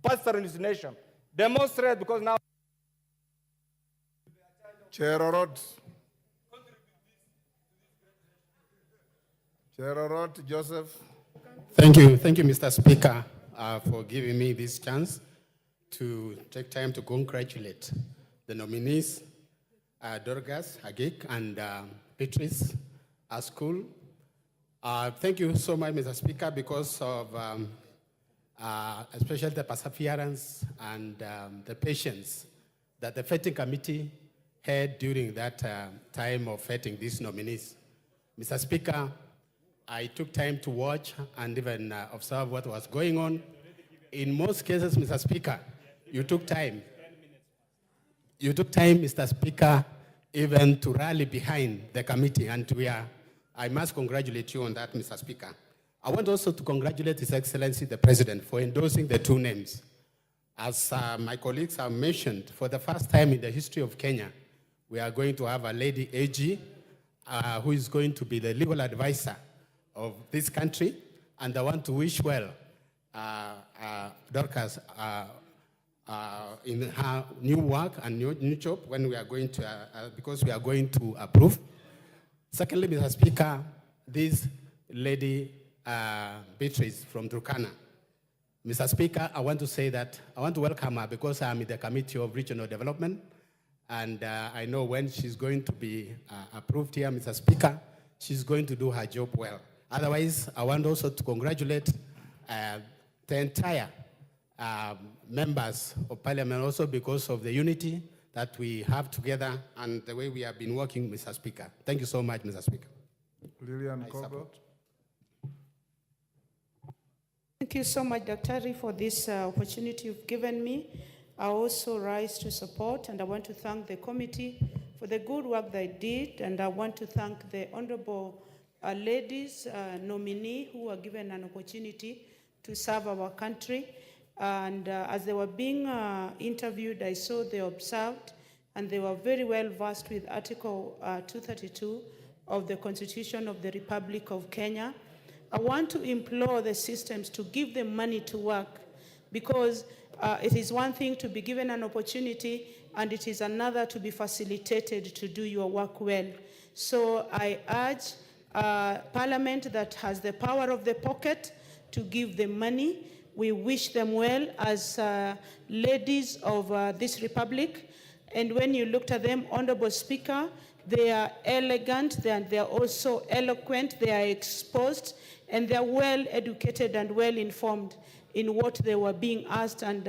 pastor in this nation. Demonstrate, because now... Chair Orot. Chair Orot, Joseph. Thank you, Mr. Speaker, for giving me this chance to take time to congratulate the nominees, Dorcas Agik and Beatrice School. Thank you so much, Mr. Speaker, because of especially the perseverance and the patience that the vetting committee had during that time of vetting these nominees. Mr. Speaker, I took time to watch and even observe what was going on. In most cases, Mr. Speaker, you took time. You took time, Mr. Speaker, even to rally behind the committee, and I must congratulate you on that, Mr. Speaker. I want also to congratulate His Excellency the President for endorsing the two names. As my colleagues have mentioned, for the first time in the history of Kenya, we are going to have a lady AG who is going to be the legal advisor of this country, and I want to wish well Dorcas in her new work and new job when we are going to, because we are going to approve. Secondly, Mr. Speaker, this lady Beatrice from Turkana. Mr. Speaker, I want to say that I want to welcome her because I'm in the Committee of Regional Development, and I know when she's going to be approved here, Mr. Speaker, she's going to do her job well. Otherwise, I want also to congratulate the entire members of Parliament also because of the unity that we have together and the way we have been working, Mr. Speaker. Thank you so much, Mr. Speaker. Lillian Kogo. Thank you so much, Dr. for this opportunity you've given me. I also rise to support, and I want to thank the committee for the good work they did, and I want to thank the honorable ladies nominee who were given an opportunity to serve our country. And as they were being interviewed, I saw they observed, and they were very well versed with Article 232 of the Constitution of the Republic of Kenya. I want to implore the systems to give them money to work, because it is one thing to be given an opportunity, and it is another to be facilitated to do your work well. So I urge Parliament that has the power of the pocket to give them money. We wish them well as ladies of this republic. And when you looked at them, Honorable Speaker, they are elegant, they are also eloquent, they are exposed, and they are well educated and well informed in what they were being asked, and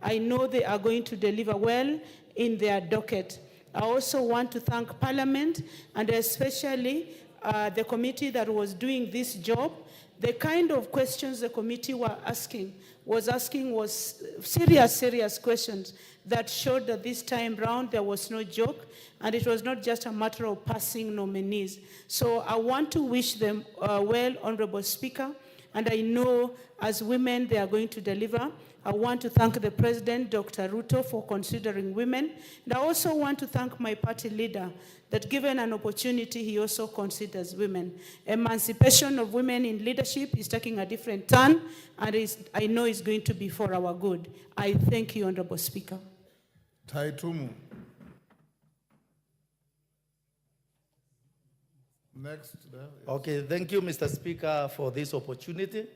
I know they are going to deliver well in their docket. I also want to thank Parliament, and especially the committee that was doing this job. The kind of questions the committee was asking was serious questions that showed that this time round there was no joke, and it was not just a matter of passing nominees. So I want to wish them well, Honorable Speaker, and I know as women they are going to deliver. I want to thank the President, Dr. Ruto, for considering women. And I also want to thank my party leader that given an opportunity, he also considers women. Emancipation of women in leadership is taking a different turn, and I know it's going to be for our good. I thank you, Honorable Speaker. Taitumu. Next. Okay, thank you, Mr. Speaker, for this opportunity.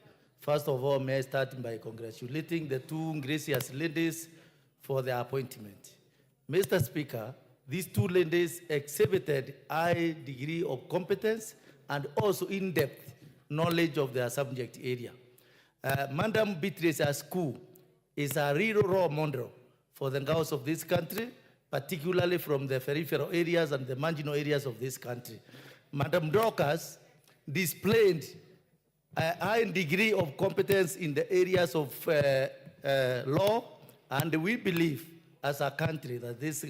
First of all, may I start by congratulating the two gracious ladies for their appointment. Mr. Speaker, these two ladies exhibited high degree of competence and also in-depth knowledge of their subject area. Madam Beatrice Asku is a real role model for the girls of this country, particularly from the peripheral areas and the marginal areas of this country. Madam Dorcas displayed a high degree of competence in the areas of law, and we believe as a country that this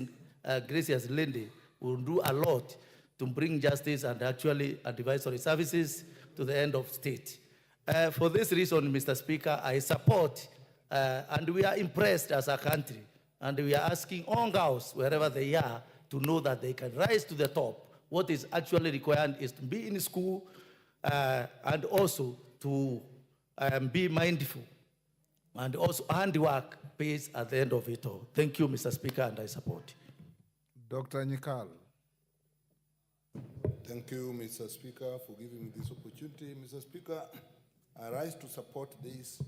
gracious lady will do a lot to bring justice and actually advisory services to the end of state. For this reason, Mr. Speaker, I support and we are impressed as a country, and we are asking all girls, wherever they are, to know that they can rise to the top. What is actually required is to be in school and also to be mindful, and also handwork pays at the end of it all. Thank you, Mr. Speaker, and I support. Dr. Nyikal. Thank you, Mr. Speaker, for giving me this opportunity. Mr. Speaker, I rise to support this,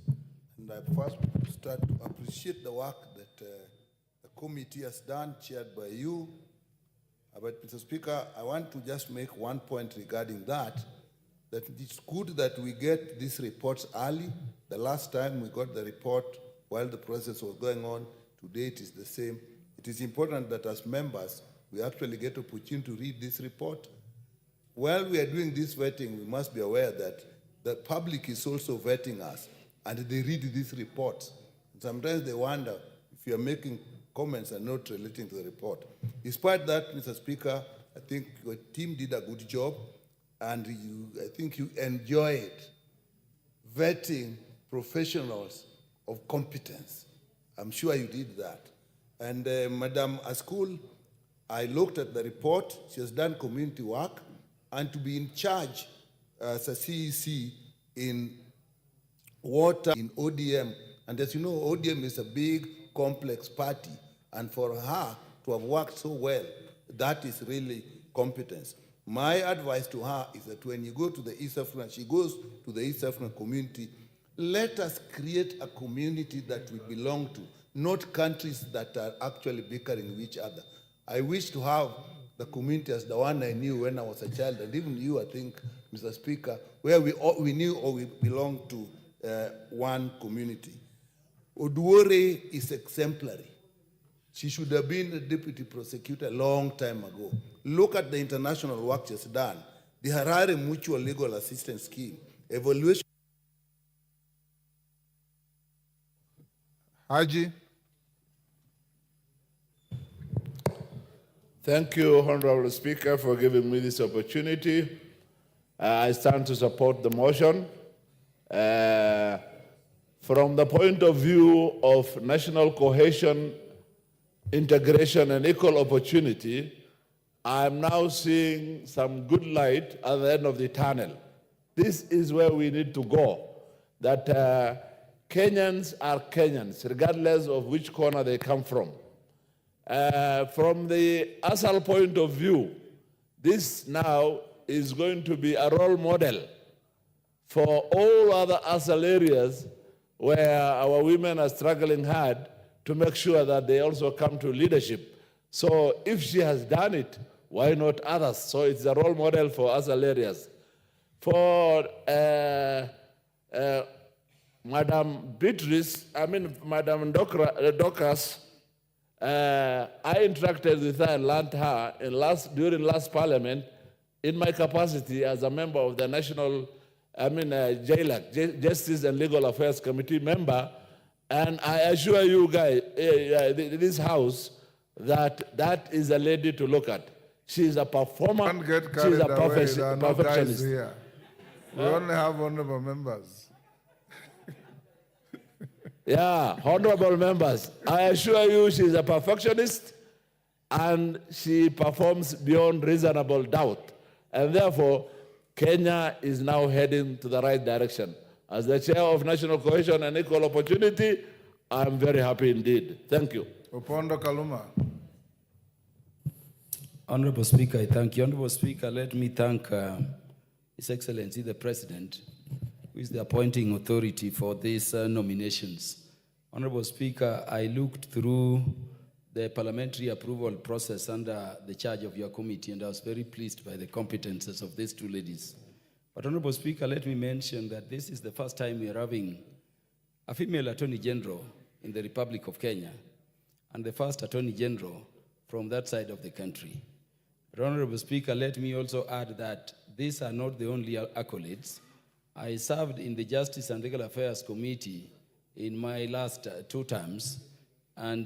and I first start to appreciate the work that the committee has done, chaired by you. But, Mr. Speaker, I want to just make one point regarding that it's good that we get these reports early. The last time we got the report while the process was going on, today it is the same. It is important that as members, we actually get opportunity to read this report. While we are doing this vetting, we must be aware that the public is also vetting us, and they read this report. Sometimes they wonder if you are making comments and not relating to the report. Despite that, Mr. Speaker, I think your team did a good job, and I think you enjoyed vetting professionals of competence. I'm sure you did that. And Madam Askul, I looked at the report. She has done community work, and to be in charge as a CEC in water in ODM. And as you know, ODM is a big, complex party. And for her to have worked so well, that is really competence. My advice to her is that when you go to the East African, she goes to the East African community, let us create a community that we belong to, not countries that are actually bickering with each other. I wish to have the community as the one I knew when I was a child, and even you, I think, Mr. Speaker, where we knew or we belonged to one community. Oduore is exemplary. She should have been a deputy prosecutor a long time ago. Look at the international work she's done. The Harare Mutual Legal Assistance Scheme, evaluation. Haji. Thank you, Honorable Speaker, for giving me this opportunity. I stand to support the motion. From the point of view of national cohesion, integration, and equal opportunity, I'm now seeing some good light at the end of the tunnel. This is where we need to go, that Kenyans are Kenyans, regardless of which corner they come from. From the ASAL point of view, this now is going to be a role model for all other ASAL areas where our women are struggling hard to make sure that they also come to leadership. So if she has done it, why not others? So it's a role model for ASAL areas. For Madam Dorcas, I interacted with her and learned her during last parliament in my capacity as a member of the National JLAC, Justice and Legal Affairs Committee member, and I assure you guys, this house, that is a lady to look at. She is a performer. Don't get She carried is a away. There are no guys perfectionist. here. We only have honorable members. Yeah, honorable members, I assure you she is a perfectionist and she performs beyond reasonable doubt. And therefore, Kenya is now heading to the right direction. As the chair of National Cohesion and Equal Opportunity, I'm very happy indeed. Thank you. Opondo Kaluma. Honorable Speaker, I thank you. Honorable Speaker, let me thank His Excellency the President, who is the appointing authority for these nominations. Honorable Speaker, I looked through the parliamentary approval process under the charge of your committee, and I was very pleased by the competences of these two ladies. But Honorable Speaker, let me mention that this is the first time we are having a female Attorney General in the Republic of Kenya, and the first Attorney General from that side of the country. But Honorable Speaker, let me also add that these are not the only accolades. I served in the Justice and Legal Affairs Committee in my last 2 terms, and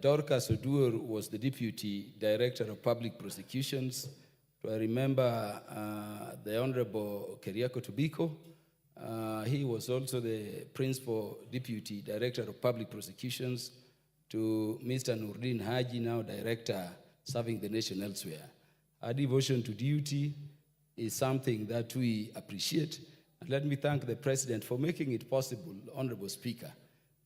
Dorcas Oduor was the Deputy Director of Public Prosecutions. I remember the Honorable Keriako Tobiko. He was also the Principal Deputy Director of Public Prosecutions to Mr. Nurdin Haji, now Director serving the nation elsewhere. Our devotion to duty is something that we appreciate. And let me thank the President for making it possible, Honorable Speaker,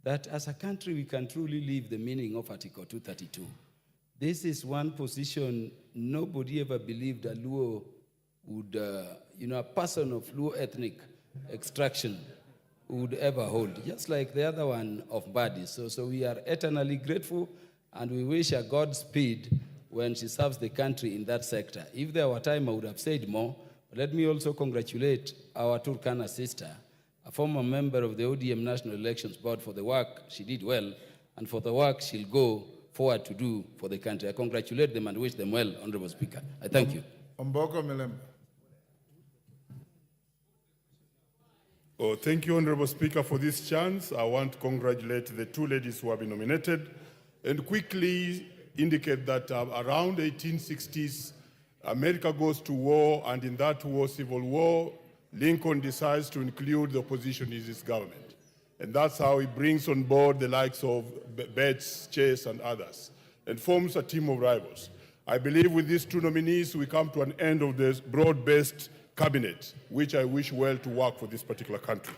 that as a country we can truly live the meaning of Article 232. This is one position nobody ever believed a Luo would, a person of Luo ethnic extraction would ever hold, just like the other one of Badi. So we are eternally grateful, and we wish her Godspeed when she serves the country in that sector. If there were time, I would have said more. But let me also congratulate our Turkana sister, a former member of the ODM National Elections Board, for the work she did well, and for the work she'll go forward to do for the country. I congratulate them and wish them well, Honorable Speaker. I thank you. Omboko Milembe. Oh, thank you, Honorable Speaker, for this chance. I want to congratulate the two ladies who have been nominated and quickly indicate that around 1860s, America goes to war, and in that war, civil war, Lincoln decides to include the opposition in his government. And that's how he brings on board the likes of Bates, Chase, and others, and forms a team of rivals. I believe with these two nominees, we come to an end of this broad-based cabinet, which I wish well to work for this particular country.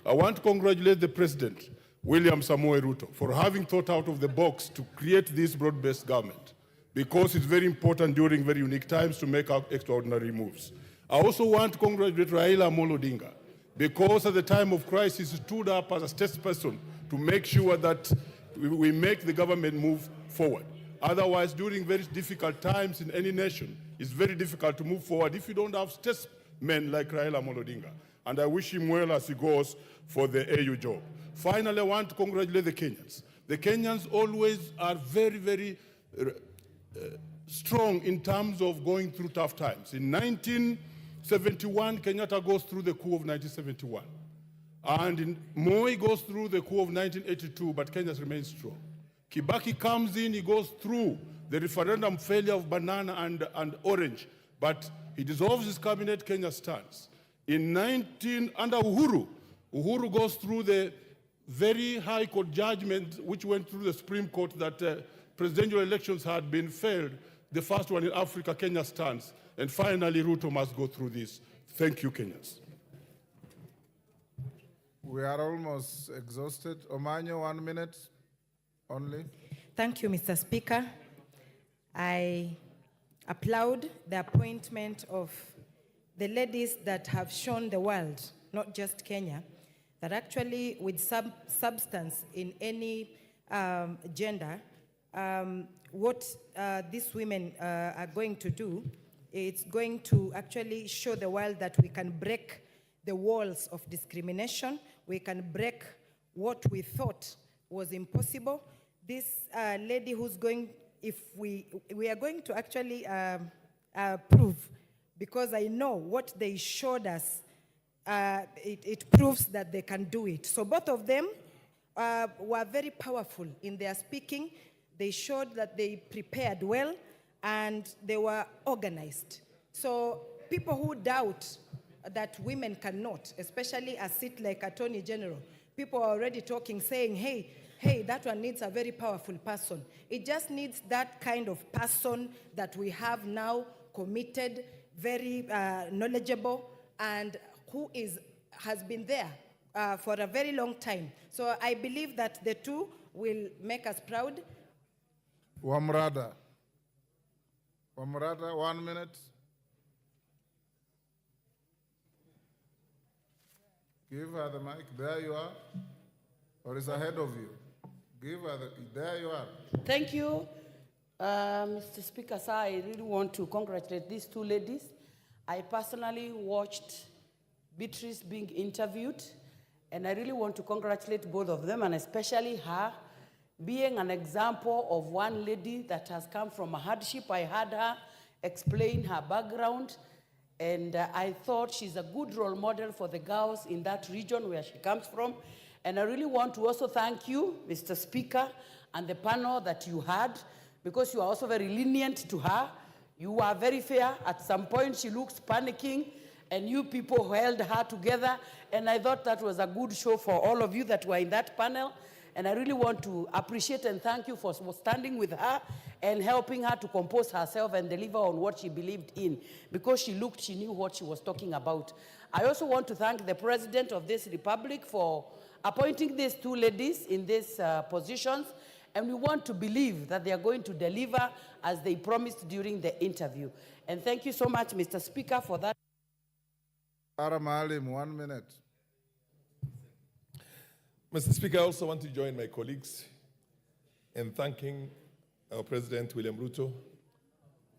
I want to congratulate the President, William Samoei Ruto, for having thought out of the box to create this broad-based government, because it's very important during very unique times to make extraordinary moves. I also want to congratulate Raila Amolo Odinga, because at the time of crisis, he stood up as a statesperson to make sure that we make the government move forward. Otherwise, during very difficult times in any nation, it's very difficult to move forward if you don't have statesmen like Raila Amolo Odinga. And I wish him well as he goes for the AU job. Finally, I want to congratulate the Kenyans. The Kenyans always are very, very strong in terms of going through tough times. In 1971, Kenyatta goes through the coup of 1971. And Moi goes through the coup of 1982, but Kenya remains strong. Kibaki comes in, he goes through the referendum failure of banana and orange, but he dissolves his cabinet, Kenya stands. Under Uhuru, Uhuru goes through the very high court judgment which went through the Supreme Court that presidential elections had been failed, the first one in Africa, Kenya stands. And finally, Ruto must go through this. Thank you, Kenyans. We are almost exhausted. Omanyo, 1 minute only. Thank you, Mr. Speaker. I applaud the appointment of the ladies that have shown the world, not just Kenya, that actually with substance in any gender, what these women are going to do, it's going to actually show the world that we can break the walls of discrimination. We can break what we thought was impossible. This lady who's going, if we are going to actually prove, because I know what they showed us, it proves that they can do it. So both of them were very powerful in their speaking. They showed that they prepared well and they were organized. So people who doubt that women cannot, especially a seat like Attorney General, people are already talking, saying, hey, that one needs a very powerful person. It just needs that kind of person that we have now, committed, very knowledgeable, and who has been there for a very long time. So I believe that the two will make us proud. Wamrada. Wamrada, 1 minute. Give her the mic. There you are. Or is ahead of you? Give her there you are. Thank you, Mr. Speaker. Sir, I really want to congratulate these two ladies. I personally watched Beatrice being interviewed, and I really want to congratulate both of them, and especially her, being an example of one lady that has come from a hardship. I heard her explain her background, and I thought she's a good role model for the girls in that region where she comes from. And I really want to also thank you, Mr. Speaker, and the panel that you had, because you are also very lenient to her. You were very fair. At some point, she looks panicking, and you people held her together. And I thought that was a good show for all of you that were in that panel. And I really want to appreciate and thank you for standing with her and helping her to compose herself and deliver on what she believed in, because she knew what she was talking about. I also want to thank the President of this Republic for appointing these two ladies in these positions, and we want to believe that they are going to deliver as they promised during the interview. And thank you so much, Mr. Speaker, for that. Aramalim, 1 minute. Mr. Speaker, I also want to join my colleagues in thanking our President, William Ruto,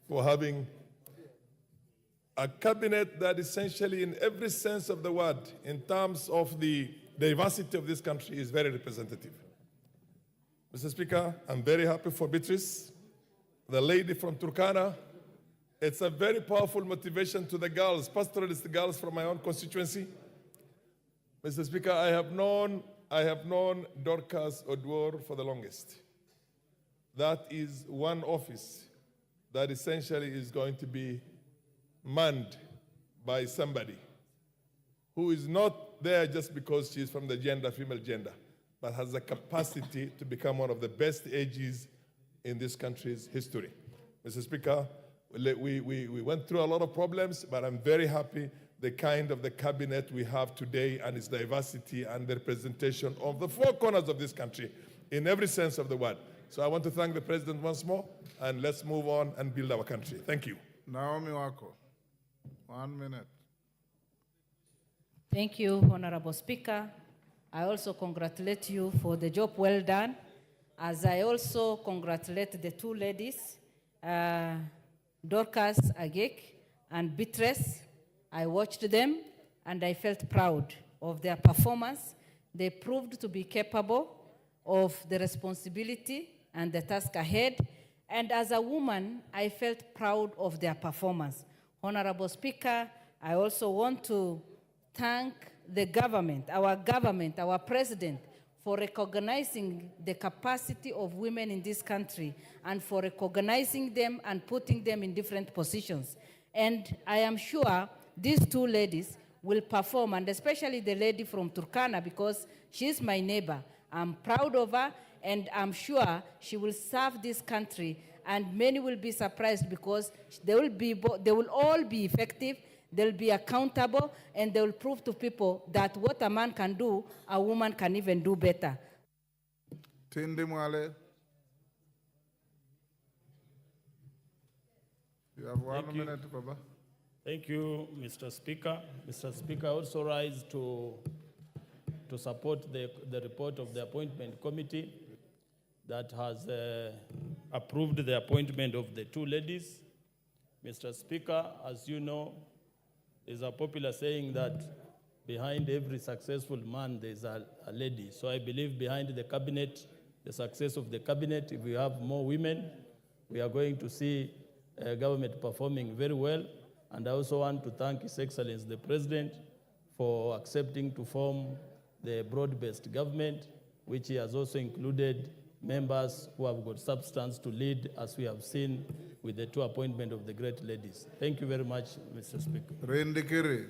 for having a cabinet that essentially, in every sense of the word, in terms of the diversity of this country, is very representative. Mr. Speaker, I'm very happy for Beatrice, the lady from Turkana. It's a very powerful motivation to the girls, pastoralist girls from my own constituency. Mr. Speaker, I have known Dorcas Odwor for the longest. That is one office that essentially is going to be manned by somebody who is not there just because she's from the female gender, but has the capacity to become one of the best AGs in this country's history. Mr. Speaker, we went through a lot of problems, but I'm very happy the kind of the cabinet we have today and its diversity and the representation of the four corners of this country in every sense of the word. So I want to thank the President once more, and let's move on and build our country. Thank you. Naomi Wako, 1 minute. Thank you, Honorable Speaker. I also congratulate you for the job well done, as I also congratulate the two ladies, Dorcas Agek and Beatrice. I watched them and I felt proud of their performance. They proved to be capable of the responsibility and the task ahead. And as a woman, I felt proud of their performance. Honorable Speaker, I also want to thank the government, our president, for recognizing the capacity of women in this country and for recognizing them and putting them in different positions. And I am sure these two ladies will perform, and especially the lady from Turkana, because she's my neighbor. I'm proud of her, and I'm sure she will serve this country, and many will be surprised because they will all be effective, they'll be accountable, and they will prove to people that what a man can do, a woman can even do better. Tindi Mwale. You have 1 minute, Baba. Thank you, Mr. Speaker. Mr. Speaker, I also rise to support the report of the appointment committee that has approved the appointment of the two ladies. Mr. Speaker, as you know, there's a popular saying that behind every successful man, there's a lady. So I believe behind the cabinet, the success of the cabinet, if we have more women, we are going to see government performing very well. And I also want to thank His Excellency the President for accepting to form the broad-based government, which he has also included members who have got substance to lead, as we have seen with the two appointments of the great ladies. Thank you very much, Mr. Speaker. Rendikiri.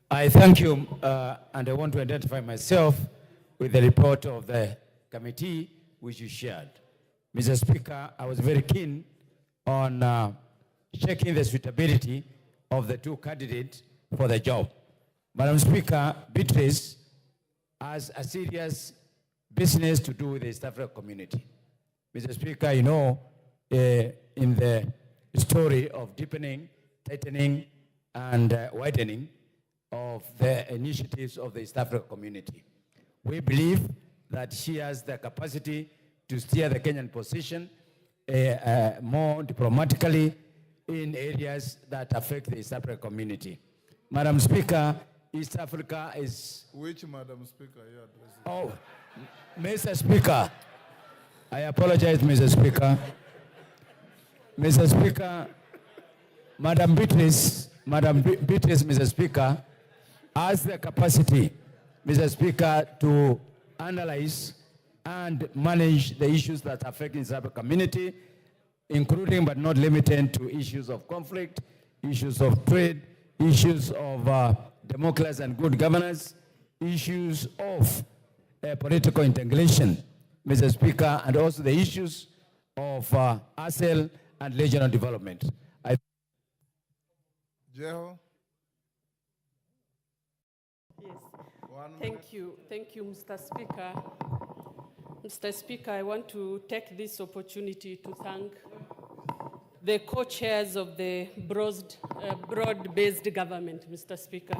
I thank you, and I want to identify myself with the report of the committee which you shared. Mr. Speaker, I was very keen on checking the suitability of the two candidates for the job. Madam Speaker, Beatrice has a serious business to do with the East African community. Mr. Speaker, you know, in the story of deepening, tightening, and widening of the initiatives of the East African community, we believe that she has the capacity to steer the Kenyan position more diplomatically in areas that affect the East African community. Madam Speaker, East Africa is... Which Madam Speaker are you addressing? Oh, Mr. Speaker, I apologize, Mr. Speaker. Mr. Speaker, Madam Beatrice, Mr. Speaker, has the capacity, Mr. Speaker, to analyze and manage the issues that affect the East African community, including but not limited to issues of conflict, issues of trade, issues of democracy and good governance, issues of political integration, Mr. Speaker, and also the issues of ASEL and regional development. Jeho? Yes. Thank you, Mr. Speaker. Mr. Speaker, I want to take this opportunity to thank the co-chairs of the broad-based government, Mr. Speaker.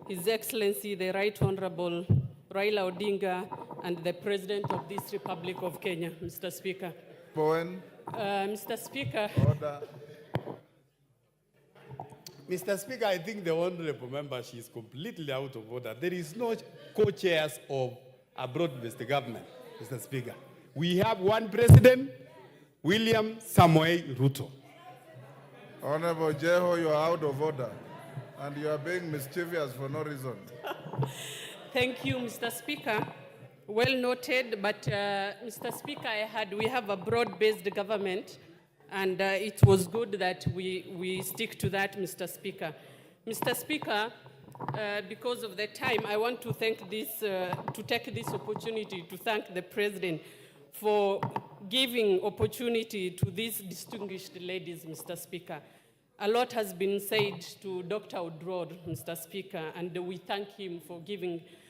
His Excellency, the Right Honorable Raila Odinga, and the President of this Republic of Kenya, Mr. Speaker. Bowen. Mr. Speaker. Order. Mr. Speaker, I think the honorable member, she is completely out of order. There is no co-chairs of a broad-based government, Mr. Speaker. We have one president, William Samoei Ruto. Honorable Jeho, you are out of order, and you are being mischievous for no reason. Thank you, Mr. Speaker. Well noted, but Mr. Speaker, we have a broad-based government, and it was good that we stick to that, Mr. Speaker. Mr. Speaker, because of the time, I want to take this opportunity to thank the President for giving opportunity to these distinguished ladies, Mr. Speaker. A lot has been said to Dr. Odrod, Mr. Speaker, and we thank him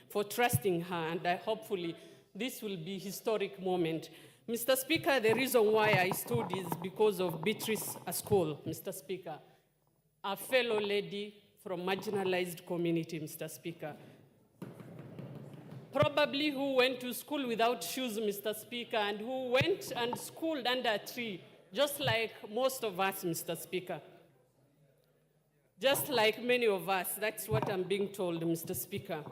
for trusting her, and hopefully this will be a historic moment. Mr. Speaker, the reason why I stood is because of Beatrice Askol, Mr. Speaker, a fellow lady from marginalized community, Mr. Speaker. Probably who went to school without shoes, Mr. Speaker, and who went and schooled under a tree, just like most of us, Mr. Speaker. Just like many of us, that's what I'm being told, Mr. Speaker.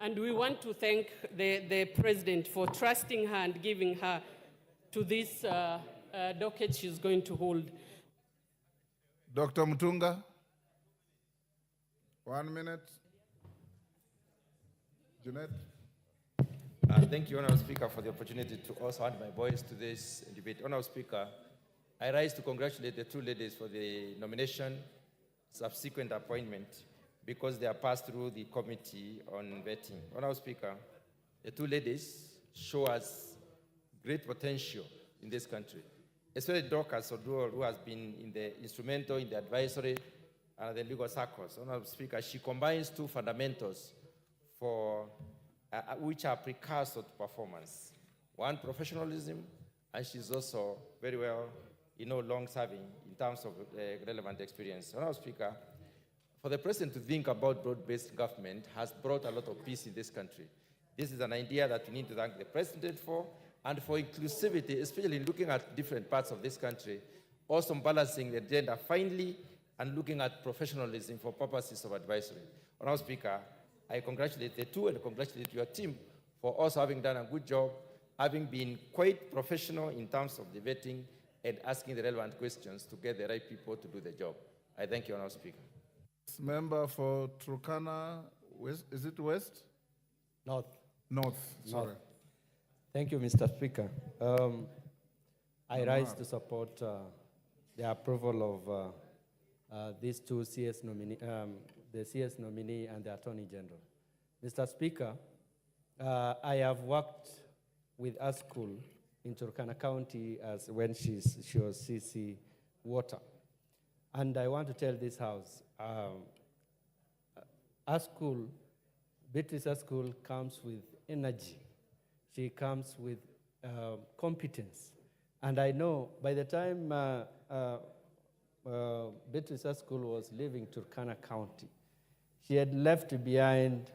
And we want to thank the President for trusting her and giving her to this docket she's going to hold. Dr. Mutunga, 1 minute. Junet. Thank you, Honourable Speaker, for the opportunity to also add my voice to this debate. Honourable Speaker, I rise to congratulate the two ladies for the nomination, subsequent appointment, because they are passed through the Committee on Vetting. Honourable Speaker, the two ladies show us great potential in this country, especially Dorcas Oduor, who has been instrumental in the advisory and the legal circles. Honourable Speaker, she combines two fundamentals which are precursor to performance. One, professionalism, and she's also very well, long-serving in terms of relevant experience. Honourable Speaker, for the President to think about broad-based government has brought a lot of peace in this country. This is an idea that we need to thank the President for, and for inclusivity, especially in looking at different parts of this country, also balancing the agenda finely and looking at professionalism for purposes of advisory. Honourable Speaker, I congratulate the two and congratulate your team for also having done a good job, having been quite professional in terms of the vetting and asking the relevant questions to get the right people to do the job. I thank you, Honourable Speaker. Member for Turkana, West, is it West? North. North, sorry. North. Thank you, Mr. Speaker. I rise to support the approval of these two CS nominee, the CS nominee and the Attorney General. Mr. Speaker, I have worked with a school in Turkana County as when she was CC Water. And I want to tell this House, our school, Beatrice's school, comes with energy. She comes with competence. And I know by the time Beatrice's school was leaving Turkana County, she had left behind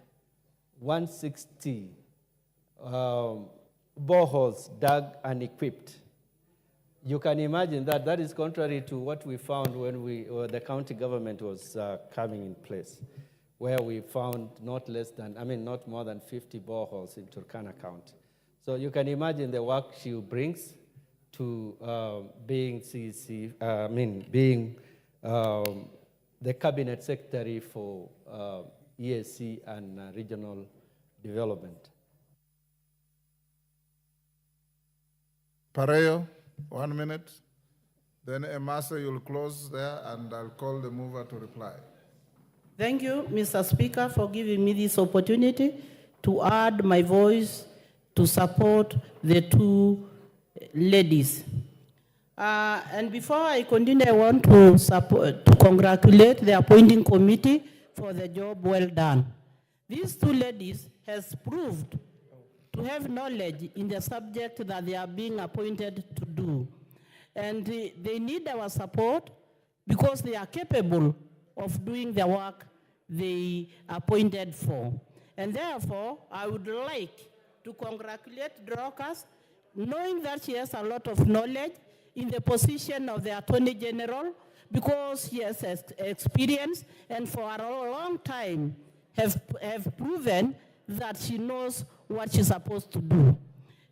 160 boreholes dug and equipped. You can imagine that that is contrary to what we found when the county government was coming in place, where we found not more than 50 boreholes in Turkana County. So you can imagine the work she brings to being the cabinet secretary for EAC and regional development. Pareo, 1 minute. Then Emasa, you'll close there, and I'll call the mover to reply. Thank you, Mr. Speaker, for giving me this opportunity to add my voice to support the two ladies. And before I continue, I want to congratulate the appointing committee for the job well done. These two ladies has proved to have knowledge in the subject that they are being appointed to do. And they need our support because they are capable of doing the work they appointed for. And therefore, I would like to congratulate Dorcas, knowing that she has a lot of knowledge in the position of the Attorney General, because she has experience and for a long time have proven that she knows what she's supposed to do.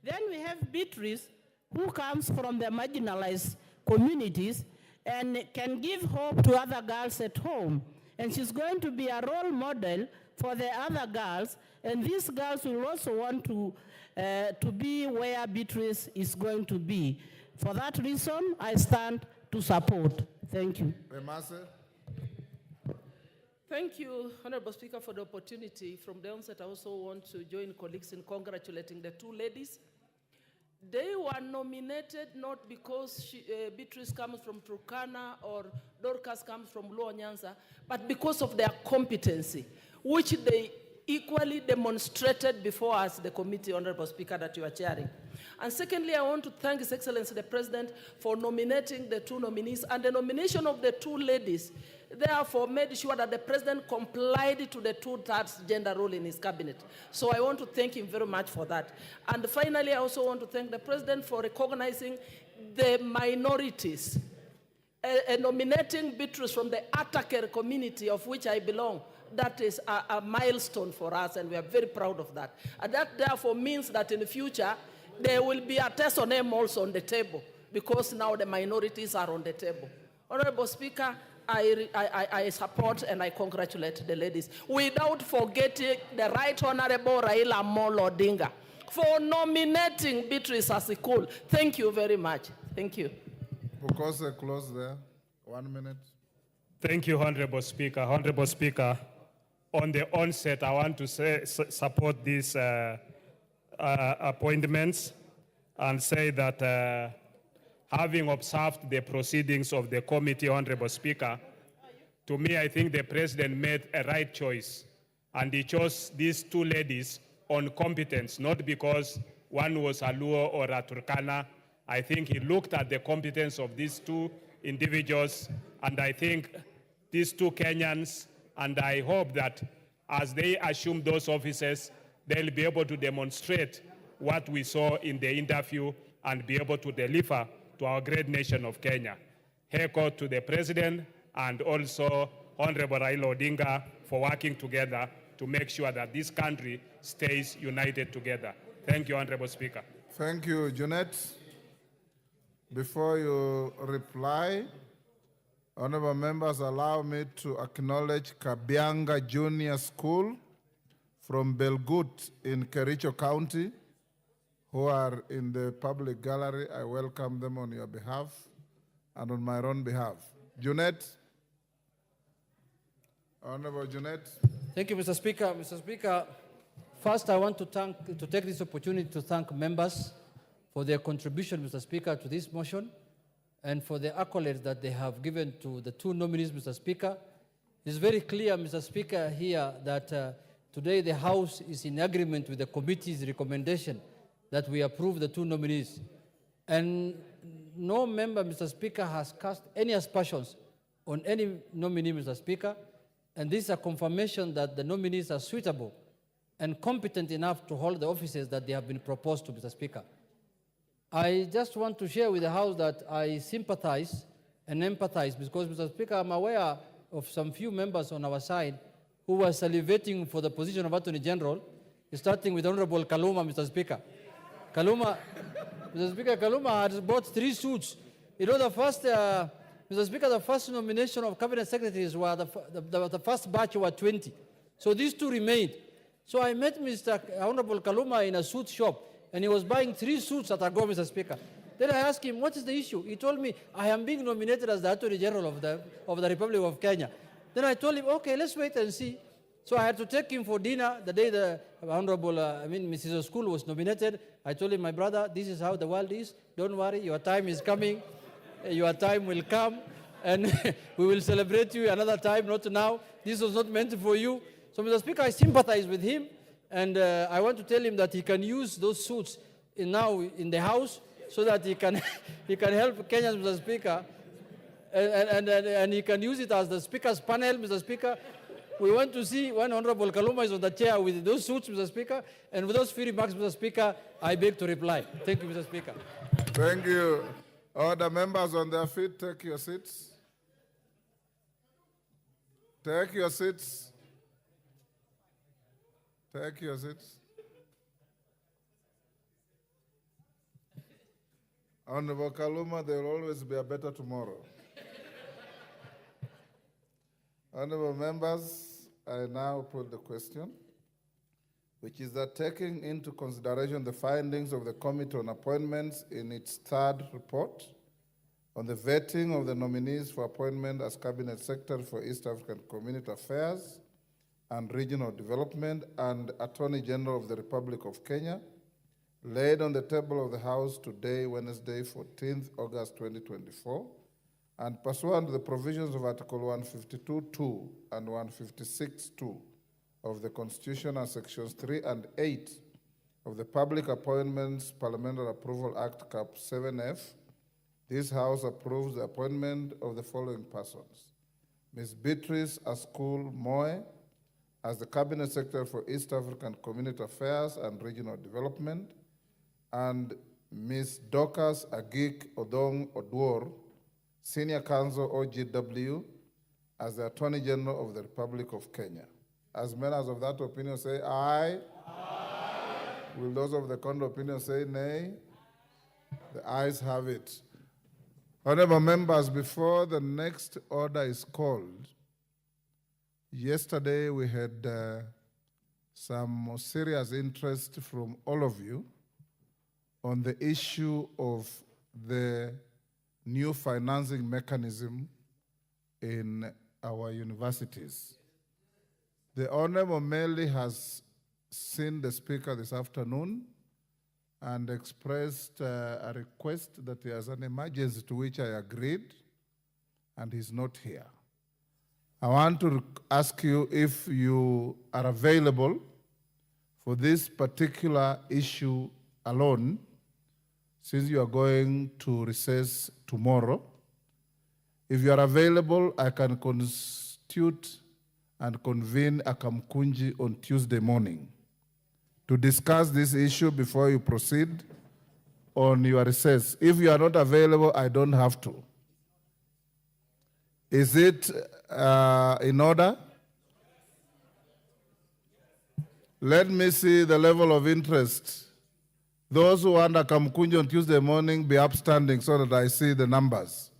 Then we have Beatrice, who comes from the marginalized communities and can give hope to other girls at home. And she's going to be a role model for the other girls, and these girls will also want to be where Beatrice is going to be. For that reason, I stand to support. Thank you. Thank you, Honorable Speaker, for the opportunity. From the onset, I also want to join colleagues in congratulating the two ladies. They were nominated not because Beatrice comes from Turkana or Dorcas comes from Luo Nyanza, but because of their competency, which they equally demonstrated before us, the committee, Honorable Speaker, that you are chairing. And secondly, I want to thank His Excellency the President for nominating the two nominees, and the nomination of the two ladies therefore made sure that the President complied to the 2/3 gender rule in his cabinet. So I want to thank him very much for that. And finally, I also want to thank the President for recognizing the minorities, nominating Beatrice from the Atakere community, of which I belong. That is a milestone for us, and we are very proud of that. And that therefore means that in the future, there will be a test on them also on the table, because now the minorities are on the table. Honorable Speaker, I support and I congratulate the ladies, without forgetting the Right Honorable Raila Amolo Odinga for nominating Beatrice Asikul. Thank you very much. Thank you. Because close there. 1 minute. Thank you, Honorable Speaker. Honorable Speaker, on the onset, I want to support these appointments and say that having observed the proceedings of the committee, Honorable Speaker, to me, I think the President made a right choice. And he chose these two ladies on competence, not because one was a Luo or a Turkana. I think he looked at the competence of these two individuals, and I think these two Kenyans, and I hope that as they assume those offices, they'll be able to demonstrate what we saw in the interview and be able to deliver to our great nation of Kenya. Haircut to the President and also Honorable Raila Odinga for working together to make sure that this country stays united together. Thank you, Honorable Speaker. Thank you, Junet. Before you reply, honorable members, allow me to acknowledge Kabianga Junior School from Belgut in Kericho County, who are in the public gallery. I welcome them on your behalf and on my own behalf. Junet. Honorable Junet. Thank you, Mr. Speaker. Mr. Speaker, first I want to take this opportunity to thank members for their contribution, Mr. Speaker, to this motion and for the accolades that they have given to the two nominees, Mr. Speaker. It's very clear, Mr. Speaker, here that today the House is in agreement with the committee's recommendation that we approve the two nominees. And no member, Mr. Speaker, has cast any aspersions on any nominee, Mr. Speaker. And this is a confirmation that the nominees are suitable and competent enough to hold the offices that they have been proposed to, Mr. Speaker. I just want to share with the House that I sympathize and empathize because, Mr. Speaker, I'm aware of some few members on our side who were salivating for the position of Attorney General, starting with Honorable Kaluma, Mr. Speaker. Kaluma, Mr. Speaker, Kaluma has bought 3 suits. You know, the first, Mr. Speaker, the first nomination of cabinet secretaries were the first batch were 20. So these 2 remained. So I met Mr. Honorable Kaluma in a suit shop, and he was buying 3 suits at a go, Mr. Speaker. Then I asked him, what is the issue? He told me, I am being nominated as the Attorney General of the Republic of Kenya. Then I told him, okay, let's wait and see. So I had to take him for dinner the day the Honorable, Mrs. Oskul was nominated. I told him, my brother, this is how the world is. Don't worry, your time is coming. Your time will come, and we will celebrate you another time, not now. This was not meant for you. So, Mr. Speaker, I sympathize with him, and I want to tell him that he can use those suits now in the House so that he can help Kenyans, Mr. Speaker, and he can use it as the Speaker's panel, Mr. Speaker. We want to see when Honorable Kaluma is on the chair with those suits, Mr. Speaker, and with those few remarks, Mr. Speaker, I beg to reply. Thank you, Mr. Speaker. Thank you. All the members on their feet, take your seats. Take your seats. Take your seats. Honorable Kaluma, there will always be a better tomorrow. Honorable members, I now put the question, which is that taking into consideration the findings of the Committee on Appointments in its third report on the vetting of the nominees for appointment as Cabinet Secretary for East African Community Affairs and Regional Development and Attorney General of the Republic of Kenya, laid on the table of the House today, Wednesday, 14th August 2024, and pursuant to the provisions of Article 152.2 and 156.2 of the Constitution and Sections 3 and 8 of the Public Appointments Parliamentary Approval Act, Cap 7F, this House approves the appointment of the following persons: Ms. Beatrice Askul Moe as the Cabinet Secretary for East African Community Affairs and Regional Development, and Ms. Dorcas Agik Odong Odwor, Senior Counsel OGW, as the Attorney General of the Republic of Kenya. As members of that opinion say aye. Aye. Will those of the contrary opinion say nay? The ayes have it. Honorable members, before the next order is called, yesterday we had some serious interest from all of you on the issue of the new financing mechanism in our universities. The Honorable Meli has seen the Speaker this afternoon and expressed a request that he has an emergency, to which I agreed, and he's not here. I want to ask you if you are available for this particular issue alone, since you are going to recess tomorrow. If you are available, I can constitute and convene a Kamkunji on Tuesday morning to discuss this issue before you proceed on your recess. If you are not available, I don't have to. Is it in order? Let me see the level of interest. Those who want a Kamkunji on Tuesday morning, be upstanding so that I see the numbers.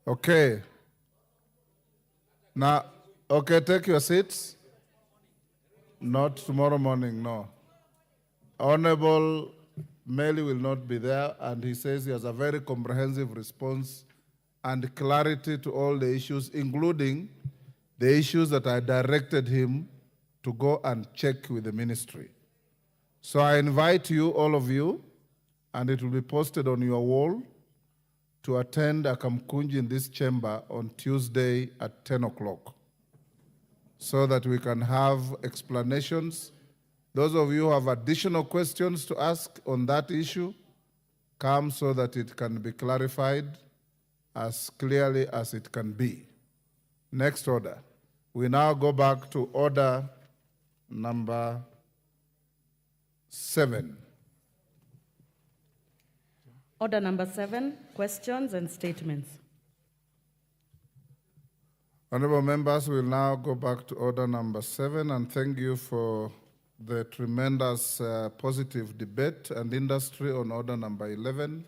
Okay. Now, okay, take your seats. Not tomorrow morning, no. Honorable Meli will not be there, and he says he has a very comprehensive response and clarity to all the issues, including the issues that I directed him to go and check with the ministry. So I invite you, all of you, and it will be posted on your wall, to attend a Kamkunji in this chamber on Tuesday at 10 o'clock so that we can have explanations. Those of you who have additional questions to ask on that issue, come so that it can be clarified as clearly as it can be. Next order. We now go back to order number 7. Order number 7, questions and statements. Honorable members, we'll now go back to order number 7, and thank you for the tremendous positive debate and industry on order number 11.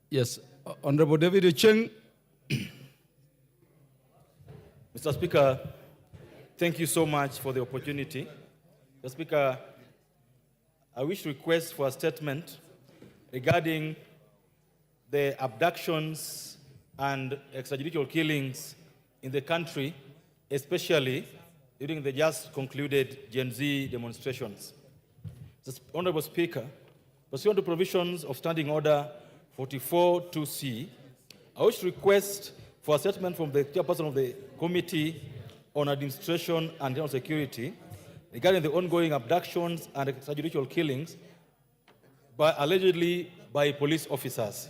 Yes, Honorable David Ocheng. Mr. Speaker, thank you so much for the opportunity. Mr. Speaker, I wish to request for a statement regarding the abductions and extrajudicial killings in the country, especially during the just concluded Gen Z demonstrations. Honorable Speaker, pursuant to provisions of Standing Order 44-2C, I wish to request for a statement from the chairperson of the Committee on Administration and Internal Security regarding the ongoing abductions and extrajudicial killings allegedly by police officers.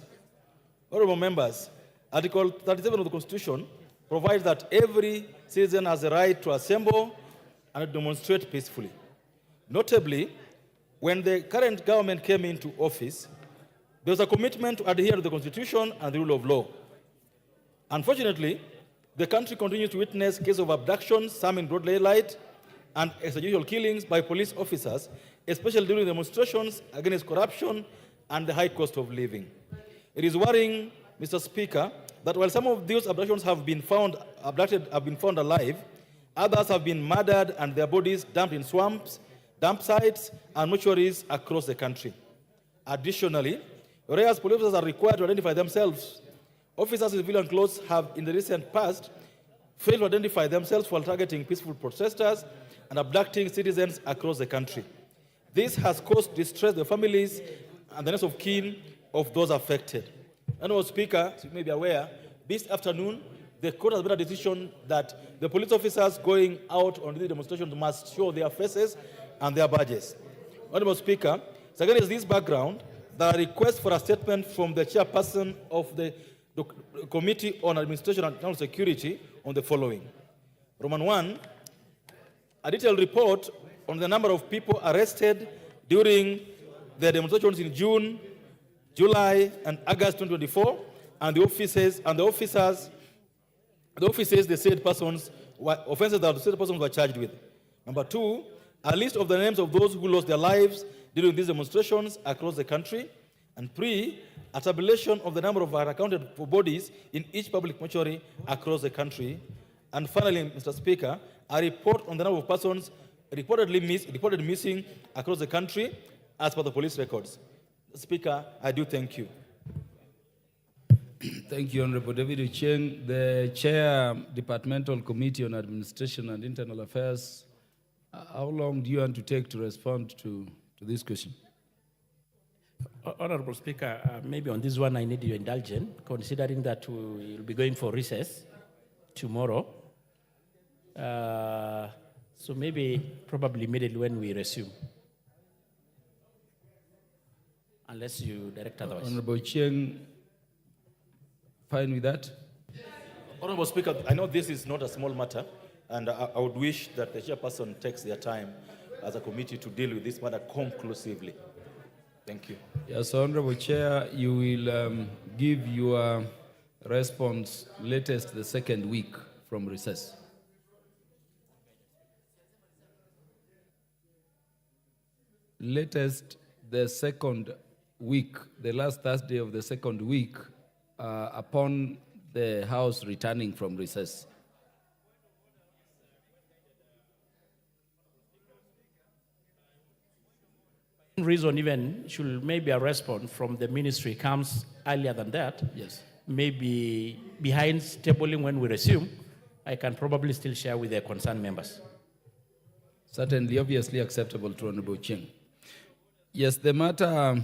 Honorable members, Article 37 of the Constitution provides that every citizen has the right to assemble and demonstrate peacefully. Notably, when the current government came into office, there was a commitment to adhere to the Constitution and the rule of law. Unfortunately, the country continues to witness cases of abductions, some in broad daylight, and extrajudicial killings by police officers, especially during demonstrations against corruption and the high cost of living. It is worrying, Mr. Speaker, that while some of these abductions have been found alive, others have been murdered and their bodies dumped in swamps, dump sites, and mortuaries across the country. Additionally, whereas police officers are required to identify themselves, officers in civilian clothes have, in the recent past, failed to identify themselves while targeting peaceful protesters and abducting citizens across the country. This has caused distress to the families and the next of kin of those affected. Honorable Speaker, as you may be aware, this afternoon, the court has made a decision that the police officers going out on the demonstrations must show their faces and their badges. Honorable Speaker, it's against this background that I request for a statement from the chairperson of the Committee on Administration and Internal Security on the following. Roman 1, a detailed report on the number of people arrested during the demonstrations in June, July, and August 2024, and the offices the said persons offenses that the said persons were charged with. Number 2, a list of the names of those who lost their lives during these demonstrations across the country. And 3, a tabulation of the number of unaccounted for bodies in each public mortuary across the country. And finally, Mr. Speaker, a report on the number of persons reported missing across the country as per the police records. Speaker, I do thank you. Thank you, Honorable David Ucheng. The Chair, Departmental Committee on Administration and Internal Affairs, how long do you want to take to respond to this question? Honorable Speaker, maybe on this one I need your indulgence, considering that we will be going for recess tomorrow. So maybe probably immediately when we resume. Unless you direct otherwise. Honorable Cheng, fine with that? Honorable Speaker, I know this is not a small matter, and I would wish that the chairperson takes their time as a committee to deal with this matter conclusively. Thank you. Yes, Honorable Chair, you will give your response latest the second week from recess. Latest the second week, the last Thursday of the second week, upon the House returning from recess. Reason even should maybe a response from the ministry comes earlier than that. Yes. Maybe behind tabling when we resume, I can probably still share with the concerned members. Certainly, obviously acceptable to Honorable Cheng. Yes, the matter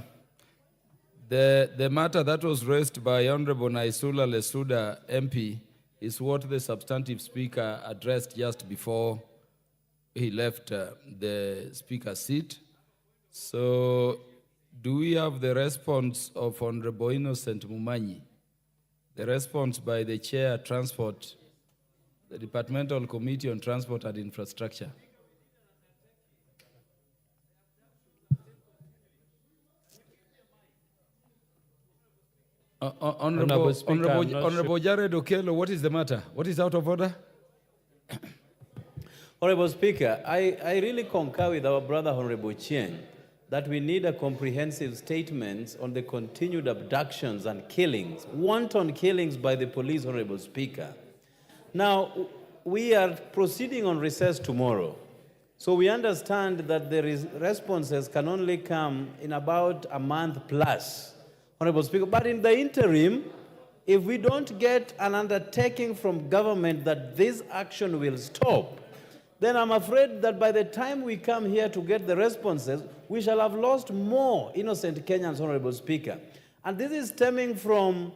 that was raised by Honorable Naisula Lesuda MP is what the substantive speaker addressed just before he left the speaker's seat. So, do we have the response of Honorable Innocent Mumanyi? The response by the Chair, Transport, the Departmental Committee on Transport and Infrastructure. Honorable Jared Okello, what is the matter? What is out of order? Honorable Speaker, I really concur with our brother Honorable Chien that we need a comprehensive statement on the continued abductions and killings, wanton killings by the police, Honorable Speaker. Now, we are proceeding on recess tomorrow. So we understand that the responses can only come in about a month plus, Honorable Speaker. But in the interim, if we don't get an undertaking from government that this action will stop, then I'm afraid that by the time we come here to get the responses, we shall have lost more innocent Kenyans, Honorable Speaker. And this is stemming from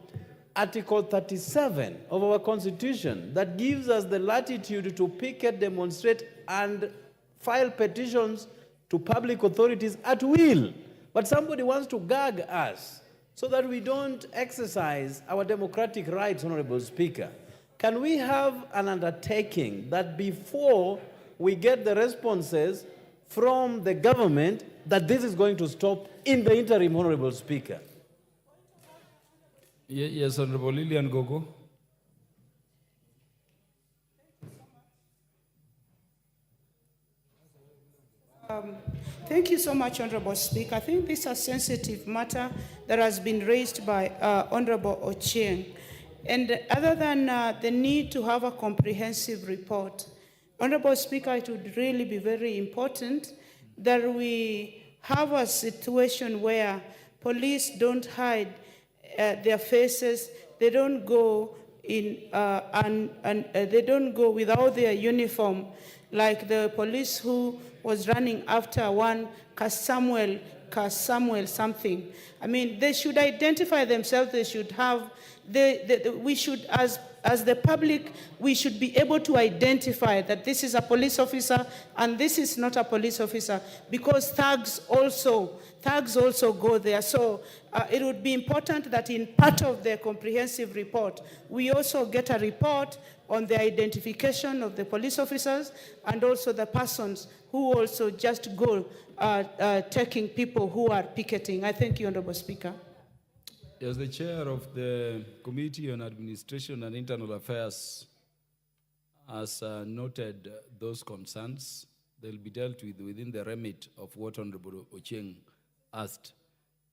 Article 37 of our Constitution that gives us the latitude to picket, demonstrate, and file petitions to public authorities at will. But somebody wants to gag us so that we don't exercise our democratic rights, Honorable Speaker. Can we have an undertaking that before we get the responses from the government that this is going to stop in the interim, Honorable Speaker? Yes, Honorable Lilian Gogo. Thank you so much, Honorable Speaker. I think this is a sensitive matter that has been raised by Honorable Ochieng. And other than the need to have a comprehensive report, Honorable Speaker, it would really be very important that we have a situation where police don't hide their faces, they don't go in they don't go without their uniform, like the police who was running after one Samuel something. I mean, they should identify themselves. They should have we should, as the public, we should be able to identify that this is a police officer and this is not a police officer, because thugs also go there. So it would be important that in part of the comprehensive report, we also get a report on the identification of the police officers and also the persons who also just go taking people who are picketing. I thank you, Honorable Speaker. As the chair of the Committee on Administration and Internal Affairs has noted those concerns, they'll be dealt with within the remit of what Honorable Ochieng asked.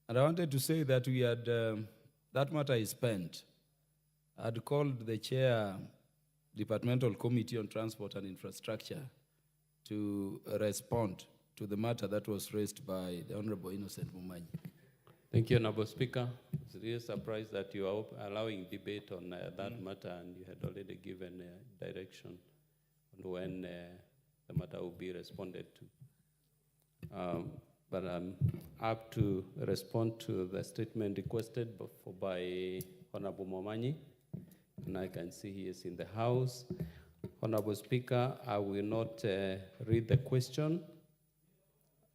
And I wanted to say that we had, that matter is spent. I'd called the chair, Departmental Committee on Transport and Infrastructure, to respond to the matter that was raised by the Honorable Innocent Mumanyi. Thank you, Honorable Speaker. It's really surprised that you are allowing debate on that matter, and you had already given direction on when the matter will be responded to. But I'm up to respond to the statement requested by Honorable Momanyi, and I can see he is in the House. Honorable Speaker, I will not read the question.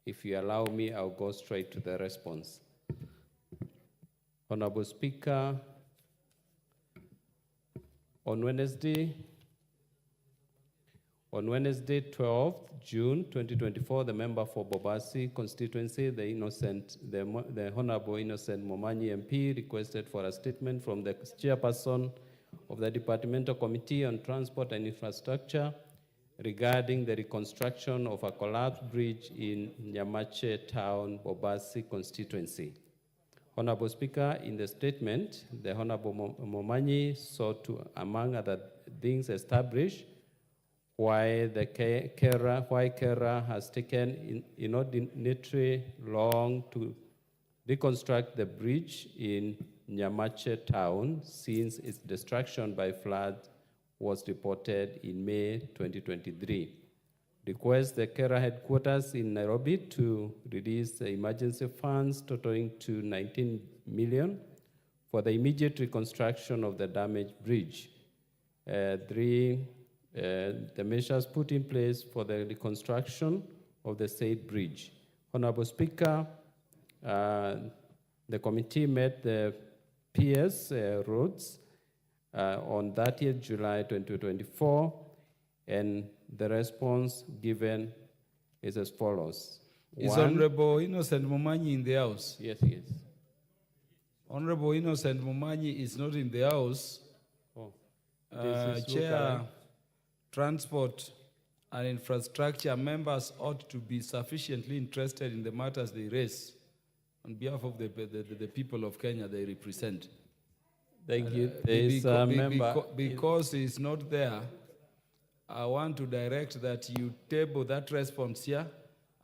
If you allow me, I'll go straight to the response. Honorable Speaker, on Wednesday, 12th June 2024, the member for Bobasi constituency, the Honorable Innocent Momanyi MP, requested for a statement from the chairperson of the Departmental Committee on Transport and Infrastructure regarding the reconstruction of a collapsed bridge in Nyamache Town, Bobasi constituency. Honorable Speaker, in the statement, the Honorable Momanyi sought to, among other things, establish why KERA has taken inordinately long to reconstruct the bridge in Nyamache Town since its destruction by flood was reported in May 2023. Request the KERA headquarters in Nairobi to release the emergency funds totaling to 19 million for the immediate reconstruction of the damaged bridge. The measures put in place for the reconstruction of the said bridge. Honorable Speaker, the committee met the PS roads on 30th July 2024, and the response given is as follows. Is Honorable Innocent Momanyi in the House? Yes, he is. Honorable Innocent Momanyi is not in the House. Oh. Chair, Transport and infrastructure, members ought to be sufficiently interested in the matters they raise on behalf of the people of Kenya they represent. Thank you. There is a member. Because he's not there, I want to direct that you table that response here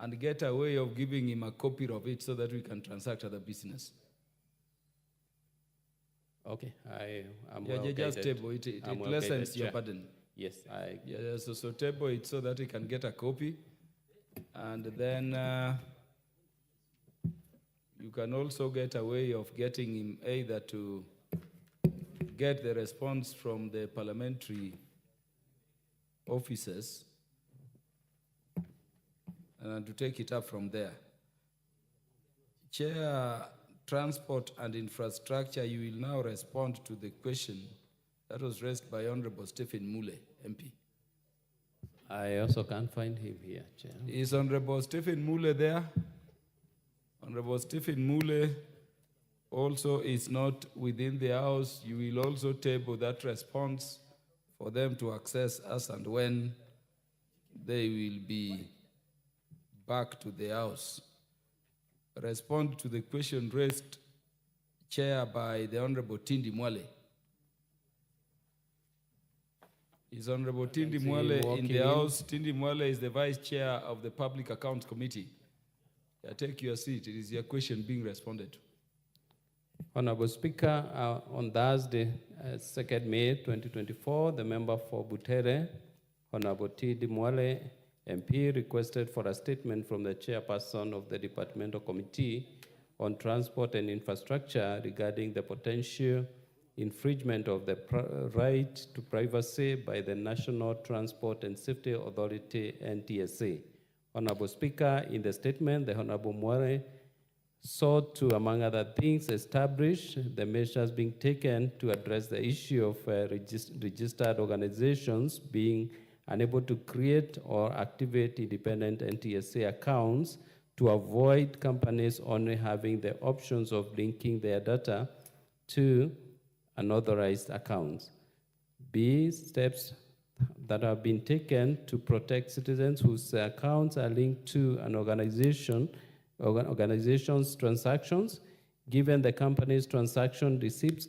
and get a way of giving him a copy of it so that we can transact other business. Okay, I'm Yeah, well just guided. table it. It I'm well lessens guided, your Chair. burden. Yes, Yeah, so table it so that we can get a copy. And then you can also get a way of getting him either to get the response from the parliamentary officers and to take it up from there. Chair, Transport and Infrastructure, you will now respond to the question that was raised by Honorable Stephen Mule, MP. I also can't find him here, Chair. Is Honorable Stephen Mule there? Honorable Stephen Mule also is not within the House. You will also table that response for them to access us and when they will be back to the House. Respond to the question raised, Chair, by the Honorable Tindi Mwale. Is Honorable Tindi Mwale in the House? Tindi Mwale is the Vice Chair of the Public Accounts Committee. Yeah, take your seat. It is your question being responded to. Honorable Speaker, on Thursday, 2nd May 2024, the member for Butere, Honorable T.D. Mwale, MP, requested for a statement from the chairperson of the Departmental Committee on Transport and Infrastructure regarding the potential infringement of the right to privacy by the National Transport and Safety Authority, NTSA. Honorable Speaker, in the statement, the Honorable Mwale sought to, among other things, establish the measures being taken to address the issue of registered organizations being unable to create or activate independent NTSA accounts to avoid companies only having the options of linking their data to unauthorized accounts. B, steps that have been taken to protect citizens whose accounts are linked to an organization's transactions, given the company's transaction receipts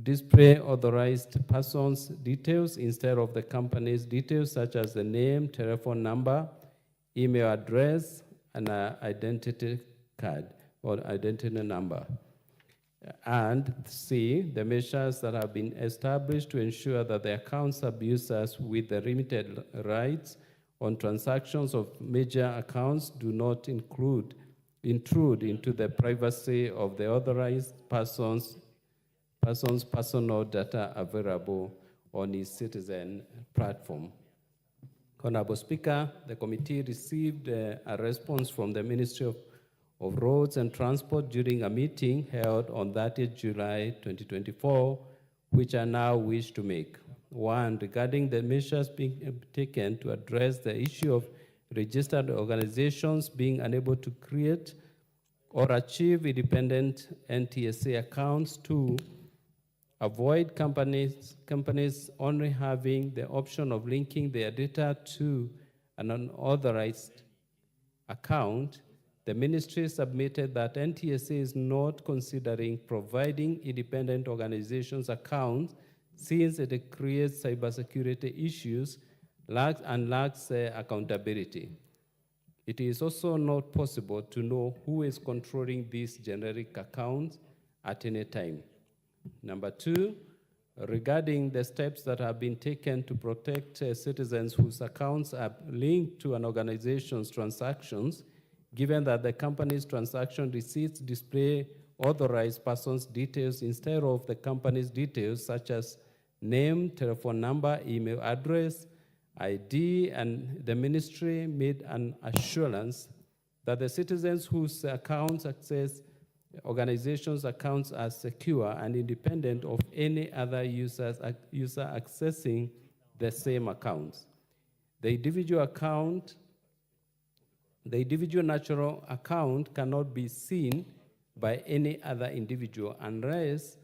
display authorized persons' details instead of the company's details, such as the name, telephone number, email address, and an identity card or identity number. And C, the measures that have been established to ensure that the accounts of users with the limited rights on transactions of major accounts do not intrude into the privacy of the authorized person's personal data available on its citizen platform. Honorable Speaker, the committee received a response from the Ministry of Roads and Transport during a meeting held on 30th July 2024, which I now wish to make. One, regarding the measures being taken to address the issue of registered organizations being unable to create or achieve independent NTSA accounts. Two, avoid companies only having the option of linking their data to an unauthorized account. The ministry submitted that NTSA is not considering providing independent organizations accounts since it creates cybersecurity issues and lacks accountability. It is also not possible to know who is controlling these generic accounts at any time. Number two, regarding the steps that have been taken to protect citizens whose accounts are linked to an organization's transactions, given that the company's transaction receipts display authorized persons' details instead of the company's details, such as name, telephone number, email address, ID, and the ministry made an assurance that the citizens whose accounts access organizations' accounts are secure and independent of any other user accessing the same accounts. The individual natural account cannot be seen by any other individual unless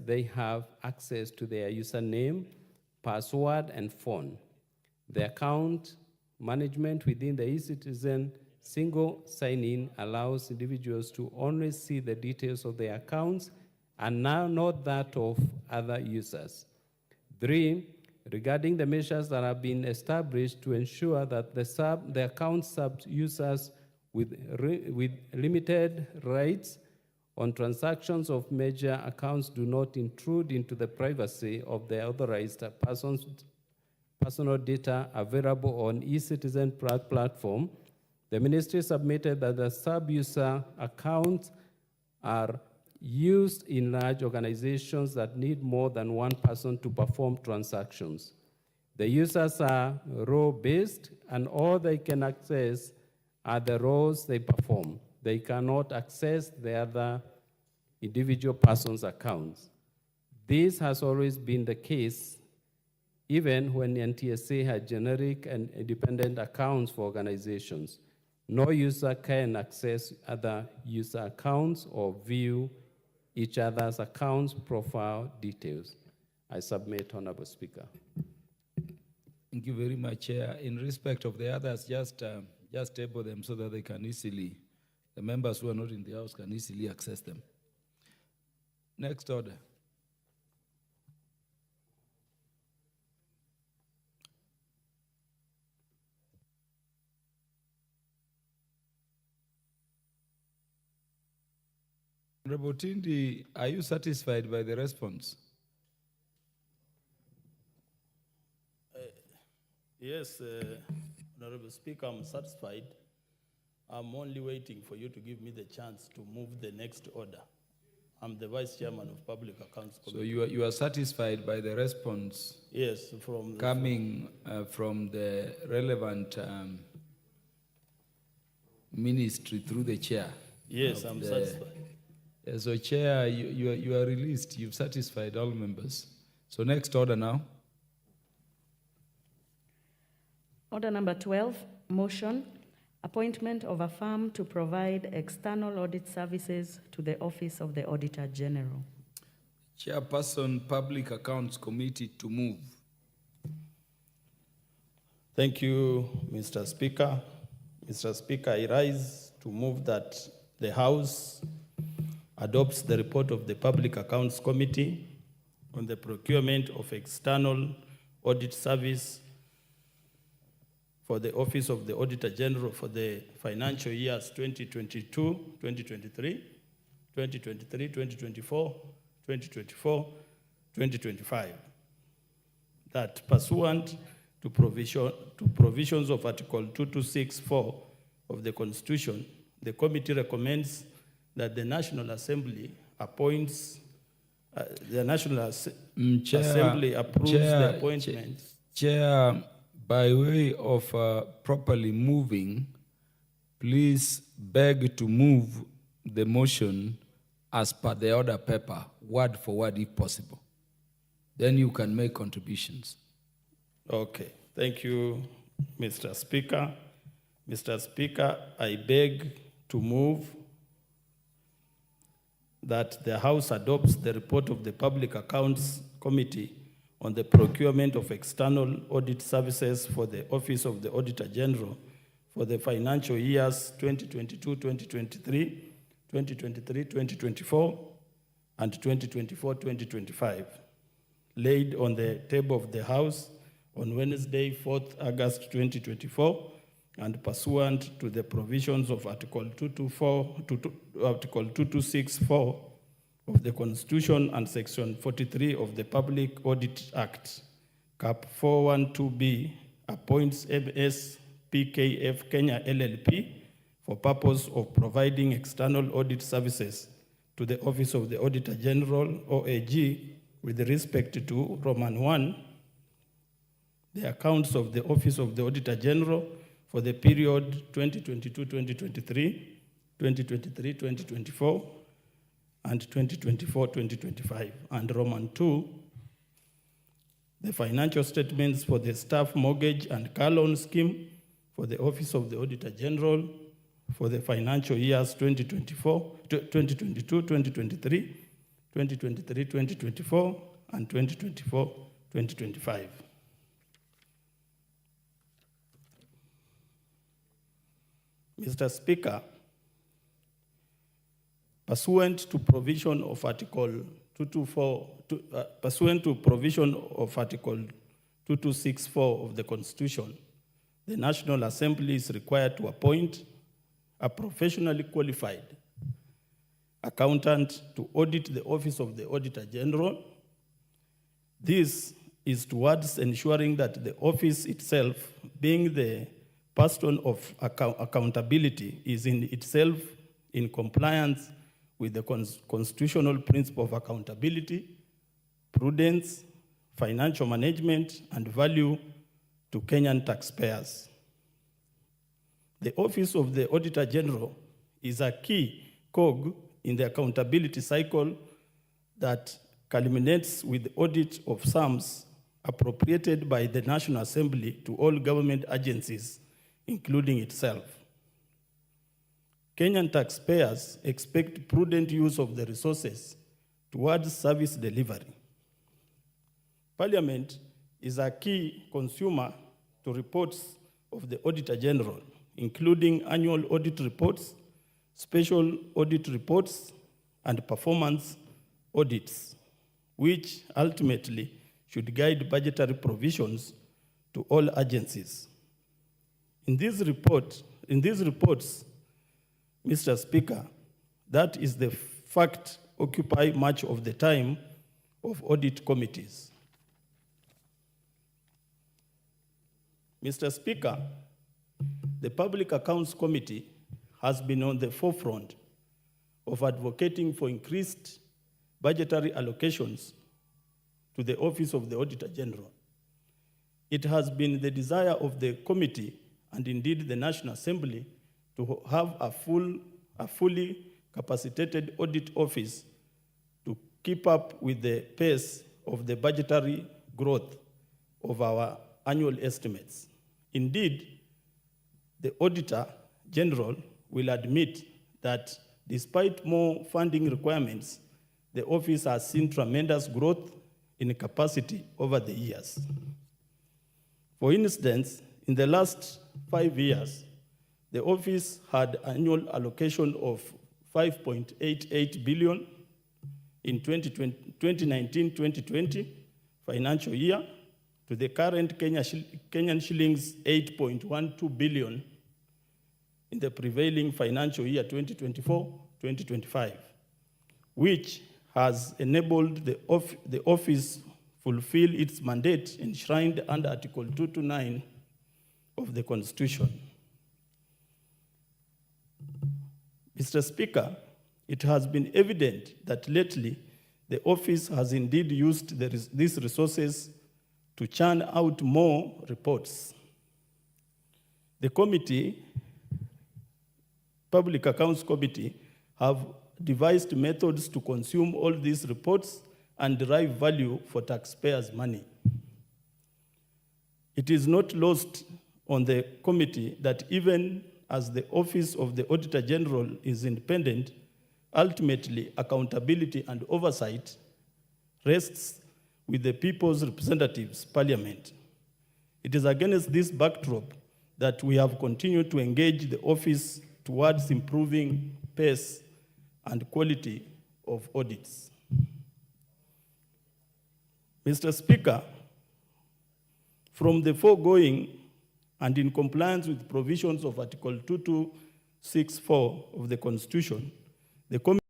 they have access to their username, password, and phone. The account management within the eCitizen single sign-in allows individuals to only see the details of their accounts and now not that of other users. 3, regarding the measures that have been established to ensure that the account sub-users with limited rights on transactions of major accounts do not intrude into the privacy of the authorized person's personal data available on eCitizen platform. The ministry submitted that the sub-user accounts are used in large organizations that need more than one person to perform transactions. The users are role-based, and all they can access are the roles they perform. They cannot access the other individual person's accounts. This has always been the case, even when NTSA had generic and independent accounts for organizations. No user can access other user accounts or view each other's accounts profile details. I submit, Honorable Speaker. Thank you very much, Chair. In respect of the others, just table them so that they can easily, the members who are not in the House can easily access them. Next order. Honorable Tindi, are you satisfied by the response? Yes, Honorable Speaker, I'm satisfied. I'm only waiting for you to give me the chance to move the next order. I'm the Vice Chairman of Public Accounts Committee. So you are satisfied by the response? Yes, from coming from the relevant ministry through the chair? Yes, I'm satisfied. So Chair, you are released. You've satisfied all members. So next order now. Order number 12, motion, appointment of a firm to provide external audit services to the Office of the Auditor General. Chairperson, Public Accounts Committee, to move. Thank you, Mr. Speaker. Mr. Speaker, I rise to move that the House adopts the report of the Public Accounts Committee on the procurement of external audit service for the Office of the Auditor General for the financial years 2022, 2023, 2023, 2024, 2024, 2025. That pursuant to provisions of Article 2264 of the Constitution, the committee recommends that the National Assembly appoints, Assembly approves the appointment. Chair, by way of properly moving, please beg to move the motion as per the order paper, word for word if possible. Then you can make contributions. Okay, thank you, Mr. Speaker. Mr. Speaker, I beg to move that the House adopts the report of the Public Accounts Committee on the procurement of external audit services for the Office of the Auditor General for the financial years 2022-2023, 2023-2024, and 2024-2025, laid on the table of the House on Wednesday, 4th August 2024, and pursuant to the provisions of Article 2264 of the Constitution and Section 43 of the Public Audit Act, Cap 412B, appoints MS PKF Kenya LLP for purpose of providing external audit services to the Office of the Auditor General, OAG, with respect to Roman 1, the accounts of the Office of the Auditor General for the period 2022-2023, 2023-2024, and 2024-2025. And Roman 2, the financial statements for the staff mortgage and car loan scheme for the Office of the Auditor General for the financial years 2022, 2023, 2024, and 2024, 2025. Mr. Speaker, pursuant to provision of Article 2264 of the Constitution, the National Assembly is required to appoint a professionally qualified accountant to audit the Office of the Auditor General. This is towards ensuring that the office itself, being the person of accountability, is in itself in compliance with the constitutional principle of accountability, prudence, financial management, and value to Kenyan taxpayers. The Office of the Auditor General is a key cog in the accountability cycle that culminates with the audit of sums appropriated by the National Assembly to all government agencies, including itself. Kenyan taxpayers expect prudent use of the resources towards service delivery. Parliament is a key consumer to reports of the Auditor General, including annual audit reports, special audit reports, and performance audits, which ultimately should guide budgetary provisions to all agencies. In these reports, Mr. Speaker, that is the fact occupy much of the time of audit committees. Mr. Speaker, the Public Accounts Committee has been on the forefront of advocating for increased budgetary allocations to the Office of the Auditor General. It has been the desire of the committee and indeed the National Assembly to have a fully capacitated audit office to keep up with the pace of the budgetary growth of our annual estimates. Indeed, the Auditor General will admit that despite more funding requirements, the office has seen tremendous growth in capacity over the years. For instance, in the last 5 years, the office had annual allocation of 5.88 billion in 2019-2020 financial year to the current Kenyan shillings 8.12 billion in the prevailing financial year 2024-2025, which has enabled the office fulfill its mandate enshrined under Article 229 of the Constitution. Mr. Speaker, it has been evident that lately the office has indeed used these resources to churn out more reports. The committee, Public Accounts Committee, have devised methods to consume all these reports and derive value for taxpayers' money. It is not lost on the committee that even as the Office of the Auditor General is independent, ultimately accountability and oversight rests with the people's representatives, Parliament. It is against this backdrop that we have continued to engage the office towards improving pace and quality of audits. Mr. Speaker, from the foregoing and in compliance with provisions of Article 2264 of the Constitution, the committee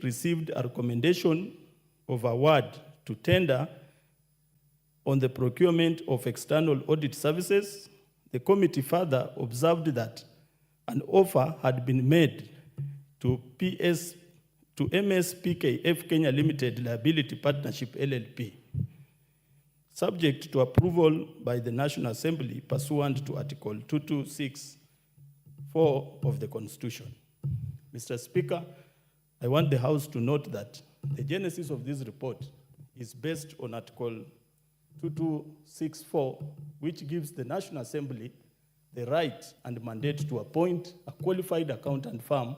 received a recommendation of award to tender on the procurement of external audit services. The committee further observed that an offer had been made to MSPKF Kenya Limited Liability Partnership LLP, subject to approval by the National Assembly pursuant to Article 2264 of the Constitution. Mr. Speaker, I want the House to note that the genesis of this report is based on Article 2264, which gives the National Assembly the right and mandate to appoint a qualified accountant firm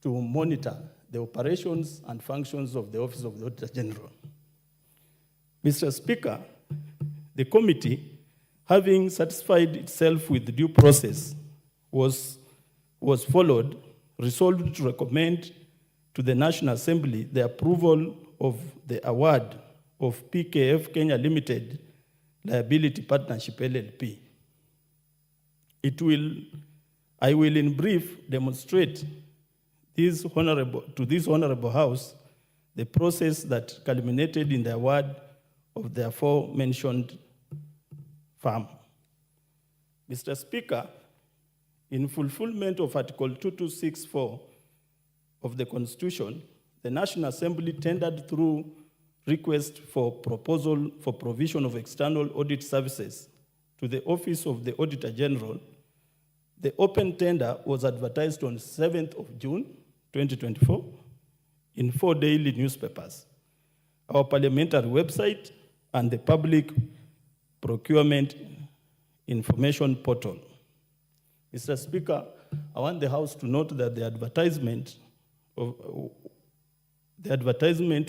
to monitor the operations and functions of the Office of the Auditor General. Mr. Speaker, the committee, having satisfied itself with the due process was followed, resolved to recommend to the National Assembly the approval of the award of PKF Kenya Limited Liability Partnership LLP. I will in brief demonstrate to this honorable House the process that culminated in the award of the aforementioned firm. Mr. Speaker, in fulfillment of Article 2264 of the Constitution, the National Assembly tendered through request for proposal for provision of external audit services to the Office of the Auditor General. The open tender was advertised on 7th of June, 2024, in 4 daily newspapers, our parliamentary website, and the public procurement information portal. Mr. Speaker, I want the House to note that the advertisement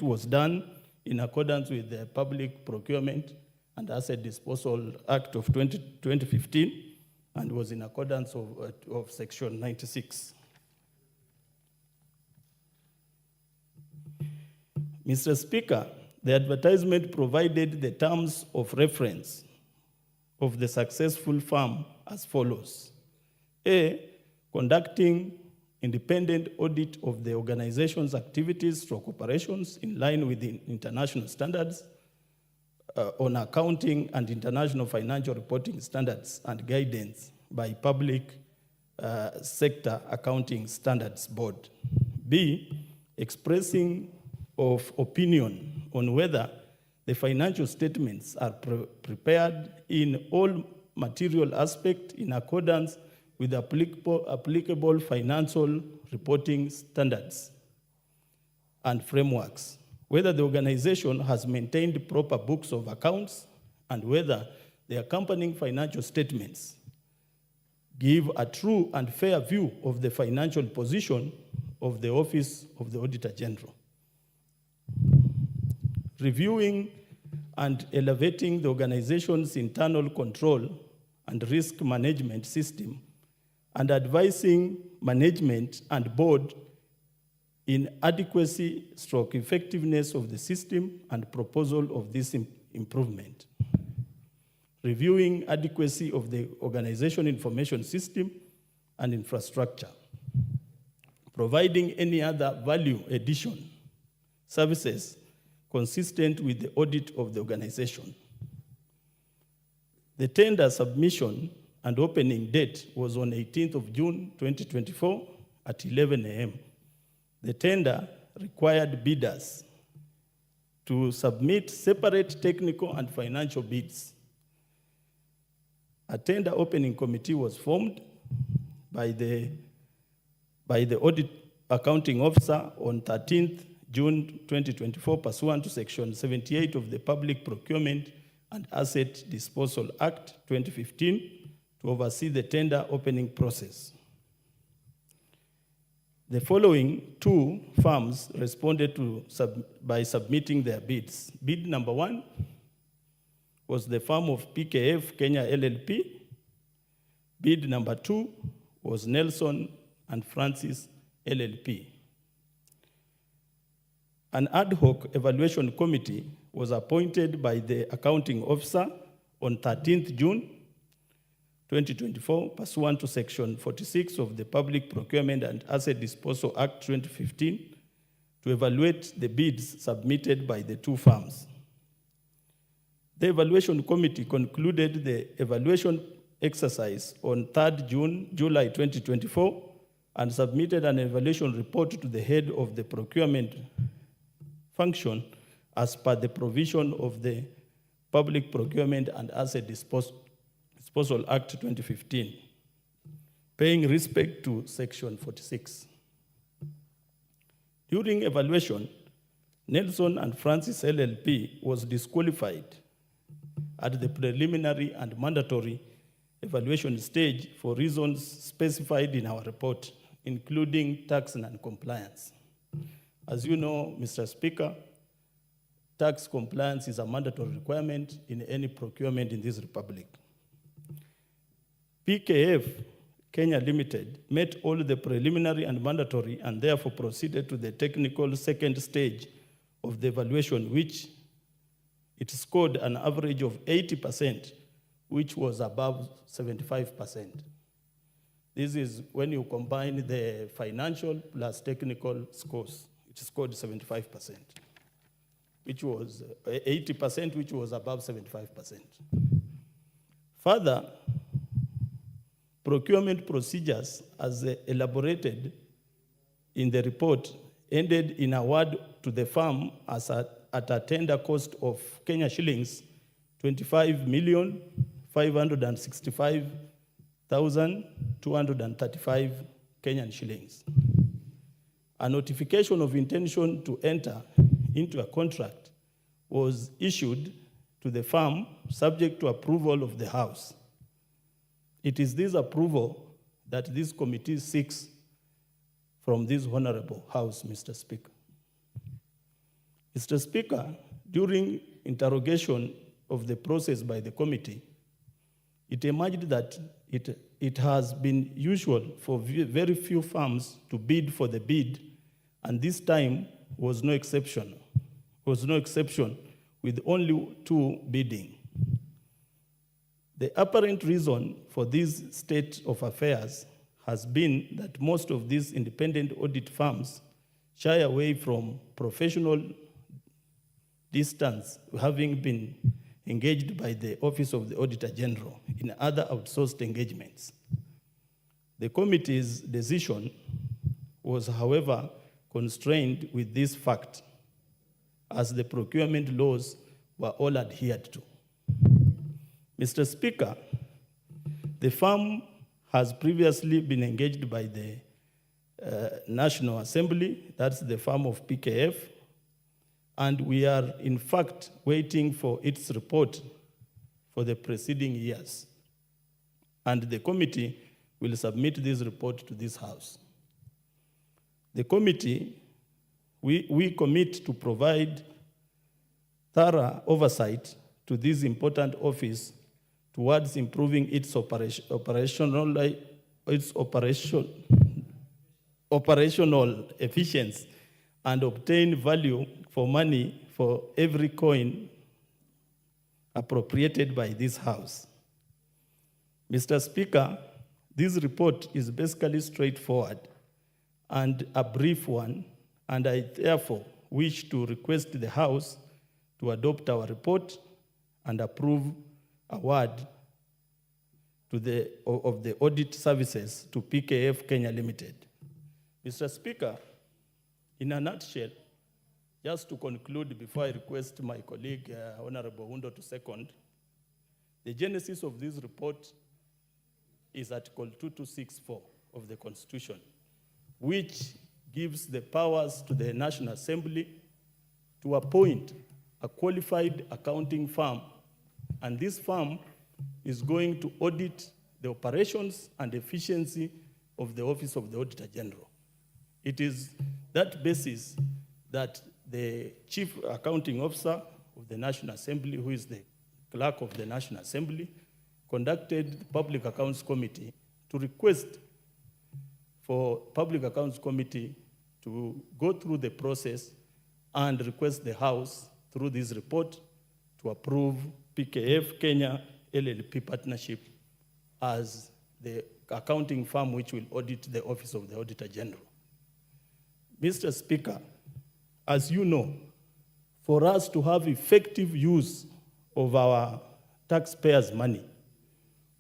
was done in accordance with the Public Procurement and Asset Disposal Act of 2015 and was in accordance of Section 96. Mr. Speaker, the advertisement provided the terms of reference of the successful firm as follows. A, conducting independent audit of the organization's activities stroke operations in line with the international standards on accounting and international financial reporting standards and guidance by Public Sector Accounting Standards Board. B, expressing of opinion on whether the financial statements are prepared in all material aspects in accordance with applicable financial reporting standards and frameworks, whether the organization has maintained proper books of accounts, and whether the accompanying financial statements give a true and fair view of the financial position of the Office of the Auditor General. Reviewing and elevating the organization's internal control and risk management system, and advising management and board in adequacy stroke effectiveness of the system and proposal of this improvement. Reviewing adequacy of the organization information system and infrastructure. Providing any other value addition services consistent with the audit of the organization. The tender submission and opening date was on 18th of June, 2024 at 11 a.m. The tender required bidders to submit separate technical and financial bids. A tender opening committee was formed by the audit accounting officer on 13th June 2024, pursuant to Section 78 of the Public Procurement and Asset Disposal Act 2015, to oversee the tender opening process. The following two firms responded by submitting their bids. Bid number 1 was the firm of PKF Kenya LLP. Bid number 2 was Nelson and Francis LLP. An ad hoc evaluation committee was appointed by the accounting officer on 13th June 2024, pursuant to Section 46 of the Public Procurement and Asset Disposal Act 2015, to evaluate the bids submitted by the two firms. The evaluation committee concluded the evaluation exercise on 3rd July 2024 and submitted an evaluation report to the head of the procurement function as per the provision of the Public Procurement and Asset Disposal Act 2015, paying respect to Section 46. During evaluation, Nelson and Francis LLP was disqualified at the preliminary and mandatory evaluation stage for reasons specified in our report, including tax non-compliance. As you know, Mr. Speaker, tax compliance is a mandatory requirement in any procurement in this republic. PKF Kenya Limited met all the preliminary and mandatory and therefore proceeded to the technical second stage of the evaluation, which it scored an average of 80%, which was above 75%. This is when you combine the financial plus technical scores, it scored 75%, which was 80%, which was above 75%. Further, procurement procedures as elaborated in the report ended in award to the firm at a tender cost of Kenya shillings 25,565,235 Kenyan shillings. A notification of intention to enter into a contract was issued to the firm subject to approval of the House. It is this approval that this committee seeks from this honorable House, Mr. Speaker. Mr. Speaker, during interrogation of the process by the committee, it emerged that it has been usual for very few firms to bid for the bid, and this time was no exception, with only 2 bidding. The apparent reason for this state of affairs has been that most of these independent audit firms shy away from professional distance, having been engaged by the Office of the Auditor General in other outsourced engagements. The committee's decision was, however, constrained with this fact, as the procurement laws were all adhered to. Mr. Speaker, the firm has previously been engaged by the National Assembly, that's the firm of PKF, and we are in fact waiting for its report for the preceding years. And the committee will submit this report to this House. The committee, we commit to provide thorough oversight to this important office towards improving its operational efficiency and obtain value for money for every coin appropriated by this House. Mr. Speaker, this report is basically straightforward and a brief one, and I therefore wish to request the House to adopt our report and approve award of the audit services to PKF Kenya Limited. Mr. Speaker, in a nutshell, just to conclude before I request my colleague, Honorable Hundo, to second, the genesis of this report is Article 2264 of the Constitution, which gives the powers to the National Assembly to appoint a qualified accounting firm, and this firm is going to audit the operations and efficiency of the Office of the Auditor General. It is that basis that the Chief Accounting Officer of the National Assembly, who is the clerk of the National Assembly, conducted the Public Accounts Committee to request for Public Accounts Committee to go through the process and request the House through this report to approve PKF Kenya LLP partnership as the accounting firm which will audit the Office of the Auditor General. Mr. Speaker, as you know, for us to have effective use of our taxpayers' money,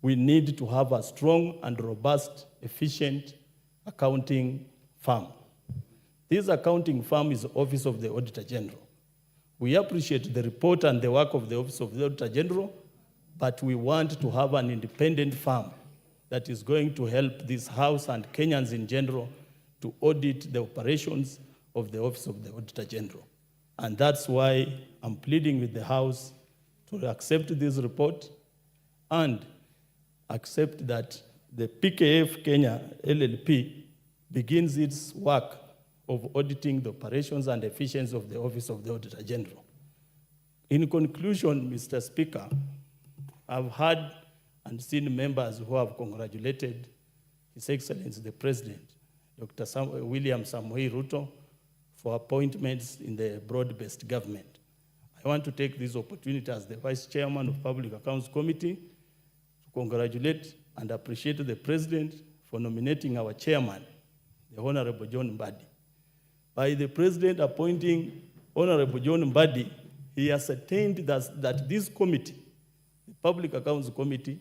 we need to have a strong and robust, efficient accounting firm. This accounting firm is the Office of the Auditor General. We appreciate the report and the work of the Office of the Auditor General, but we want to have an independent firm that is going to help this House and Kenyans in general to audit the operations of the Office of the Auditor General. And that's why I'm pleading with the House to accept this report and accept that the PKF Kenya LLP begins its work of auditing the operations and efficiency of the Office of the Auditor General. In conclusion, Mr. Speaker, I've heard and seen members who have congratulated His Excellency the President, Dr. William Samoei Ruto, for appointments in the broad-based government. I want to take this opportunity as the Vice Chairman of Public Accounts Committee to congratulate and appreciate the President for nominating our Chairman, the Honorable John Mbadi. By the President appointing Honorable John Mbadi, he ascertained that this committee, the Public Accounts Committee,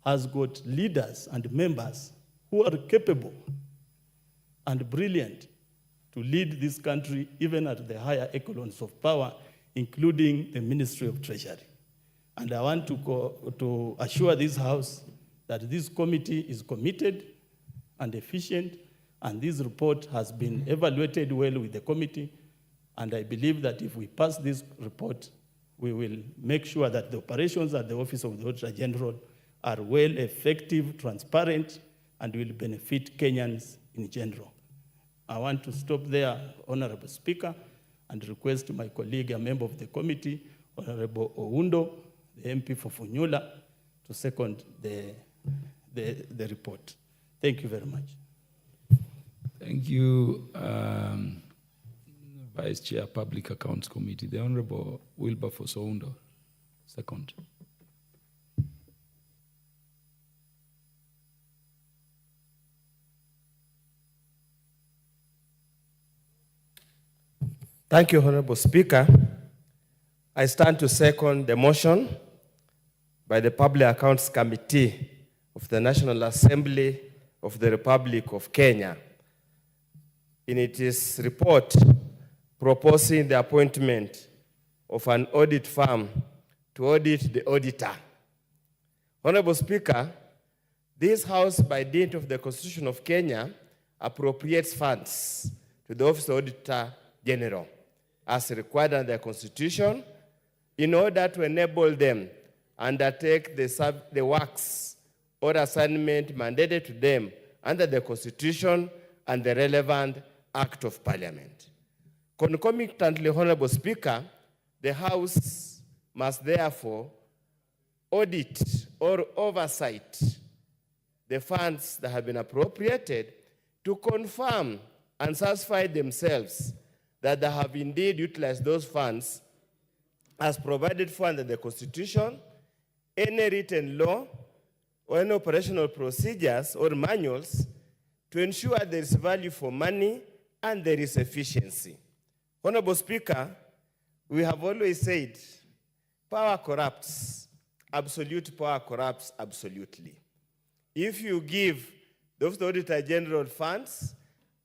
has got leaders and members who are capable and brilliant to lead this country even at the higher echelons of power, including the Ministry of Treasury. And I want to assure this House that this committee is committed and efficient, and this report has been evaluated well with the committee, and I believe that if we pass this report, we will make sure that the operations at the Office of the Auditor General are well, effective, transparent, and will benefit Kenyans in general. I want to stop there, Honorable Speaker, and request my colleague, a member of the committee, Honorable Oundo, the MP for Funyula, to second the report. Thank you very much. Thank you, Vice Chair, Public Accounts Committee. The Honorable Wilberforce Oundo, second. Thank you, Honorable Speaker. I stand to second the motion by the Public Accounts Committee of the National Assembly of the Republic of Kenya in its report proposing the appointment of an audit firm to audit the auditor. Honorable Speaker, this House, by dint of the Constitution of Kenya, appropriates funds to the Office of Auditor General as required under the Constitution in order to enable them undertake the works or assignment mandated to them under the Constitution and the relevant Act of Parliament. Concomitantly, Honorable Speaker, the House must therefore audit or oversight the funds that have been appropriated to confirm and satisfy themselves that they have indeed utilized those funds as provided for under the Constitution, any written law, or any operational procedures or manuals to ensure there is value for money and there is efficiency. Honorable Speaker, we have always said power corrupts, absolute power corrupts absolutely. If you give those Auditor General funds,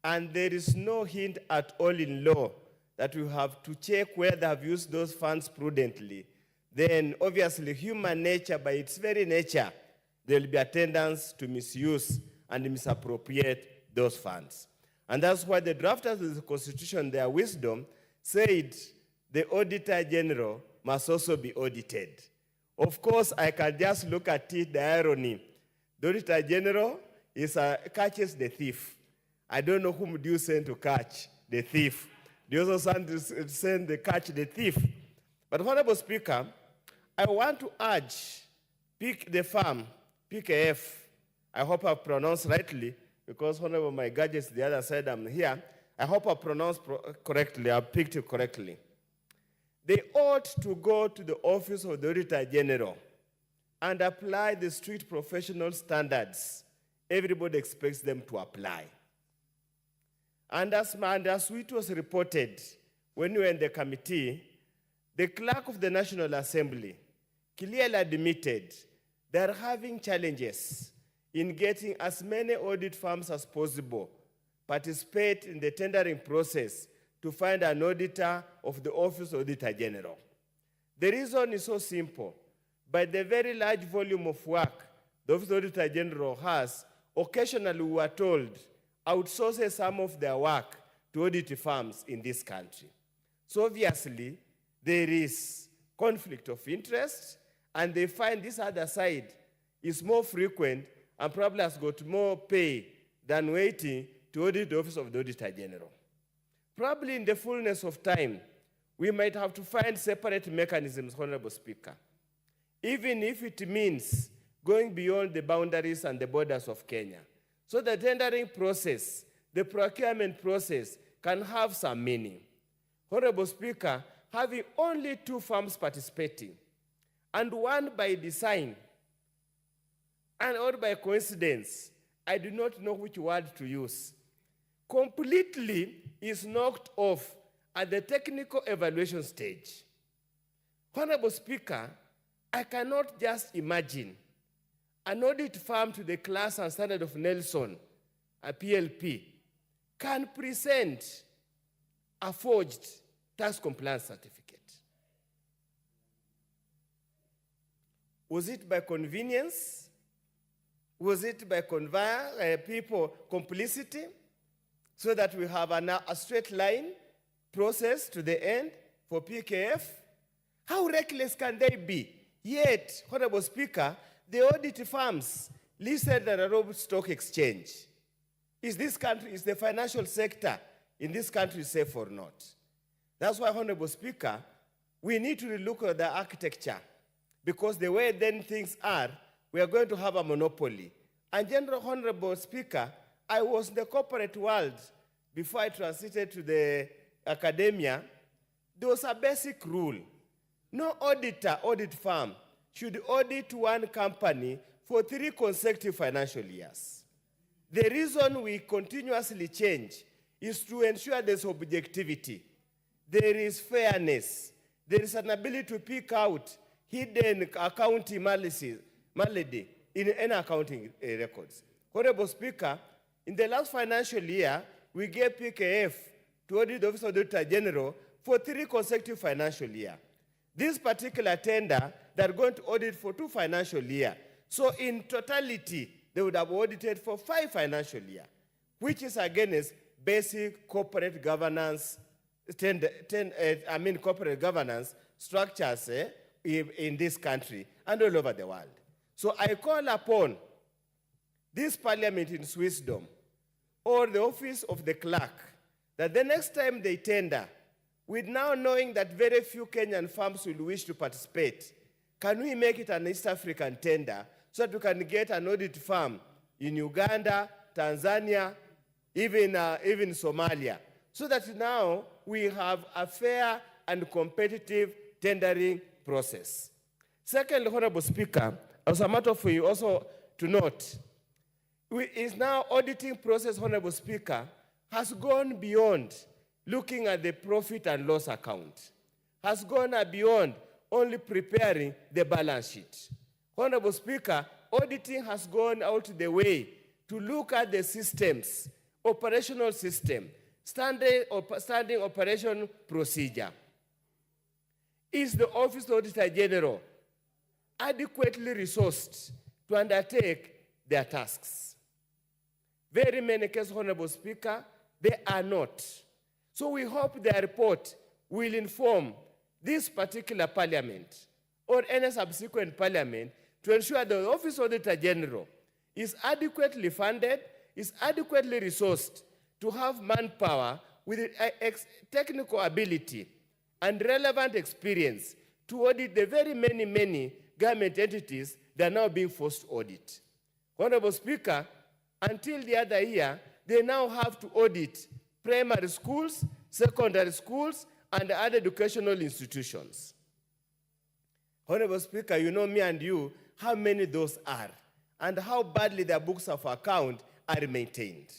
and there is no hint at all in law that you have to check whether they have used those funds prudently, then obviously human nature, by its very nature, there will be a tendency to misuse and misappropriate those funds. And that's why the drafters of the Constitution, their wisdom, said the Auditor General must also be audited. Of course, I can just look at it, the irony. The Auditor General catches the thief. I don't know whom do you send to catch the thief. Do you also send to catch the thief? But Honorable Speaker, I want to urge the firm, PKF, I hope I've pronounced rightly, because Honorable my gadgets the other side, I'm here. I hope I pronounced correctly, I picked it correctly. They ought to go to the Office of the Auditor General and apply the strict professional standards everybody expects them to apply. And as it was reported when we were in the committee, the clerk of the National Assembly clearly admitted they're having challenges in getting as many audit firms as possible participate in the tendering process to find an auditor of the Office of Auditor General. The reason is so simple. By the very large volume of work the Office of Auditor General has, occasionally we are told outsources some of their work to audit firms in this country. So obviously, there is conflict of interest, and they find this other side is more frequent and probably has got more pay than waiting to audit the Office of the Auditor General. Probably in the fullness of time, we might have to find separate mechanisms, Honorable Speaker, even if it means going beyond the boundaries and the borders of Kenya. So the tendering process, the procurement process can have some meaning. Honorable Speaker, having only 2 firms participating, and one by design, and or by coincidence, I do not know which word to use, completely is knocked off at the technical evaluation stage. Honorable Speaker, I cannot just imagine an audit firm to the class and standard of Nelson, a PLP, can present a forged tax compliance certificate. Was it by convenience? Was it by people complicity? So that we have a straight line process to the end for PKF? How reckless can they be? Yet, Honorable Speaker, the audit firms listed at the Nairobi Stock Exchange. Is the financial sector in this country safe or not? That's why, Honorable Speaker, we need to look at the architecture, because the way then things are, we are going to have a monopoly. And General Honorable Speaker, I was in the corporate world before I transited to the academia. There was a basic rule. No audit firm should audit one company for 3 consecutive financial years. The reason we continuously change is to ensure there's objectivity, there is fairness, there is an ability to pick out hidden accounting malady in any accounting records. Honorable Speaker, in the last financial year, we gave PKF to audit the Office of the Auditor General for 3 consecutive financial years. This particular tender, they're going to audit for 2 financial years. So in totality, they would have audited for 5 financial years, which is against basic corporate governance, corporate governance structures in this country and all over the world. So I call upon this parliament in its wisdom, or the office of the clerk, that the next time they tender, with now knowing that very few Kenyan firms will wish to participate, can we make it an East African tender so that we can get an audit firm in Uganda, Tanzania, even Somalia, so that now we have a fair and competitive tendering process. Second, Honorable Speaker, as a matter for you also to note, is now auditing process, Honorable Speaker, has gone beyond looking at the profit and loss account, has gone beyond only preparing the balance sheet. Honorable Speaker, auditing has gone out the way to look at the systems, operational system, standing operation procedure. Is the Office of the Auditor General adequately resourced to undertake their tasks? Very many cases, Honorable Speaker, they are not. So we hope their report will inform this particular parliament or any subsequent parliament to ensure the Office of the Auditor General is adequately funded, is adequately resourced to have manpower with technical ability and relevant experience to audit the very many government entities that are now being forced to audit. Honorable Speaker, until the other year, they now have to audit primary schools, secondary schools, and other educational institutions. Honorable Speaker, you know me and you, how many those are, and how badly their books of account are maintained.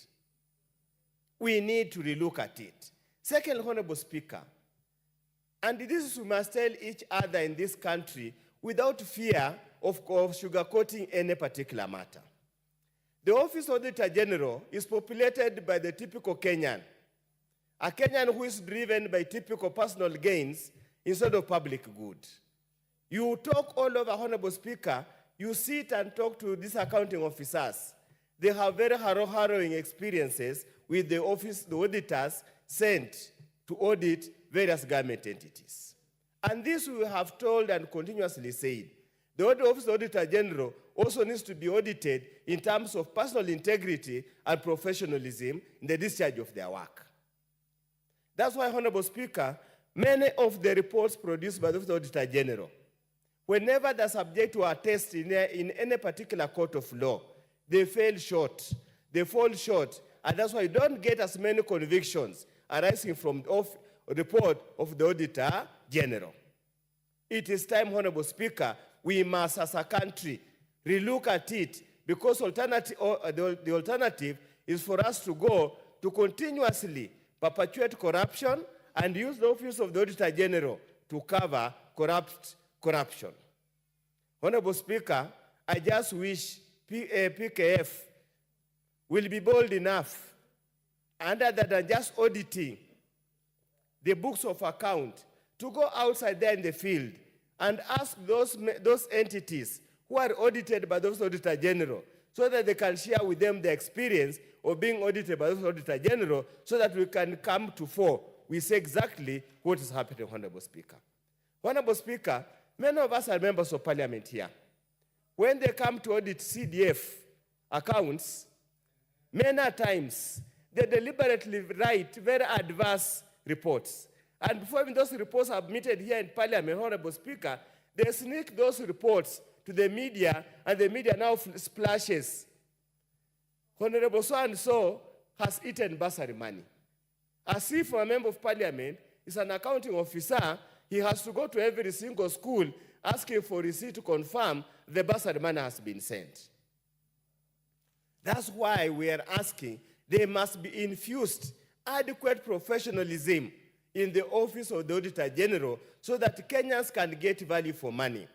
We need to relook at it. Second, Honorable Speaker, and this we must tell each other in this country without fear of sugarcoating any particular matter. The Office of the Auditor General is populated by the typical Kenyan, a Kenyan who is driven by typical personal gains instead of public good. You talk all over, Honorable Speaker, you sit and talk to these accounting officers. They have very harrowing experiences with the auditors sent to audit various government entities. And this we have told and continuously said. The Office of the Auditor General also needs to be audited in terms of personal integrity and professionalism in the discharge of their work. That's why, Honorable Speaker, many of the reports produced by the Office of the Auditor General, whenever they're subject to a test in any particular court of law, they fail short. They fall short, and that's why you don't get as many convictions arising from the report of the Auditor General. It is time, Honorable Speaker, we must, as a country, relook at it, because the alternative is for us to go to continuously perpetuate corruption and use the Office of the Auditor General to cover corruption. Honorable Speaker, I just wish PKF will be bold enough, other than just auditing the books of account, to go outside there in the field and ask those entities who are audited by those Auditor General, so that they can share with them the experience of being audited by those Auditor General, so that we can come to fore. We say exactly what is happening, Honorable Speaker. Honorable Speaker, many of us are members of Parliament here. When they come to audit CDF accounts, many times they deliberately write very adverse reports. And before even those reports are admitted here in Parliament, Honorable Speaker, they sneak those reports to the media, and the media now splashes. Honorable so-and-so has eaten bursary money. As if a member of Parliament is an accounting officer, he has to go to every single school asking for receipt to confirm the bursary money has been sent. That's why we are asking there must be infused adequate professionalism in the Office of the Auditor General, so that Kenyans can get value for money.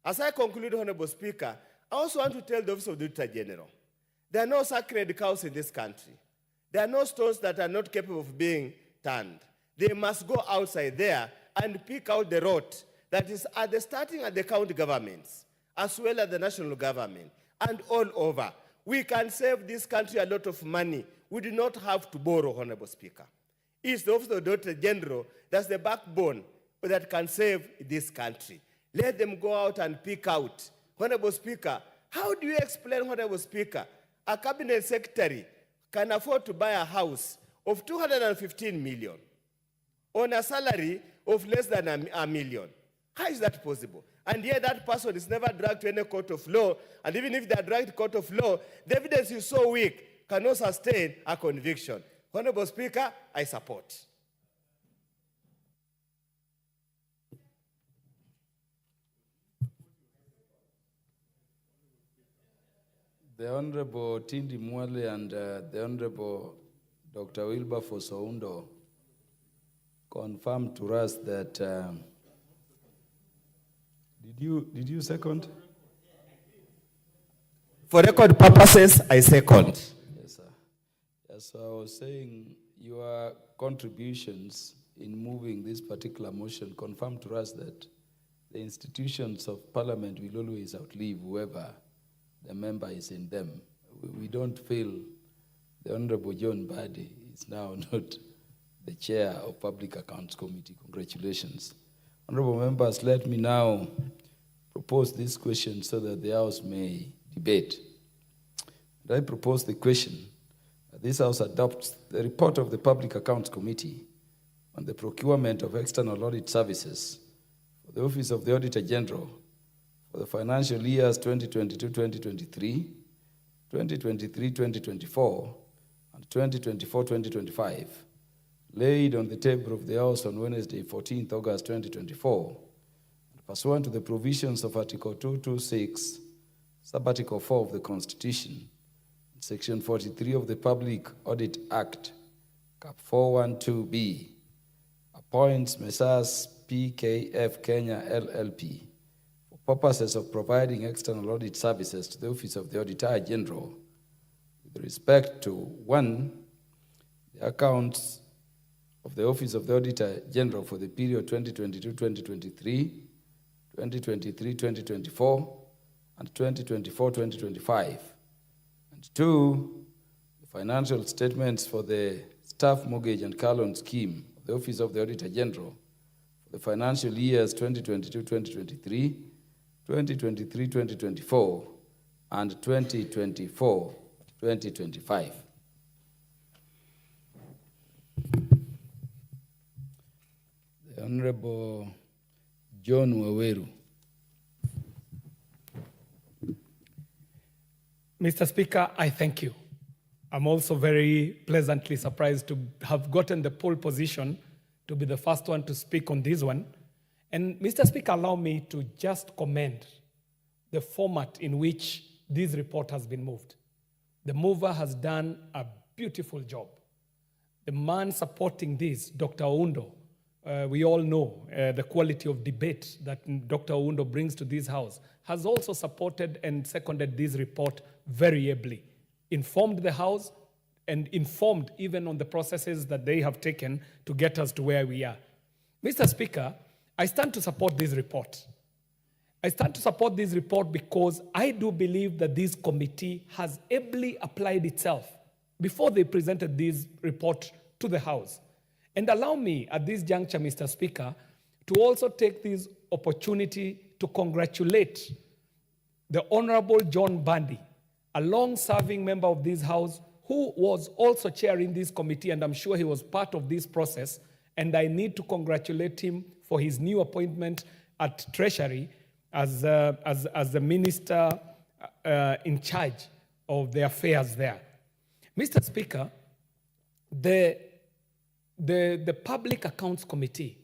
As I conclude, Honorable Speaker, I also want to tell the Office of the Auditor General, there are no sacred cows in this country. There are no stones that are not capable of being turned. They must go outside there and pick out the rot that is starting at the county governments, as well as the national government, and all over. We can save this country a lot of money. We do not have to borrow, Honorable Speaker. It's the Office of the Auditor General that's the backbone that can save this country. Let them go out and pick out. Honorable Speaker, how do you explain, Honorable Speaker, a cabinet secretary can afford to buy a house of 215 million on a salary of less than a million? How is that possible? And yet that person is never dragged to any court of law, and even if they are dragged to court of law, the evidence is so weak, cannot sustain a conviction. Honorable Speaker, I support. The Honorable Tindi Mwale and the Honorable Dr. Wilberforce Oundo confirmed to us that, did you second? For record purposes, I second. Yes, sir. Yes, so I was saying your contributions in moving this particular motion confirmed to us that the institutions of Parliament will always outlive whoever the member is in them. We don't feel the Honorable John Badi is now not the chair of Public Accounts Committee. Congratulations. Honorable members, let me now propose this question so that the House may debate. And I propose the question that this House adopts the report of the Public Accounts Committee on the procurement of external audit services for the Office of the Auditor General for the financial years 2022-2023, 2023-2024, and 2024-2025, laid on the table of the House on Wednesday, 14th August 2024, pursuant to the provisions of Article 226, Sub-Article 4 of the Constitution, Section 43 of the Public Audit Act, Cap 412B, appoints Messrs. PKF Kenya LLP for purposes of providing external audit services to the Office of the Auditor General with respect to 1, the accounts of the Office of the Auditor General for the period 2022-2023, 2023-2024, and 2024-2025. And 2, the financial statements for the staff mortgage and car loan scheme of the Office of the Auditor General for the financial years 2022-2023, 2023-2024, and 2024-2025. The Honorable John Waweru. Mr. Speaker, I thank you. I'm also very pleasantly surprised to have gotten the pole position to be the first one to speak on this one. And Mr. Speaker, allow me to just commend the format in which this report has been moved. The mover has done a beautiful job. The man supporting this, Dr. Oundo, we all know the quality of debate that Dr. Oundo brings to this house, has also supported and seconded this report very ably, informed the House and informed even on the processes that they have taken to get us to where we are. Mr. Speaker, I stand to support this report. I stand to support this report because I do believe that this committee has ably applied itself before they presented this report to the House. And allow me at this juncture, Mr. Speaker, to also take this opportunity to congratulate the Honorable John Bandi, a long-serving member of this House who was also chairing this committee, and I'm sure he was part of this process, and I need to congratulate him for his new appointment at Treasury as the minister in charge of the affairs there. Mr. Speaker, the Public Accounts Committee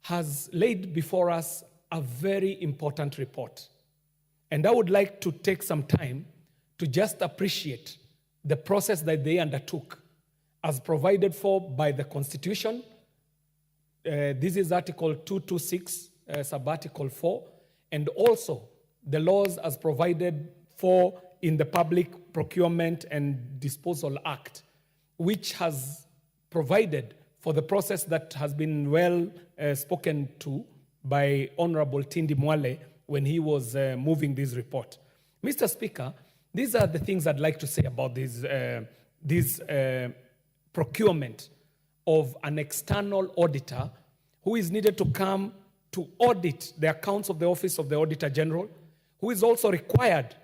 has laid before us a very important report. And I would like to take some time to just appreciate the process that they undertook as provided for by the Constitution. This is Article 226, sub-Article 4, and also the laws as provided for in the Public Procurement and Disposal Act, which has provided for the process that has been well spoken to by Honorable Tindi Mwale when he was moving this report. Mr. Speaker, these are the things I'd like to say about this procurement of an external auditor who is needed to come to audit the accounts of the Office of the Auditor General, who is also required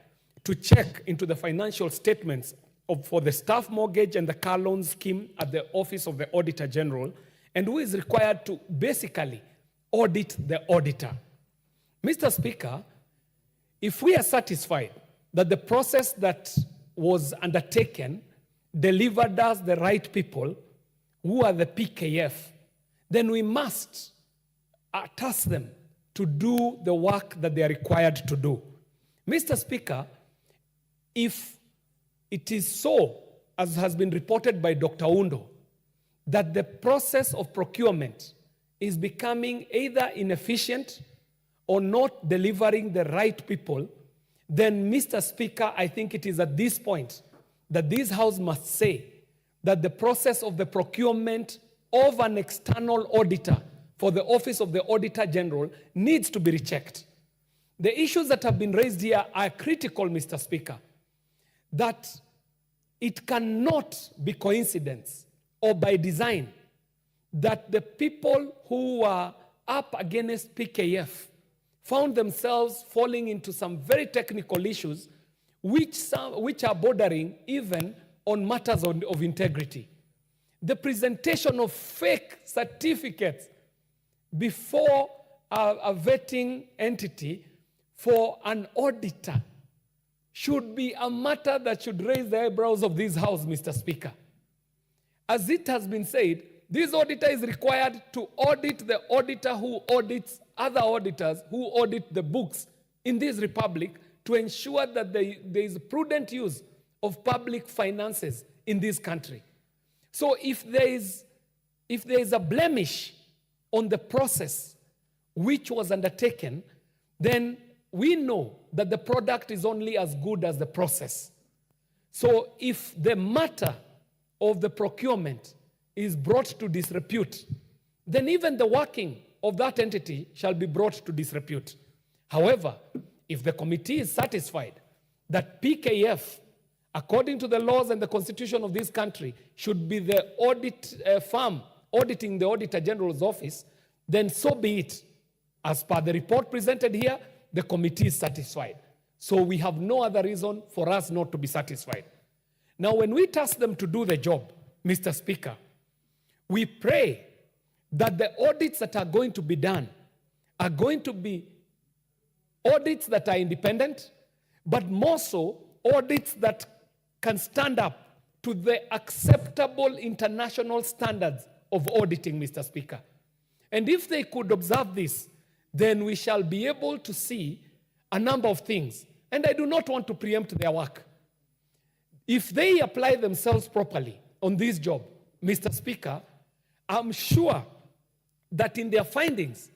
to check into the financial statements for the staff mortgage and the car loan scheme at the Office of the Auditor General, and who is required to basically audit the auditor. Mr. Speaker, if we are satisfied that the process that was undertaken delivered us the right people, who are the PKF, then we must task them to do the work that they are required to do. Mr. Speaker, if it is so, as has been reported by Dr. Oundo, that the process of procurement is becoming either inefficient or not delivering the right people, then, Mr. Speaker, I think it is at this point that this House must say that the process of the procurement of an external auditor for the Office of the Auditor General needs to be rechecked. The issues that have been raised here are critical, Mr. Speaker, that it cannot be coincidence or by design that the people who are up against PKF found themselves falling into some very technical issues which are bordering even on matters of integrity. The presentation of fake certificates before a vetting entity for an auditor should be a matter that should raise the eyebrows of this House, Mr. Speaker. As it has been said, this auditor is required to audit the auditor who audits other auditors who audit the books in this republic to ensure that there is prudent use of public finances in this country. So if there is a blemish on the process which was undertaken, then we know that the product is only as good as the process. So if the matter of the procurement is brought to disrepute, then even the working of that entity shall be brought to disrepute. However, if the committee is satisfied that PKF, according to the laws and the constitution of this country, should be the audit firm auditing the Auditor General's office, then so be it. As per the report presented here, the committee is satisfied. So we have no other reason for us not to be satisfied. Now, when we task them to do the job, Mr. Speaker, we pray that the audits that are going to be done are going to be audits that are independent, but more so audits that can stand up to the acceptable international standards of auditing, Mr. Speaker. And if they could observe this, then we shall be able to see a number of things. And I do not want to preempt their work. If they apply themselves properly on this job, Mr. Speaker, I'm sure that in their findings,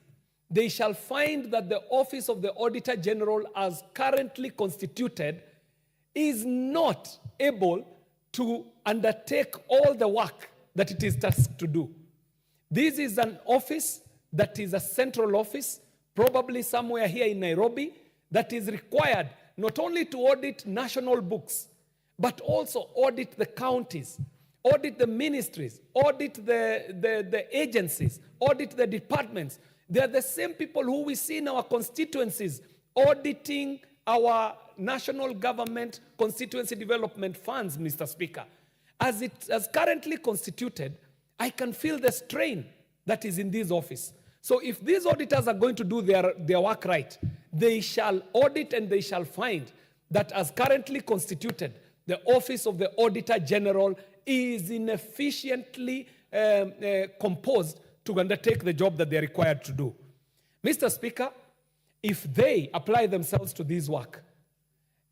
they shall find that the Office of the Auditor General, as currently constituted, is not able to undertake all the work that it is tasked to do. This is an office that is a central office, probably somewhere here in Nairobi, that is required not only to audit national books, but also audit the counties, audit the ministries, audit the agencies, audit the departments. They are the same people who we see in our constituencies auditing our national government constituency development funds, Mr. Speaker. As currently constituted, I can feel the strain that is in this office. So if these auditors are going to do their work right, they shall audit and they shall find that as currently constituted, the Office of the Auditor General is inefficiently composed to undertake the job that they are required to do. Mr. Speaker, if they apply themselves to this work,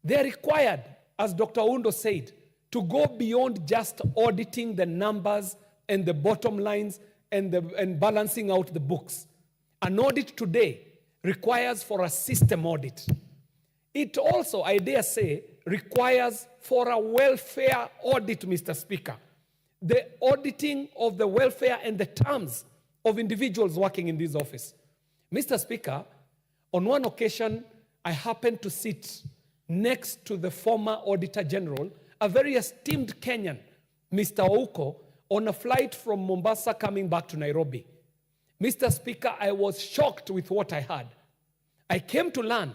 they are required, as Dr. Undo said, to go beyond just auditing the numbers and the bottom lines and balancing out the books. An audit today requires for a system audit. It also, I dare say, requires for a welfare audit, Mr. Speaker. The auditing of the welfare and the terms of individuals working in this office. Mr. Speaker, on one occasion, I happened to sit next to the former Auditor General, a very esteemed Kenyan, Mr. Ouko, on a flight from Mombasa coming back to Nairobi. Mr. Speaker, I was shocked with what I heard. I came to learn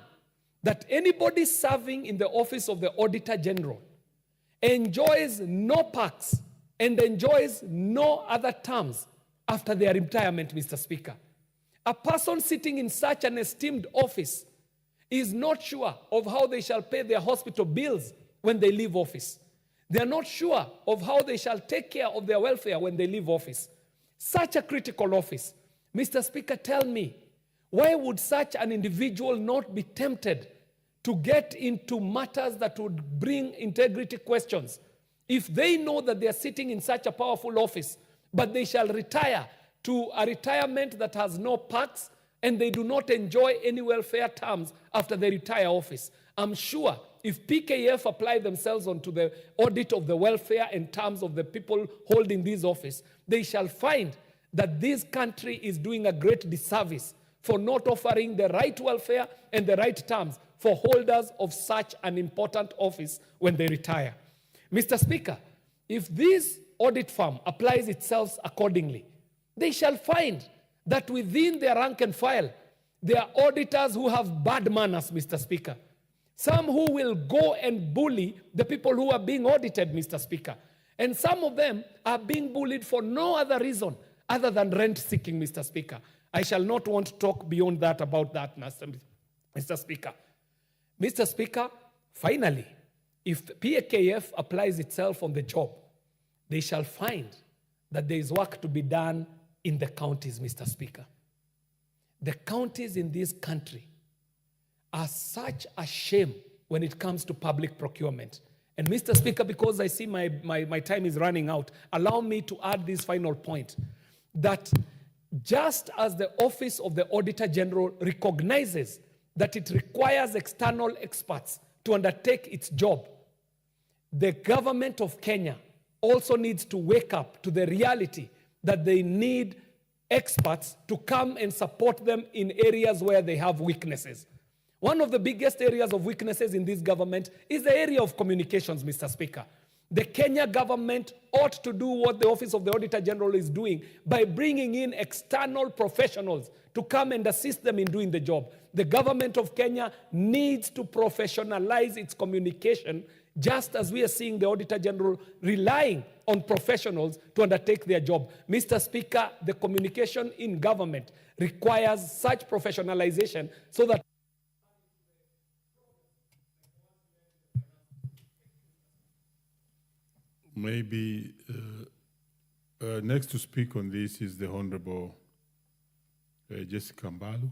that anybody serving in the Office of the Auditor General enjoys no perks and enjoys no other terms after their retirement, Mr. Speaker. A person sitting in such an esteemed office is not sure of how they shall pay their hospital bills when they leave office. They are not sure of how they shall take care of their welfare when they leave office. Such a critical office. Mr. Speaker, tell me, why would such an individual not be tempted to get into matters that would bring integrity questions if they know that they are sitting in such a powerful office, but they shall retire to a retirement that has no perks and they do not enjoy any welfare terms after they retire office? I'm sure if PKF apply themselves onto the audit of the welfare and terms of the people holding this office, they shall find that this country is doing a great disservice for not offering the right welfare and the right terms for holders of such an important office when they retire. Mr. Speaker, if this audit firm applies itself accordingly, they shall find that within their rank and file, there are auditors who have bad manners, Mr. Speaker. Some who will go and bully the people who are being audited, Mr. Speaker. And some of them are being bullied for no other reason other than rent seeking, Mr. Speaker. I shall not want to talk beyond that about that, Mr. Speaker. Mr. Speaker, finally, if PKF applies itself on the job, they shall find that there is work to be done in the counties, Mr. Speaker. The counties in this country are such a shame when it comes to public procurement. And Mr. Speaker, because I see my time is running out, allow me to add this final point, that just as the Office of the Auditor General recognizes that it requires external experts to undertake its job, the government of Kenya also needs to wake up to the reality that they need experts to come and support them in areas where they have weaknesses. One of the biggest areas of weaknesses in this government is the area of communications, Mr. Speaker. the Kenya government ought to do what the Office of the Auditor General is doing by bringing in external professionals to come and assist them in doing the job. The government of Kenya needs to professionalize its communication, just as we are seeing the Auditor General relying on professionals to undertake their job. Mr. Speaker, the communication in government requires such professionalization so that maybe next to speak on this is the Honorable Jessica Mbalu.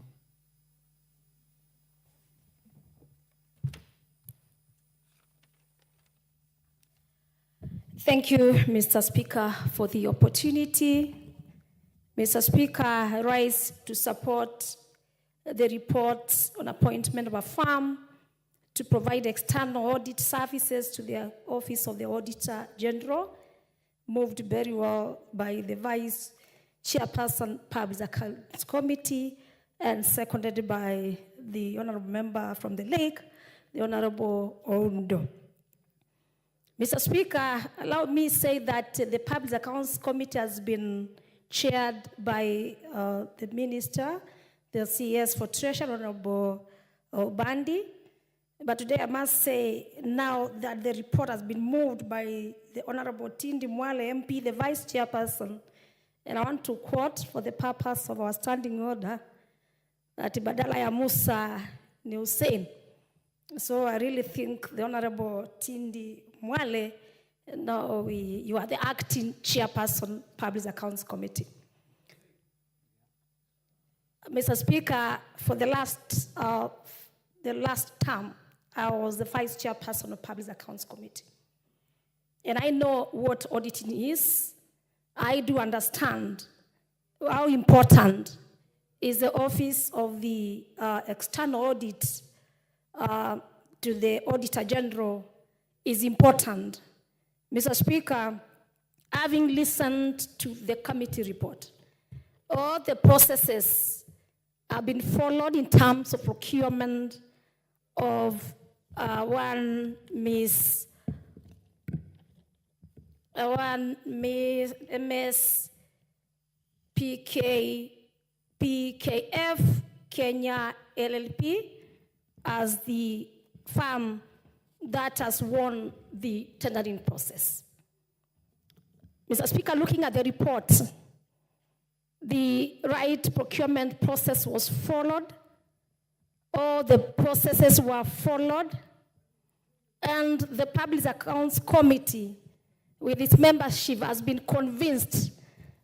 Thank you, Mr. Speaker, for the opportunity. Mr. Speaker, I rise to support the report on appointment of a firm to provide external audit services to the Office of the Auditor General, moved very well by the Vice Chairperson, Public Accounts Committee, and seconded by the Honorable Member from the Lake, the Honorable Oundo. Mr. Speaker, allow me to say that the Public Accounts Committee has been chaired by the Minister, the CS for Treasury, Honorable Bandi. But today I must say now that the report has been moved by the Honorable Tindi Mwale MP, the Vice Chairperson, and I want to quote for the purpose of our standing order that badala ya Musa ni Hussein. So I really think the Honorable Tindi Mwale, no, you are the acting chairperson, Public Accounts Committee. Mr. Speaker, for the last term, I was the vice chairperson of Public Accounts Committee. And I know what auditing is. I do understand how important is the Office of the External Audit to the Auditor General is important. Mr. Speaker, having listened to the committee report, all the processes have been followed in terms of procurement of one Miss PKF Kenya LLP as the firm that has won the tendering process. Mr. Speaker, looking at the report, the right procurement process was followed, all the processes were followed, and the Public Accounts Committee, with its membership, has been convinced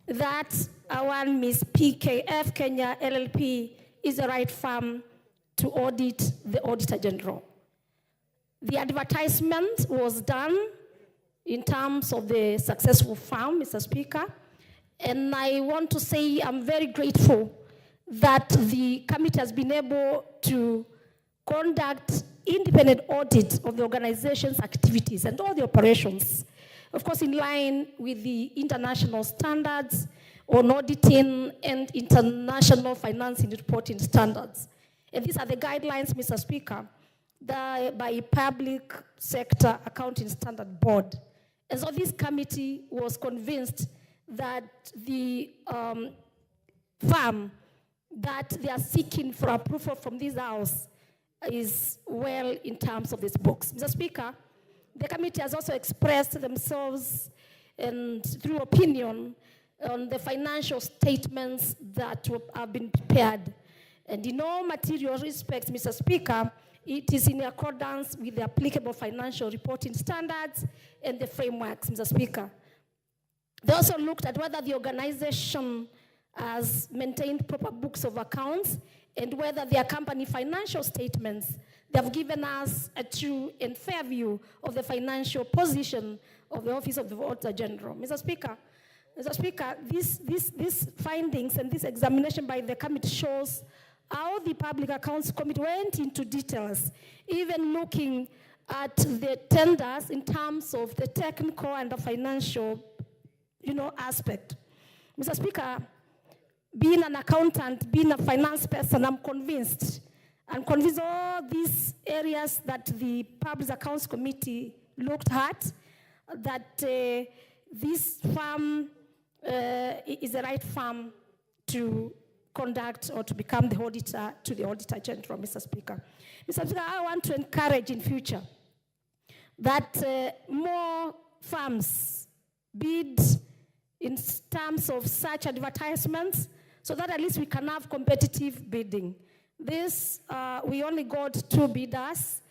that our Miss PKF Kenya LLP is the right firm to audit the Auditor General. The advertisement was done in terms of the successful firm, Mr. Speaker, and I want to say I'm very grateful that the committee has been able to conduct independent audit of the organization's activities and all the operations, of course, in line with the international standards on auditing and international financing reporting standards. And these are the guidelines, Mr. Speaker, by Public Sector Accounting Standard Board. And so this committee was convinced that the firm that they are seeking for approval from this House is well in terms of these books. Mr. Speaker, the committee has also expressed themselves and through opinion on the financial statements that have been prepared. And in all material respects, Mr. Speaker, it is in accordance with the applicable financial reporting standards and the frameworks, Mr. Speaker. They also looked at whether the organization has maintained proper books of accounts and whether their company financial statements, they have given us a true and fair view of the financial position of the Office of the Auditor General. Mr. Speaker, these findings and this examination by the committee shows how the Public Accounts Committee went into details, even looking at the tenders in terms of the technical and the financial, aspect. Mr. Speaker, being an accountant, being a finance person, I'm convinced all these areas that the Public Accounts Committee looked at that this firm is the right firm to conduct or to become the auditor to the Auditor General, Mr. Speaker. Mr. Speaker, I want to encourage in future that more firms bid in terms of such advertisements so that at least we can have competitive bidding. This, we only got 2 bidders,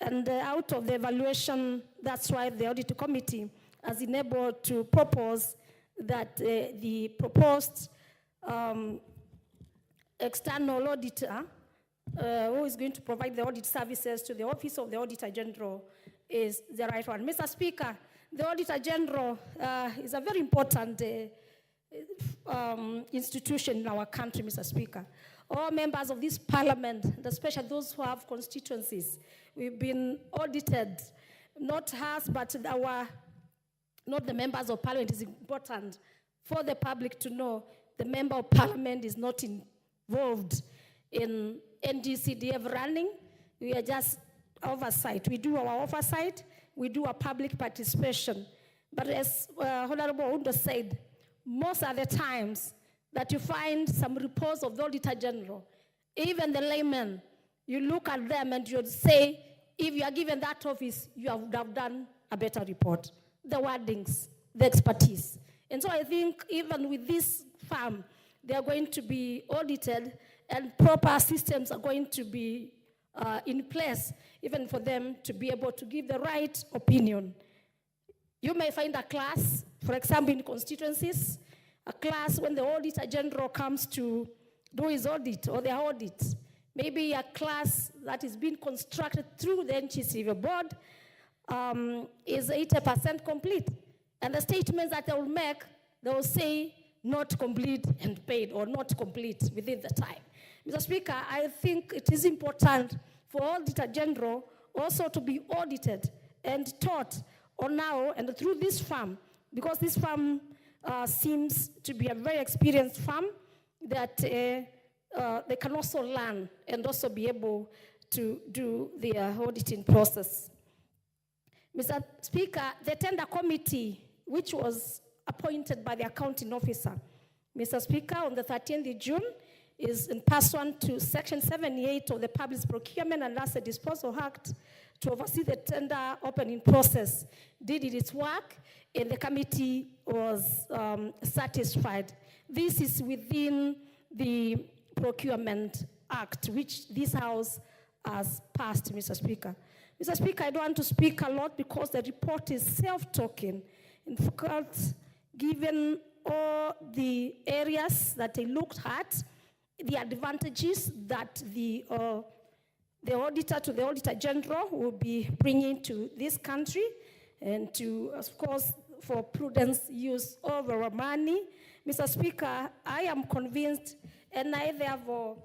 and out of the evaluation, that's why the audit committee has been able to propose that the proposed external auditor who is going to provide the audit services to the Office of the Auditor General is the right one. Mr. Speaker, the Auditor General is a very important institution in our country, Mr. Speaker. All members of this parliament, and especially those who have constituencies, we've been audited, not us, but not the members of parliament. It's important for the public to know the member of parliament is not involved in NGCDF running. We are just oversight. We do our oversight, we do our public participation. But as Honorable Undo said, most of the times that you find some reports of the Auditor General, even the layman, you look at them and you'd say, if you are given that office, you would have done a better report. The wordings, the expertise. And so I think even with this firm, they are going to be audited and proper systems are going to be in place, even for them to be able to give the right opinion. You may find a class, for example, in constituencies, a class when the Auditor General comes to do his audit or their audit, maybe a class that is being constructed through the NGCDF board is 80% complete. And the statements that they will make, they will say not complete and paid or not complete within the time. Mr. Speaker, I think it is important for Auditor General also to be audited and taught on now and through this firm, because this firm seems to be a very experienced firm that they can also learn and also be able to do their auditing process. Mr. Speaker, the tender committee, which was appointed by the accounting officer, Mr. Speaker, on the 13th of June, is in pursuant to Section 78 of the Public Procurement and Asset Disposal Act to oversee the tender opening process, did its work, and the committee was satisfied. This is within the Procurement Act, which this House has passed, Mr. Speaker. Mr. Speaker, I don't want to speak a lot because the report is self-talking. In fact, given all the areas that they looked at, the advantages that the auditor to the Auditor General will be bringing to this country, and to, of course, for prudence use of our money. Mr. Speaker, I am convinced, and I therefore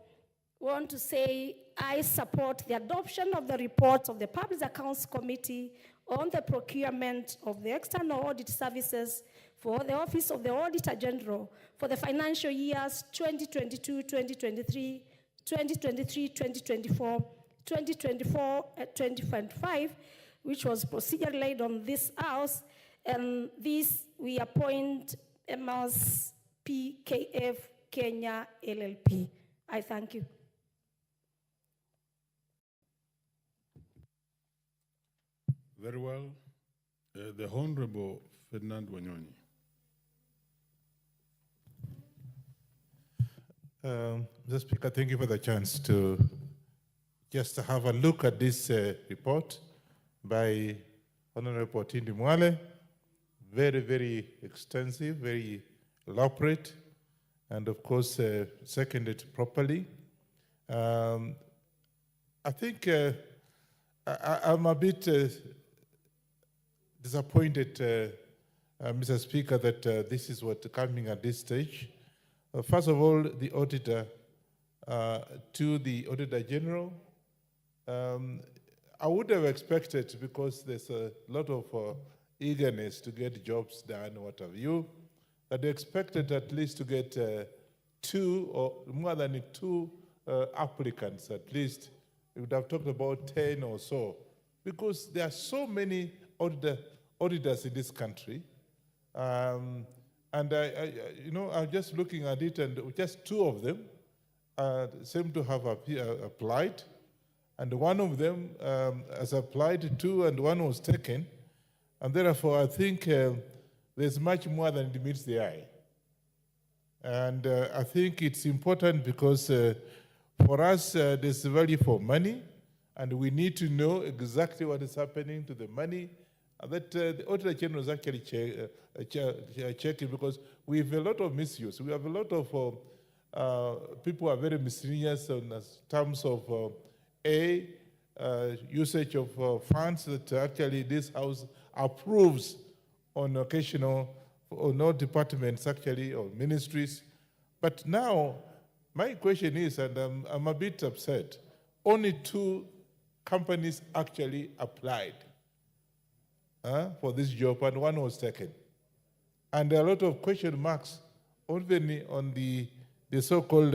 want to say I support the adoption of the report of the Public Accounts Committee on the procurement of the external audit services for the Office of the Auditor General for the financial years 2022-2023, 2023-2024, 2024-2025, which was procedurally laid on this House, and this we appoint MS PKF Kenya LLP. I thank you. Very well. The Honorable Ferdinand Wanyonyi. Mr. Speaker, thank you for the chance to just have a look at this report by Honorable Tindi Mwale. Very, very extensive, very elaborate, and of course, seconded properly. I think I'm a bit disappointed, Mr. Speaker, that this is what's coming at this stage. First of all, the auditor to the Auditor General, I would have expected, because there's a lot of eagerness to get jobs done, what have you, that they expected at least to get 2 or more than 2 applicants at least. We would have talked about 10 or so, because there are so many auditors in this country. And I'm just looking at it, and just two of them seem to have applied. And one of them has applied too, and one was taken. And therefore, I think there's much more than it meets the eye. And I think it's important because for us, there's value for money, and we need to know exactly what is happening to the money that the Auditor General is actually checking, because we have a lot of misuse. We have a lot of people who are very miscellaneous in terms of usage of funds that actually this House approves on occasional, or no departments actually, or ministries. But now, my question is, and I'm a bit upset, only 2 companies actually applied for this job, and one was taken. And there are a lot of question marks even on the so-called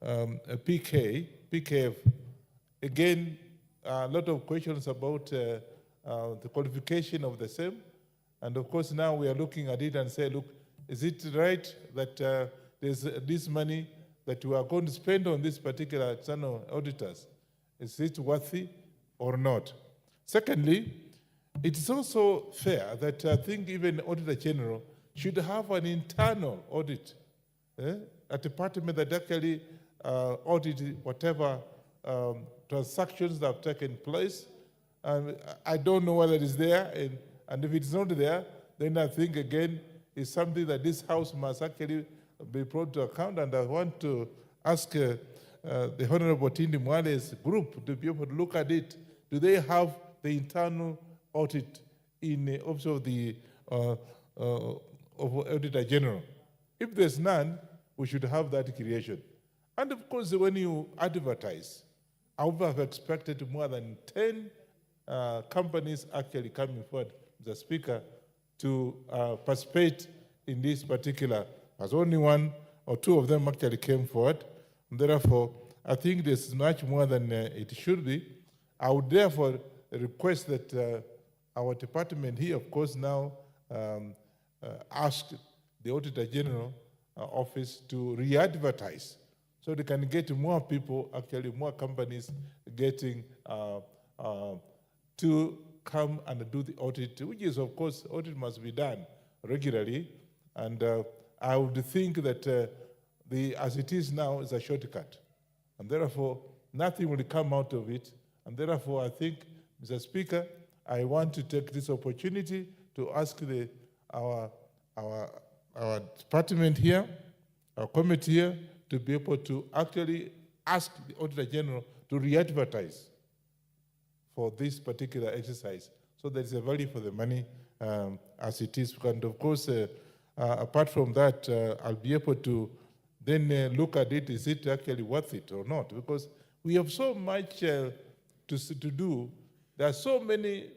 PKF. Again, a lot of questions about the qualification of the same. And of course, now we are looking at it and say, look, is it right that there's this money that we are going to spend on this particular external auditors? Is it worthy or not? Secondly, it's also fair that I think even Auditor General should have an internal audit, a department that actually audit whatever transactions that have taken place. And I don't know whether it is there, and if it's not there, then I think again it's something that this House must actually be brought to account. And I want to ask the Honorable Tindi Mwale's group to be able to look at it. Do they have the internal audit in the office of the of Auditor General? If there's none, we should have that creation. And of course, when you advertise, I would have expected more than 10 companies actually coming forward, the Speaker, to participate in this particular, as only 1 or 2 of them actually came forward. And therefore, I think there's much more than it should be. I would therefore request that our department here, of course, now ask the Auditor General office to re-advertise so they can get more people, actually more companies getting to come and do the audit, which is, of course, audit must be done regularly. And I would think that as it is now, is a shortcut. And therefore, nothing will come out of it. And therefore, I think, Mr. Speaker, I want to take this opportunity to ask our department here, our committee here, to be able to actually ask the Auditor General to re-advertise for this particular exercise, so there's a value for the money as it is. And of course, apart from that, I'll be able to then look at it, is it actually worth it or not? Because we have so much to do. There are so many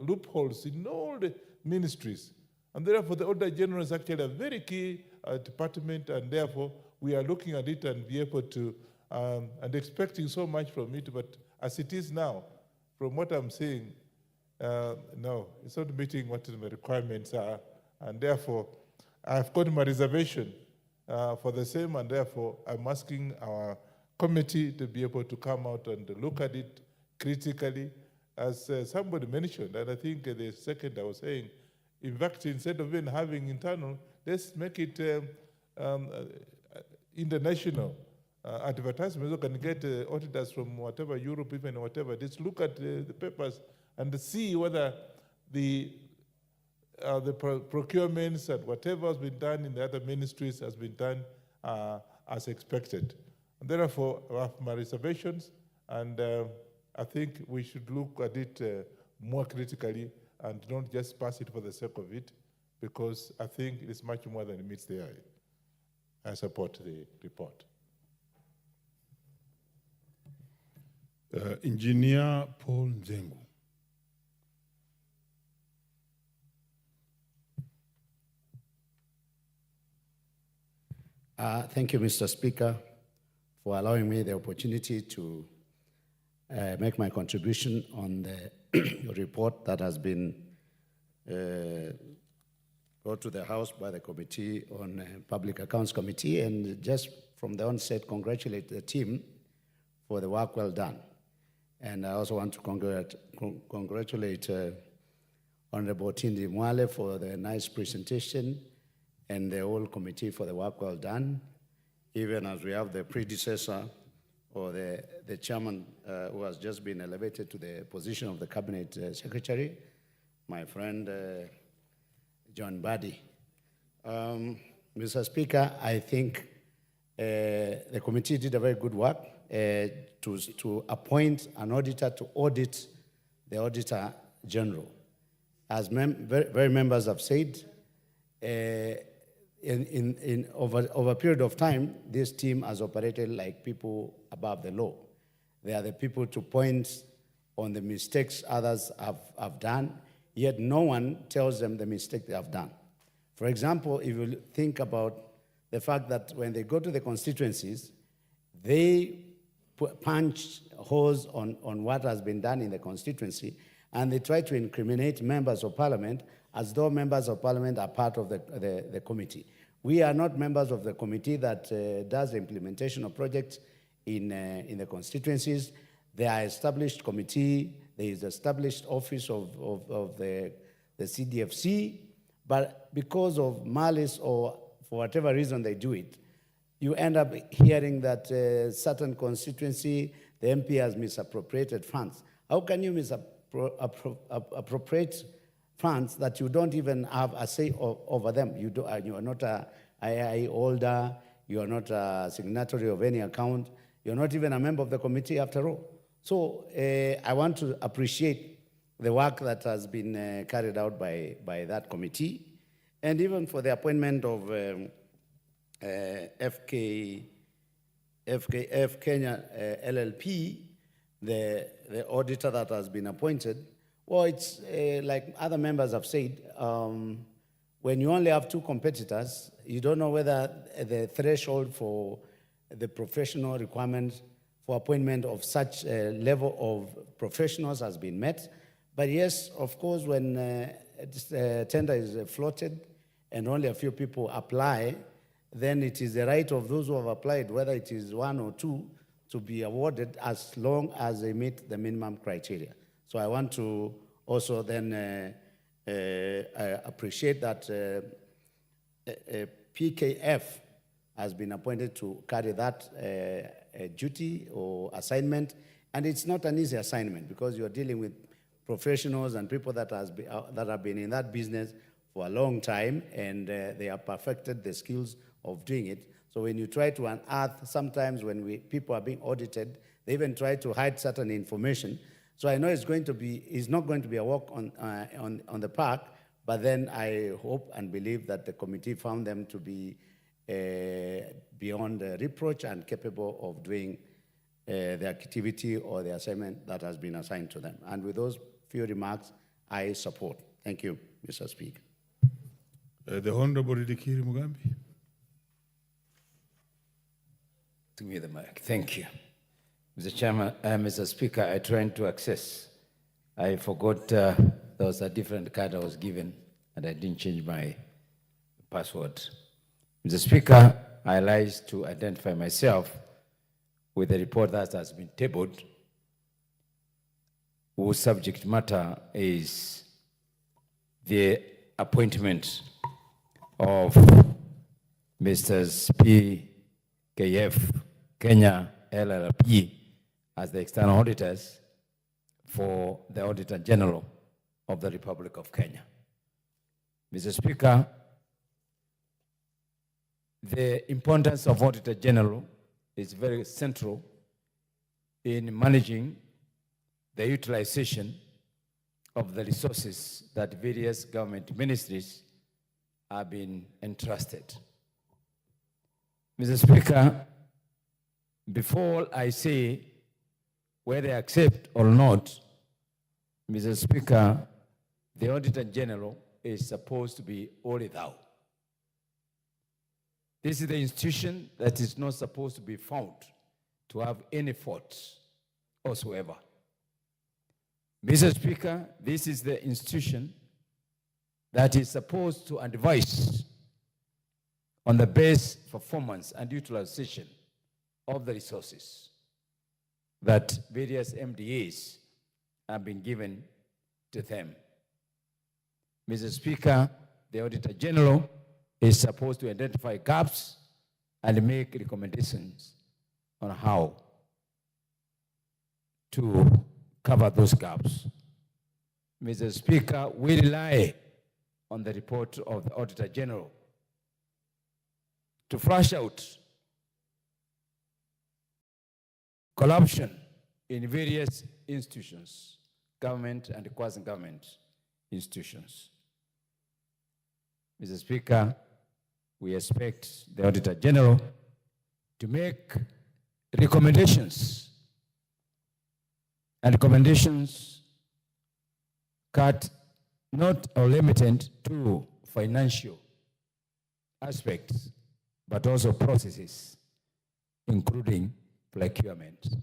loopholes in all the ministries. And therefore, the Auditor General is actually a very key department, and therefore, we are looking at it and be able to, and expecting so much from it. But as it is now, from what I'm seeing, no, it's not meeting what the requirements are. And therefore, I've got my reservation for the same, and therefore, I'm asking our committee to be able to come out and look at it critically, as somebody mentioned, and I think the second I was saying, in fact, instead of even having internal, let's make it international advertisement. You can get auditors from whatever, Europe, even whatever. Just look at the papers and see whether the procurements and whatever has been done in the other ministries has been done as expected. And therefore, I have my reservations, and I think we should look at it more critically and not just pass it for the sake of it, because I think it's much more than it meets the eye. I support the report. Engineer Paul Nzengu. Thank you, Mr. Speaker, for allowing me the opportunity to make my contribution on the report that has been brought to the House by the Committee on Public Accounts Committee, and just from the onset, congratulate the team for the work well done. And I also want to congratulate Honorable Tindi Mwale for the nice presentation and the whole committee for the work well done, even as we have the predecessor or the chairman who has just been elevated to the position of the cabinet secretary, my friend John Buddy. Mr. Speaker, I think the committee did a very good work to appoint an auditor to audit the Auditor General. As very members have said, over a period of time, this team has operated like people above the law. They are the people to point on the mistakes others have done, yet no one tells them the mistake they have done. For example, if you think about the fact that when they go to the constituencies, they punch holes on what has been done in the constituency, and they try to incriminate members of parliament as though members of parliament are part of the committee. We are not members of the committee that does the implementation of projects in the constituencies. There are established committee, there is established office of the CDFC, but because of malice or for whatever reason they do it, you end up hearing that certain constituency, the MP has misappropriated funds. How can you misappropriate funds that you don't even have a say over them? You are not a II holder, you are not a signatory of any account, you're not even a member of the committee after all. So I want to appreciate the work that has been carried out by that committee, and even for the appointment of FKF Kenya LLP, the auditor that has been appointed. Well, it's like other members have said, when you only have two competitors, you don't know whether the threshold for the professional requirement for appointment of such a level of professionals has been met. But yes, of course, when tender is floated and only a few people apply, then it is the right of those who have applied, whether it is one or two, to be awarded as long as they meet the minimum criteria. So I want to also then appreciate that PKF has been appointed to carry that duty or assignment. And it's not an easy assignment because you're dealing with professionals and people that have been in that business for a long time, and they have perfected the skills of doing it. So when you try to unearth, sometimes when people are being audited, they even try to hide certain information. So I know it's not going to be a walk on the park, but then I hope and believe that the committee found them to be beyond reproach and capable of doing the activity or the assignment that has been assigned to them. And with those few remarks, I support. Thank you, Mr. Speaker. The Honorable Dikiri Mugambi. Give me the mic. Thank you. Mr. Chairman, Mr. Speaker, I tried to access. I forgot there was a different card I was given, and I didn't change my password. Mr. Speaker, I rise to identify myself with the report that has been tabled, whose subject matter is the appointment of Mr. PKF Kenya LLP as the external auditors for the Auditor General of the Republic of Kenya. Mr. Speaker, the importance of Auditor General is very central in managing the utilization of the resources that various government ministries have been entrusted. Mr. Speaker, before I say whether I accept or not, Mr. Speaker, the Auditor General is supposed to be only thou. This is the institution that is not supposed to be found to have any faults whatsoever. Mr. Speaker, this is the institution that is supposed to advise on the best performance and utilization of the resources that various MDAs have been given to them. Mr. Speaker, the Auditor General is supposed to identify gaps and make recommendations on how to cover those gaps. Mr. Speaker, we rely on the report of the Auditor General to flush out corruption in various institutions, government and quasi-government institutions. Mr. Speaker, we expect the Auditor General to make recommendations, and recommendations cut not or limited to financial aspects, but also processes, including procurement.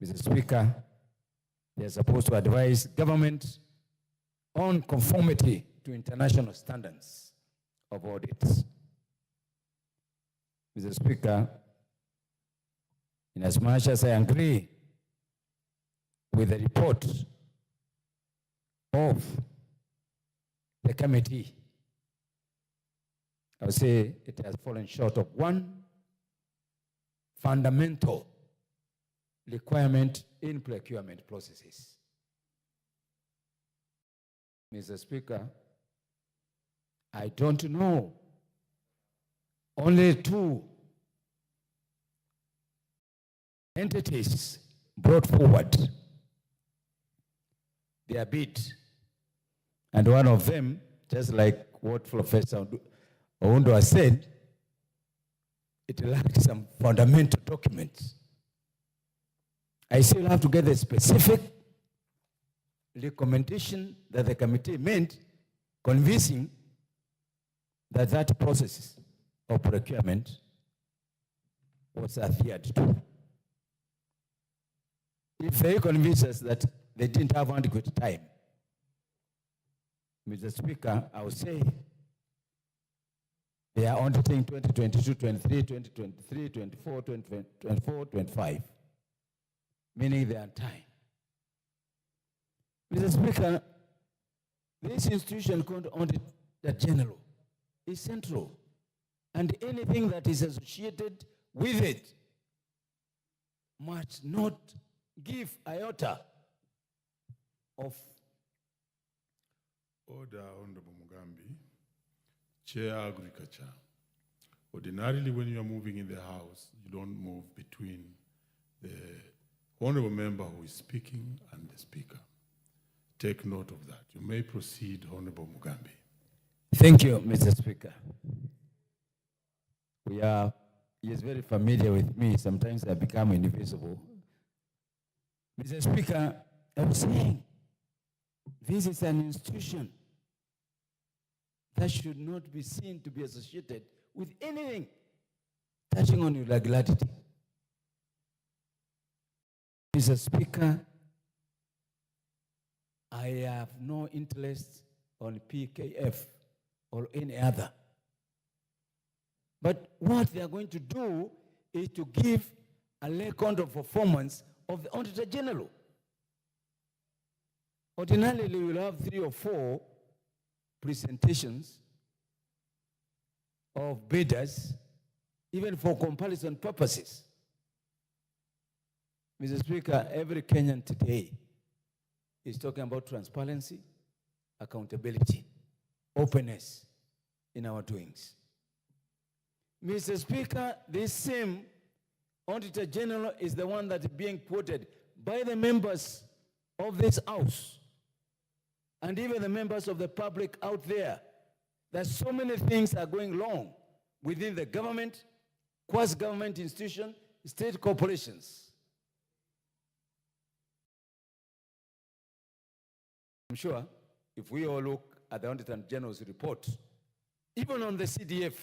Mr. Speaker, they are supposed to advise government on conformity to international standards of audits. Mr. Speaker, in as much as I agree with the report of the committee, I would say it has fallen short of one fundamental requirement in procurement processes. Mr. Speaker, I don't know. Only 2 entities brought forward their bid. And one of them, just like what Professor Oundo has said, it lacked some fundamental documents. I still have to get the specific recommendation that the committee made, convincing that that process of procurement was adhered to. If they convince us that they didn't have adequate time, Mr. Speaker, I would say they are auditing 2022, 23, 2023, 24, 24, 25, meaning they are on time. Mr. Speaker, this institution called Auditor General is central, and anything that is associated with it must not give iota of. Order, Honorable Mugambi. Chair Agriculture. Ordinarily, when you are moving in the House, you don't move between the honorable member who is speaking and the Speaker. Take note of that. You may proceed, Honorable Mugambi. Thank you, Mr. Speaker. He is very familiar with me. Sometimes I become invisible. Mr. Speaker, I was saying, this is an institution that should not be seen to be associated with anything touching on irregularity. Mr. Speaker, I have no interest on PKF or any other. But what they are going to do is to give a record of performance of the Auditor General. Ordinarily, we will have 3 or 4 presentations of bidders, even for comparison purposes. Mr. Speaker, every Kenyan today is talking about transparency, accountability, openness in our doings. Mr. Speaker, this same Auditor General is the one that is being quoted by the members of this House and even the members of the public out there, that so many things are going wrong within the government, quasi-government institution, state corporations. I'm sure if we all look at the Auditor General's report, even on the CDF,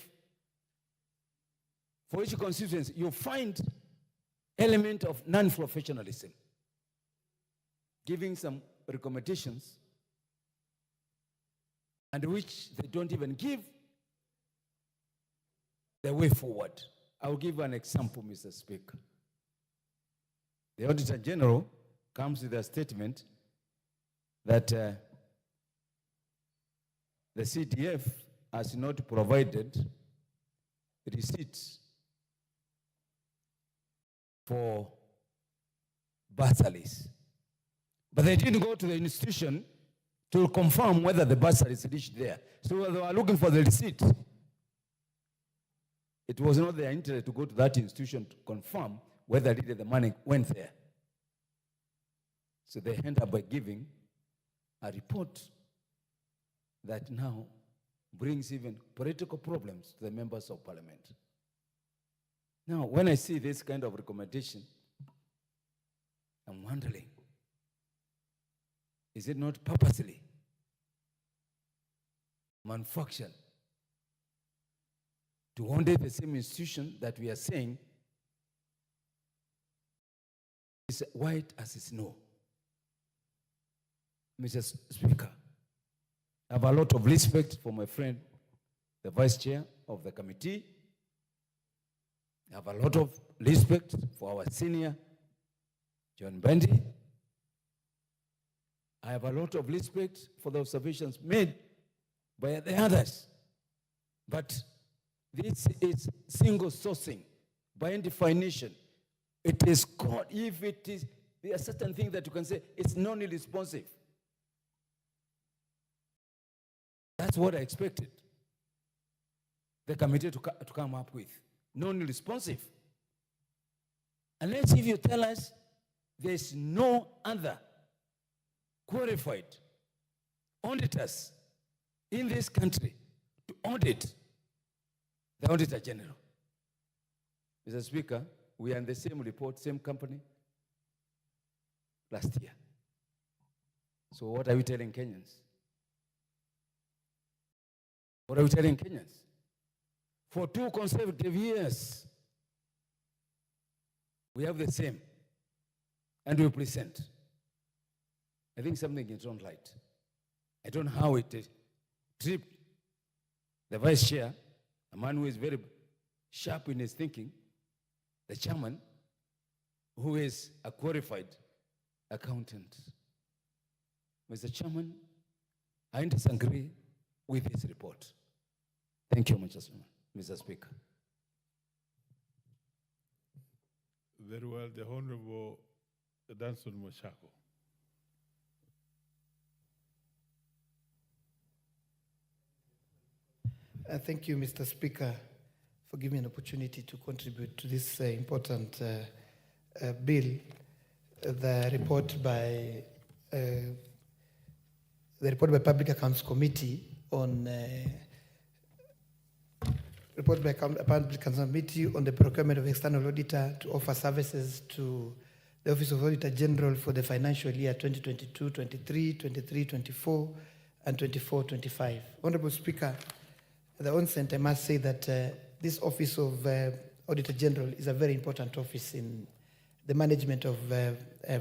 for each constituency, you find element of non-professionalism, giving some recommendations and which they don't even give the way forward. I'll give an example, Mr. Speaker. The Auditor General comes with a statement that the CDF has not provided receipts for bursaries. But they didn't go to the institution to confirm whether the bursaries reached there. So they were looking for the receipt. It was not their interest to go to that institution to confirm whether really the money went there. So they end up by giving a report that now brings even political problems to the members of parliament. Now, when I see this kind of recommendation, I'm wondering, is it not purposely manufactured to audit the same institution that we are saying is white as snow? Mr. Speaker, I have a lot of respect for my friend, the Vice Chair of the committee. I have a lot of respect for our senior, John Bendy. I have a lot of respect for the observations made by the others. But this is single sourcing by definition. It is called, if it is, there are certain things that you can say it's non-responsive. That's what I expected the committee to come up with. Non-responsive. Unless if you tell us there's no other qualified auditors in this country to audit the Auditor General. Mr. Speaker, we are in the same report, same company last year. So what are we telling Kenyans? What are we telling Kenyans? For 2 consecutive years, we have the same, and we present. I think something is not right. I don't know how it tripped the Vice Chair, a man who is very sharp in his thinking, the chairman, who is a qualified accountant. Mr. Chairman, I disagree with his report. Thank you, Mr. Speaker. Very well, the Honorable Danson Moshako. Thank you, Mr. Speaker, for giving me an opportunity to contribute to this important bill. The report by Public Accounts Committee on Public Accounts Committee on the procurement of external auditor to offer services to the Office of Auditor General for the financial year 2022-23, 23-24, and 24-25. Honorable Speaker, at the onset, I must say that this Office of Auditor General is a very important office in the management of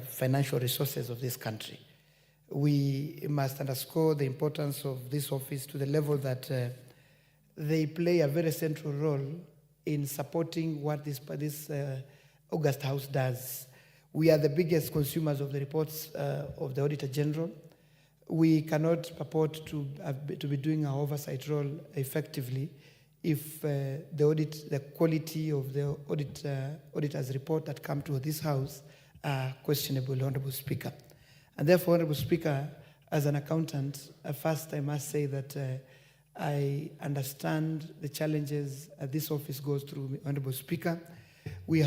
financial resources of this country. We must underscore the importance of this office to the level that they play a very central role in supporting what this August House does. We are the biggest consumers of the reports of the Auditor General. We cannot purport to be doing our oversight role effectively if the quality of the auditor's report that come to this House are questionable, Honorable Speaker. And therefore, Honorable Speaker, as an accountant, first I must say that I understand the challenges this office goes through, Honorable Speaker. I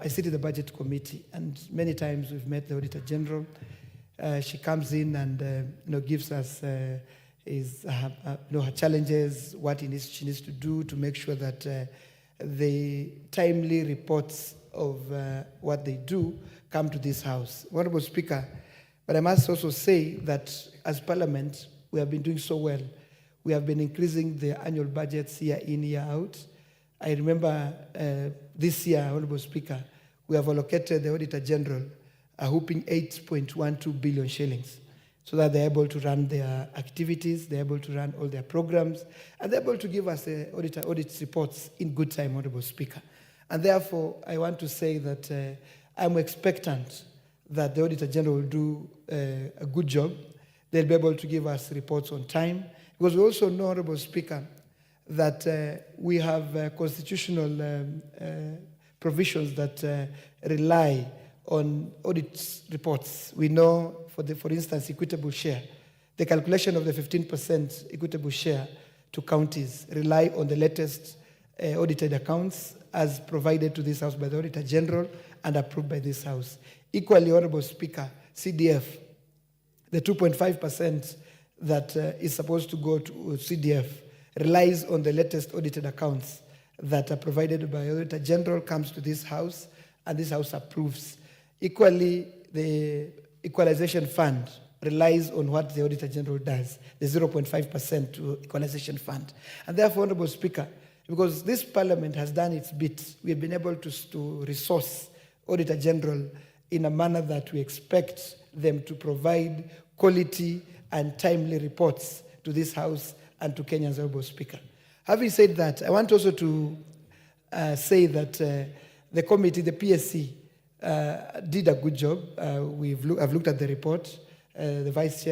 sit in the Budget Committee, and many times we've met the Auditor General. She comes in and gives us her challenges, what she needs to do to make sure that the timely reports of what they do come to this House. Honorable Speaker, but I must also say that as Parliament, we have been doing so well. We have been increasing the annual budgets year in, year out. I remember this year, Honorable Speaker, we have allocated the Auditor General a whopping 8.12 billion shillings. so that they're able to run their activities, they're able to run all their programs, and they're able to give us audit reports in good time, Honorable Speaker. And therefore, I want to say that I'm expectant that the Auditor General will do a good job. They'll be able to give us reports on time, because we also know, Honorable Speaker, that we have constitutional provisions that rely on audit reports. We know, for instance, equitable share. The calculation of the 15% equitable share to counties rely on the latest audited accounts as provided to this House by the Auditor General and approved by this House. Equally, Honorable Speaker, CDF, the 2.5% that is supposed to go to CDF relies on the latest audited accounts that are provided by Auditor General, comes to this House, and this House approves. Equally, the equalization fund relies on what the Auditor General does, the 0.5% to equalization fund. And therefore, Honorable Speaker, because this Parliament has done its bit, we have been able to resource Auditor General in a manner that we expect them to provide quality and timely reports to this House and to Kenyans, Honorable Speaker. Having said that, I want also to say that the committee, the PSC, did a good job. I've looked at the report. The Vice Chair